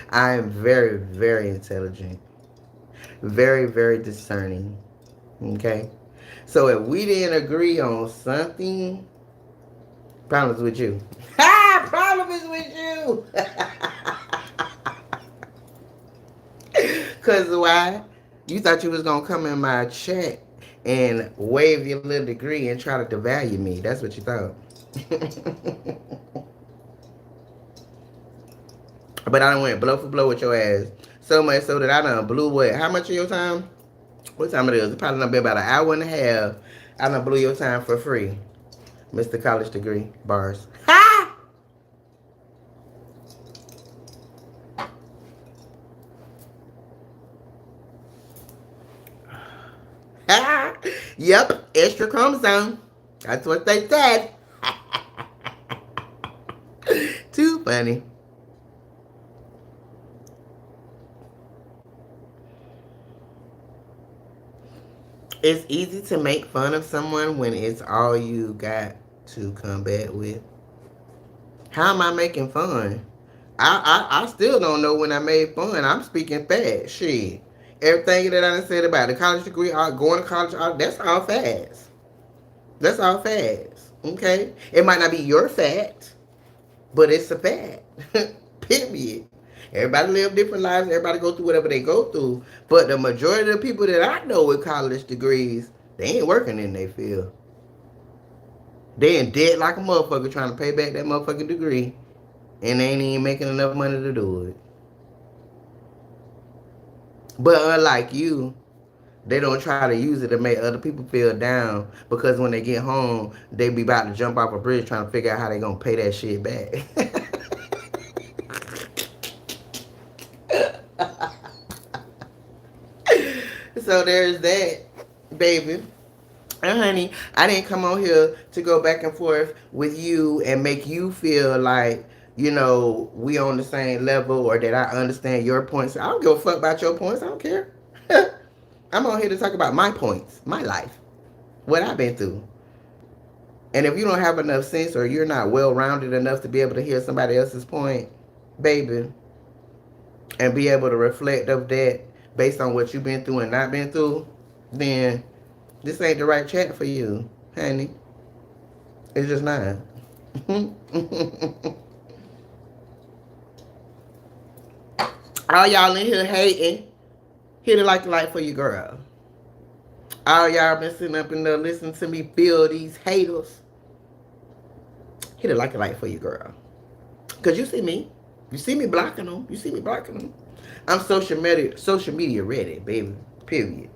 I am very, very intelligent. Very, very discerning. Okay? So if we didn't agree on something, problem is with you. Ha! Problem is with you. Cause why? You thought you was gonna come in my chat and wave your little degree and try to devalue me. That's what you thought. But I done went blow for blow with your ass. So much so that I done blew what? How much of your time? What time it is? It probably done been about an hour and a half. I done blew your time for free. Mr. College Degree Bars. Ha! Ha! Yep, extra chromosome. That's what they said. Too funny. It's easy to make fun of someone when it's all you got to combat with. How am I making fun? I still don't know when I made fun. I'm speaking fast. Shit. Everything that I done said about the college degree, going to college, that's all fast. That's all fast. Okay? It might not be your fact, but it's a fact. Period. Everybody live different lives. Everybody go through whatever they go through. But the majority of the people that I know with college degrees, they ain't working in their field. They in debt like a motherfucker trying to pay back that motherfucking degree. And they ain't even making enough money to do it. But unlike you, they don't try to use it to make other people feel down because when they get home, they be about to jump off a bridge trying to figure out how they gonna pay that shit back. So there's that, baby. And honey, I didn't come on here to go back and forth with you and make you feel like, we on the same level or that I understand your points. I don't give a fuck about your points. I don't care. I'm on here to talk about my points, my life, what I've been through. And if you don't have enough sense or you're not well rounded enough to be able to hear somebody else's point, baby, and be able to reflect of that based on what you've been through and not been through, then this ain't the right chat for you, honey. It's just not. All y'all in here hating, hit it like the light for your girl. All y'all been sitting up in there listening to me feel these haters. Hit it like a light for your girl. Cause you see me. You see me blocking them. You see me blocking them. I'm social media ready, baby. Period.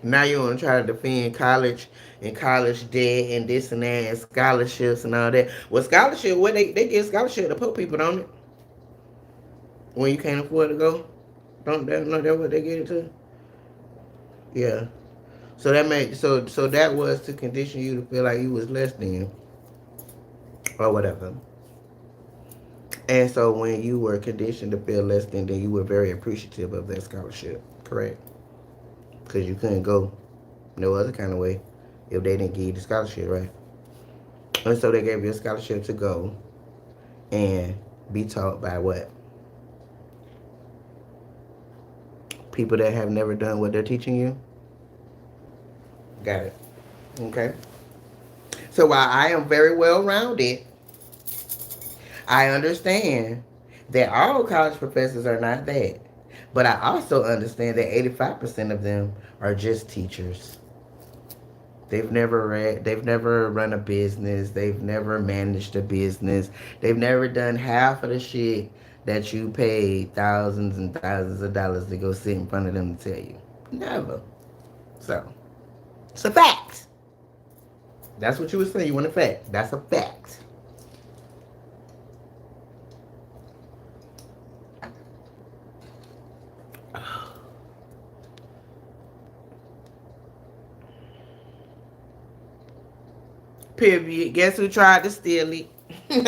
Now you want to try to defend college and college debt and this and that and scholarships and all that. Well, scholarship, what they give scholarship to poor people, don't it? When you can't afford to go, don't they know that what they get it to? Yeah. So that made so that was to condition you to feel like you was less than or whatever. And so when you were conditioned to feel less than, then you were very appreciative of that scholarship, correct? Because you couldn't go no other kind of way if they didn't give you the scholarship, right? And so they gave you a scholarship to go and be taught by what? People that have never done what they're teaching you? Got it. Okay. So while I am very well rounded, I understand that all college professors are not that. But I also understand that 85% of them are just teachers. They've never run a business, they've never managed a business, they've never done half of the shit that you paid thousands and thousands of dollars to go sit in front of them to tell you. Never. So, it's a fact. That's what you were saying. You want a fact. That's a fact. Period. Guess who tried to steal it? And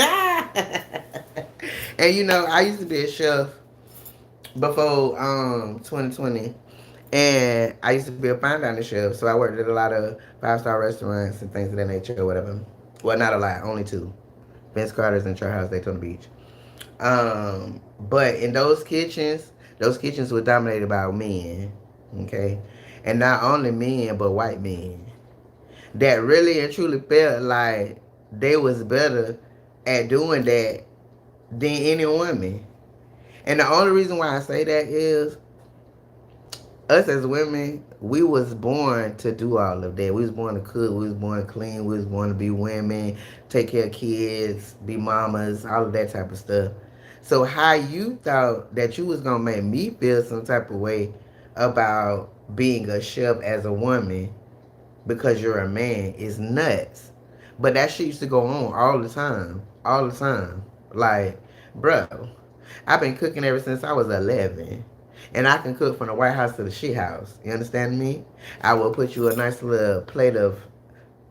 I used to be a chef before 2020. And I used to be a fine dining chef, so I worked at a lot of 5-star restaurants and things of that nature or whatever. Well, not a lot, only two. Vince Carter's and Chart House Daytona Beach. But in those kitchens were dominated by men, okay? And not only men, but white men that really and truly felt like they was better at doing that than any woman. And the only reason why I say that is us as women, we was born to do all of that. We was born to cook, we was born to clean, we was born to be women, take care of kids, be mamas, all of that type of stuff. So how you thought that you was gonna make me feel some type of way about being a chef as a woman because you're a man is nuts. But that shit used to go on all the time. All the time. Like, bro, I've been cooking ever since I was 11. And I can cook from the White House to the shit house. You understand me? I will put you a nice little plate of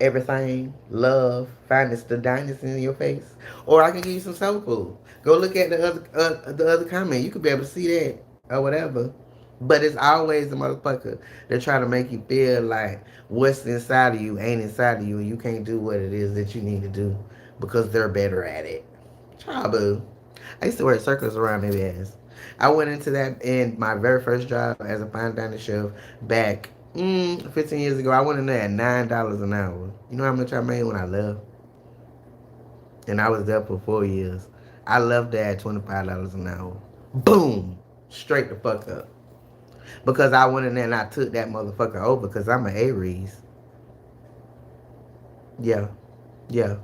everything, love, finest, the dynasty in your face. Or I can give you some soul food. Go look at the other comment. You could be able to see that or whatever. But it's always the motherfucker that try to make you feel like what's inside of you ain't inside of you and you can't do what it is that you need to do because they're better at it. Child boo. I used to wear circles around their ass. I went into that in my very first job as a fine dining chef back 15 years ago. I went in there at $9 an hour. You know how much I made when I left? And I was there for 4 years. I left there at $25 an hour. Boom! Straight the fuck up. Because I went in there and I took that motherfucker over because I'm an Aries. Yeah. Yeah.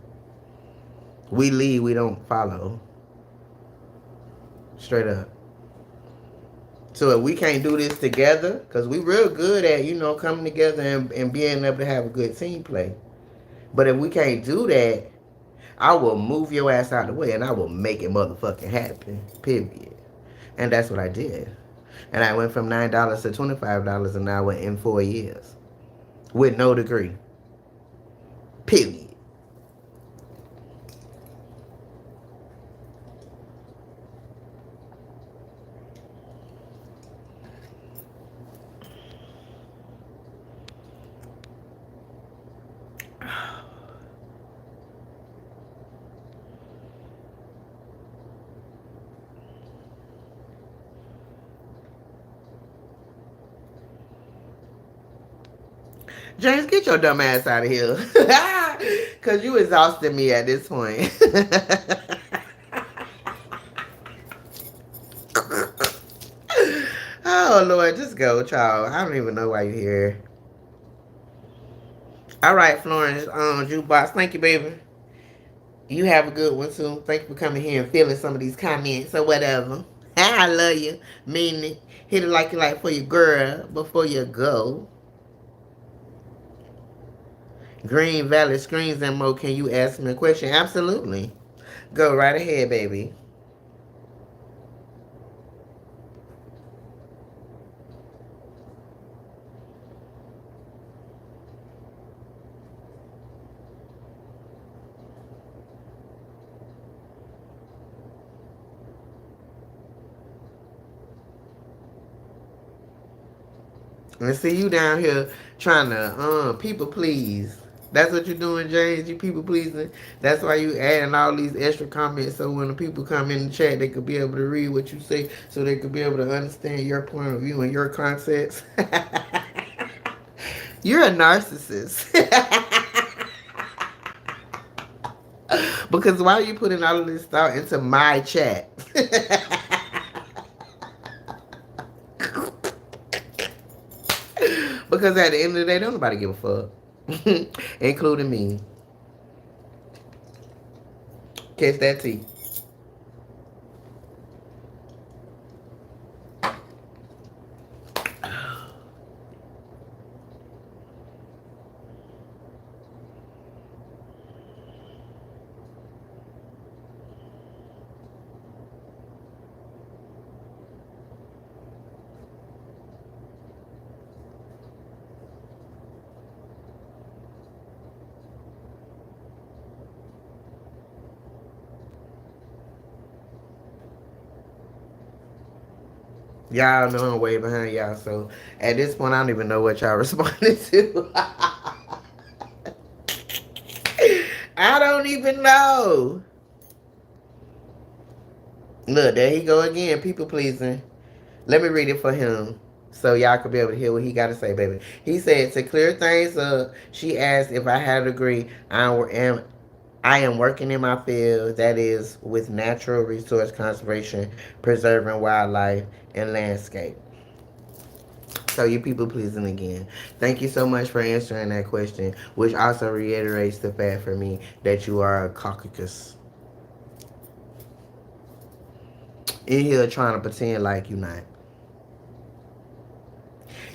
We lead, we don't follow. Straight up. So if we can't do this together, because we real good at, coming together and being able to have a good team play. But if we can't do that, I will move your ass out of the way and I will make it motherfucking happen. Period. And that's what I did. And I went from $9 to $25 an hour in 4 years. With no degree. Period. James, get your dumb ass out of here. Because you exhausted me at this point. Oh, Lord, just go, child. I don't even know why you're here. All right, Florence, Jukebox. Thank you, baby. You have a good one, too. Thank you for coming here and filling some of these comments or whatever. I love you. Mean it. Hit it like you like for your girl before you go. Green Valley Screens and Mo, can you ask me a question? Absolutely. Go right ahead, baby. And see you down here trying to people please. That's what you're doing, James. You people pleasing. That's why you adding all these extra comments so when the people come in the chat, they could be able to read what you say, so they could be able to understand your point of view and your concepts. You're a narcissist. Because why are you putting all of this thought into my chat? Because at the end of the day, don't nobody give a fuck. Including me. Catch that tea. Y'all know I'm way behind y'all, so at this point, I don't even know what y'all responded to. I don't even know. Look, there he go again, people pleasing. Let me read it for him so y'all could be able to hear what he got to say, baby. He said, to clear things up, she asked if I had a degree. I am working in my field, that is with natural resource conservation, preserving wildlife, and landscape. So you people pleasing again. Thank you so much for answering that question, which also reiterates the fact for me that you are a Caucasus. In here trying to pretend like you not.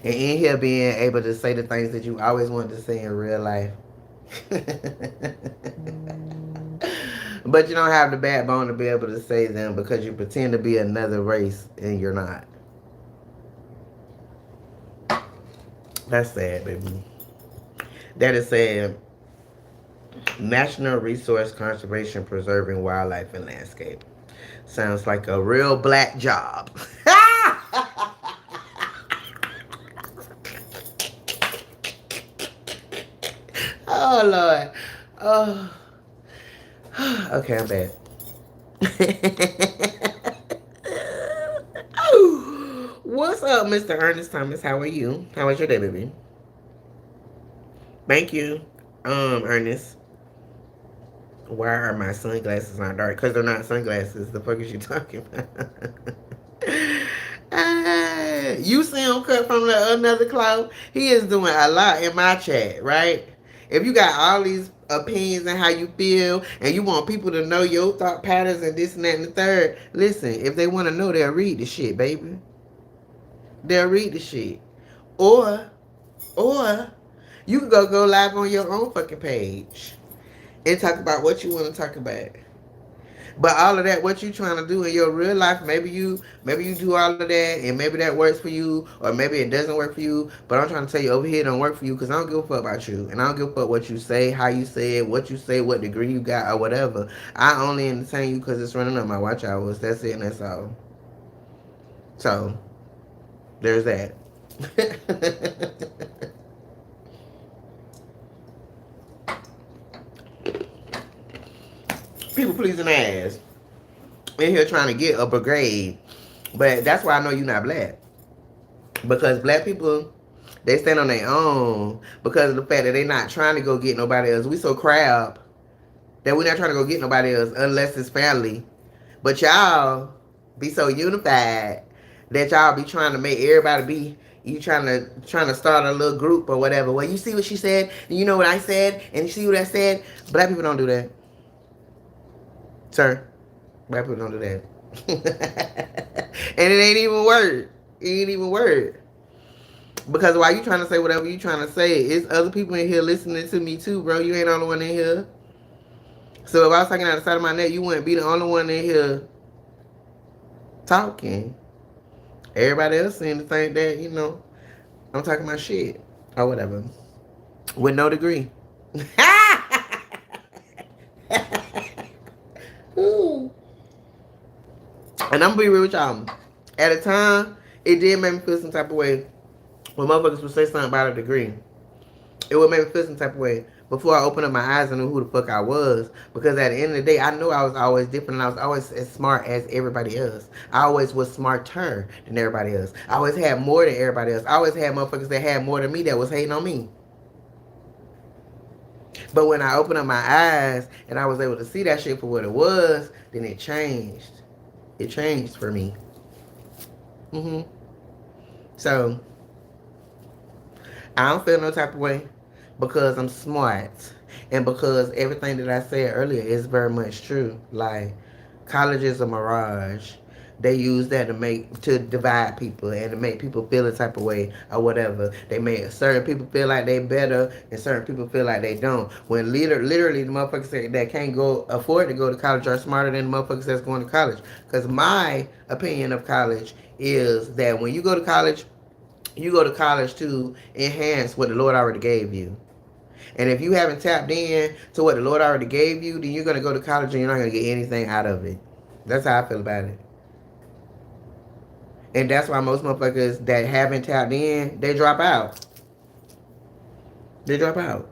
And in here being able to say the things that you always wanted to say in real life. But you don't have the backbone to be able to say them because you pretend to be another race and you're not. That's sad, baby. That is sad. National Resource Conservation Preserving Wildlife and Landscape. Sounds like a real black job. Oh Lord. Oh. Okay, I'm bad. What's up, Mr. Ernest Thomas? How are you? How was your day, baby? Thank you, Ernest. Why are my sunglasses not dark? Because they're not sunglasses. The fuck is you talking about? You see him cut from another cloth? He is doing a lot in my chat, right? If you got all these opinions and how you feel, and you want people to know your thought patterns and this and that and the third, listen, if they want to know, they'll read the shit, baby. They'll read the shit. Or, or, you can go live on your own fucking page and talk about what you want to talk about. But all of that, what you trying to do in your real life, maybe you do all of that, and maybe that works for you, or maybe it doesn't work for you. But I'm trying to tell you over here, it don't work for you because I don't give a fuck about you, and I don't give a fuck what you say, how you say it, what you say, what degree you got, or whatever. I only entertain you because it's running up my watch hours. That's it, and that's all. So there's that. People pleasing ass in here trying to get a brigade. But that's why I know you're not black. Because black people, they stand on their own because of the fact that they not trying to go get nobody else. We so crab that we not trying to go get nobody else unless it's family. But y'all be so unified that y'all be trying to make everybody be you trying to start a little group or whatever. Well, you see what she said, and you know what I said, and you see what I said. Black people don't do that, sir. Black people don't do that. And it ain't even word. It ain't even word. Because while you trying to say whatever you trying to say, it's other people in here listening to me too, bro. You ain't the only one in here. So if I was talking out the side of my neck, you wouldn't be the only one in here talking. Everybody else seems to think that, I'm talking my shit. Or whatever. With no degree. Ooh. And I'm gonna be real with y'all. At a time, it did make me feel some type of way when motherfuckers would say something about a degree. It would make me feel some type of way before I opened up my eyes and knew who the fuck I was. Because at the end of the day, I knew I was always different and I was always as smart as everybody else. I always was smarter than everybody else. I always had more than everybody else. I always had motherfuckers that had more than me that was hating on me. But when I opened up my eyes and I was able to see that shit for what it was, then it changed. It changed for me. So, I don't feel no type of way because I'm smart and because everything that I said earlier is very much true. Like, college is a mirage. They use that to divide people and to make people feel a type of way or whatever. They make certain people feel like they better and certain people feel like they don't. When literally the motherfuckers that can't go afford to go to college are smarter than the motherfuckers that's going to college. Because my opinion of college is that when you go to college to enhance what the Lord already gave you. And if you haven't tapped in to what the Lord already gave you, then you're going to go to college and you're not going to get anything out of it. That's how I feel about it. And that's why most motherfuckers that haven't tapped in, they drop out. They drop out.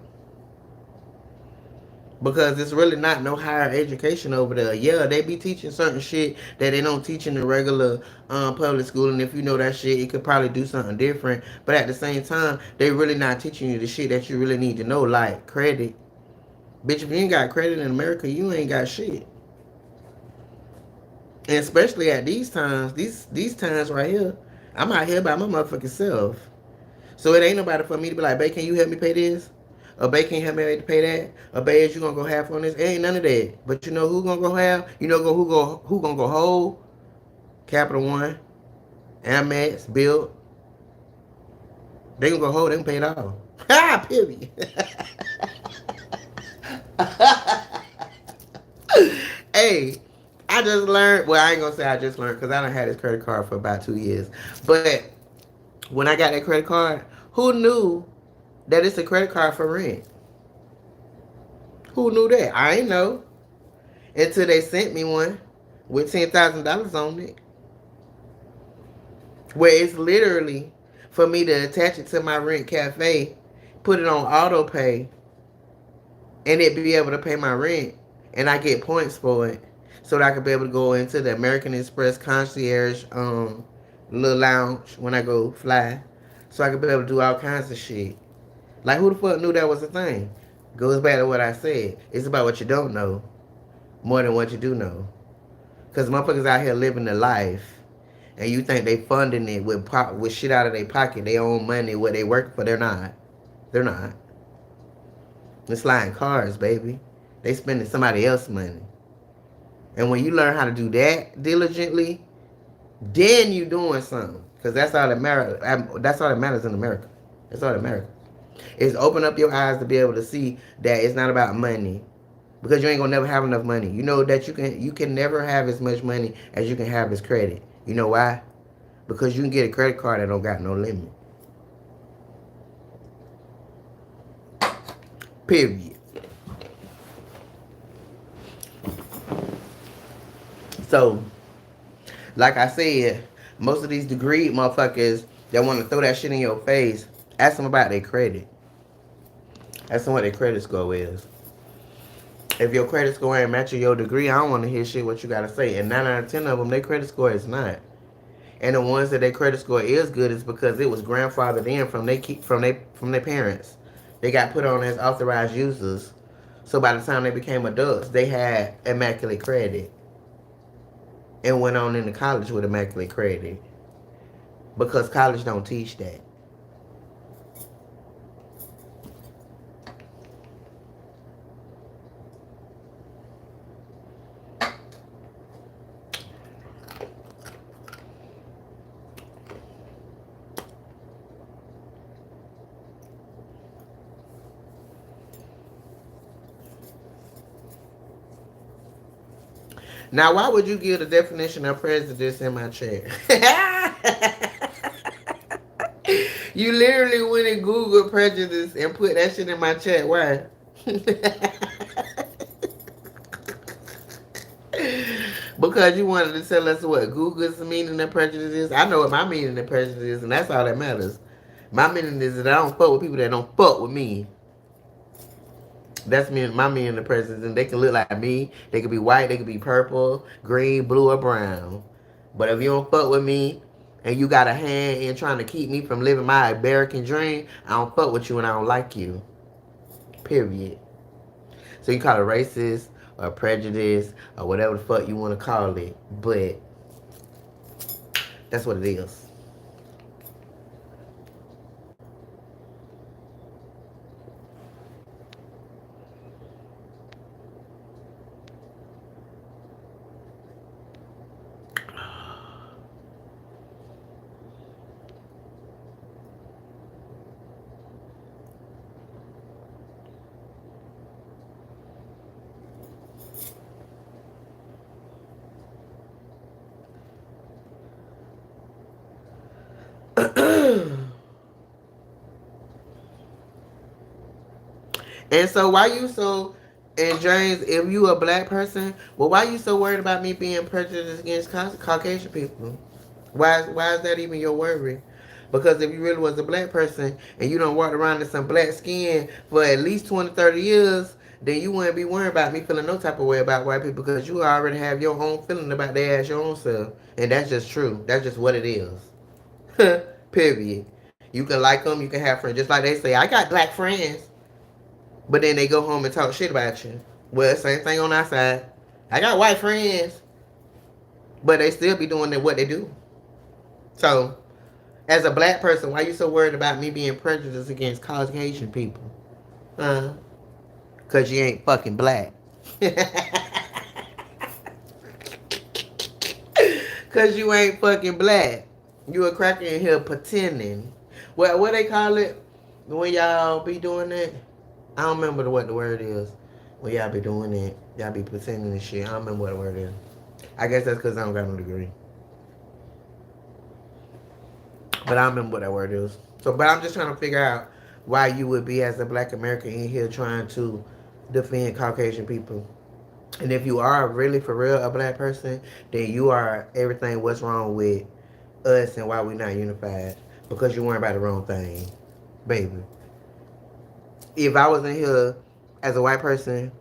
Because it's really not no higher education over there. Yeah, they be teaching certain shit that they don't teach in the regular public school. And if you know that shit, it could probably do something different. But at the same time, they really not teaching you the shit that you really need to know, like credit. Bitch, if you ain't got credit in America, you ain't got shit. And especially at these times, these times right here, I'm out here by my motherfucking self. So it ain't nobody for me to be like, babe, can you help me pay this? Or babe, can you help me to pay that? Or babe, is you gonna go half on this? It ain't none of that. But you know who gonna go half? You know who gonna go whole? Capital One, Amex, Bill. They gonna go whole. They gonna pay it all. Ha! Period. Hey, I just learned. Well, I ain't gonna say I just learned because I done had this credit card for about 2 years. But when I got that credit card, who knew that it's a credit card for rent? Who knew that? I ain't know until they sent me one with $10,000 on it, where it's literally for me to attach it to my rent cafe, put it on auto pay, and it be able to pay my rent, and I get points for it, so that I could be able to go into the American Express concierge little lounge when I go fly, so I could be able to do all kinds of shit. Like who the fuck knew that was a thing? Goes back to what I said. It's about what you don't know more than what you do know. Cause motherfuckers out here living the life, and you think they funding it with shit out of their pocket, their own money, what they work for. They're not. They're not. It's flying cars, baby. They spending somebody else's money. And when you learn how to do that diligently, then you doing something. Cause that's all that matters. That's all that matters in America. That's all that matters. Is open up your eyes to be able to see that it's not about money. Because you ain't gonna never have enough money. You know that you can never have as much money as you can have as credit. You know why? Because you can get a credit card that don't got no limit. Period. So, like I said, most of these degree motherfuckers that want to throw that shit in your face, ask them about their credit. Ask them what their credit score is. If your credit score ain't matching your degree, I don't want to hear shit what you gotta say. And 9 out of 10 of them, their credit score is not. And the ones that their credit score is good is because it was grandfathered in from their parents. They got put on as authorized users. So by the time they became adults, they had immaculate credit and went on into college with immaculate credit because college don't teach that. Now, why would you give the definition of prejudice in my chat? You literally went and Googled prejudice and put that shit in my chat. Why? Because you wanted to tell us what Google's meaning of prejudice is. I know what my meaning of prejudice is, and that's all that matters. My meaning is that I don't fuck with people that don't fuck with me. That's me, my meaning of prejudice. And they can look like me. They could be white. They could be purple, green, blue, or brown. But if you don't fuck with me, and you got a hand in trying to keep me from living my American dream, I don't fuck with you and I don't like you. Period. So you call it racist or prejudice or whatever the fuck you want to call it. But that's what it is. And so why you so and James, if you a black person, well, why you so worried about me being prejudiced against Caucasian people? Why is that even your worry? Because if you really was a black person and you don't walk around in some black skin for at least 20, 30 years, then you wouldn't be worried about me feeling no type of way about white people because you already have your own feeling about their ass your own self. And that's just true. That's just what it is. Period. You can like them, you can have friends. Just like they say, I got black friends. But then they go home and talk shit about you. Well, same thing on our side. I got white friends, but they still be doing what they do. So, as a black person, why you so worried about me being prejudiced against Caucasian people? Huh? Because you ain't fucking black. Because you ain't fucking black. You a cracker in here pretending. What they call it when y'all be doing that? I don't remember what the word is. When y'all be doing it, y'all be pretending this shit. I don't remember what the word is. I guess that's because I don't got no degree. But I don't remember what that word is. So, but I'm just trying to figure out why you would be as a black American in here trying to defend Caucasian people. And if you are really for real a black person, then you are everything what's wrong with us and why we not unified. Because you're worrying about the wrong thing. Baby. If I was in here as a white person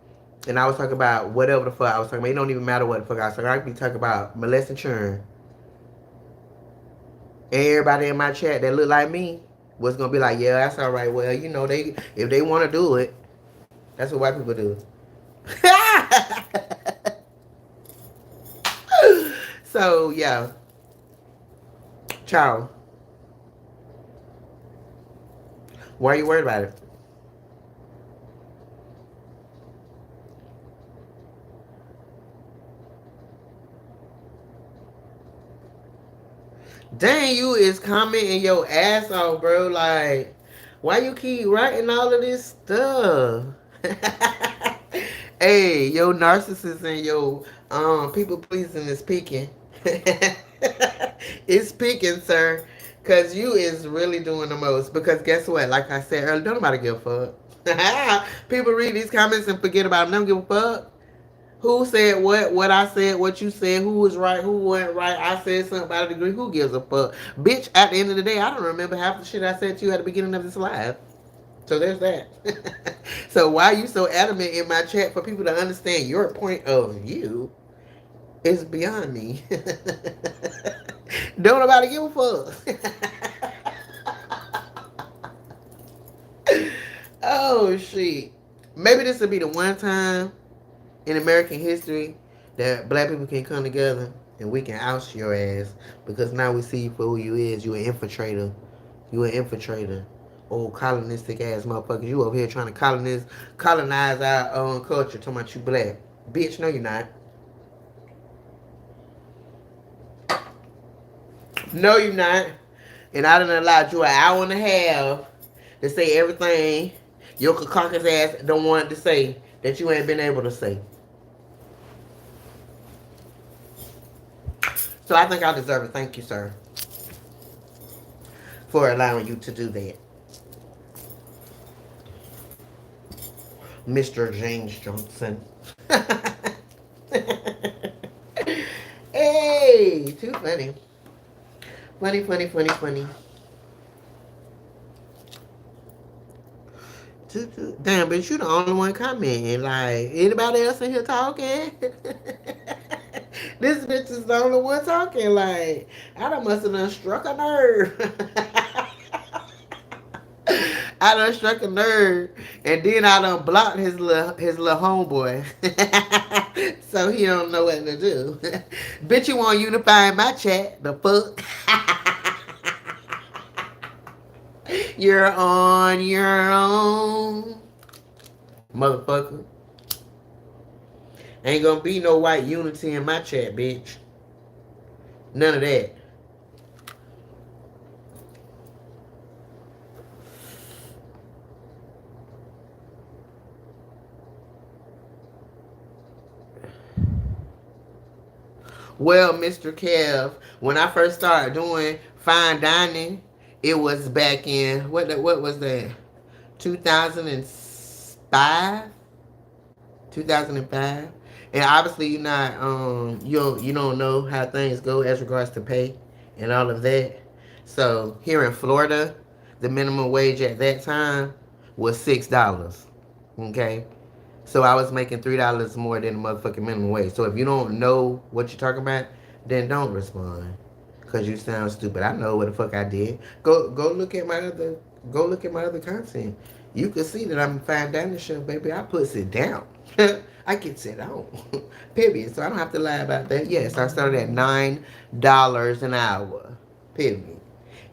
and I was talking about whatever the fuck I was talking about, it don't even matter what the fuck I was talking about. I could be talking about molesting children. And everybody in my chat that look like me was gonna be like, yeah, that's all right. Well, you know, they if they want to do it, that's what white people do. So yeah, ciao. Why are you worried about it? Dang, you is commenting your ass off, bro. Like, why you keep writing all of this stuff? Hey, your narcissist and your people pleasing is peaking. It's peaking, sir. Cause you is really doing the most. Because guess what? Like I said earlier, don't nobody give a fuck. People read these comments and forget about them. Don't give a fuck. Who said what? What I said? What you said? Who was right? Who wasn't right? I said something about a degree. Who gives a fuck? Bitch, at the end of the day, I don't remember half the shit I said to you at the beginning of this live. So there's that. So why are you so adamant in my chat for people to understand your point of view is beyond me. Don't nobody give a fuck. Oh shit. Maybe this will be the one time in American history that black people can come together and we can oust your ass because now we see you for who you is. You an infiltrator. You an infiltrator. Old colonistic ass motherfuckers. You over here trying to colonize our own culture talking about you black. Bitch, no you're not. No you're not. And I done allowed you an hour and a half to say everything your caucus ass don't want to say that you ain't been able to say. So I think I deserve a thank you, sir, for allowing you to do that. Mr. James Johnson. Hey, too funny. Funny, funny, funny, funny. Damn, bitch, you the only one commenting. Like, anybody else in here talking? This bitch is the only one talking. Like, I done must have done struck a nerve. I done struck a nerve, and then I done blocked his little homeboy, so he don't know what to do. Bitch, you want to unify in my chat? The fuck? You're on your own, motherfucker. Ain't gonna be no white unity in my chat, bitch. None of that. Well, Mr. Kev, when I first started doing fine dining, it was back in what was that? 2005? 2005. And obviously you're not you don't know how things go as regards to pay and all of that. So here in Florida, the minimum wage at that time was $6. Okay? So I was making $3 more than the motherfucking minimum wage. So if you don't know what you're talking about, then don't respond. Cause you sound stupid. I know what the fuck I did. Go look at my other content. You can see that I'm a fine dining chef, baby. I put it down. I get sit down. Period. So I don't have to lie about that. Yes, I started at $9 an hour. Period.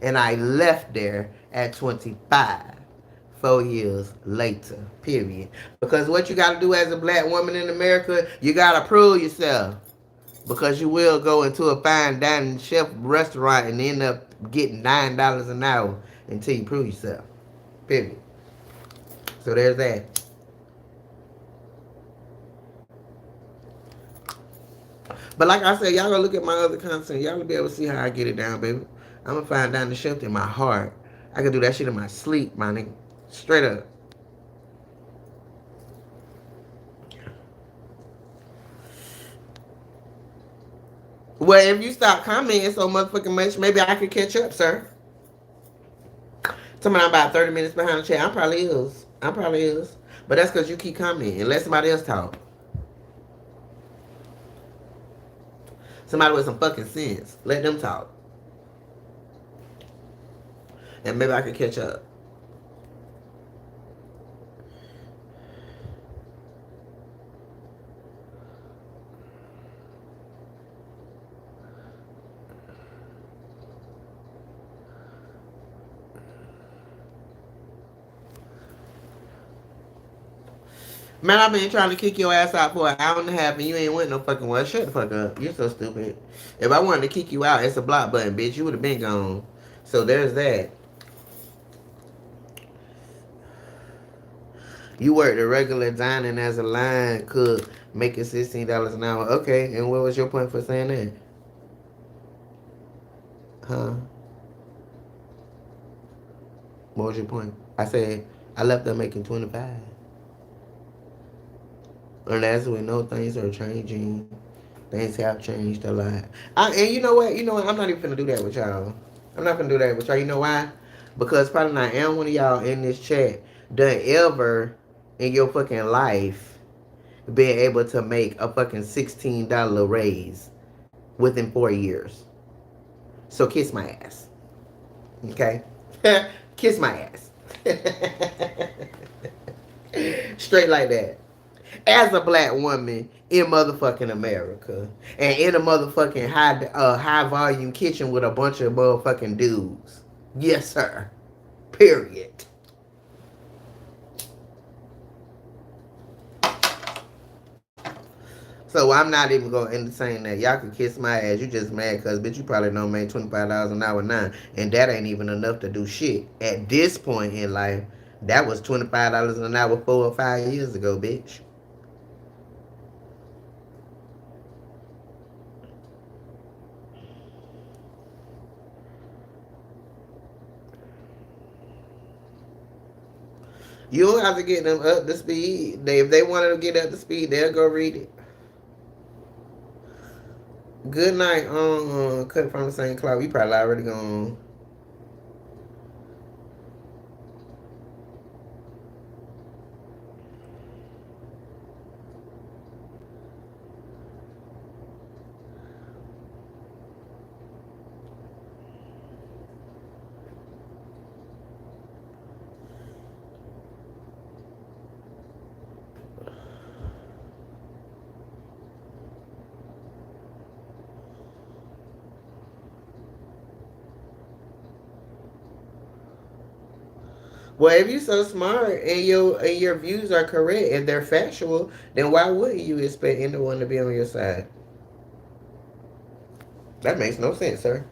And I left there at 25. 4 years later, period. Because what you got to do as a black woman in America, you got to prove yourself. Because you will go into a fine dining chef restaurant and end up getting $9 an hour until you prove yourself. Period. So there's that. But like I said, y'all gonna look at my other content. Y'all gonna be able to see how I get it down, baby. I'm gonna find down the shelf in my heart. I can do that shit in my sleep, my nigga. Straight up. Well, if you stop commenting so motherfucking much, maybe I could catch up, sir. Somebody I'm about 30 minutes behind the chat. I probably is. I probably is. But that's because you keep commenting and let somebody else talk. Somebody with some fucking sense. Let them talk. And maybe I could catch up. Man, I've been trying to kick your ass out for an hour and a half and you ain't went no fucking well. Shut the fuck up. You're so stupid. If I wanted to kick you out, it's a block button, bitch. You would have been gone. So there's that. You worked a regular dining as a line cook, making $16 an hour. Okay, and what was your point for saying that? Huh? What was your point? I said I left them making 25. And that's when no things are changing. Things have changed a lot. And you know what? You know what? I'm not even gonna do that with y'all. I'm not gonna do that with y'all. You know why? Because probably not am one of y'all in this chat done ever in your fucking life been able to make a fucking $16 raise within 4 years. So kiss my ass. Okay? Kiss my ass. Straight like that. As a black woman in motherfucking America and in a motherfucking high volume kitchen with a bunch of motherfucking dudes. Yes, sir. Period. So I'm not even gonna entertain that. Y'all can kiss my ass. You just mad cause bitch you probably don't make $25 an hour now. And that ain't even enough to do shit. At this point in life, that was $25 an hour 4 or 5 years ago, bitch. You don't have to get them up to speed. If they wanted to get up to speed, they'll go read it. Good night, cut from the same cloth. You probably already gone. Well, if you're so smart and your views are correct and they're factual, then why wouldn't you expect anyone to be on your side? That makes no sense, sir.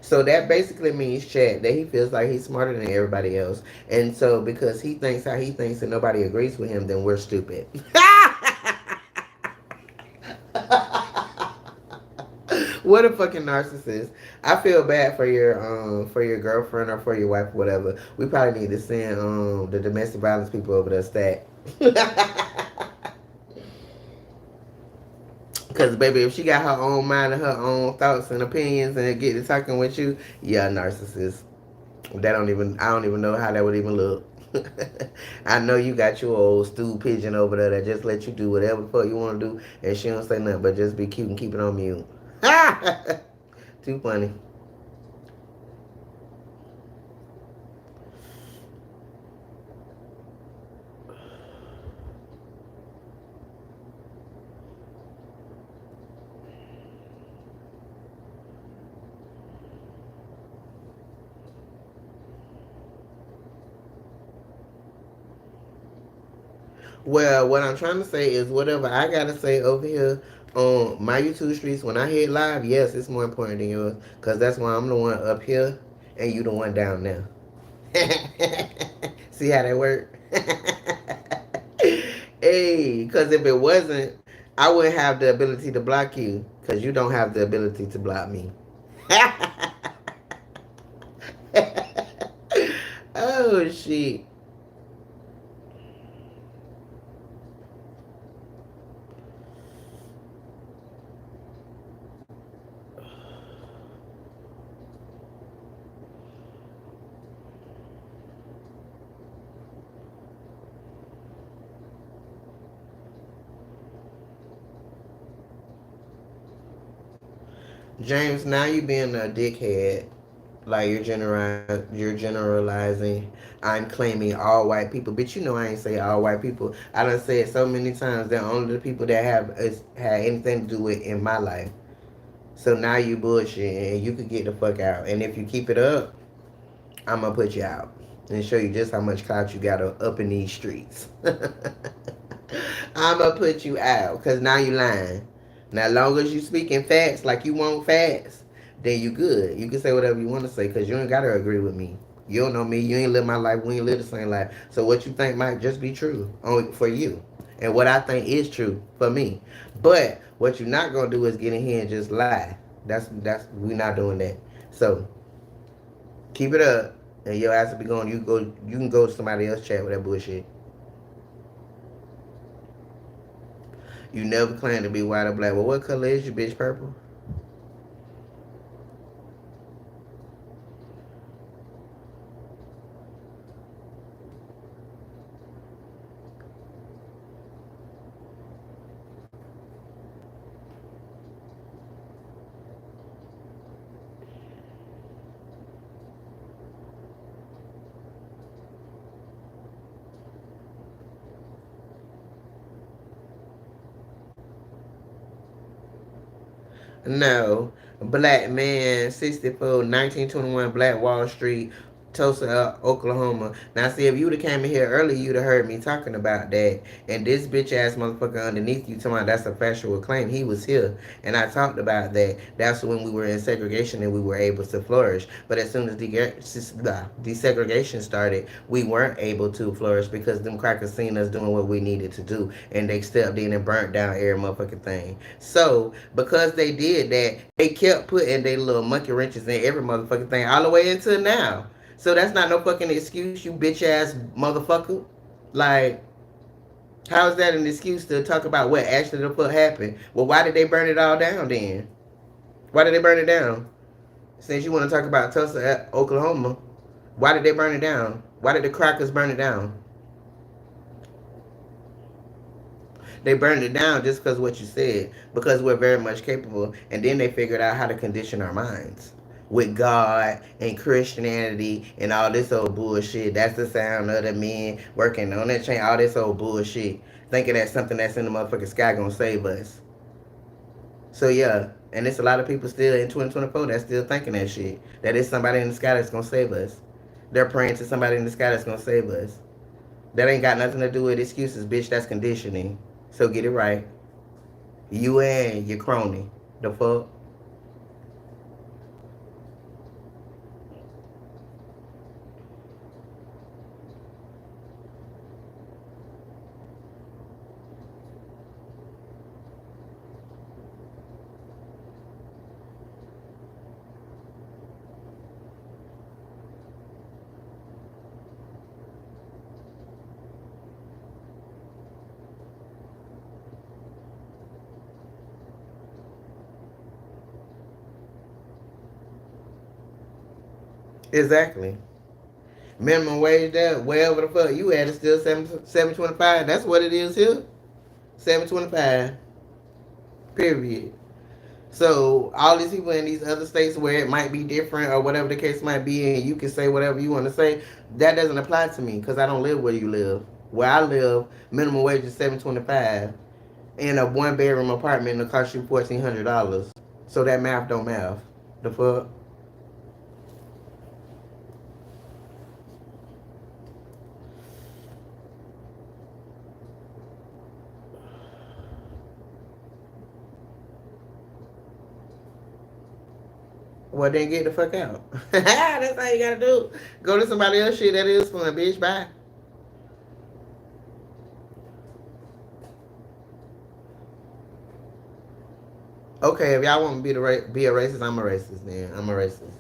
So that basically means, Chad, that he feels like he's smarter than everybody else. And so because he thinks how he thinks and nobody agrees with him, then we're stupid. What a fucking narcissist. I feel bad for your girlfriend or for your wife or whatever. We probably need to send the domestic violence people over there stat. Cause baby, if she got her own mind and her own thoughts and opinions and get to talking with you, yeah, narcissist. That don't even I don't even know how that would even look. I know you got your old stool pigeon over there that just let you do whatever the fuck you want to do, and she don't say nothing but just be cute and keep it on mute. Too funny. Well, what I'm trying to say is whatever I gotta say over here on my YouTube streets when I hit live, yes, it's more important than yours. Cause that's why I'm the one up here and you the one down there. See how that work? Hey, cause if it wasn't, I wouldn't have the ability to block you because you don't have the ability to block me. Oh shit. James, now you being a dickhead. Like you're generalizing. I'm claiming all white people. Bitch, you know I ain't say all white people. I done said so many times that only the people that had anything to do with in my life. So now you bullshit and you could get the fuck out. And if you keep it up, I'm gonna put you out and show you just how much clout you got up in these streets. I'm gonna put you out because now you lying. Now, as long as you speaking facts like you want facts, then you good. You can say whatever you want to say because you ain't gotta agree with me. You don't know me. You ain't live my life. We ain't live the same life. So what you think might just be true only for you, and what I think is true for me. But what you're not gonna do is get in here and just lie. That's we not doing that. So keep it up, and your ass will be going. You can go to somebody else chat with that bullshit. You never claim to be white or black. Well, what color is you, bitch? Purple. No. Black man, 64, 1921, Black Wall Street, Tulsa, Oklahoma. Now, see, if you would have came in here earlier, you'd have heard me talking about that. And this bitch ass motherfucker underneath you talking about that's a factual claim. He was here. And I talked about that. That's when we were in segregation and we were able to flourish. But as soon as desegregation started, we weren't able to flourish because them crackers seen us doing what we needed to do. And they stepped in and burnt down every motherfucking thing. So, because they did that, they kept putting their little monkey wrenches in every motherfucking thing all the way until now. So that's not no fucking excuse, you bitch ass motherfucker. Like, how is that an excuse to talk about what actually the fuck happened? Well, why did they burn it all down then? Why did they burn it down? Since you want to talk about Tulsa, Oklahoma, why did they burn it down? Why did the crackers burn it down? They burned it down just because of what you said, because we're very much capable. And then they figured out how to condition our minds with God and Christianity and all this old bullshit. That's the sound of the men working on that chain, all this old bullshit. Thinking that something that's in the motherfucking sky gonna save us. So yeah, and it's a lot of people still in 2024 that's still thinking that shit. That it's somebody in the sky that's gonna save us. They're praying to somebody in the sky that's gonna save us. That ain't got nothing to do with excuses, bitch. That's conditioning. So get it right. You and your crony. The fuck? Exactly. Minimum wage there, wherever the fuck you at, it's still 7.25. That's what it is here. 7.25. Period. So all these people in these other states where it might be different or whatever the case might be, and you can say whatever you want to say, that doesn't apply to me because I don't live where you live. Where I live, minimum wage is 7.25, and a one bedroom apartment will cost you $1,400. So that math don't math. The fuck. Well, then get the fuck out. That's all you gotta do. Go to somebody else shit that is fun, bitch. Bye. Okay, if y'all want me to be a racist, I'm a racist. Then I'm a racist.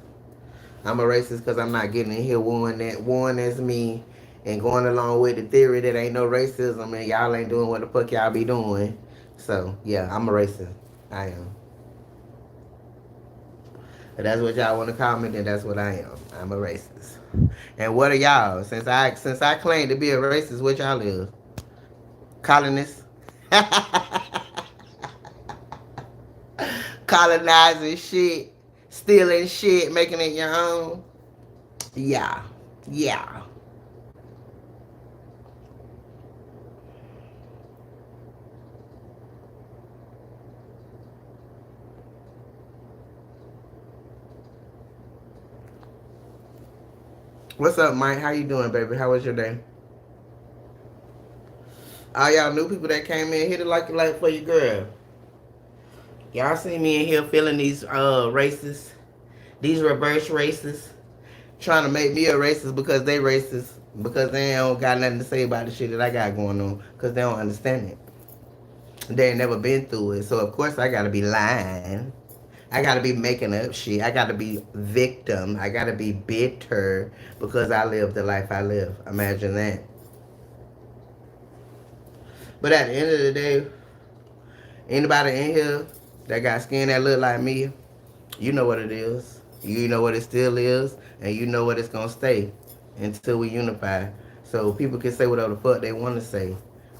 I'm a racist because I'm not getting in here warring as me and going along with the theory that ain't no racism and y'all ain't doing what the fuck y'all be doing. So yeah, I'm a racist. I am. If that's what y'all want to call me, then that's what I am. I'm a racist. And what are y'all? Since I claim to be a racist, what y'all is? Colonists? Colonizing shit, stealing shit, making it your own. Yeah. Yeah. What's up, Mike? How you doing, baby? How was your day? All y'all new people that came in, hit it like you like for your girl. Y'all see me in here feeling these racists, these reverse racists, trying to make me a racist because they racist, because they don't got nothing to say about the shit that I got going on, because they don't understand it. They ain't never been through it, so of course I gotta be lying. I gotta be making up shit. I gotta be victim. I gotta be bitter because I live the life I live. Imagine that. But at the end of the day, anybody in here that got skin that look like me, you know what it is. You know what it still is, and you know what it's gonna stay until we unify. So people can say whatever the fuck they want to say,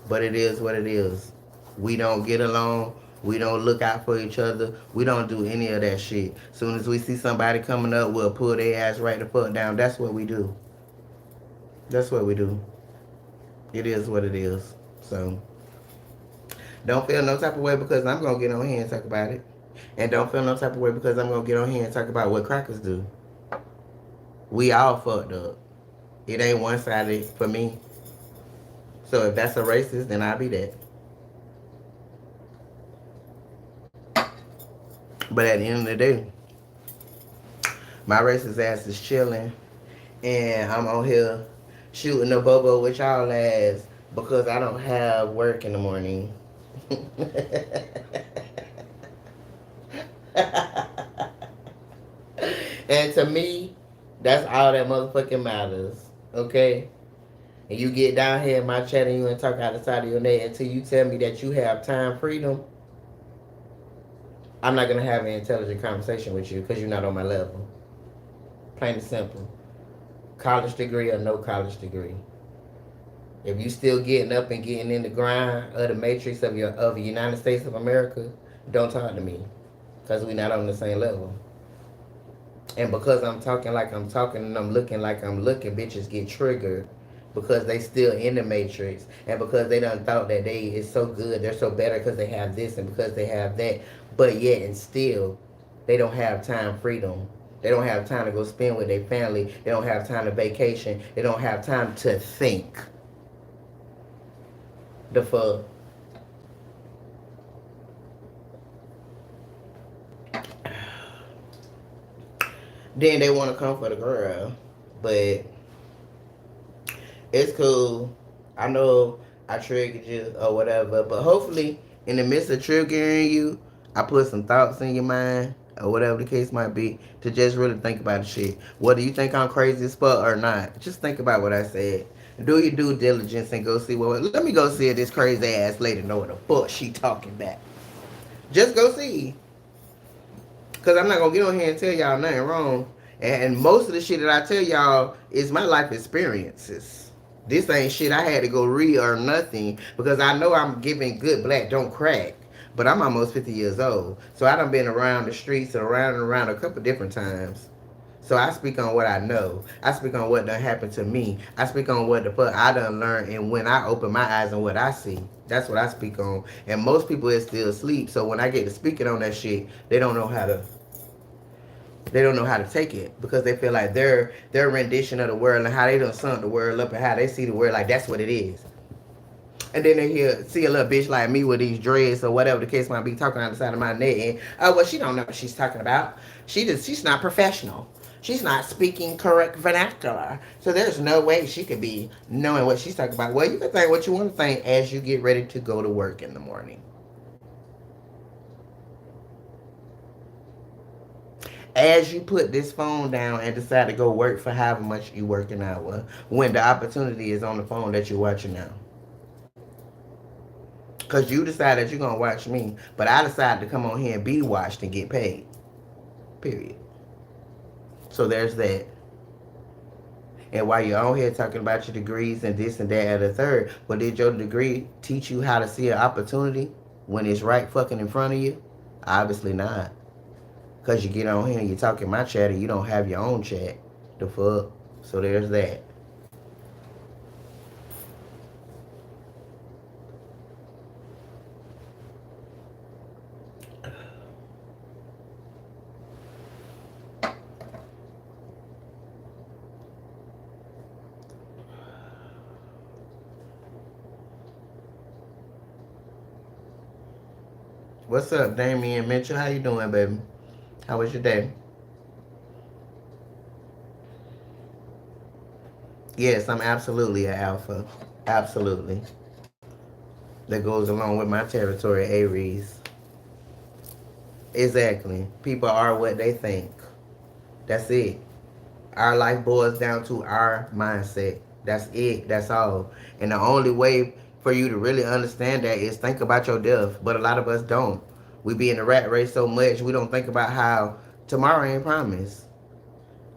but it is what it is. We don't get along. We don't look out for each other. We don't do any of that shit. Soon as we see somebody coming up, we'll pull their ass right the fuck down. That's what we do. That's what we do. It is what it is. So don't feel no type of way because I'm gonna get on here and talk about it. And don't feel no type of way because I'm gonna get on here and talk about what crackers do. We all fucked up. It ain't one sided for me. So if that's a racist, then I'll be that. But at the end of the day, my racist ass is chilling, and I'm on here shooting a bubble with y'all ass because I don't have work in the morning. And to me, that's all that motherfucking matters. Okay? And you get down here in my chat and you and talk out the side of your neck until you tell me that you have time freedom, I'm not gonna have an intelligent conversation with you because you're not on my level. Plain and simple. College degree or no college degree. If you still getting up and getting in the grind of the matrix of the United States of America, don't talk to me. Because we not on the same level. And because I'm talking like I'm talking and I'm looking like I'm looking, bitches get triggered because they still in the matrix and because they done thought that they is so good, they're so better because they have this and because they have that, but yet and still they don't have time freedom. They don't have time to go spend with their family. They don't have time to vacation. They don't have time to think. The fuck. Then they want to come for the girl, but it's cool. I know I triggered you or whatever, but hopefully, in the midst of triggering you, I put some thoughts in your mind or whatever the case might be to just really think about the shit. Whether you think I'm crazy as fuck or not, just think about what I said. Do your due diligence and go see what. Let me go see this crazy ass lady know what the fuck she talking about. Just go see. Cause I'm not gonna get on here and tell y'all nothing wrong. And most of the shit that I tell y'all is my life experiences. This ain't shit I had to go read or nothing because I know I'm giving good black don't crack. But I'm almost 50 years old. So I done been around the streets and around a couple different times. So I speak on what I know. I speak on what done happened to me. I speak on what the fuck I done learned and when I open my eyes and what I see. That's what I speak on. And most people is still asleep. So when I get to speaking on that shit, they don't know how to take it because they feel like their rendition of the world and how they done sunk the world up and how they see the world like that's what it is. And then they see a little bitch like me with these dreads or whatever the case might be talking on the side of my neck and oh well she don't know what she's talking about. She's not professional. She's not speaking correct vernacular. So there's no way she could be knowing what she's talking about. Well, you can think what you want to think as you get ready to go to work in the morning. as you put this phone down and decide to go work for however much you work an hour, when the opportunity is on the phone that you're watching now. Because you decide that you're going to watch me, but I decided to come on here and be watched and get paid. Period. So there's that. And while you're on here talking about your degrees and this and that and the third, well, did your degree teach you how to see an opportunity when it's right fucking in front of you? Obviously not. Because you get on here and you're talking my chat and you don't have your own chat. The fuck? So there's that. What's up, Damian Mitchell? How you doing, baby? How was your day? Yes, I'm absolutely an alpha. Absolutely. That goes along with my territory, Aries. Exactly. People are what they think. That's it. Our life boils down to our mindset. That's it. That's all. And the only way for you to really understand that is think about your death. But a lot of us don't. We be in the rat race so much we don't think about how tomorrow ain't promised.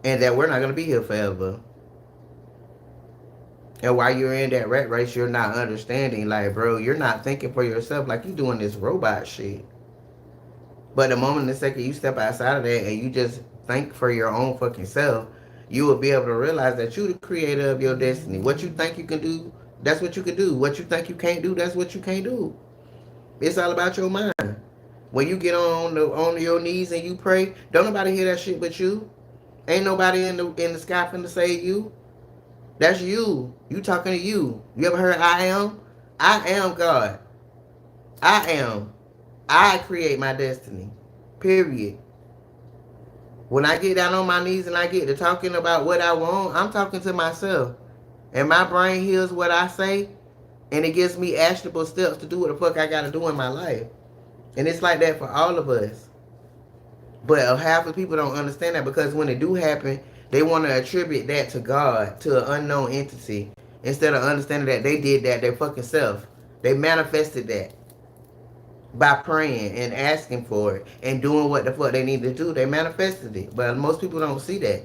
And that we're not gonna be here forever. And while you're in that rat race, you're not understanding, like, bro, you're not thinking for yourself, like you doing this robot shit. But the moment, the second you step outside of that and you just think for your own fucking self, you will be able to realize that you the creator of your destiny. What you think you can do, that's what you can do. What you think you can't do, that's what you can't do. It's all about your mind. When you get on your knees and you pray, don't nobody hear that shit but you. Ain't nobody in the sky finna save you. That's you. You talking to you. You ever heard I am? I am God. I am. I create my destiny. Period. When I get down on my knees and I get to talking about what I want, I'm talking to myself. And my brain hears what I say, and it gives me actionable steps to do what the fuck I gotta do in my life. And it's like that for all of us. But half of people don't understand that because when it do happen, they want to attribute that to God, to an unknown entity, instead of understanding that they did that their fucking self. They manifested that by praying and asking for it and doing what the fuck they need to do. They manifested it. But most people don't see that.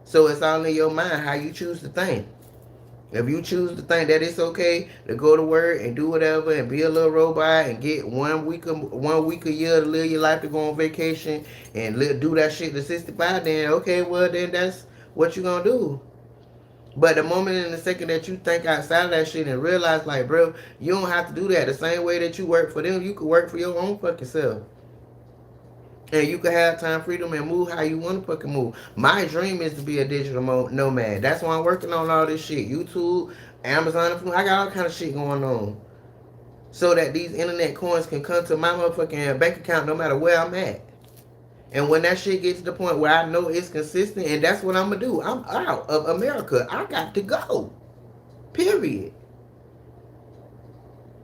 So it's all in your mind how you choose to think. If you choose to think that it's okay to go to work and do whatever and be a little robot and get 1 week a year to live your life to go on vacation and do that shit to 65, then okay, well then that's what you gonna do. But the moment and the second that you think outside of that shit and realize, like, bro, you don't have to do that. The same way that you work for them, you could work for your own fucking self. And you can have time freedom and move how you want to fucking move. My dream is to be a digital nomad. That's why I'm working on all this shit. YouTube, Amazon, I got all kind of shit going on. So that these internet coins can come to my motherfucking bank account no matter where I'm at. And when that shit gets to the point where I know it's consistent, and that's what I'm going to do. I'm out of America. I got to go. Period.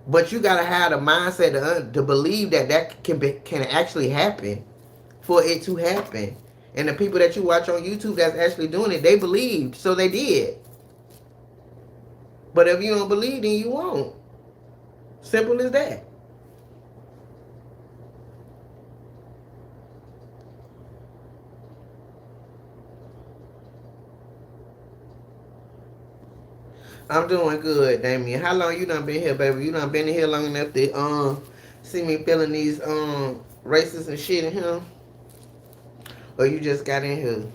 But you got to have the mindset to believe that can actually happen for it to happen. And the people that you watch on YouTube that's actually doing it, they believed, so they did. But if you don't believe, then you won't. Simple as that. I'm doing good, Damien. How long you done been here, baby? You done been in here long enough to see me feeling these racists and shit in here? Or you just got in here?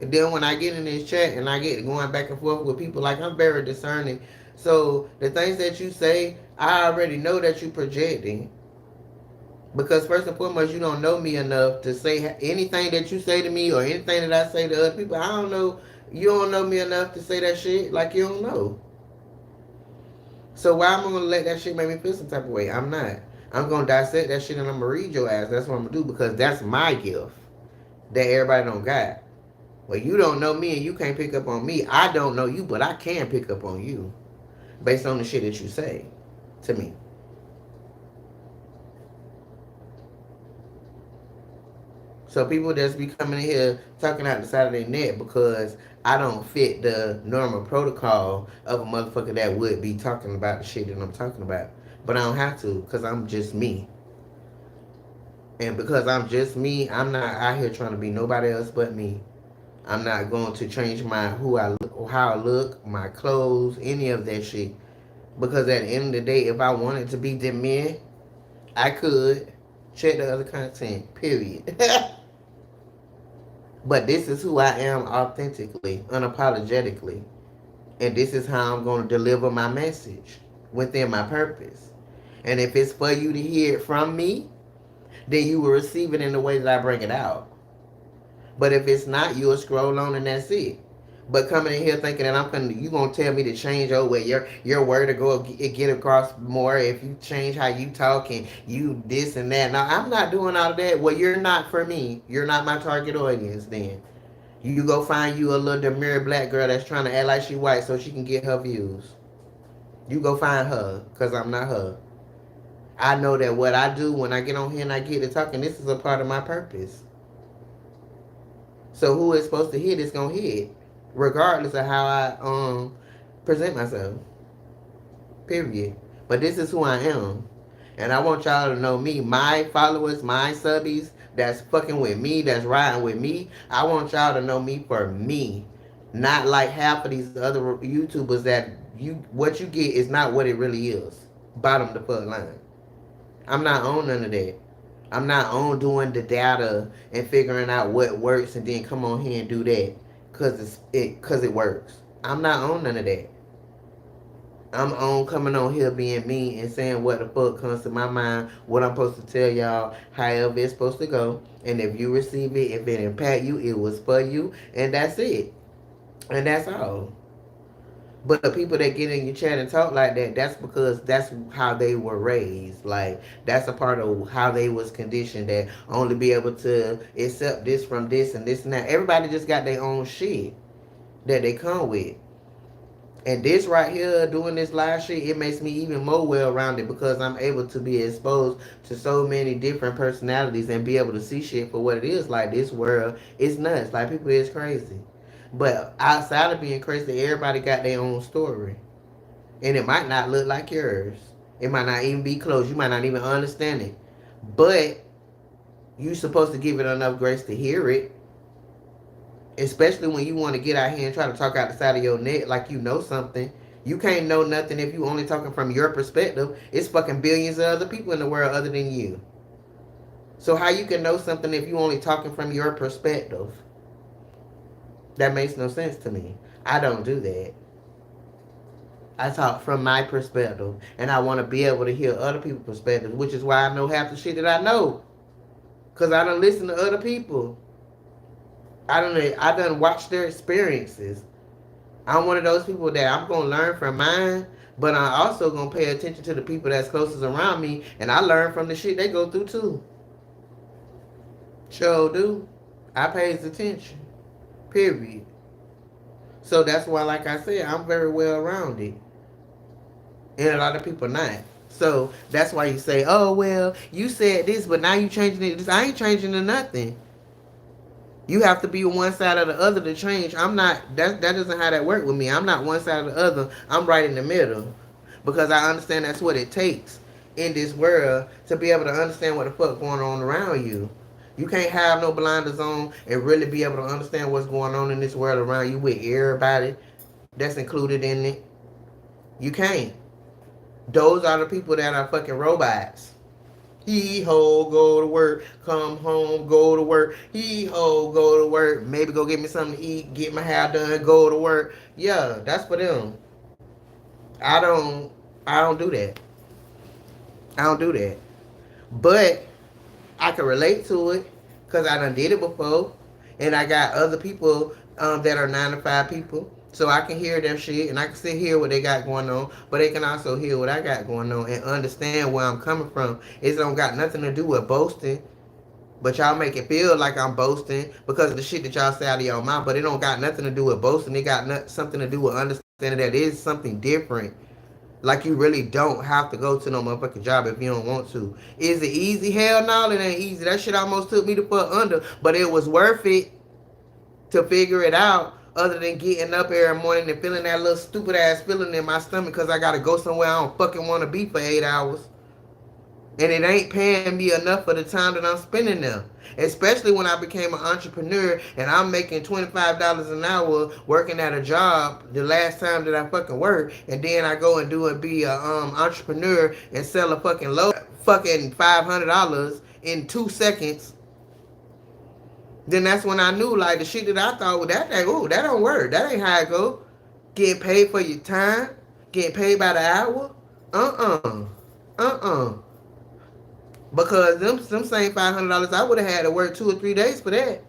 And then when I get in this chat and I get going back and forth with people, like I'm very discerning. So the things that you say, I already know that you projecting. Because first and foremost, you don't know me enough to say anything that you say to me or anything that I say to other people. I don't know. You don't know me enough to say that shit like you don't know. So why am I gonna let that shit make me feel some type of way? I'm not. I'm gonna dissect that shit and I'm gonna read your ass. That's what I'm gonna do because that's my gift that everybody don't got. Well, you don't know me and you can't pick up on me. I don't know you, but I can pick up on you based on the shit that you say to me. So people that's be coming in here talking out the side of their neck because I don't fit the normal protocol of a motherfucker that would be talking about the shit that I'm talking about. But I don't have to because I'm just me. And because I'm just me, I'm not out here trying to be nobody else but me. I'm not going to change my how I look, my clothes, any of that shit. Because at the end of the day, if I wanted to be them men, I could check the other content. Period. But this is who I am authentically, unapologetically. And this is how I'm going to deliver my message within my purpose. And if it's for you to hear it from me, then you will receive it in the way that I bring it out. But if it's not, you'll scroll on and that's it. But coming in here thinking that you gonna tell me to change over your word to go get across more if you change how you talk and you this and that. No, I'm not doing all of that. Well, you're not for me. You're not my target audience. Then you go find you a little demure black girl that's trying to act like she white so she can get her views. You go find her, cause I'm not her. I know that what I do when I get on here and I get to talking, this is a part of my purpose. So who is supposed to hit is gonna hit, regardless of how I present myself. Period. But this is who I am. And I want y'all to know me, my followers, my subbies that's fucking with me, that's riding with me. I want y'all to know me for me. Not like half of these other YouTubers that what you get is not what it really is. Bottom the fuck line. I'm not on none of that. I'm not on doing the data and figuring out what works and then come on here and do that cause it works. I'm not on none of that. I'm on coming on here being me and saying what the fuck comes to my mind, what I'm supposed to tell y'all, however it's supposed to go. And if you receive it, if it impact you, it was for you, and that's it. And that's all. But the people that get in your chat and talk like that, that's because that's how they were raised. Like that's a part of how they was conditioned that only be able to accept this from this and this and that. Everybody just got their own shit that they come with. And this right here, doing this live shit, it makes me even more well-rounded because I'm able to be exposed to so many different personalities and be able to see shit for what it is. Like, this world is nuts. Like, people is crazy. But outside of being crazy, everybody got their own story. And it might not look like yours. It might not even be close. You might not even understand it. But you're supposed to give it enough grace to hear it. Especially when you want to get out here and try to talk out the side of your neck like you know something. You can't know nothing if you only talking from your perspective. It's fucking billions of other people in the world other than you. So how you can know something if you only talking from your perspective? That makes no sense to me. I don't do that. I talk from my perspective, and I want to be able to hear other people's perspectives, which is why I know half the shit that I know. Cause I don't listen to other people. I done watched their experiences. I'm one of those people that I'm gonna learn from mine, but I also gonna pay attention to the people that's closest around me, and I learn from the shit they go through too. Sure do. I pays attention. Period. So that's why, like I said, I'm very well rounded, and a lot of people not. So that's why you say, "Oh well, you said this, but now you changing it." I ain't changing to nothing. You have to be one side or the other to change. I'm not. That doesn't how that work with me. I'm not one side or the other. I'm right in the middle, because I understand that's what it takes in this world to be able to understand what the fuck going on around you. You can't have no blinders on and really be able to understand what's going on in this world around you with everybody that's included in it. You can't. Those are the people that are fucking robots. He ho, go to work, come home, go to work. He ho, go to work, maybe go get me something to eat, get my hair done, go to work. Yeah, that's for them. I don't I don't do that. I don't do that. But I can relate to it because I done did it before. And I got other people that are 9 to 5 people. So I can hear their shit and I can still hear what they got going on, but they can also hear what I got going on and understand where I'm coming from. It don't got nothing to do with boasting, but y'all make it feel like I'm boasting because of the shit that y'all say out of your mouth. But it don't got nothing to do with boasting. It got something to do with understanding that it is something different Like you really don't have to go to no motherfucking job if you don't want to. Is it easy? Hell no, it ain't easy. That shit almost took me the fuck under, but it was worth it to figure it out. Other than getting up every morning and feeling that little stupid ass feeling in my stomach because I gotta go somewhere I don't fucking want to be for 8 hours. And it ain't paying me enough for the time that I'm spending there. Especially when I became an entrepreneur and I'm making $25 an hour working at a job the last time that I fucking work, and then I go and do it be a entrepreneur and sell a fucking load fucking $500 in 2 seconds. Then that's when I knew like the shit that I thought was that oh that don't work. That ain't how it go. Getting paid for your time, getting paid by the hour. Uh uh. Uh. Because them same $500, I would have had to work 2 or 3 days for that.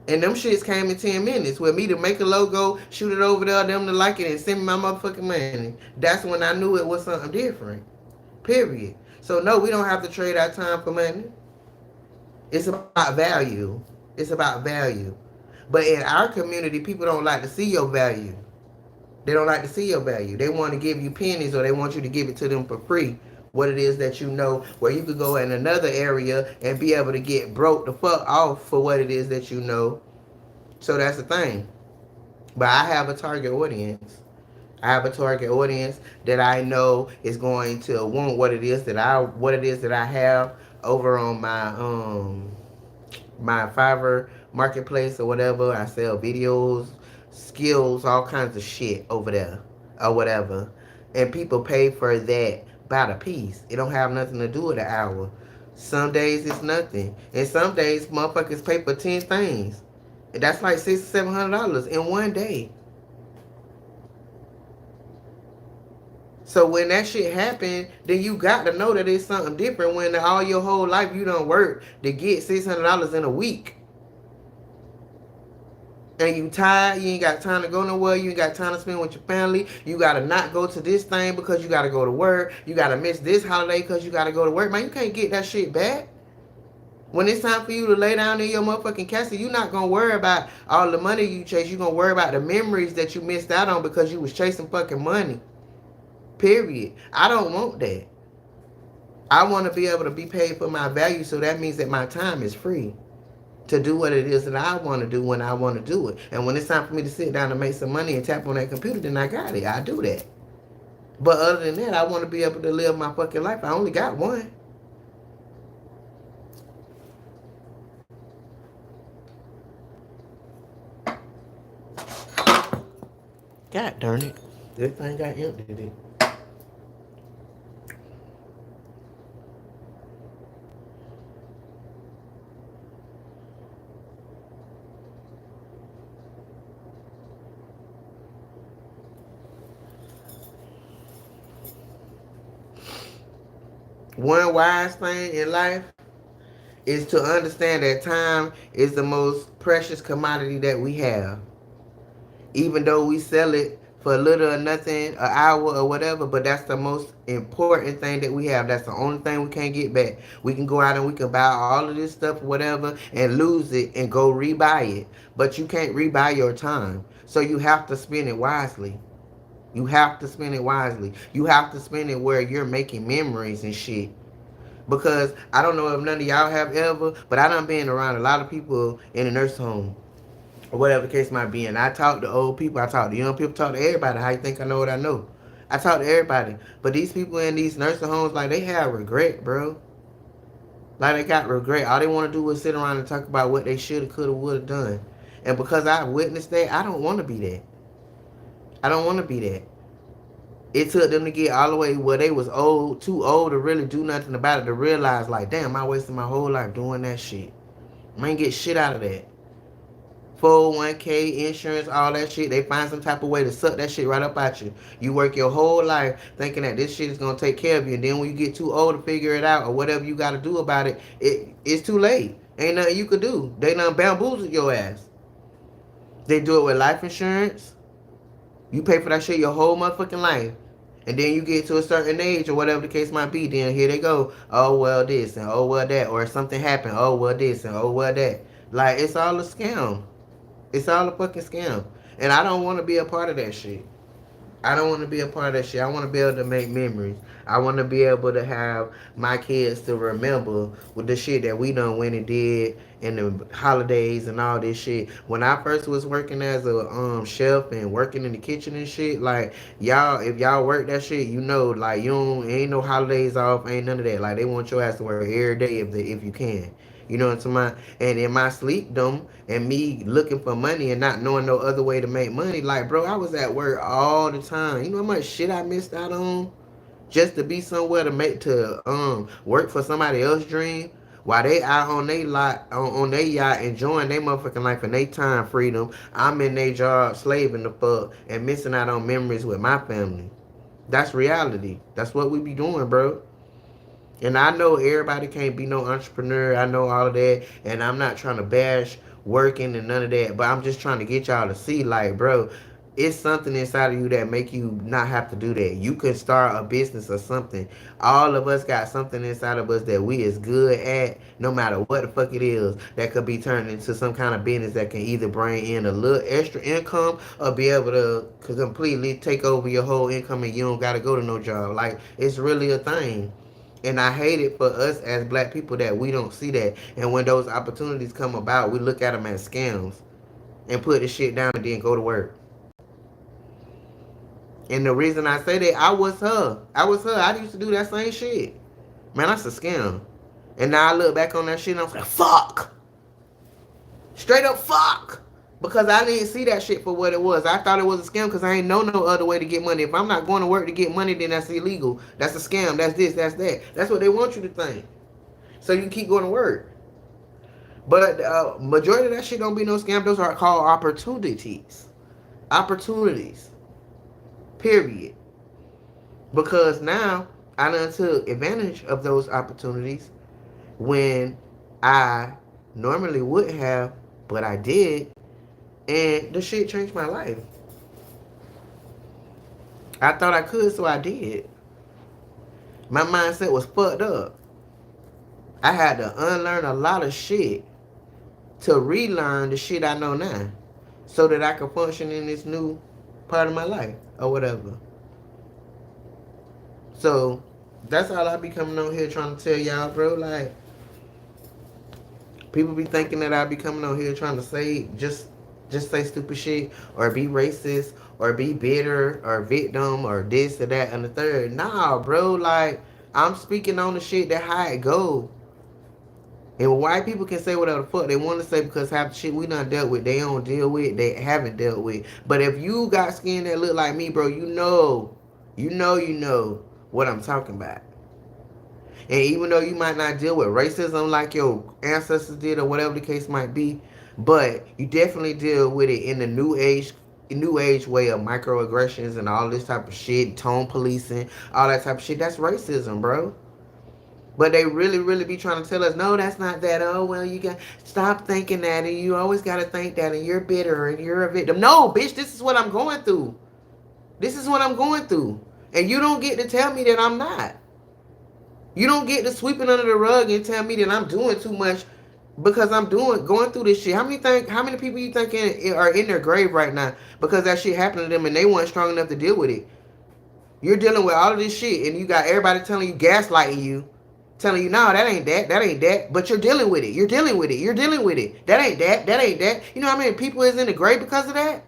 And them shits came in 10 minutes. With me to make a logo, shoot it over there, them to like it, and send me my motherfucking money. That's when I knew it was something different. Period. So no, we don't have to trade our time for money. It's about value. It's about value. But in our community, people don't like to see your value. They don't like to see your value. They want to give you pennies or they want you to give it to them for free. What it is that you know, where you could go in another area and be able to get broke the fuck off for what it is that you know. So that's the thing. But I have a target audience. I have a target audience that I know is going to want what it is that I have over on my Fiverr marketplace or whatever. I sell videos, skills, all kinds of shit over there or whatever. And people pay for that by the piece. It don't have nothing to do with an hour. Some days it's nothing. And some days motherfuckers pay for 10 things. And that's like $600-$700 in one day. So when that shit happen, then you got to know that it's something different when all your whole life you done work to get $600 in a week. And you tired, you ain't got time to go nowhere, you ain't got time to spend with your family, you gotta not go to this thing because you gotta go to work, you gotta miss this holiday because you gotta go to work. Man, you can't get that shit back. When it's time for you to lay down in your motherfucking castle, you're not gonna worry about all the money you chase, you're gonna worry about the memories that you missed out on because you was chasing fucking money. Period. I don't want that. I want to be able to be paid for my value, so that means that my time is free to do what it is that I want to do when I want to do it. And when it's time for me to sit down and make some money and tap on that computer, then I got it. I do that. But other than that, I want to be able to live my fucking life. I only got one. God darn it. This thing got empty. One wise thing in life is to understand that time is the most precious commodity that we have. Even though we sell it for a little or nothing, an hour or whatever, but that's the most important thing that we have. That's the only thing we can't get back. We can go out and we can buy all of this stuff or whatever and lose it and go rebuy it. But you can't rebuy your time. So you have to spend it wisely. You have to spend it wisely. You have to spend it where you're making memories and shit. Because I don't know if none of y'all have ever, but I done been around a lot of people in a nursing home or whatever the case might be. And I talk to old people, I talk to young people, talk to everybody. How you think I know what I know? I talk to everybody. But these people in these nursing homes, like, they have regret, bro. Like, they got regret. All they want to do is sit around and talk about what they should have, could have, would have done. And because I witnessed that, I don't want to be that. I don't want to be that. It took them to get all the way where they was old, too old to really do nothing about it, to realize, like, damn, I wasted my whole life doing that shit. I ain't get shit out of that. 401k, insurance, all that shit. They find some type of way to suck that shit right up at you. You work your whole life thinking that this shit is going to take care of you. And then when you get too old to figure it out or whatever you got to do about it, it's too late. Ain't nothing you could do. They done bamboozled your ass. They do it with life insurance. You pay for that shit your whole motherfucking life. And then you get to a certain age or whatever the case might be, then here they go. Oh, well, this and oh, well, that. Or if something happened, oh, well, this and oh, well, that. Like, it's all a scam. It's all a fucking scam. And I don't want to be a part of that shit. I don't want to be a part of that shit. I want to be able to make memories. I want to be able to have my kids to remember with the shit that we done went and did in the holidays and all this shit. When I first was working as a chef and working in the kitchen and shit, like y'all, if y'all work that shit, you know, like you don't ain't no holidays off, ain't none of that. Like they want your ass to work every day if you can. You know what I'm saying? And in my sleepdom and me looking for money and not knowing no other way to make money, like bro, I was at work all the time. You know how much shit I missed out on just to be somewhere to make to work for somebody else's dream while they out on they lot on their yacht enjoying their motherfucking life and they time freedom. I'm in their job slaving the fuck and missing out on memories with my family. That's reality. That's what we be doing, bro. And I know everybody can't be no entrepreneur. I know all of that. And I'm not trying to bash working and none of that. But I'm just trying to get y'all to see, like, bro, it's something inside of you that make you not have to do that. You could start a business or something. All of us got something inside of us that we is good at, no matter what the fuck it is, that could be turned into some kind of business that can either bring in a little extra income or be able to completely take over your whole income and you don't got to go to no job. Like, it's really a thing. And I hate it for us as black people that we don't see that. And when those opportunities come about, we look at them as scams and put the shit down and then go to work. And the reason I say that, I was her. I was her. I used to do that same shit. Man, that's a scam. And now I look back on that shit and I'm like, fuck. Straight up fuck. Because I didn't see that shit for what it was. I thought it was a scam because I ain't know no other way to get money. If I'm not going to work to get money, then that's illegal. That's a scam. That's this, that's that. That's what they want you to think. So you can keep going to work. But majority of that shit don't be no scam. Those are called opportunities. Opportunities. Period. Because now I done took advantage of those opportunities when I normally would have, but I did. And the shit changed my life. I thought I could, so I did. My mindset was fucked up. I had to unlearn a lot of shit to relearn the shit I know now so that I could function in this new part of my life or whatever. So that's all I be coming on here trying to tell y'all, bro. Like, people be thinking that I be coming on here trying to say just say stupid shit or be racist or be bitter or victim or this or that and the third. Nah, bro. Like, I'm speaking on the shit that how it go. And white people can say whatever the fuck they want to say because half the shit we done dealt with, they don't deal with, they haven't dealt with. But if you got skin that look like me, bro, you know what I'm talking about. And even though you might not deal with racism like your ancestors did or whatever the case might be, but you definitely deal with it in the new age way of microaggressions and all this type of shit, tone policing, all that type of shit. That's racism, bro. But they really, really be trying to tell us, no, that's not that. Oh, well, you got stop thinking that, and you always got to think that, and you're bitter, and you're a victim. No, bitch, this is what I'm going through. This is what I'm going through. And you don't get to tell me that I'm not. You don't get to sweep it under the rug and tell me that I'm doing too much because I'm going through this shit. How many people you think are in their grave right now because that shit happened to them and they weren't strong enough to deal with it? You're dealing with all of this shit and you got everybody telling you, gaslighting you, telling you, no, that ain't that, but you're dealing with it. You're dealing with it. That ain't that. You know how many people is in the grave because of that?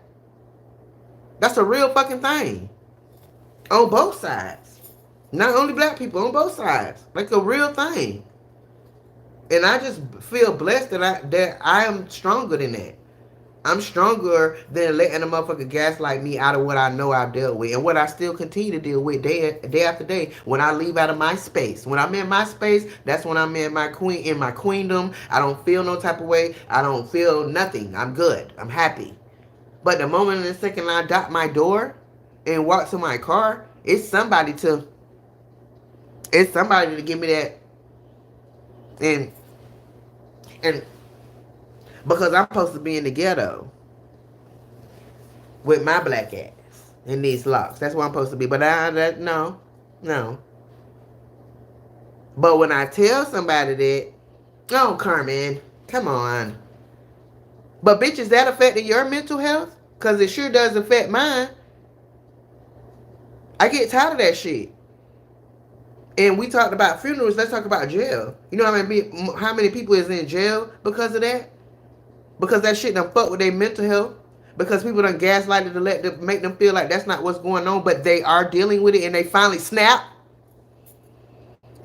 That's a real fucking thing. On both sides. Not only black people, on both sides. Like a real thing. And I just feel blessed that I am stronger than that. I'm stronger than letting a motherfucker gaslight me out of what I know I've dealt with and what I still continue to deal with day after day. When I leave out of my space, when I'm in my space, that's when I'm in my queendom. I don't feel no type of way. I don't feel nothing. I'm good. I'm happy. But the moment in the second I dot my door and walk to my car, it's somebody to give me that. And because I'm supposed to be in the ghetto with my black ass in these locks. That's where I'm supposed to be. But no. But when I tell somebody that, oh, Carmen, come on. But bitch, is that affecting your mental health? Because it sure does affect mine. I get tired of that shit. And we talked about funerals. Let's talk about jail. You know how many people is in jail because of that? Because that shit done fuck with their mental health. Because people done gaslighted to make them feel like that's not what's going on, but they are dealing with it and they finally snap.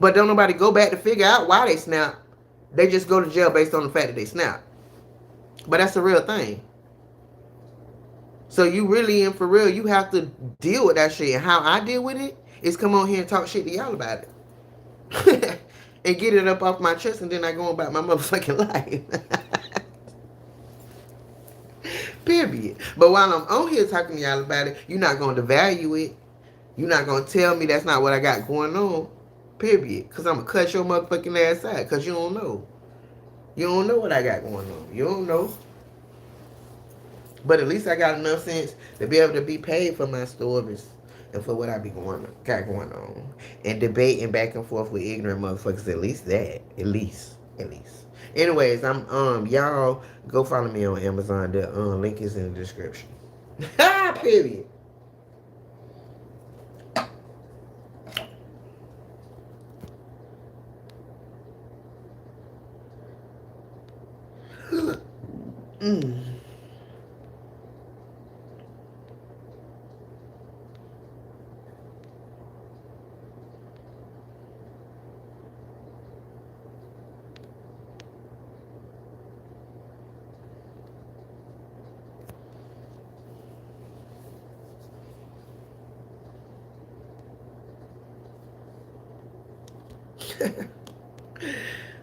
But don't nobody go back to figure out why they snap. They just go to jail based on the fact that they snap. But that's the real thing. So you really and for real, you have to deal with that shit. And how I deal with it is come on here and talk shit to y'all about it. And get it up off my chest, and then I go about my motherfucking life. Period. But while I'm on here talking to y'all about it, you're not going to devalue it. You're not going to tell me that's not what I got going on. Period. Because I'm going to cut your motherfucking ass out because you don't know. You don't know what I got going on. You don't know. But at least I got enough sense to be able to be paid for my stories and for what I got going on. And debating back and forth with ignorant motherfuckers. At least that. At least. At least. Anyways, y'all go follow me on Amazon. The link is in the description. Period. Mm.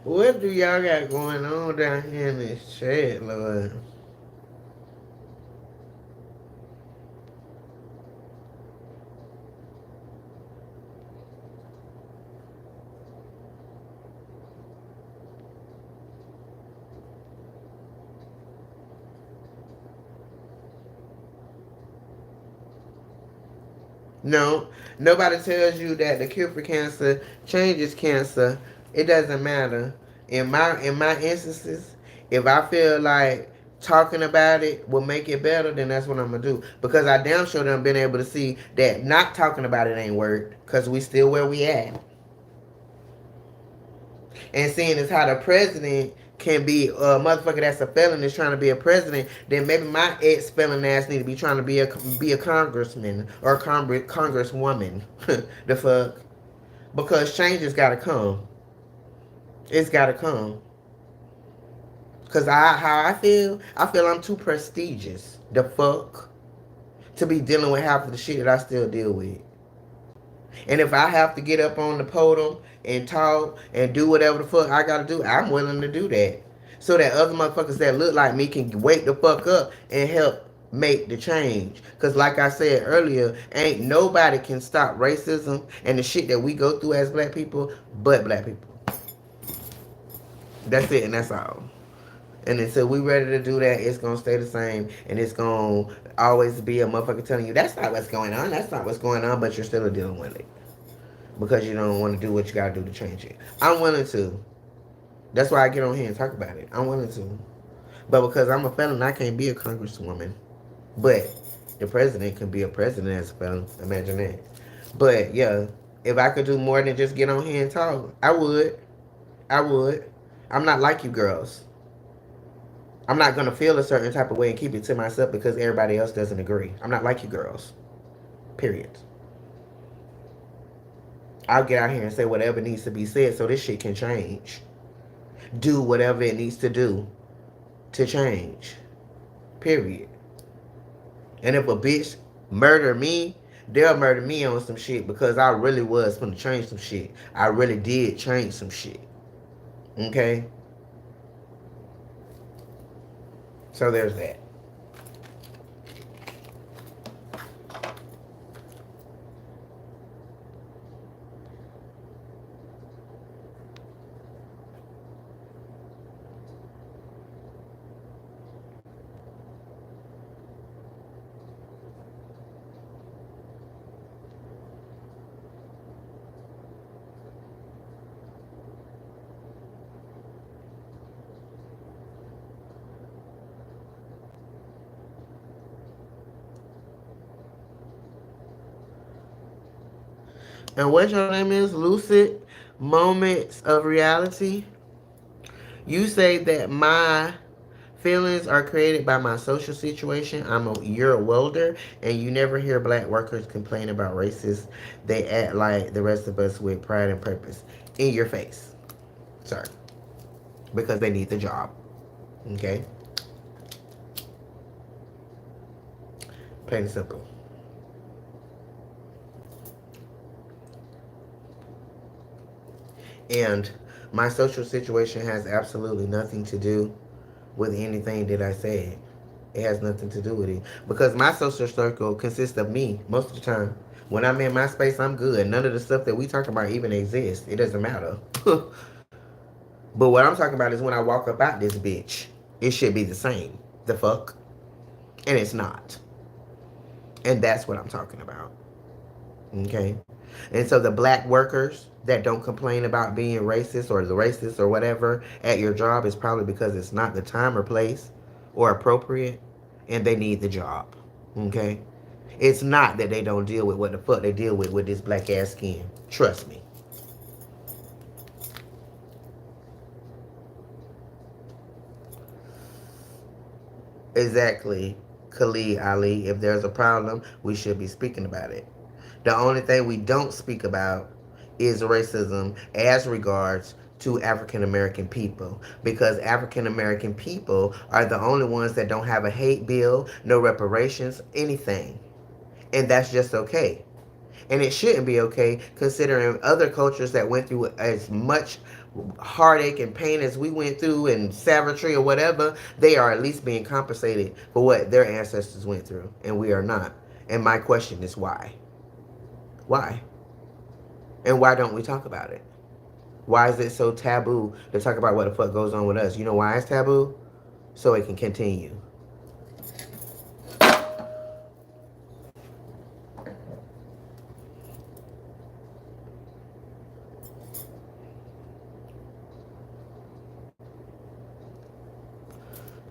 What do y'all got going on down here in this chat, Lord? No, nobody tells you that the cure for cancer changes cancer. It doesn't matter. In my instances, if I feel like talking about it will make it better, then that's what I'm gonna do. Because I damn sure done been able to see that not talking about it ain't worked. Cause we still where we at. And seeing as how the president can be a motherfucker that's a felon is trying to be a president, then maybe my ex felon ass need to be trying to be a congressman or a congresswoman. The fuck? Because change has gotta come. It's gotta come. Cause how I feel I'm too prestigious. The fuck? To be dealing with half of the shit that I still deal with. And if I have to get up on the podium and talk and do whatever the fuck I gotta do, I'm willing to do that. So that other motherfuckers that look like me can wake the fuck up and help make the change. Cause like I said earlier, ain't nobody can stop racism and the shit that we go through as black people but black people. That's it and that's all. And until we ready to do that, it's gonna stay the same, and it's gonna always be a motherfucker telling you that's not what's going on, that's not what's going on, but you're still dealing with it because you don't want to do what you gotta do to change it. I'm willing to. That's why I get on here and talk about it. I'm willing to, but because I'm a felon, I can't be a congresswoman. But the president can be a president as a felon. Imagine that. But yeah, if I could do more than just get on here and talk, I would. I would. I'm not like you girls. I'm not gonna feel a certain type of way and keep it to myself because everybody else doesn't agree. I'm not like you girls. Period. I'll get out here and say whatever needs to be said so this shit can change. Do whatever it needs to do to change. Period. And if a bitch murder me, they'll murder me on some shit because I really was gonna change some shit. I really did change some shit. Okay? So there's that. And what your name is? Lucid Moments of Reality. You say that my feelings are created by my social situation. You're a welder, and you never hear black workers complain about racists. They act like the rest of us with pride and purpose. In your face, sir, because they need the job. Okay, plain and simple. And my social situation has absolutely nothing to do with anything that I said. It has nothing to do with it. Because my social circle consists of me most of the time. When I'm in my space, I'm good. None of the stuff that we talk about even exists. It doesn't matter. But what I'm talking about is when I walk up out this bitch, it should be the same. The fuck? And it's not. And that's what I'm talking about. Okay? And so the black workers that don't complain about being racist or the racist or whatever at your job is probably because it's not the time or place or appropriate and they need the job. Okay? It's not that they don't deal with what the fuck they deal with this black ass skin. Trust me. Exactly, Khalid Ali. If there's a problem, we should be speaking about it. The only thing we don't speak about is racism as regards to African American people because African American people are the only ones that don't have a hate bill, no reparations, anything. And that's just okay. And it shouldn't be okay considering other cultures that went through as much heartache and pain as we went through and savagery or whatever, they are at least being compensated for what their ancestors went through. And we are not. And my question is why? Why? And why don't we talk about it? Why is it so taboo to talk about what the fuck goes on with us? You know why it's taboo? So it can continue.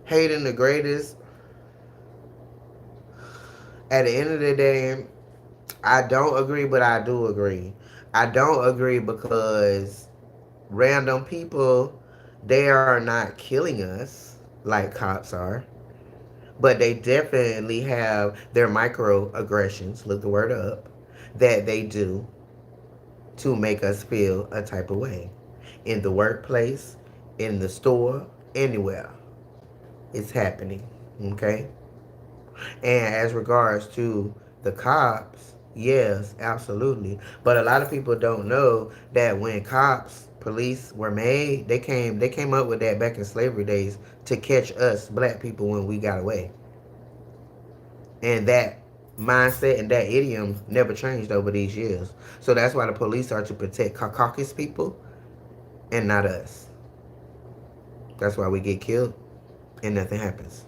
Hating the greatest. At the end of the day, I don't agree, but I do agree. I don't agree because random people, they are not killing us like cops are, but they definitely have their microaggressions, look the word up, that they do to make us feel a type of way. In the workplace, in the store, anywhere. It's happening. Okay? And as regards to the cops, yes, absolutely. But a lot of people don't know that when cops, police were made, they came up with that back in slavery days to catch us black people when we got away. And that mindset and that idiom never changed over these years. So that's why the police are to protect Caucasus people and not us. That's why we get killed and nothing happens.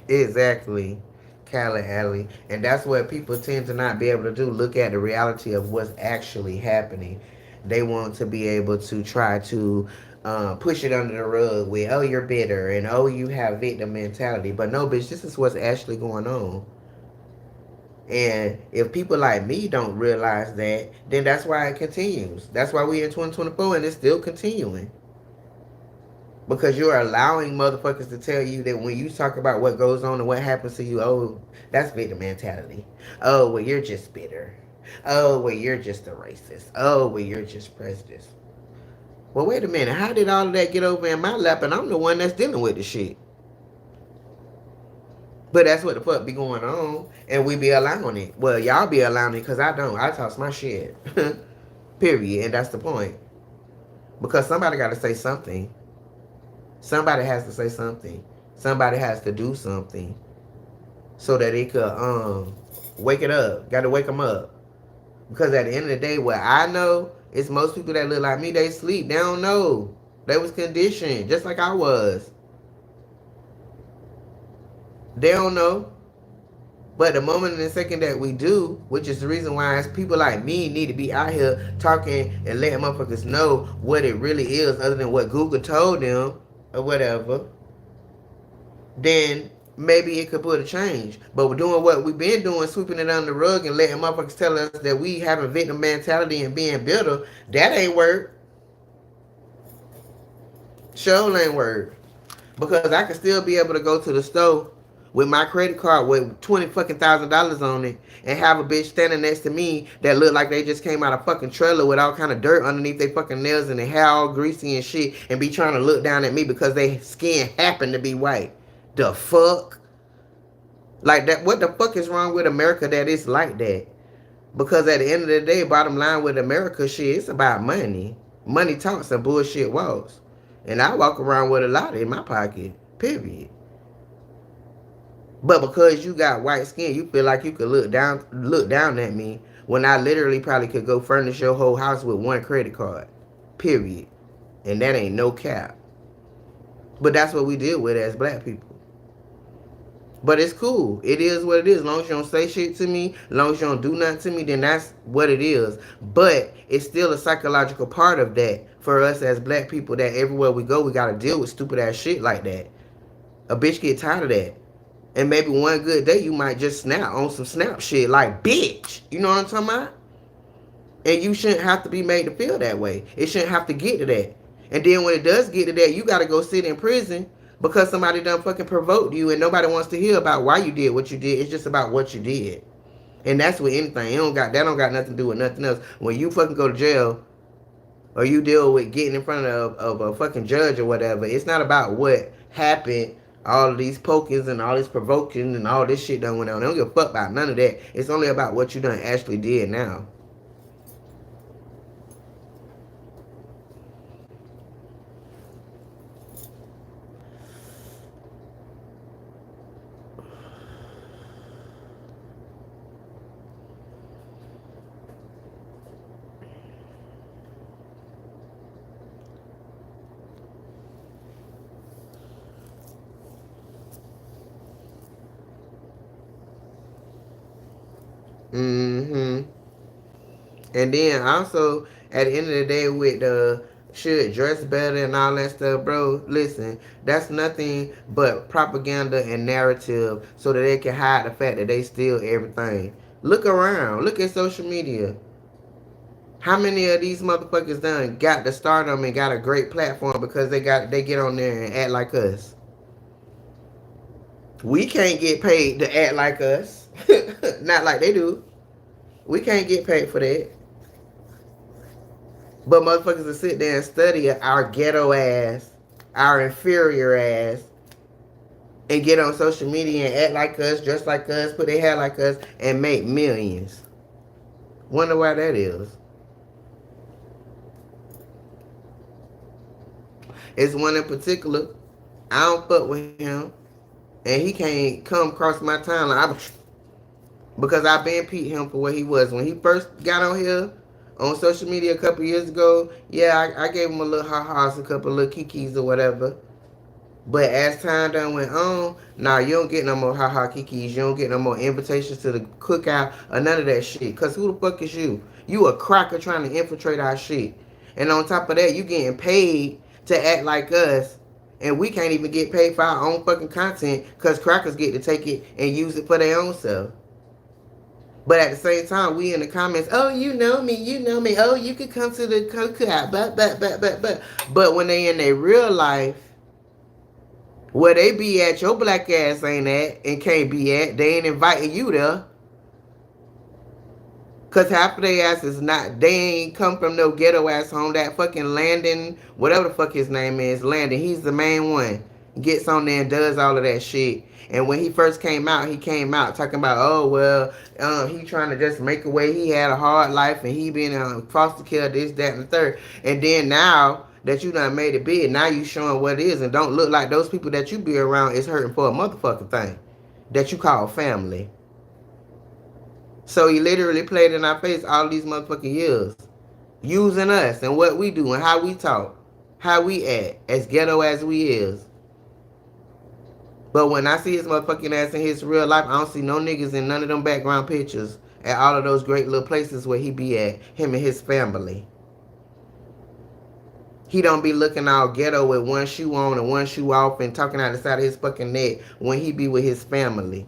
Exactly, Callie Alley. And that's what people tend to not be able to do. Look at the reality of what's actually happening. They want to be able to try to push it under the rug with, oh, you're bitter and oh, you have victim mentality. But no, bitch, this is what's actually going on. And if people like me don't realize that, then that's why it continues. That's why we in 2024 and it's still continuing. Because you're allowing motherfuckers to tell you that when you talk about what goes on and what happens to you, oh, that's victim mentality. Oh, well, you're just bitter. Oh, well, you're just a racist. Oh, well, you're just prejudiced. Well, wait a minute. How did all of that get over in my lap and I'm the one that's dealing with the shit? But that's what the fuck be going on. And we be allowing it. Well, y'all be allowing it because I don't. I toss my shit. Period. And that's the point. Because somebody got to say something. Somebody has to say something. Somebody has to do something so that it could wake it up. Got to wake them up. Because at the end of the day, what I know is most people that look like me, they sleep. They don't know. They was conditioned just like I was. They don't know. But the moment and the second that we do, which is the reason why people like me need to be out here talking and letting motherfuckers know what it really is, other than what Google told them or whatever, then maybe it could put a change. But we're doing what we've been doing, sweeping it under the rug and letting motherfuckers tell us that we having victim mentality and being bitter. That ain't work. Show ain't work. Because I can still be able to go to the store with my credit card with 20 fucking $1,000 on it and have a bitch standing next to me that look like they just came out of fucking trailer with all kind of dirt underneath their fucking nails and their hair all greasy and shit and be trying to look down at me because their skin happen to be white. The fuck? Like that, what the fuck is wrong with America that it's like that? Because at the end of the day, bottom line with America shit, it's about money. Money talks and bullshit walks. And I walk around with a lot in my pocket. Period. But because you got white skin, you feel like you could look down at me when I literally probably could go furnish your whole house with one credit card. Period. And that ain't no cap. But that's what we deal with as black people. But it's cool. It is what it is. As long as you don't say shit to me, as long as you don't do nothing to me, then that's what it is. But it's still a psychological part of that for us as black people that everywhere we go, we got to deal with stupid ass shit like that. A bitch get tired of that. And maybe one good day you might just snap on some snap shit like, bitch. You know what I'm talking about? And you shouldn't have to be made to feel that way. It shouldn't have to get to that. And then when it does get to that, you got to go sit in prison because somebody done fucking provoked you and nobody wants to hear about why you did what you did. It's just about what you did. And that's with anything. That don't got nothing to do with nothing else. When you fucking go to jail or you deal with getting in front of a fucking judge or whatever, it's not about what happened. All of these pokings and all this provoking and all this shit done went on. They don't give a fuck about none of that. It's only about what you done actually did now. Mm-hmm. And then also at the end of the day with the should dress better and all that stuff, bro. Listen, that's nothing but propaganda and narrative so that they can hide the fact that they steal everything. Look around. Look at social media. How many of these motherfuckers done got to stardom and got a great platform because they get on there and act like us? We can't get paid to act like us. Not like they do. We can't get paid for that. But motherfuckers will sit there and study our ghetto ass, our inferior ass, and get on social media and act like us, dress like us, put their hair like us, and make millions. Wonder why that is. It's one in particular. I don't fuck with him, and he can't come across my timeline. Because I've been peeped him for what he was. When he first got on here, on social media a couple years ago, yeah, I gave him a little ha-has, a couple of little kikis or whatever. But as time done went on, nah, you don't get no more ha-ha kikis. You don't get no more invitations to the cookout or none of that shit. Because who the fuck is you? You a cracker trying to infiltrate our shit. And on top of that, you getting paid to act like us. And we can't even get paid for our own fucking content because crackers get to take it and use it for their own self. But at the same time, we in the comments, oh, you know me, oh, you could come to the cookout, but. But when they in their real life, where they be at, your black ass ain't at and can't be at, they ain't inviting you there. Because half of their ass is not, they ain't come from no ghetto ass home. That fucking Landon, whatever the fuck his name is, Landon, he's the main one. Gets on there and does all of that shit. And when he first came out, he came out talking about, oh, well, he trying to just make a way. He had a hard life and he been foster care, this, that, and the third. And then now that you done made it big, now you showing what it is and don't look like those people that you be around is hurting for a motherfucking thing that you call family. So he literally played in our face all these motherfucking years. Using us and what we do and how we talk. How we act. As ghetto as we is. But when I see his motherfucking ass in his real life, I don't see no niggas in none of them background pictures at all of those great little places where he be at, him and his family. He don't be looking all ghetto with one shoe on and one shoe off and talking out the side of his fucking neck when he be with his family.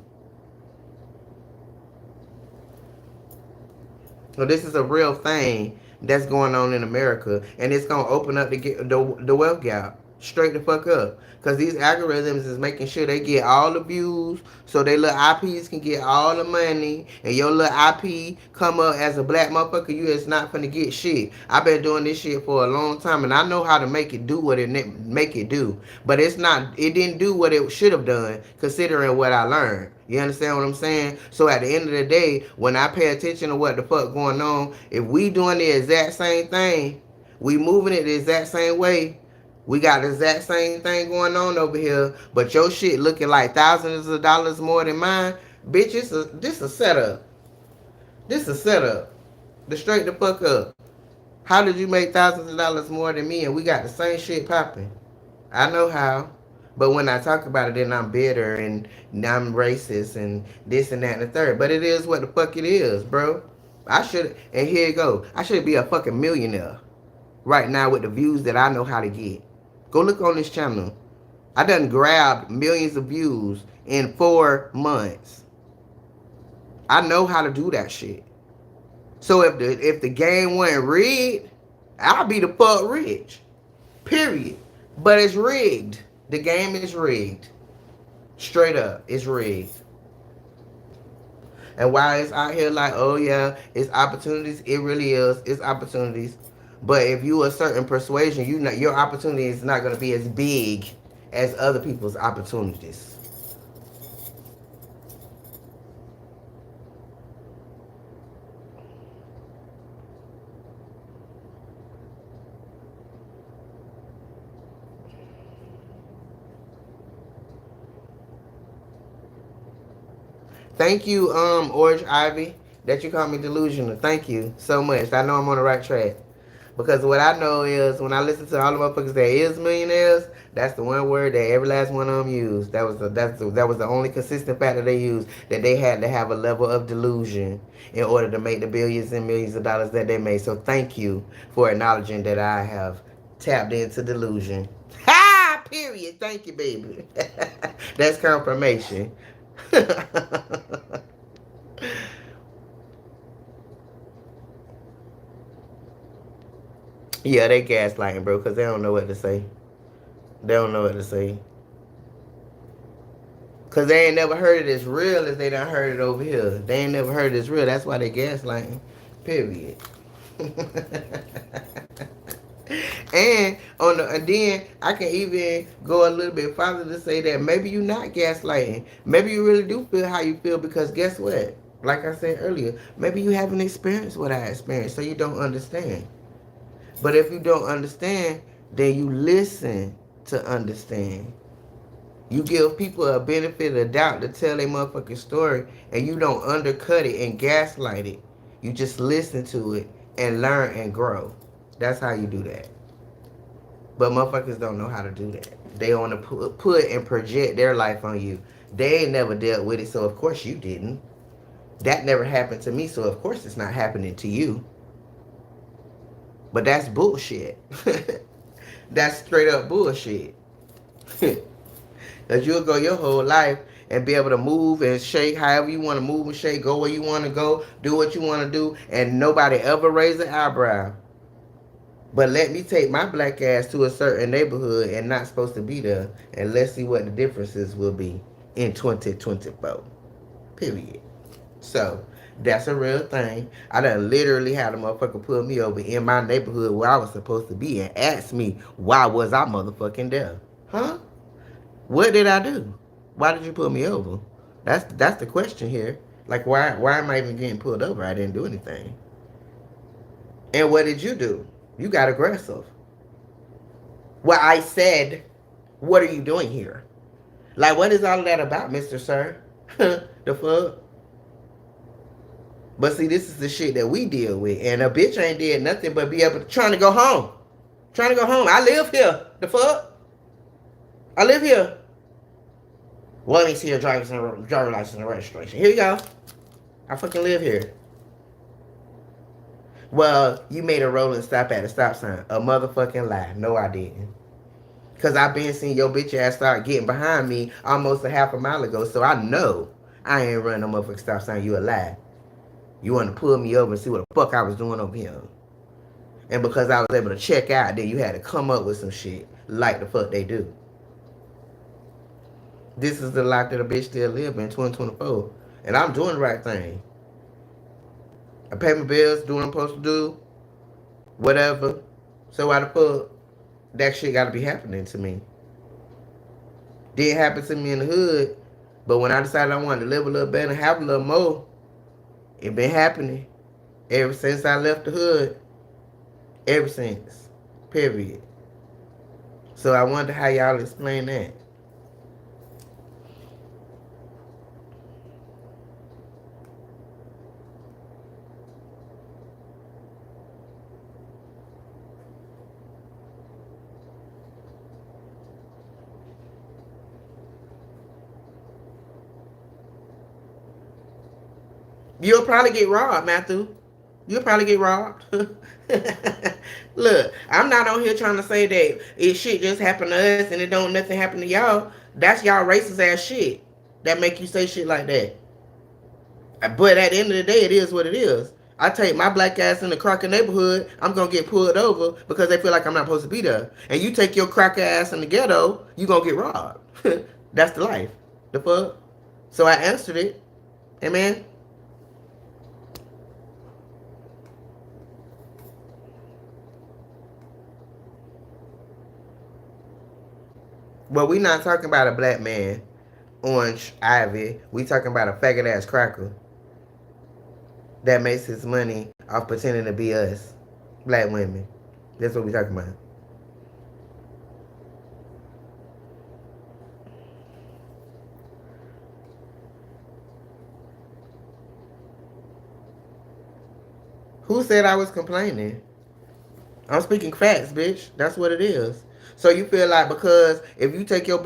So this is a real thing that's going on in America, and it's gonna open up the wealth gap straight the fuck up. Cause these algorithms is making sure they get all the views, so they little IPs can get all the money, and your little IP come up as a black motherfucker, you is not finna get shit. I've been doing this shit for a long time, and I know how to make it do what it make it do. But it's not. It didn't do what it should have done, considering what I learned. You understand what I'm saying? So at the end of the day, when I pay attention to what the fuck going on, if we doing the exact same thing, we moving it the exact same way, we got the exact same thing going on over here, but your shit looking like thousands of dollars more than mine, bitch, this a setup. This a setup. The straight the fuck up. How did you make thousands of dollars more than me and we got the same shit popping? I know how. But when I talk about it, then I'm bitter and I'm racist and this and that and the third. But it is what the fuck it is, bro. And here you go. I should be a fucking millionaire right now with the views that I know how to get. Go look on this channel. I done grabbed millions of views in 4 months. I know how to do that shit. So if the game wasn't rigged, I'll be the fuck rich. Period. But it's rigged. The game is rigged. Straight up, it's rigged. And while it's out here like, oh yeah, it's opportunities, it really is. It's opportunities. But if you a certain persuasion, your opportunity is not going to be as big as other people's opportunities. Thank you, Orange Ivy, that you called me delusional. Thank you so much. I know I'm on the right track. Because what I know is when I listen to all the motherfuckers that is millionaires, that's the one word that every last one of them used. That was the only consistent factor they used, that they had to have a level of delusion in order to make the billions and millions of dollars that they made. So thank you for acknowledging that I have tapped into delusion. Ha! Period. Thank you, baby. That's confirmation. Yeah, they gaslighting, bro, because they don't know what to say. They don't know what to say. Because they ain't never heard it as real as they done heard it over here. They ain't never heard it as real. That's why they gaslighting. Period. And then I can even go a little bit farther to say that maybe you're not gaslighting. Maybe you really do feel how you feel, because guess what? Like I said earlier, maybe you haven't experienced what I experienced, so you don't understand. But if you don't understand, then you listen to understand. You give people a benefit of the doubt to tell their motherfucking story, and you don't undercut it and gaslight it. You just listen to it and learn and grow. That's how you do that. But motherfuckers don't know how to do that. They want to put and project their life on you. They ain't never dealt with it, so of course you didn't. That never happened to me, so of course it's not happening to you. But that's bullshit. That's straight up bullshit. Because you'll go your whole life and be able to move and shake however you want to move and shake, go where you want to go, do what you want to do, and nobody ever raise an eyebrow. But let me take my black ass to a certain neighborhood and not supposed to be there, and let's see what the differences will be in 2024. Period. So, that's a real thing. I done literally had a motherfucker pull me over in my neighborhood where I was supposed to be and ask me why was I motherfucking there. Huh? What did I do? Why did you pull me over? That's the question here. Like, why am I even getting pulled over? I didn't do anything. And what did you do? You got aggressive. Well, I said, what are you doing here? Like, what is all of that about, Mr. Sir? The fuck? But see, this is the shit that we deal with. And a bitch ain't did nothing but be able to, trying to go home. Trying to go home. I live here. The fuck? I live here. Well, let me see your driver license and registration. Here you go. I fucking live here. Well, you made a rolling stop at a stop sign. A motherfucking lie. No, I didn't. Because I've been seeing your bitch ass start getting behind me almost a half a mile ago. So I know I ain't running no motherfucking stop sign. You a lie. You want to pull me over and see what the fuck I was doing over here. And because I was able to check out, then you had to come up with some shit like the fuck they do. This is the life that a bitch still live in 2024. And I'm doing the right thing. I pay my bills, do what I'm supposed to do, whatever. So why the fuck that shit gotta be happening to me? Didn't happen to me in the hood, but when I decided I wanted to live a little better and have a little more, it been happening ever since I left the hood. Ever since. Period. So I wonder how y'all explain that. You'll probably get robbed, Matthew. You'll probably get robbed. Look, I'm not on here trying to say that it shit just happened to us and it don't nothing happen to y'all. That's y'all racist ass shit that make you say shit like that. But at the end of the day, it is what it is. I take my black ass in the cracker neighborhood, I'm gonna get pulled over because they feel like I'm not supposed to be there. And you take your cracker ass in the ghetto, you gonna get robbed. That's the life. The fuck? So I answered it. Amen. Well, we not talking about a black man, Orange Ivy. We talking about a faggot ass cracker that makes his money off pretending to be us, black women. That's what we talking about. Who said I was complaining? I'm speaking facts, bitch. That's what it is. So you feel like because if you take your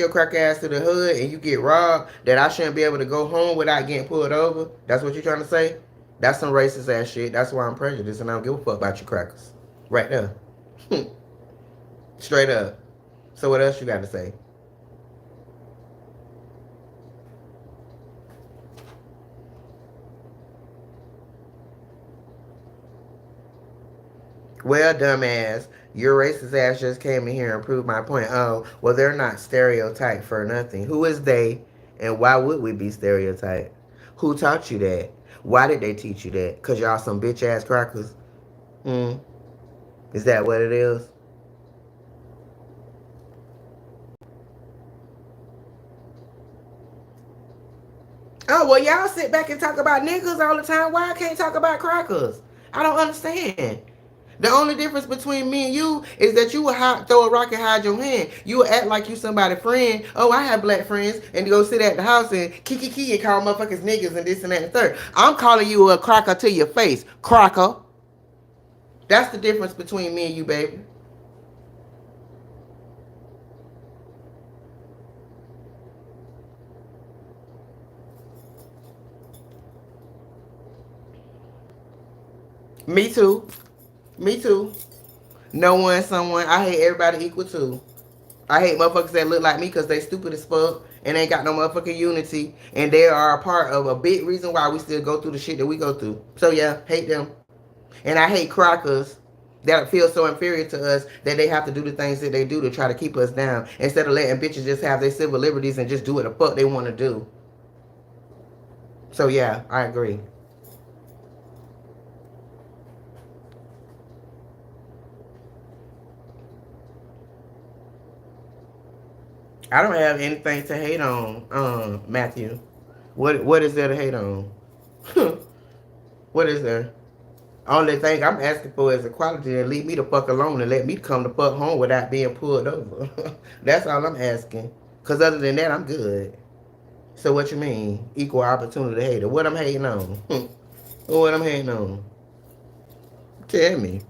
crack ass to the hood and you get robbed, that I shouldn't be able to go home without getting pulled over? That's what you're trying to say? That's some racist ass shit. That's why I'm prejudiced and I don't give a fuck about your crackers. Right there. Straight up. So what else you got to say? Well, dumbass, your racist ass just came in here and proved my point. Oh, well, they're not stereotyped for nothing. Who is they, and why would we be stereotyped? Who taught you that? Why did they teach you that? Because y'all some bitch ass crackers? Hmm. Is that what it is? Oh, well, y'all sit back and talk about niggas all the time. Why I can't talk about crackers? I don't understand. The only difference between me and you is that you will throw a rock and hide your hand. You will act like you somebody's friend. Oh, I have black friends, and go sit at the house and kiki and call motherfuckers niggas and this and that and third. I'm calling you a cracker to your face, cracker. That's the difference between me and you, baby. Me too. Me too. No one, someone. I hate everybody equal too. I hate motherfuckers that look like me because they stupid as fuck and ain't got no motherfucking unity. And they are a part of a big reason why we still go through the shit that we go through. So yeah, hate them. And I hate crackers that feel so inferior to us that they have to do the things that they do to try to keep us down instead of letting bitches just have their civil liberties and just do what the fuck they want to do. So yeah, I agree. I don't have anything to hate on, Matthew. What is there to hate on? What is there? Only thing I'm asking for is equality to leave me the fuck alone and let me come the fuck home without being pulled over. That's all I'm asking. Cause other than that, I'm good. So what you mean? Equal opportunity hater. What I'm hating on? What I'm hating on? Tell me.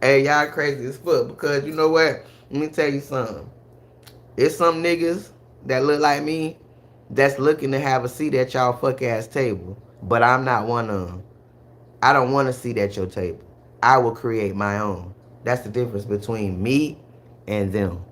Hey, y'all crazy as fuck because you know what? Let me tell you something. It's some niggas that look like me that's looking to have a seat at y'all fuck ass table. But I'm not one of them. I don't want to sit at your table. I will create my own. That's the difference between me and them.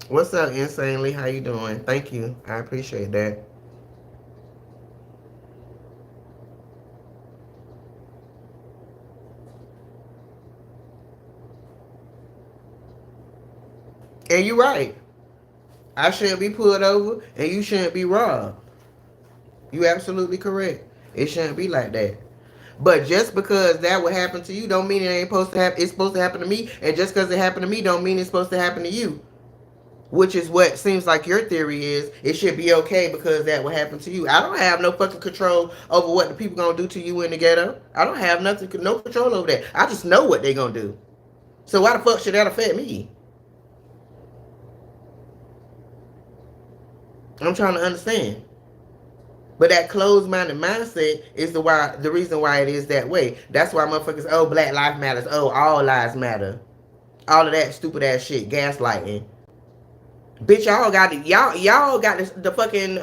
What's up, Insanely? How you doing? Thank you. I appreciate that. And you're right. I shouldn't be pulled over and you shouldn't be robbed. You absolutely correct. It shouldn't be like that. But just because that would happen to you don't mean it ain't supposed to happen. It's supposed to happen to me. And just because it happened to me don't mean it's supposed to happen to you. Which is what seems like your theory is. It should be okay because that would happen to you. I don't have no fucking control over what the people gonna do to you in the ghetto. I don't have nothing, no control over that. I just know what they gonna do. So why the fuck should that affect me? I'm trying to understand. But that closed-minded mindset is the reason why it is that way. That's why motherfuckers, oh, Black Lives Matters, oh, all lives matter. All of that stupid ass shit, gaslighting. Bitch, y'all got the fucking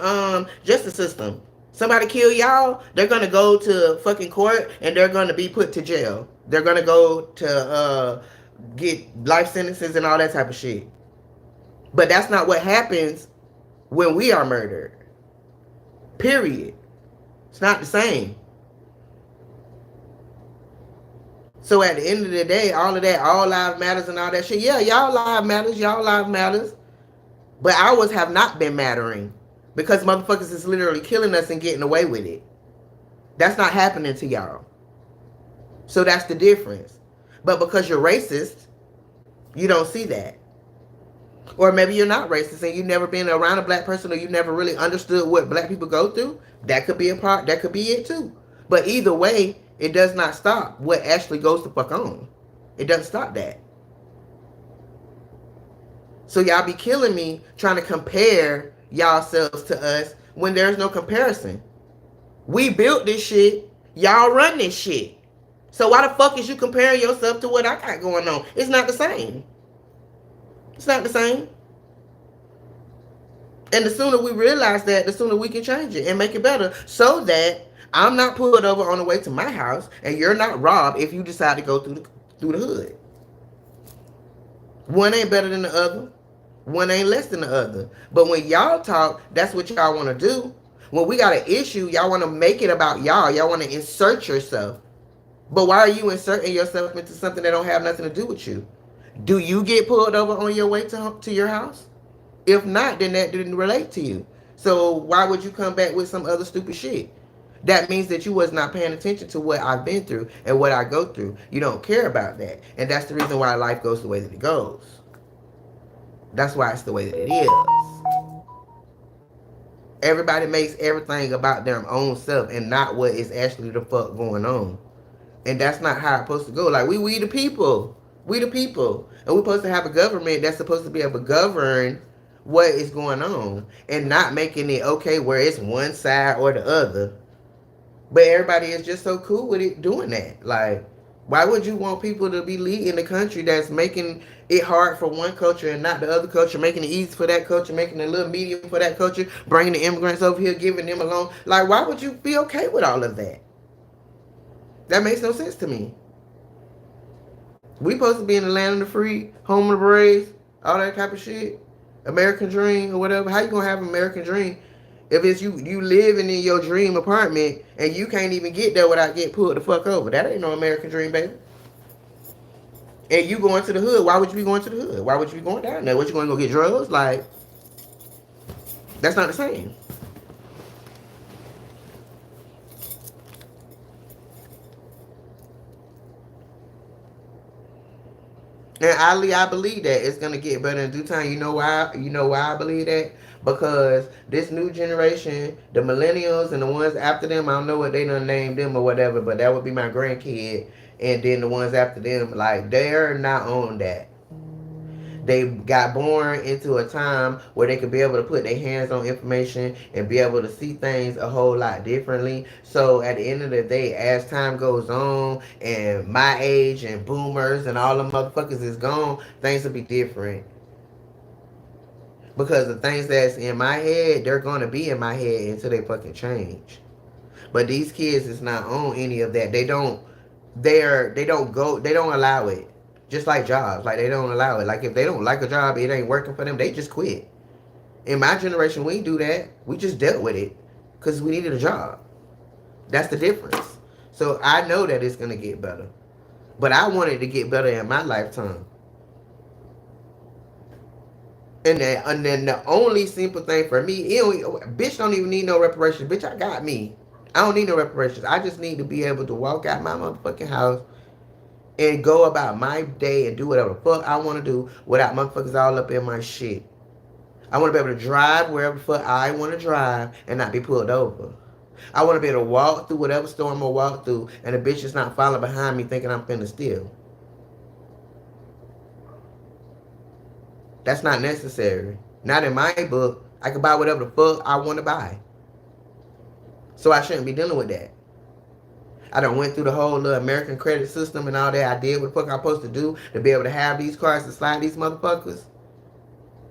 justice system. Somebody kill y'all, they're gonna go to fucking court and they're gonna be put to jail. They're gonna go to get life sentences and all that type of shit. But that's not what happens when we are murdered. Period. It's not the same. So at the end of the day, all of that, all lives matters and all that shit. Yeah, y'all lives matters, y'all lives matters. But ours have not been mattering because motherfuckers is literally killing us and getting away with it. That's not happening to y'all. So that's the difference. But because you're racist, you don't see that. Or maybe you're not racist and you've never been around a black person or you never really understood what black people go through. That could be a part. That could be it too. But either way, it does not stop what actually goes the fuck on. It doesn't stop that. So y'all be killing me trying to compare y'all selves to us when there's no comparison. We built this shit. Y'all run this shit. So why the fuck is you comparing yourself to what I got going on? It's not the same. It's not the same. And the sooner we realize that, the sooner we can change it and make it better so that I'm not pulled over on the way to my house and you're not robbed if you decide to go through the hood. One ain't better than the other. One ain't less than the other. But when y'all talk, that's what y'all want to do. When we got an issue, y'all want to make it about y'all. Y'all want to insert yourself. But why are you inserting yourself into something that don't have nothing to do with you? Do you get pulled over on your way to your house? If not, then that didn't relate to you. So why would you come back with some other stupid shit? That means that you was not paying attention to what I've been through and what I go through. You don't care about that. And that's the reason why life goes the way that it goes. That's why it's the way that it is. Everybody makes everything about their own self and not what is actually the fuck going on. And that's not how it's supposed to go. Like, we the people. We the people. And we're supposed to have a government that's supposed to be able to govern what is going on. And not making it okay where it's one side or the other. But everybody is just so cool with it doing that. Like, why would you want people to be leading the country that's making it hard for one culture and not the other culture, making it easy for that culture, making it a little medium for that culture, bringing the immigrants over here, giving them a loan? Like, why would you be okay with all of that? That makes no sense to me. We supposed to be in the land of the free, home of the brave, all that type of shit. American dream or whatever. How you gonna have an American dream if it's you living in your dream apartment and you can't even get there without getting pulled the fuck over? That ain't no American dream, baby. And you going to the hood. Why would you be going to the hood? Why would you be going down there? What, you going to go get drugs? Like, that's not the same. And Ali, I believe that it's gonna get better in due time. You know why? You know why I believe that? Because this new generation, the millennials and the ones after them, I don't know what they done named them or whatever, but that would be my grandkid. And then the ones after them, like they're not on that. They got born into a time where they could be able to put their hands on information and be able to see things a whole lot differently. So at the end of the day, as time goes on and my age and boomers and all the motherfuckers is gone, things will be different. Because the things that's in my head, they're gonna be in my head until they fucking change. But these kids is not on any of that. They don't allow it. Just like jobs. Like they don't allow it. Like if they don't like a job, it ain't working for them, they just quit. In my generation, we didn't do that. We just dealt with it because we needed a job. That's the difference. So I know that it's gonna get better. But I wanted to get better in my lifetime. And then the only simple thing for me, bitch don't even need no reparations. Bitch, I got me. I don't need no reparations. I just need to be able to walk out my motherfucking house and go about my day and do whatever the fuck I want to do without motherfuckers all up in my shit. I want to be able to drive wherever the fuck I want to drive and not be pulled over. I want to be able to walk through whatever store I'm going to walk through and the bitch is not following behind me thinking I'm finna steal. That's not necessary. Not in my book. I can buy whatever the fuck I want to buy. So I shouldn't be dealing with that. I done went through the whole American credit system and all that. I did what the fuck I'm supposed to do to be able to have these cards to slide these motherfuckers.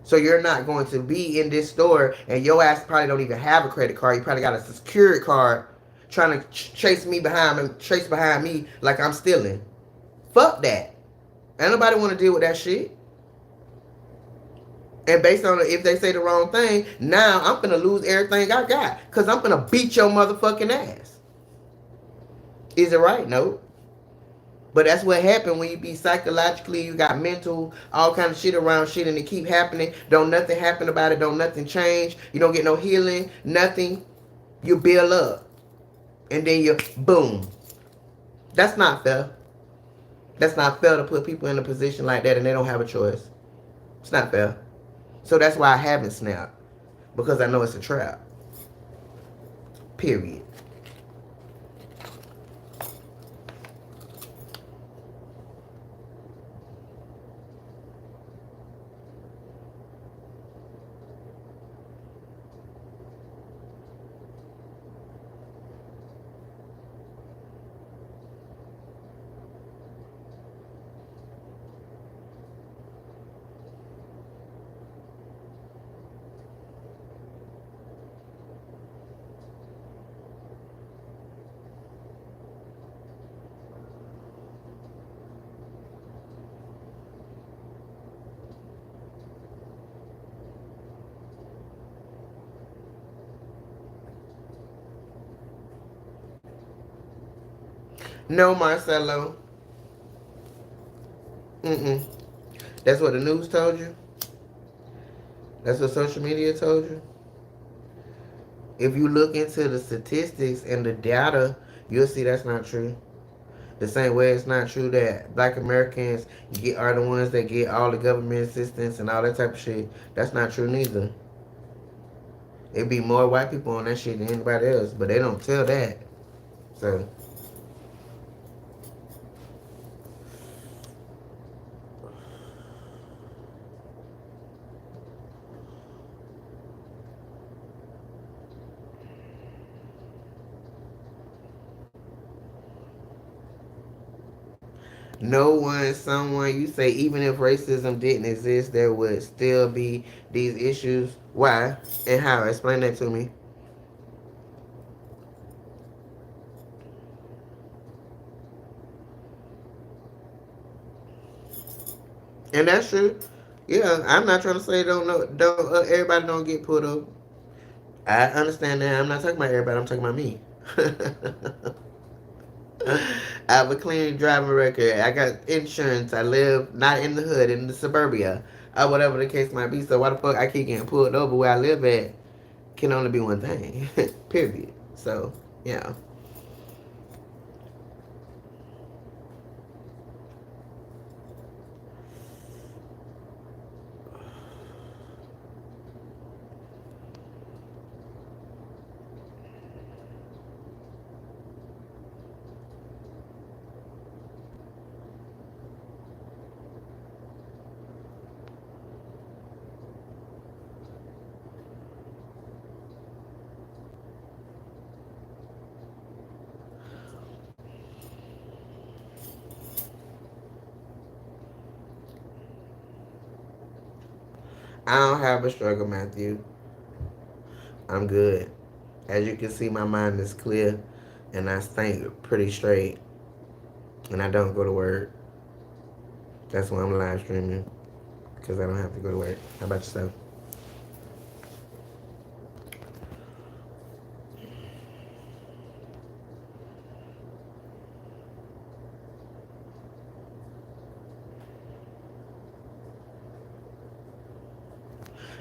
So you're not going to be in this store and your ass probably don't even have a credit card. You probably got a security card trying to chase behind me like I'm stealing. Fuck that. Ain't nobody want to deal with that shit. And based on if they say the wrong thing, now I'm gonna lose everything I got because I'm gonna beat your motherfucking ass. Is it right? No. But that's what happened when you be psychologically, you got mental, all kind of shit around shit, and it keep happening. Don't nothing happen about it. Don't nothing change. You don't get no healing. Nothing. You build up, and then you boom. That's not fair. That's not fair to put people in a position like that, and they don't have a choice. It's not fair. So that's why I haven't snapped because I know it's a trap. Period. No, Marcelo. Mm-mm. That's what the news told you. That's what social media told you. If you look into the statistics and the data, you'll see that's not true. The same way it's not true that black Americans are the ones that get all the government assistance and all that type of shit. That's not true neither. It'd be more white people on that shit than anybody else, but they don't tell that. So no one, someone, you say even if racism didn't exist, there would still be these issues. Why and how? Explain that to me. And that's true. Yeah, I'm not trying to say don't everybody don't get put up. I understand that. I'm not talking about everybody. I'm talking about me. I have a clean driving record. I got insurance. I live not in the hood, in the suburbia, whatever the case might be. So why the fuck I keep getting pulled over where I live at can only be one thing. Period. So yeah. I don't have a struggle, Matthew. I'm good. As you can see, my mind is clear, and I think pretty straight, and I don't go to work. That's why I'm live streaming, because I don't have to go to work. How about yourself?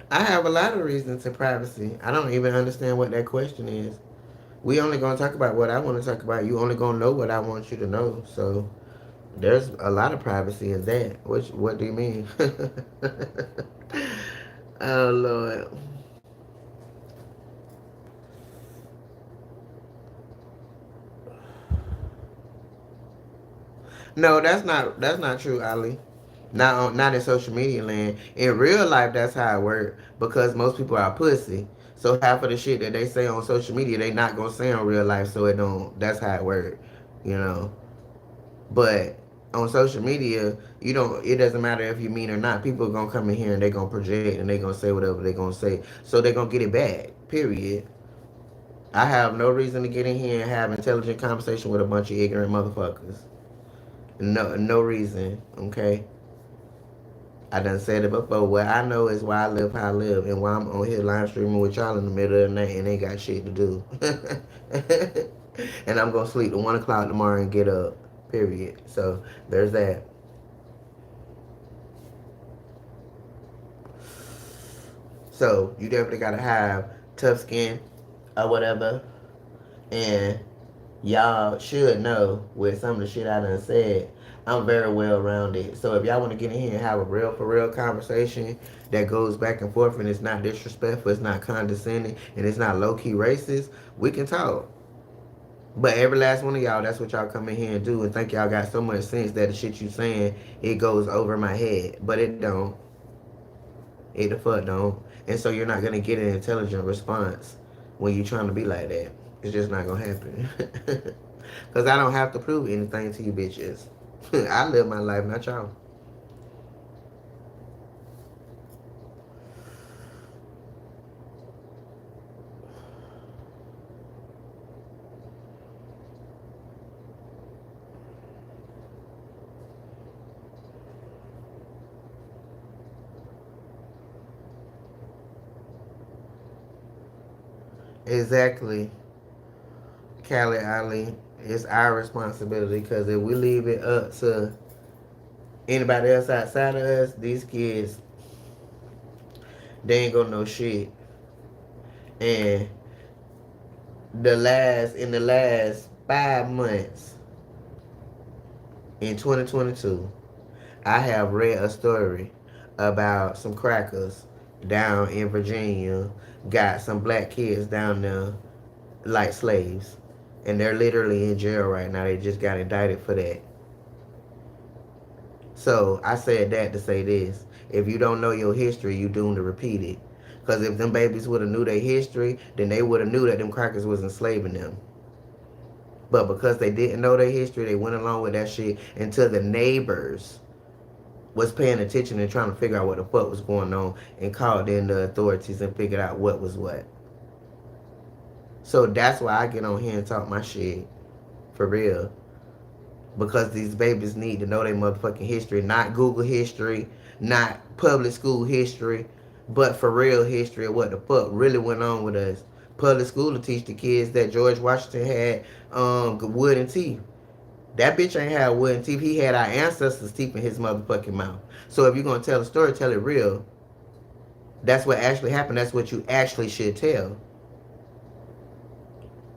I have a lot of reasons to privacy. I don't even understand what that question is. We only gonna talk about what I want to talk about. You only gonna know what I want you to know. So there's a lot of privacy in that. What do you mean? Oh Lord. No, that's not true, Ali. Not in social media land. In real life, that's how it works because most people are pussy. So half of the shit that they say on social media, they not gonna say on real life. So it don't. That's how it works, you know. But on social media, you don't. It doesn't matter if you mean or not. People are gonna come in here and they gonna project and they gonna say whatever they gonna say. So they gonna get it back. Period. I have no reason to get in here and have intelligent conversation with a bunch of ignorant motherfuckers. No reason. Okay. I done said it before. What I know is why I live how I live and why I'm on here live streaming with y'all in the middle of the night and ain't got shit to do. And I'm gonna sleep to 1 o'clock tomorrow and get up. Period. So there's that. So you definitely gotta have tough skin or whatever. And y'all should know with some of the shit I done said, I'm very well rounded. So if y'all want to get in here and have a real for real conversation that goes back and forth and it's not disrespectful, it's not condescending, and it's not low key racist, we can talk. But every last one of y'all, that's what y'all come in here and do, and think y'all got so much sense that the shit you saying it goes over my head, but it don't. It the fuck don't. And so you're not gonna get an intelligent response when you're trying to be like that. It's just not gonna happen. Cause I don't have to prove anything to you bitches. I live my life, not y'all. Exactly, Callie Ali. It's our responsibility because if we leave it up to anybody else outside of us, these kids, they ain't gonna know shit. And in the last 5 months in 2022, I have read a story about some crackers down in Virginia got some black kids down there like slaves. And they're literally in jail right now. They just got indicted for that. So I said that to say this. If you don't know your history, you doomed to repeat it. Because if them babies would have knew their history, then they would have knew that them crackers was enslaving them. But because they didn't know their history, they went along with that shit until the neighbors was paying attention and trying to figure out what the fuck was going on and called in the authorities and figured out what was what. So that's why I get on here and talk my shit. For real. Because these babies need to know their motherfucking history. Not Google history, not public school history, but for real history of what the fuck really went on with us. Public school to teach the kids that George Washington had wooden teeth. That bitch ain't had wooden teeth. He had our ancestors' teeth in his motherfucking mouth. So if you're gonna tell a story, tell it real. That's what actually happened. That's what you actually should tell.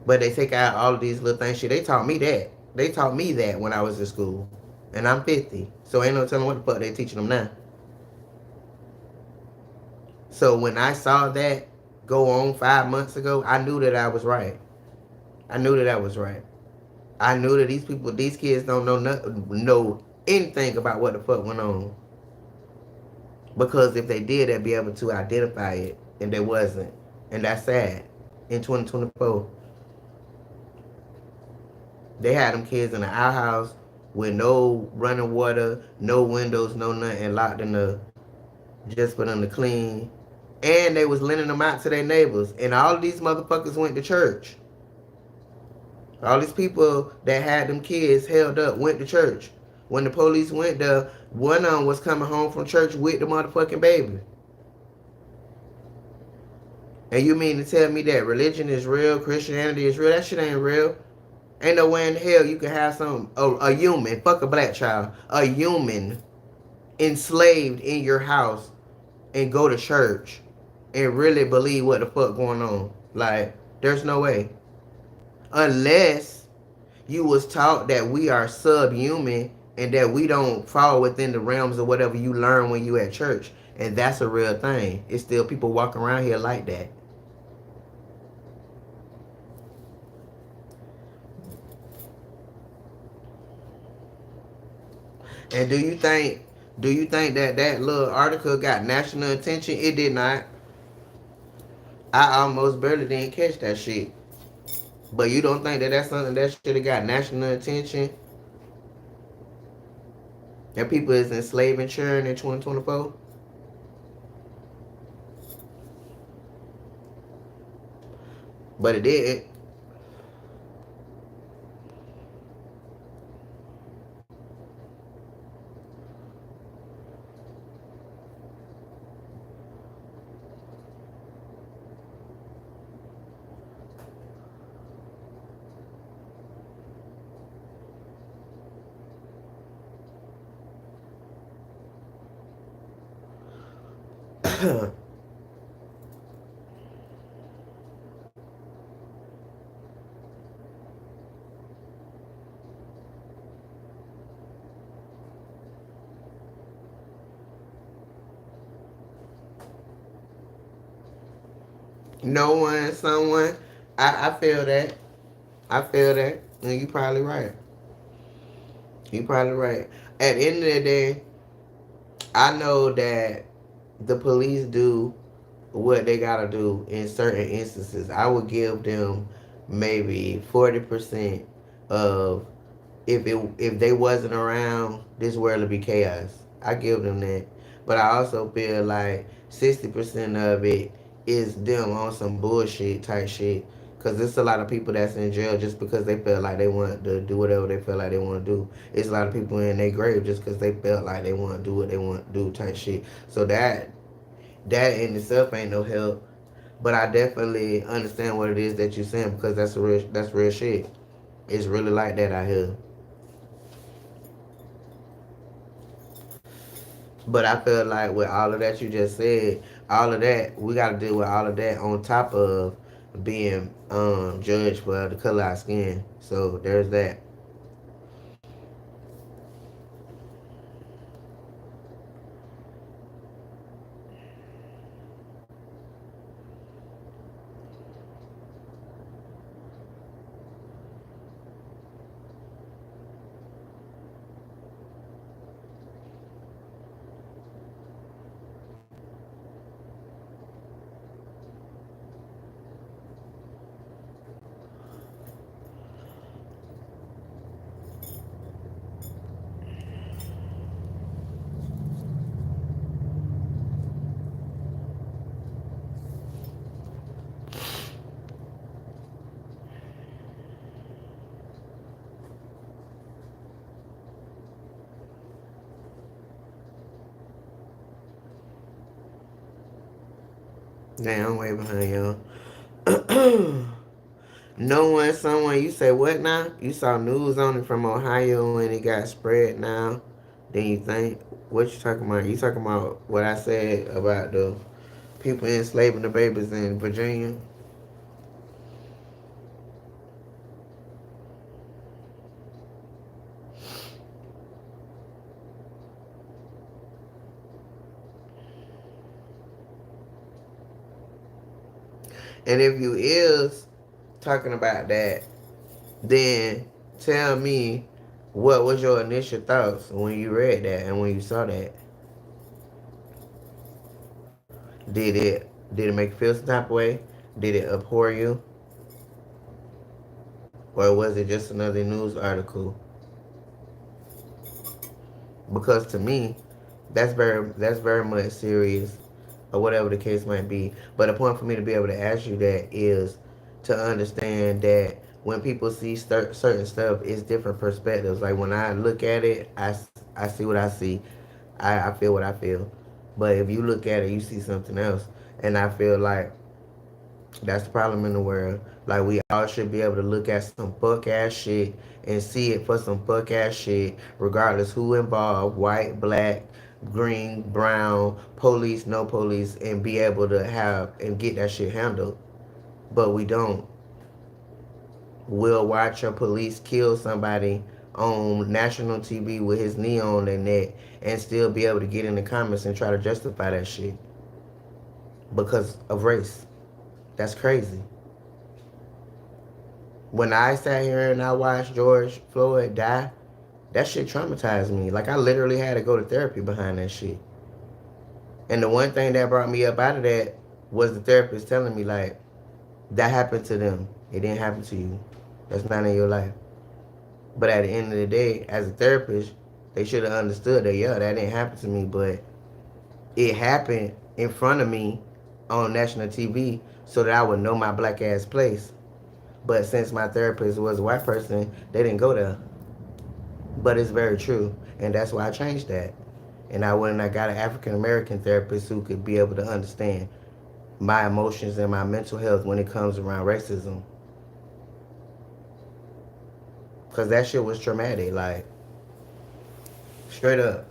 But they take out all of these little things. Shit, they taught me that. They taught me that when I was in school. And I'm 50. So ain't no telling what the fuck they teaching them now. So when I saw that go on 5 months ago, I knew that I was right. I knew that I was right. I knew that these people, these kids don't know anything about what the fuck went on. Because if they did, they'd be able to identify it. And they wasn't. And that's sad. In 2024, they had them kids in the outhouse with no running water, no windows, no nothing, locked in the just for them to clean. And they was lending them out to their neighbors. And all of these motherfuckers went to church. All these people that had them kids held up went to church. When the police went there, one of them was coming home from church with the motherfucking baby. And you mean to tell me that religion is real, Christianity is real? That shit ain't real. Ain't no way in hell you can have a human, fuck a black child, a human enslaved in your house and go to church and really believe what the fuck going on. Like, there's no way. Unless you was taught that we are subhuman and that we don't fall within the realms of whatever you learn when you at church. And that's a real thing. It's still people walking around here like that. And do you think that that little article got national attention? It did not. I almost barely didn't catch that shit. But you don't think that that's something that should have got national attention? That people is enslaving children in 2024? But it did. No one, someone. I feel that. I feel that. And you probably right. You probably right. At the end of the day, I know that the police do what they gotta do in certain instances. I would give them maybe 40% of if they wasn't around, this world would be chaos. I give them that, but I also feel like 60% of it is them on some bullshit type shit. Cause there's a lot of people that's in jail just because they felt like they want to do whatever they feel like they want to do. It's a lot of people in their grave just because they felt like they want to do what they want to do type shit. So that in itself ain't no help. But I definitely understand what it is that you're saying because that's real shit. It's really like that out here. But I feel like with all of that you just said, all of that we got to deal with all of that on top of being judged for the color of our skin. So there's that. Damn, I'm way behind y'all. Knowing someone, you say what now? You saw news on it from Ohio and it got spread now. Then you think, what you talking about? You talking about what I said about the people enslaving the babies in Virginia? And if you is talking about that, then tell me what was your initial thoughts when you read that and when you saw that? Did it make you feel some type of way? Did it abhor you? Or was it just another news article? Because to me, That's very much serious, or whatever the case might be. But the point for me to be able to ask you that is to understand that when people see certain stuff, it's different perspectives. Like when I look at it, I see what I see. I feel what I feel. But if you look at it, you see something else. And I feel like that's the problem in the world. Like we all should be able to look at some fuck ass shit and see it for some fuck ass shit, regardless who involved, white, black, green, brown, police, no police, and be able to have and get that shit handled. But we don't. We'll watch a police kill somebody on national TV with his knee on their neck and still be able to get in the comments and try to justify that shit because of race. That's crazy. When I sat here and I watched George Floyd die, that shit traumatized me. Like I literally had to go to therapy behind that shit. And the one thing that brought me up out of that was the therapist telling me like that happened to them. It didn't happen to you. That's not in your life. But at the end of the day, as a therapist, they should have understood that yeah, that didn't happen to me, but it happened in front of me on national TV so that I would know my black ass place. But since my therapist was a white person, they didn't go there. But it's very true, and that's why I changed that. And I went and I got an African American therapist who could be able to understand my emotions and my mental health when it comes around racism. Cause that shit was traumatic, like straight up.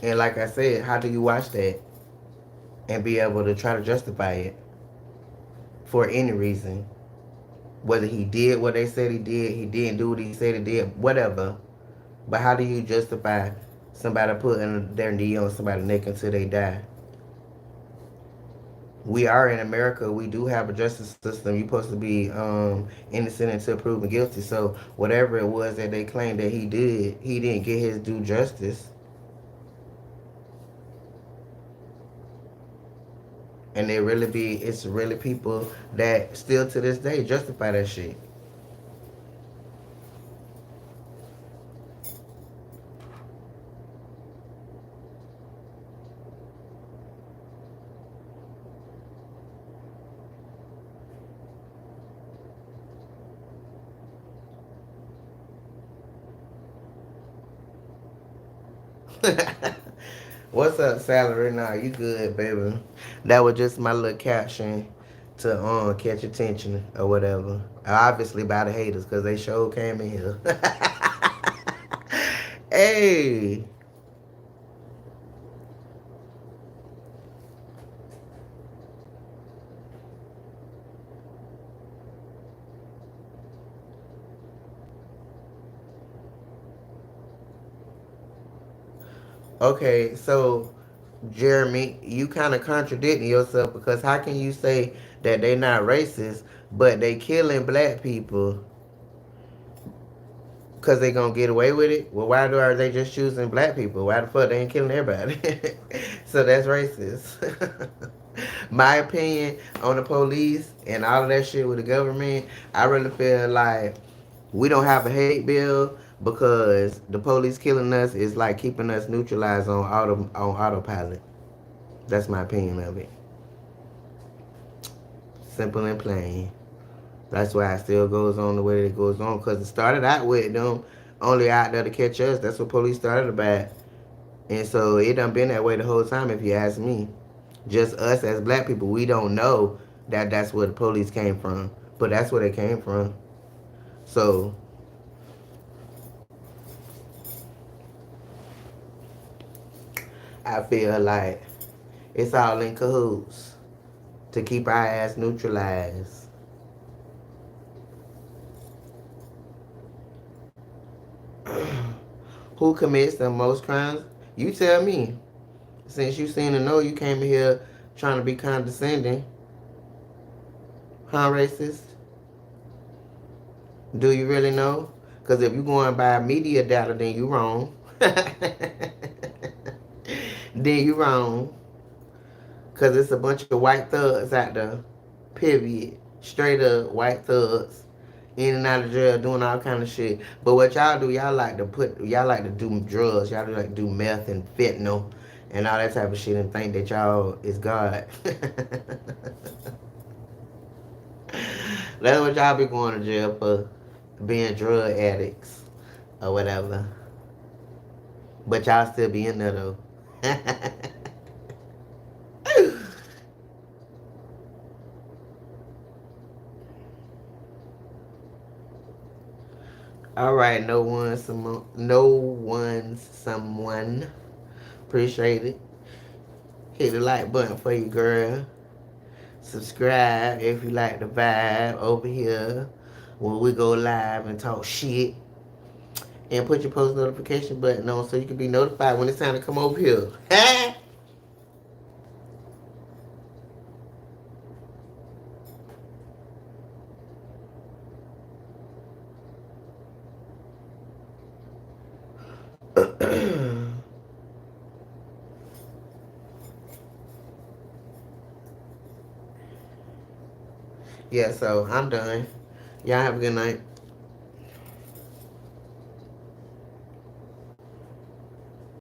And like I said, how do you watch that and be able to try to justify it for any reason? Whether he did what they said he didn't do what he said he did, whatever. But how do you justify somebody putting their knee on somebody's neck until they die? We are in America. We do have a justice system. You're supposed to be innocent until proven guilty. So whatever it was that they claimed that he did, he didn't get his due justice. And it's really people that still to this day justify that shit. What's up, salary? Nah, you good, baby. That was just my little caption to catch attention or whatever. Obviously by the haters, cause they sure came in here. Hey, okay, so Jeremy, you kind of contradicting yourself because how can you say that they not racist, but they killing black people because they gonna get away with it? Well, why are they just choosing black people? Why the fuck they ain't killing everybody? So that's racist. My opinion on the police and all of that shit with the government, I really feel like we don't have a hate bill because the police killing us is like keeping us neutralized on autopilot. That's my opinion of it. Simple and plain. That's why it still goes on the way that it goes on. Because it started out with them only out there to catch us. That's what police started about. And so it done been that way the whole time, if you ask me. Just us as black people, we don't know that that's where the police came from. But that's where they came from. So I feel like it's all in cahoots to keep our ass neutralized. Who commits the most crimes? You tell me. Since you seem to know, you came here trying to be condescending. Huh, racist? Do you really know? Because if you're going by media data, then you wrong. Then you wrong. Because it's a bunch of white thugs out there. Period. Straight up white thugs in and out of jail, doing all kind of shit. But what y'all do, y'all like to do drugs. Y'all like to do meth and fentanyl and all that type of shit and think that y'all is God. That's what y'all be going to jail for, being drug addicts or whatever. But y'all still be in there though. All right, no one's someone. Appreciate it. Hit the like button for you, girl. Subscribe if you like the vibe over here when we go live and talk shit. And put your post notification button on so you can be notified when it's time to come over here. Yeah, so I'm done. Y'all have a good night.